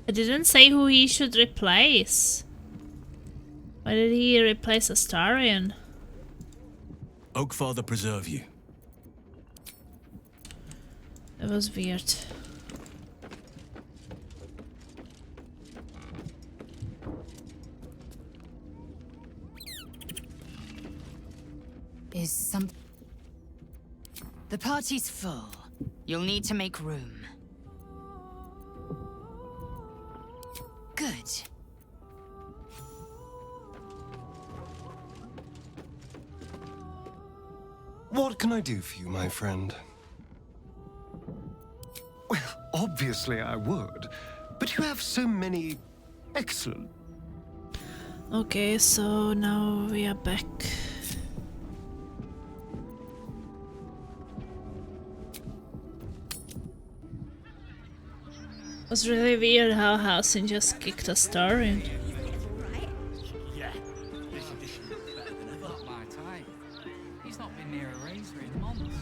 Speaker 1: I didn't say who he should replace. Why did he replace Astarion?
Speaker 12: Oakfather preserve you.
Speaker 1: That was weird.
Speaker 6: Is some... The party's full. You'll need to make room. Good.
Speaker 14: What can I do for you, my friend? Well,
Speaker 24: Obviously I would, but you have so many excellent...
Speaker 1: Okay, so now we are back. It was really weird how Halsin just kicked a star in.
Speaker 17: Yeah. This edition looks better than ever. Not my type. He's not been near a razor in months.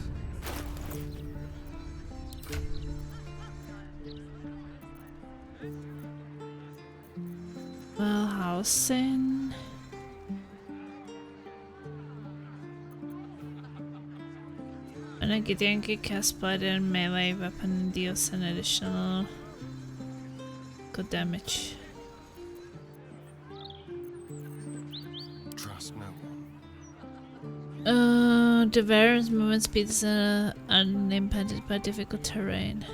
Speaker 1: Well, Halsin. And a Gideon can cast Spider melee weapon and deals an additional good damage.
Speaker 14: Trust no one.
Speaker 1: The variance movement speed is unimpeded by difficult terrain.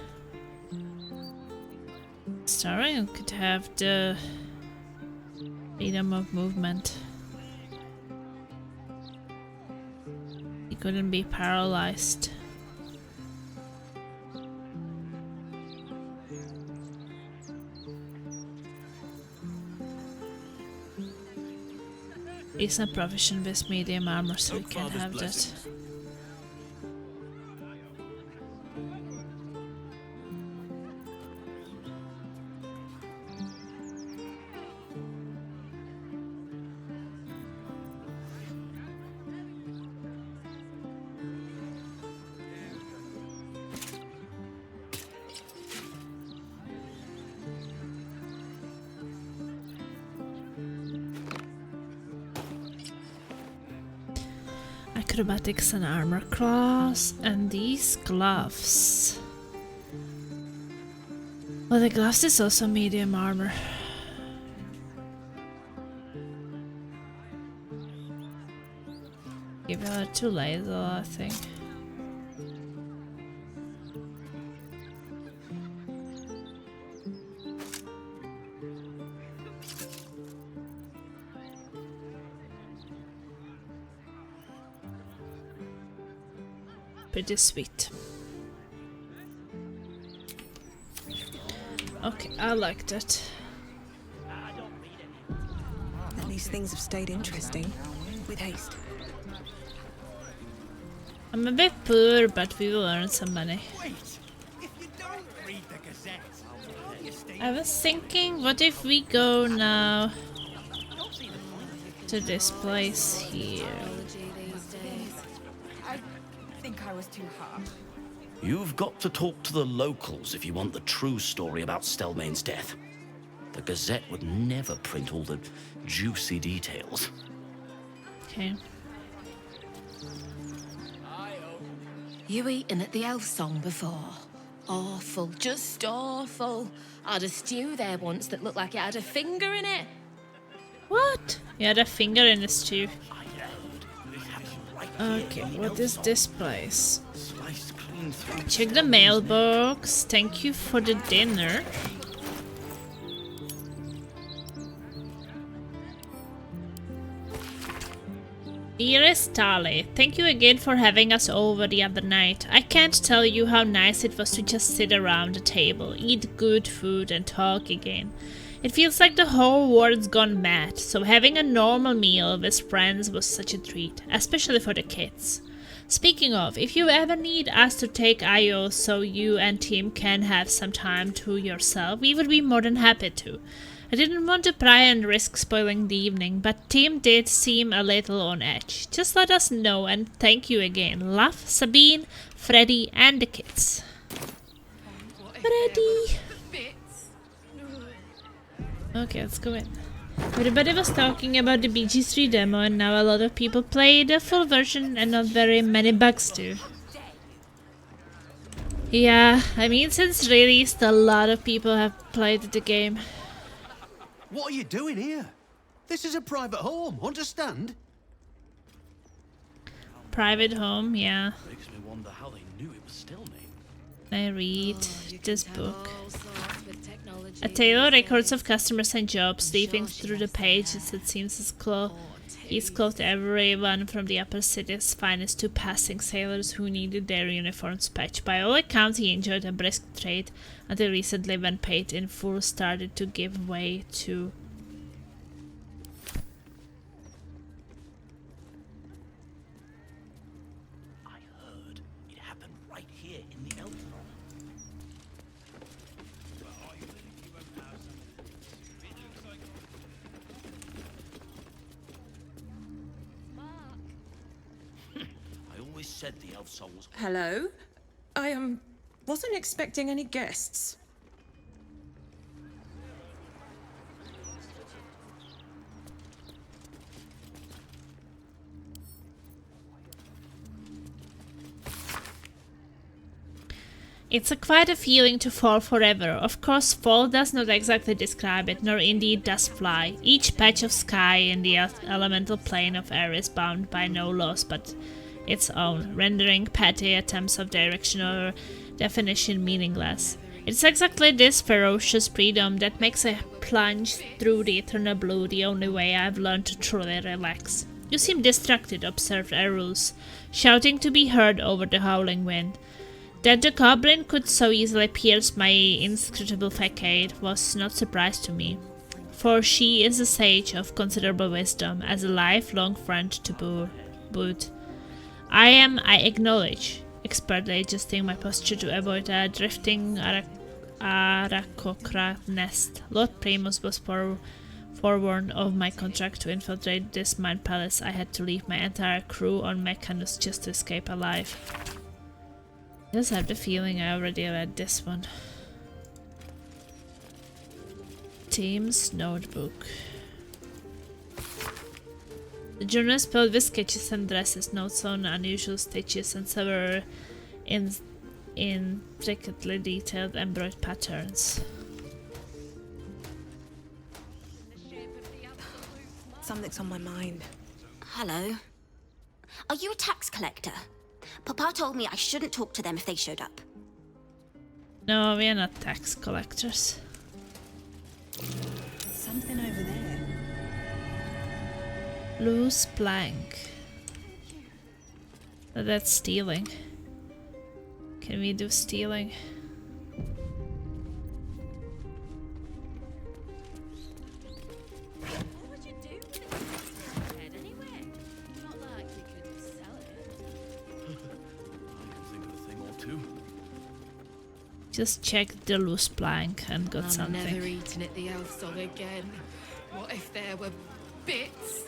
Speaker 1: Starion could have the freedom of movement. He couldn't be paralyzed. He's not proficient with medium armor, so he can't have that. Acrobatics and armor class, and these gloves. Well, the gloves is also medium armor. Give her too late though, I think. Pretty sweet. Okay, I like that.
Speaker 3: At least things have stayed interesting. With haste.
Speaker 1: I'm a bit poor, but we will earn some money. I was thinking, what if we go now to this place here?
Speaker 4: I was too hard.
Speaker 10: You've got to talk to the locals if you want the true story about Stelmane's death. The Gazette would never print all the juicy details.
Speaker 1: Okay.
Speaker 6: You eaten at the Elf Song before? Awful, just awful. I had a stew there once that looked like it had a finger in it.
Speaker 1: What? He had a finger in the stew. Okay, what is this place? Check the mailbox. Thank you for the dinner. Dearest Tali, thank you again for having us over the other night. I can't tell you how nice it was to just sit around the table, eat good food and talk again. It feels like the whole world's gone mad, so having a normal meal with friends was such a treat, especially for the kids. Speaking of, if you ever need us to take IO so you and Tim can have some time to yourself, we would be more than happy to. I didn't want to pry and risk spoiling the evening, but Tim did seem a little on edge. Just let us know, and thank you again. Love, Sabine, Freddy, and the kids. Freddy! Okay, let's go in. Everybody was talking about the BG3 demo, and now a lot of people play the full version and not very many bugs too. Yeah, I mean, since release, a lot of people have played the game.
Speaker 22: What are you doing here? This is a private home, understand?
Speaker 1: Private home, yeah.
Speaker 10: Makes me wonder how they knew it was Stelmane.
Speaker 1: I read this book. A table records of customers and jobs, leafing through the pages. It seems as He's clothed everyone from the upper city's finest to passing sailors who needed their uniforms patched. By all accounts, he enjoyed a brisk trade until recently, when paid in full started to give way to...
Speaker 10: I heard it happened right here in the Elf Throne. I always said the elf song was...
Speaker 8: Hello? I wasn't expecting any guests.
Speaker 1: It's quite a feeling to fall forever. Of course, fall does not exactly describe it, nor indeed does fly. Each patch of sky in the elemental plane of air is bound by no laws but its own, rendering petty attempts of direction or definition meaningless. It's exactly this ferocious freedom that makes a plunge through the eternal blue the only way I've learned to truly relax. You seem distracted, observed Erul's, shouting to be heard over the howling wind. That the goblin could so easily pierce my inscrutable facade was not surprise to me, for she is a sage of considerable wisdom, as a lifelong friend to boot. I am, I acknowledge, expertly adjusting my posture to avoid a drifting Arakocra nest. Lord Primus was forewarned of my contract to infiltrate this mind palace. I had to leave my entire crew on Mechanus just to escape alive. I just have the feeling I already read this one. Team's notebook. The journal is filled with sketches and dresses, notes on unusual stitches, and several intricately detailed embroidered patterns.
Speaker 3: Something's on my mind.
Speaker 6: Hello. Are you a tax collector? Papa told me I shouldn't talk to them if they showed up.
Speaker 1: No, we are not tax collectors.
Speaker 3: Something over there.
Speaker 1: Loose plank. That's stealing. Can we do stealing? Just check the loose plank and got something.
Speaker 20: I'm never eating at the elf song again. What if there were bits?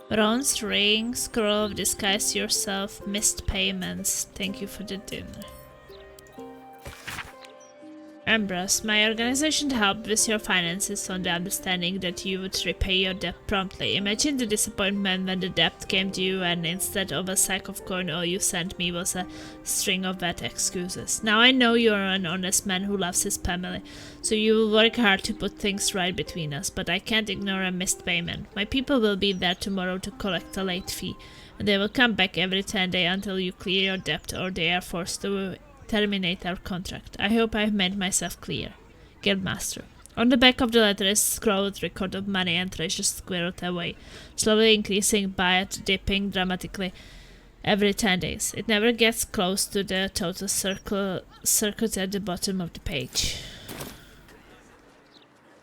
Speaker 1: Bronze ring, scroll of disguise yourself, missed payments. Thank you for the dinner. Ambrose, my organization helped with your finances on the understanding that you would repay your debt promptly. Imagine the disappointment when the debt came due and instead of a sack of coin all you sent me was a string of bad excuses. Now I know you're an honest man who loves his family, so you will work hard to put things right between us, but I can't ignore a missed payment. My people will be there tomorrow to collect a late fee, and they will come back every 10 days until you clear your debt or they are forced to terminate our contract. I hope I've made myself clear. Guildmaster. On the back of the letter is a scrawled record of money and treasures squirreled away, slowly increasing but dipping dramatically every 10 days. It never gets close to the total circuit at the bottom of the page.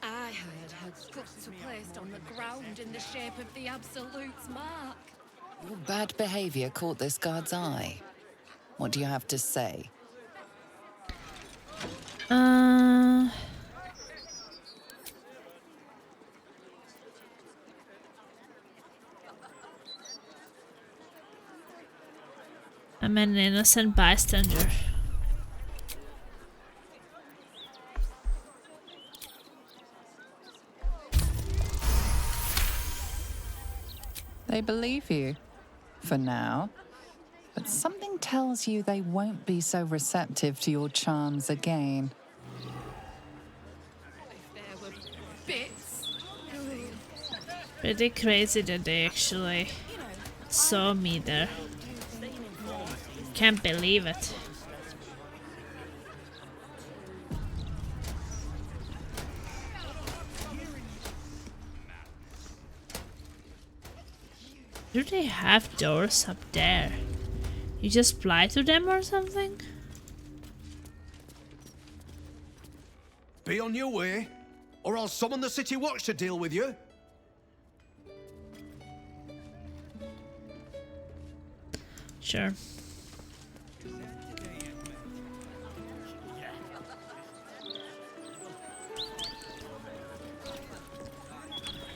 Speaker 20: I heard her guts were placed on the ground in the shape of the Absolute's mark.
Speaker 5: Your bad behavior caught this guard's eye. What do you have to say?
Speaker 1: I'm an innocent bystander.
Speaker 5: They believe you, for now. But something tells you they won't be so receptive to your charms again.
Speaker 20: If there were bits.
Speaker 1: Pretty crazy that they actually saw me there. Can't believe it. Do they have doors up there? You just fly to them or something?
Speaker 22: Be on your way, or I'll summon the City Watch to deal with you.
Speaker 1: Sure.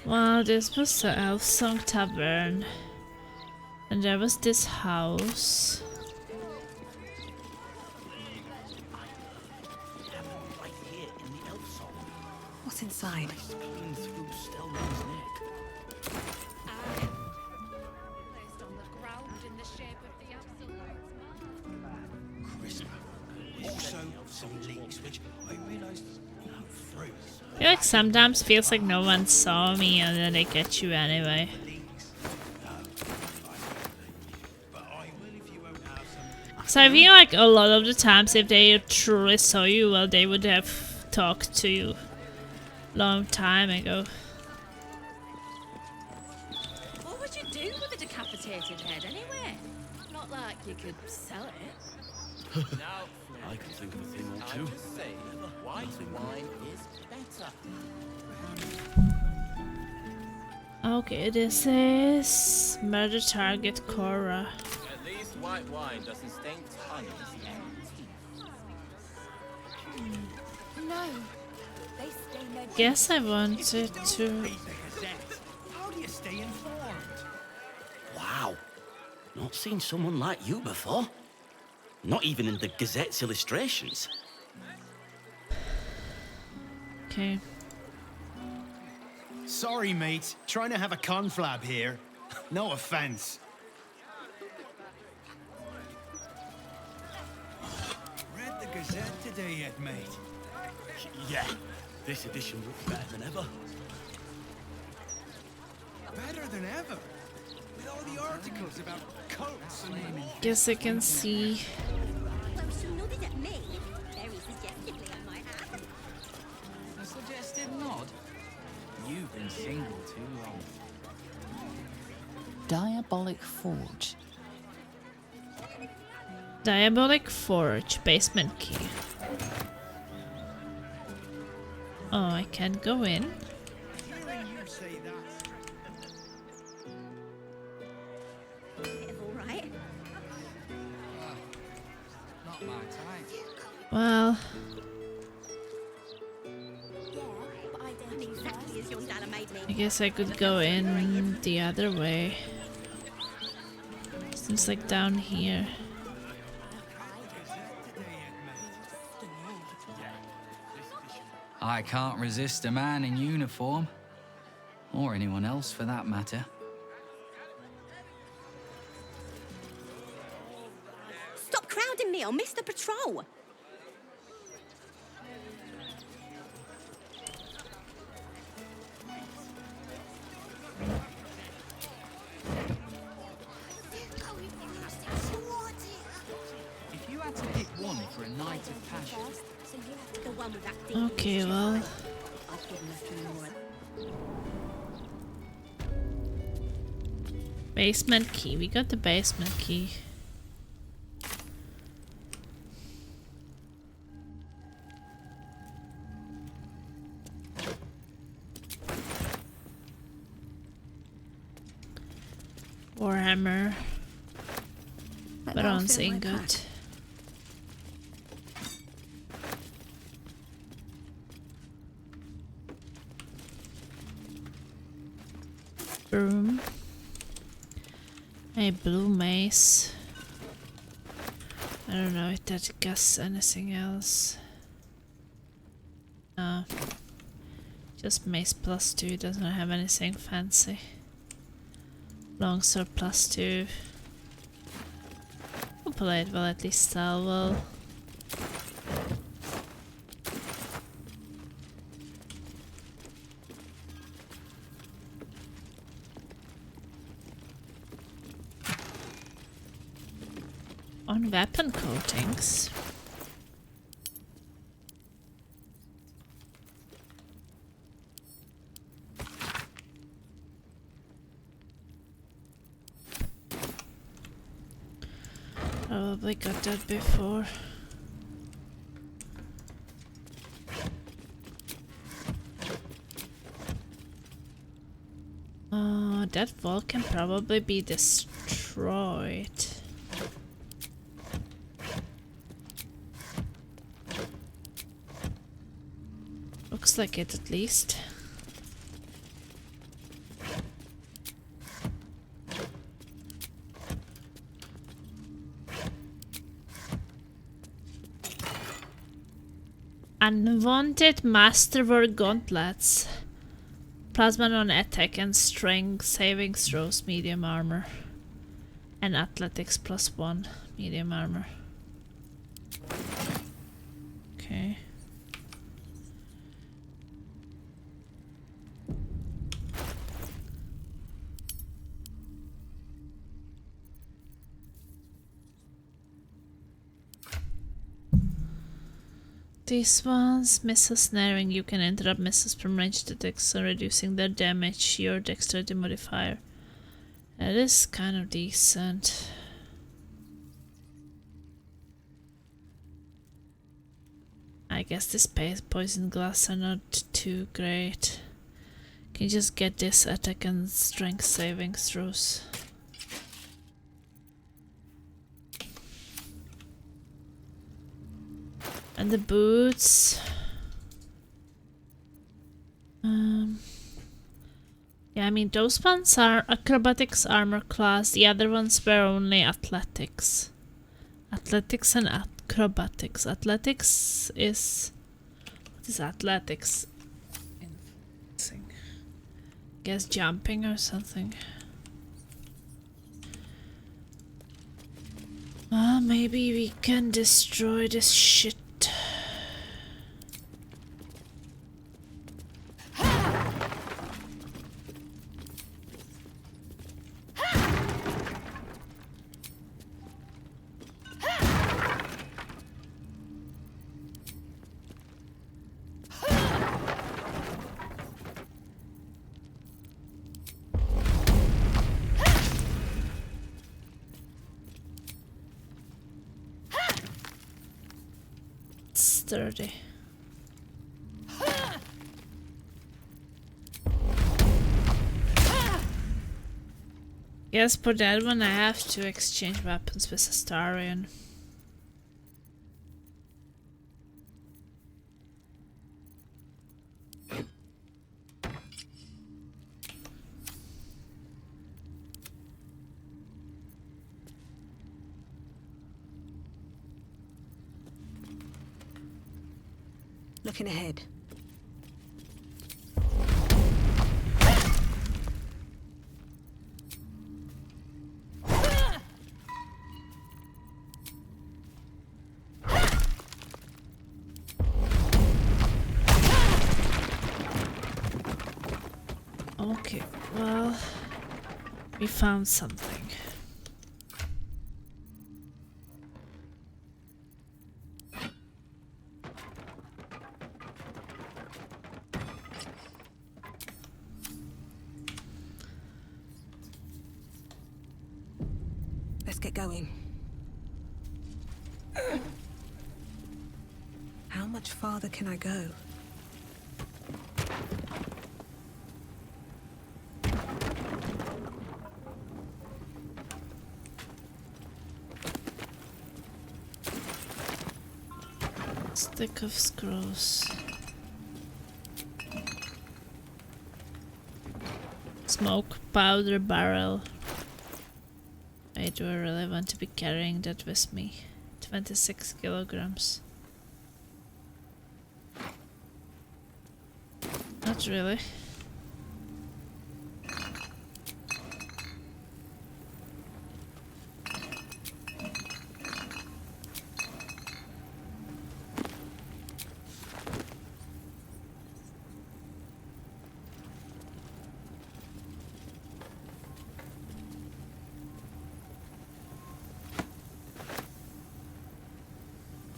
Speaker 1: Well, this was the Elf Song Tavern. And there was this house.
Speaker 3: What's inside?
Speaker 22: Also, some leaks, which I realised fruit.
Speaker 1: I feel like sometimes feels like no one saw me and then they get you anyway. So I feel like a lot of the times if they truly saw you, well, they would have talked to you long time ago.
Speaker 20: What would you do with a decapitated head anyway? Not like you could sell it.
Speaker 10: I could think of a thing or two.
Speaker 17: White wine is better.
Speaker 1: Okay, this is murder target Cora.
Speaker 17: At least white wine doesn't stink tongues.
Speaker 20: No. They stain their
Speaker 1: Guess I wanted to.
Speaker 22: How do you stay informed?
Speaker 10: Wow. Not seen someone like you before. Not even in the Gazette's illustrations.
Speaker 1: Okay.
Speaker 22: Sorry, mate. Trying to have a conflab here. No offense. Read the Gazette today yet, mate?
Speaker 10: Yeah, this edition looks better than ever.
Speaker 22: Better than ever. With all the articles about coats and
Speaker 1: Guess I can see.
Speaker 2: Well, she nodded at me, very suggestively, I might add.
Speaker 17: A suggestive nod? You've been single too long.
Speaker 5: Diabolic Forge.
Speaker 1: Diabolic Forge, basement key. Oh, I can't go in.
Speaker 22: hearing you say that.
Speaker 2: All right.
Speaker 17: Not my type.
Speaker 1: Well,
Speaker 2: But I don't exactly as your dad made me.
Speaker 1: I guess I could go in the other way. Seems like down here.
Speaker 17: I can't resist a man in uniform. Or anyone else for that matter.
Speaker 2: Stop crowding me, I'll miss the patrol.
Speaker 17: If you had to pick one for a night of passion,
Speaker 2: The one with that deep
Speaker 1: Okay, well.
Speaker 2: I've given a few more.
Speaker 1: Basement key. We got the basement key. Warhammer. Bronze ingot. Broom. A blue mace. I don't know if that does anything else. No. Just mace +2, doesn't have anything fancy. Longsword +2. Hopefully it will at least sell well. On weapon coatings. Probably got that before. That wall can probably be destroyed. Looks like it at least. Unwanted Masterwork Gauntlets. Plasma on attack and strength saving throws, medium armor. And athletics +1, medium armor. Okay. These ones, missile snaring, you can interrupt missiles from ranged attacks, so reducing their damage, your dexterity modifier. That is kind of decent. I guess this poison glass are not too great. Can you just get this attack and strength saving throws? And the boots. Yeah, I mean those ones are acrobatics armor class. The other ones were only athletics. Athletics and acrobatics. Athletics is... What is athletics? Guess jumping or something. Maybe we can destroy this shit. Sturdy. Yes, for that one I have to exchange weapons with Astarion.
Speaker 3: Looking ahead.
Speaker 1: Okay, well, we found something.
Speaker 3: Let's get going. How much farther can I go?
Speaker 1: Stick of scrolls. Smoke powder barrel. Wait, do I really want to be carrying that with me? 26 kilograms. Not really.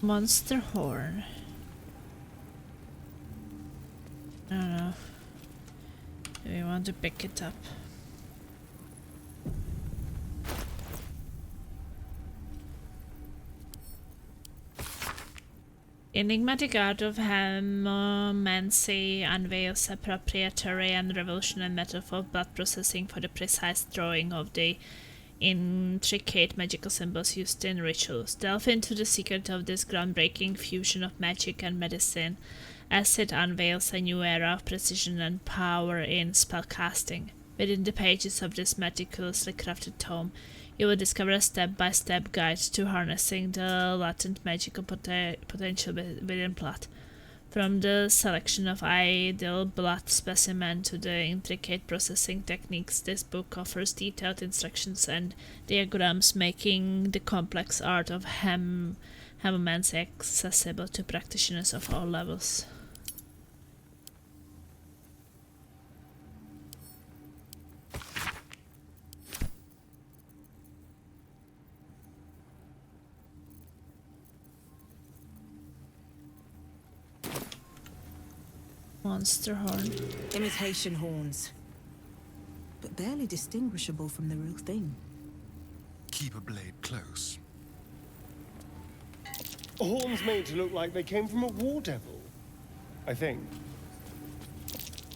Speaker 1: Monster horn. I don't know. Do we want to pick it up? Enigmatic art of hemomancy unveils a proprietary and revolutionary method of blood processing for the precise drawing of the intricate magical symbols used in rituals. Delve into the secret of this groundbreaking fusion of magic and medicine as it unveils a new era of precision and power in spellcasting. Within the pages of this meticulously crafted tome, you will discover a step-by-step guide to harnessing the latent magical potential within blood. From the selection of ideal blood specimen to the intricate processing techniques, this book offers detailed instructions and diagrams, making the complex art of hemomancy accessible to practitioners of all levels. Monster horn.
Speaker 3: Imitation horns. But barely distinguishable from the real thing.
Speaker 14: Keep a blade close. Horns made to look like they came from a war devil, I think.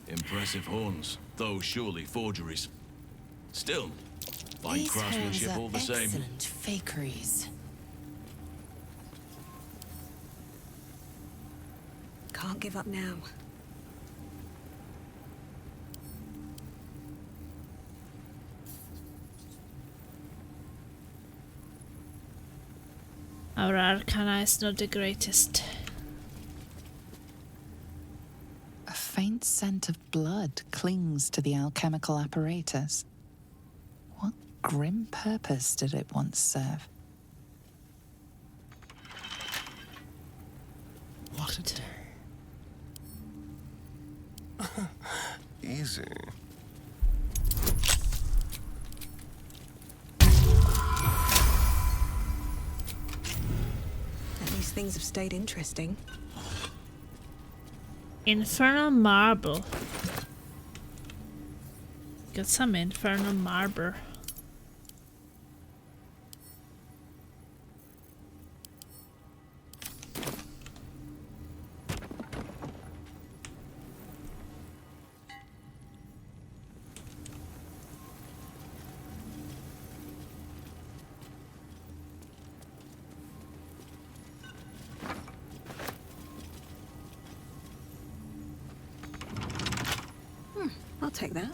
Speaker 10: Impressive horns, though surely forgeries. Still, fine
Speaker 11: These
Speaker 10: craftsmanship
Speaker 11: horns are
Speaker 10: all the same.
Speaker 11: excellent fakeries.
Speaker 3: Can't give up now.
Speaker 1: Our arcana is not the greatest.
Speaker 5: A faint scent of blood clings to the alchemical apparatus. What grim purpose did it once serve?
Speaker 14: What a day. Easy.
Speaker 3: These things have stayed interesting.
Speaker 1: Infernal marble. Got some infernal marble.
Speaker 3: I'll take that.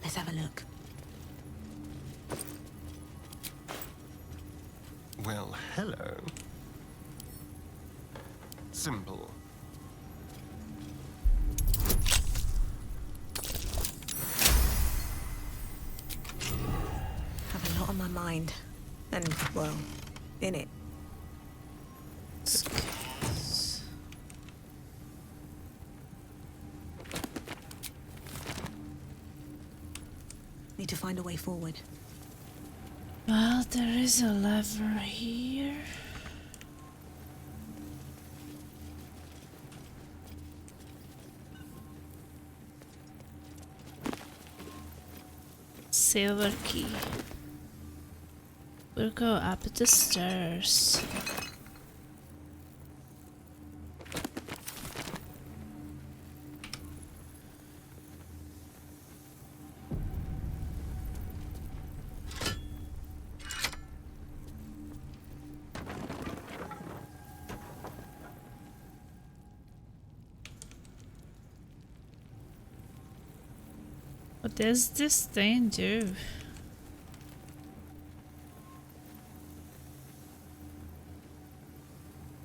Speaker 3: Let's have a look.
Speaker 14: Well, hello. Simple.
Speaker 3: Have a lot on my mind. And, well, in it. Need to find a way forward.
Speaker 1: Well, there is a lever here. Silver key. We'll go up the stairs. What does this thing do?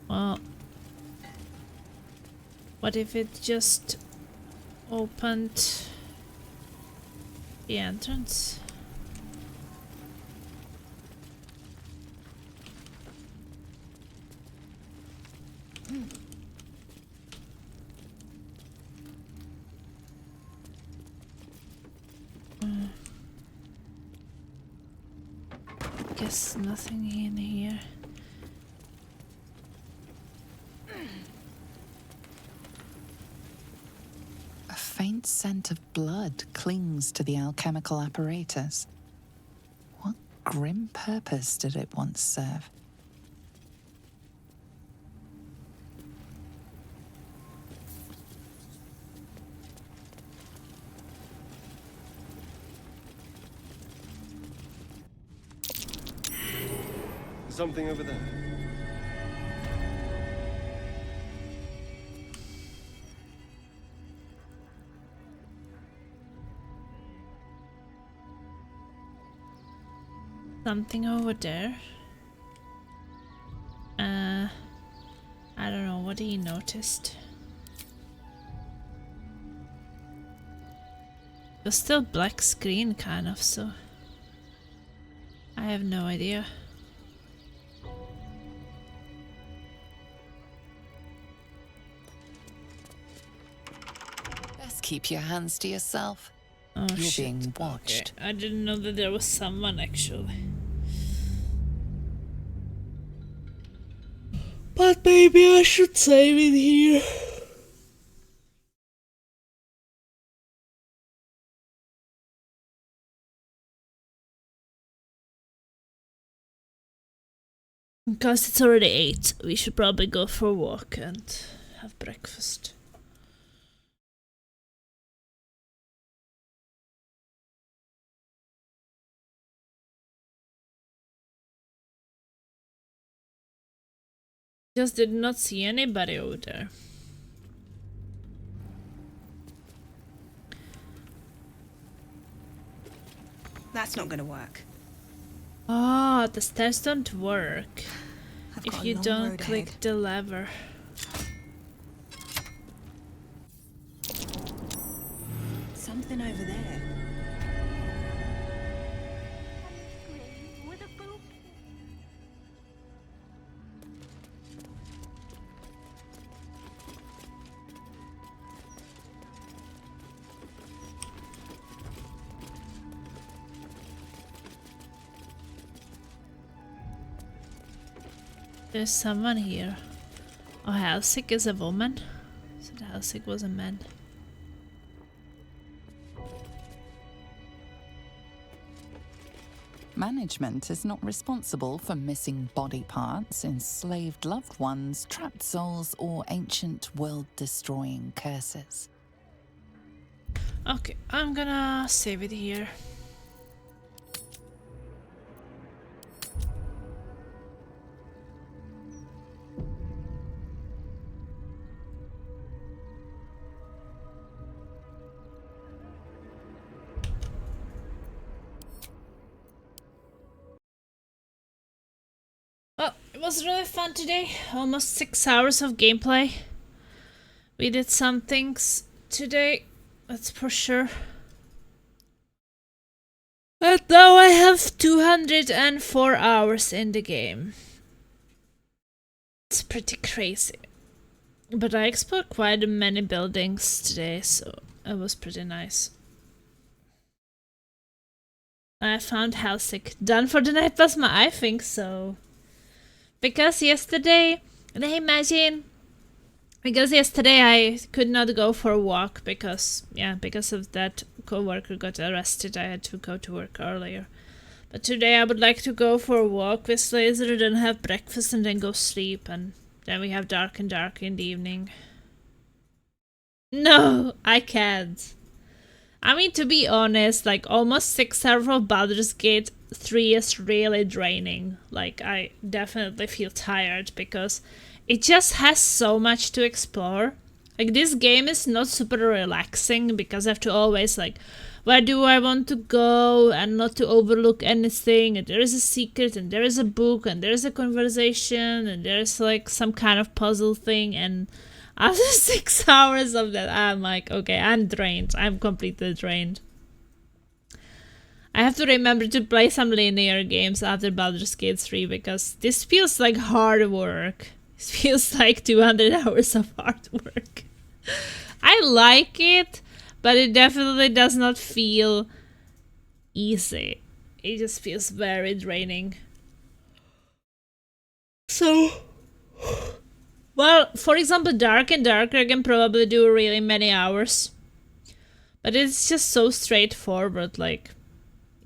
Speaker 1: Well, what if it just opened the entrance? Guess nothing in here.
Speaker 5: A faint scent of blood clings to the alchemical apparatus. What grim purpose did it once serve?
Speaker 14: something over there.
Speaker 1: Something over there. I don't know what he noticed. It was still black screen kind of, so I have no idea.
Speaker 5: Best keep your hands to yourself.
Speaker 1: Oh,
Speaker 5: You're
Speaker 1: shit.
Speaker 5: being watched.
Speaker 1: Okay. I didn't know that there was someone actually. But maybe I should save it here. Because it's already 8, we should probably go for a walk and have breakfast. Just did not see anybody over there.
Speaker 3: That's not gonna work.
Speaker 1: Oh, the stairs don't work
Speaker 3: I've
Speaker 1: if
Speaker 3: got a
Speaker 1: you
Speaker 3: long
Speaker 1: don't
Speaker 3: road
Speaker 1: click
Speaker 3: ahead.
Speaker 1: the lever.
Speaker 3: Something over there.
Speaker 1: There's someone here. Oh, Halsik is a woman? So Halsik was a man.
Speaker 5: Management is not responsible for missing body parts, enslaved loved ones, trapped souls, or ancient world-destroying curses.
Speaker 1: Okay, I'm gonna save it here. Well, it was really fun today. Almost 6 hours of gameplay. We did some things today, that's for sure. But now I have 204 hours in the game. It's pretty crazy. But I explored quite many buildings today, so it was pretty nice. I found Halsik. Done for the night, Plasma? I think so. Because yesterday, I could not go for a walk because of that co-worker got arrested. I had to go to work earlier. But today I would like to go for a walk with Slazer, then have breakfast and then go sleep, and then we have dark and dark in the evening. No, I can't. I mean, to be honest, like almost 6 hours of Baldur's Gate 3 is really draining. Like, I definitely feel tired because it just has so much to explore. Like, this game is not super relaxing because I have to always, like, where do I want to go and not to overlook anything, and there is a secret and there is a book and there is a conversation and there is like some kind of puzzle thing, and after 6 hours of that I'm like, okay, I'm drained. I'm completely drained. I have to remember to play some linear games after Baldur's Gate 3 because this feels like hard work. This feels like 200 hours of hard work. I like it, but it definitely does not feel easy. It just feels very draining. So, well, for example, Dark and Darker I can probably do really many hours. But it's just so straightforward, like,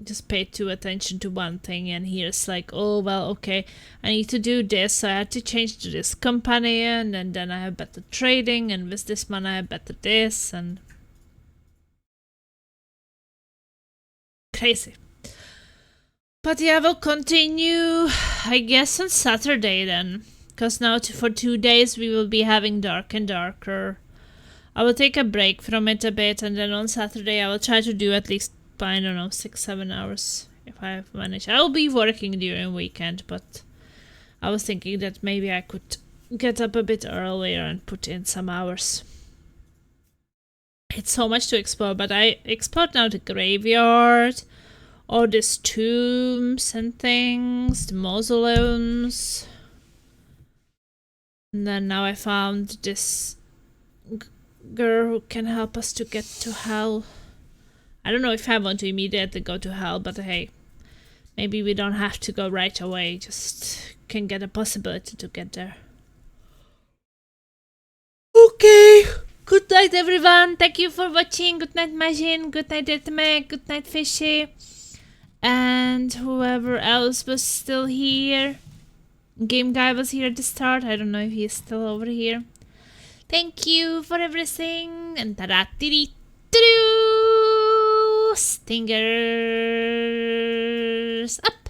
Speaker 1: just pay too attention to one thing, and here's like, oh, well, okay, I need to do this, so I had to change to this companion, and then I have better trading, and with this one I have better this, and... crazy. But yeah, we'll continue, I guess, on Saturday then. Because now for 2 days we will be having Dark and Darker. I will take a break from it a bit, and then on Saturday I will try to do at least, I don't know, 6-7 hours if I manage. I will be working during weekend, but I was thinking that maybe I could get up a bit earlier and put in some hours. It's so much to explore, but I explored now the graveyard, all these tombs and things, the mausoleums. And then now I found this girl who can help us to get to hell. I don't know if I want to immediately go to hell, but hey, maybe we don't have to go right away, just can get a possibility to get there. Okay, good night everyone, thank you for watching. Good night Majin, good night Detme, good night Fishy, and whoever else was still here. Game Guy was here at the start, I don't know if he's still over here. Thank you for everything, and ta-da-dee-dee-doo! Stingers up!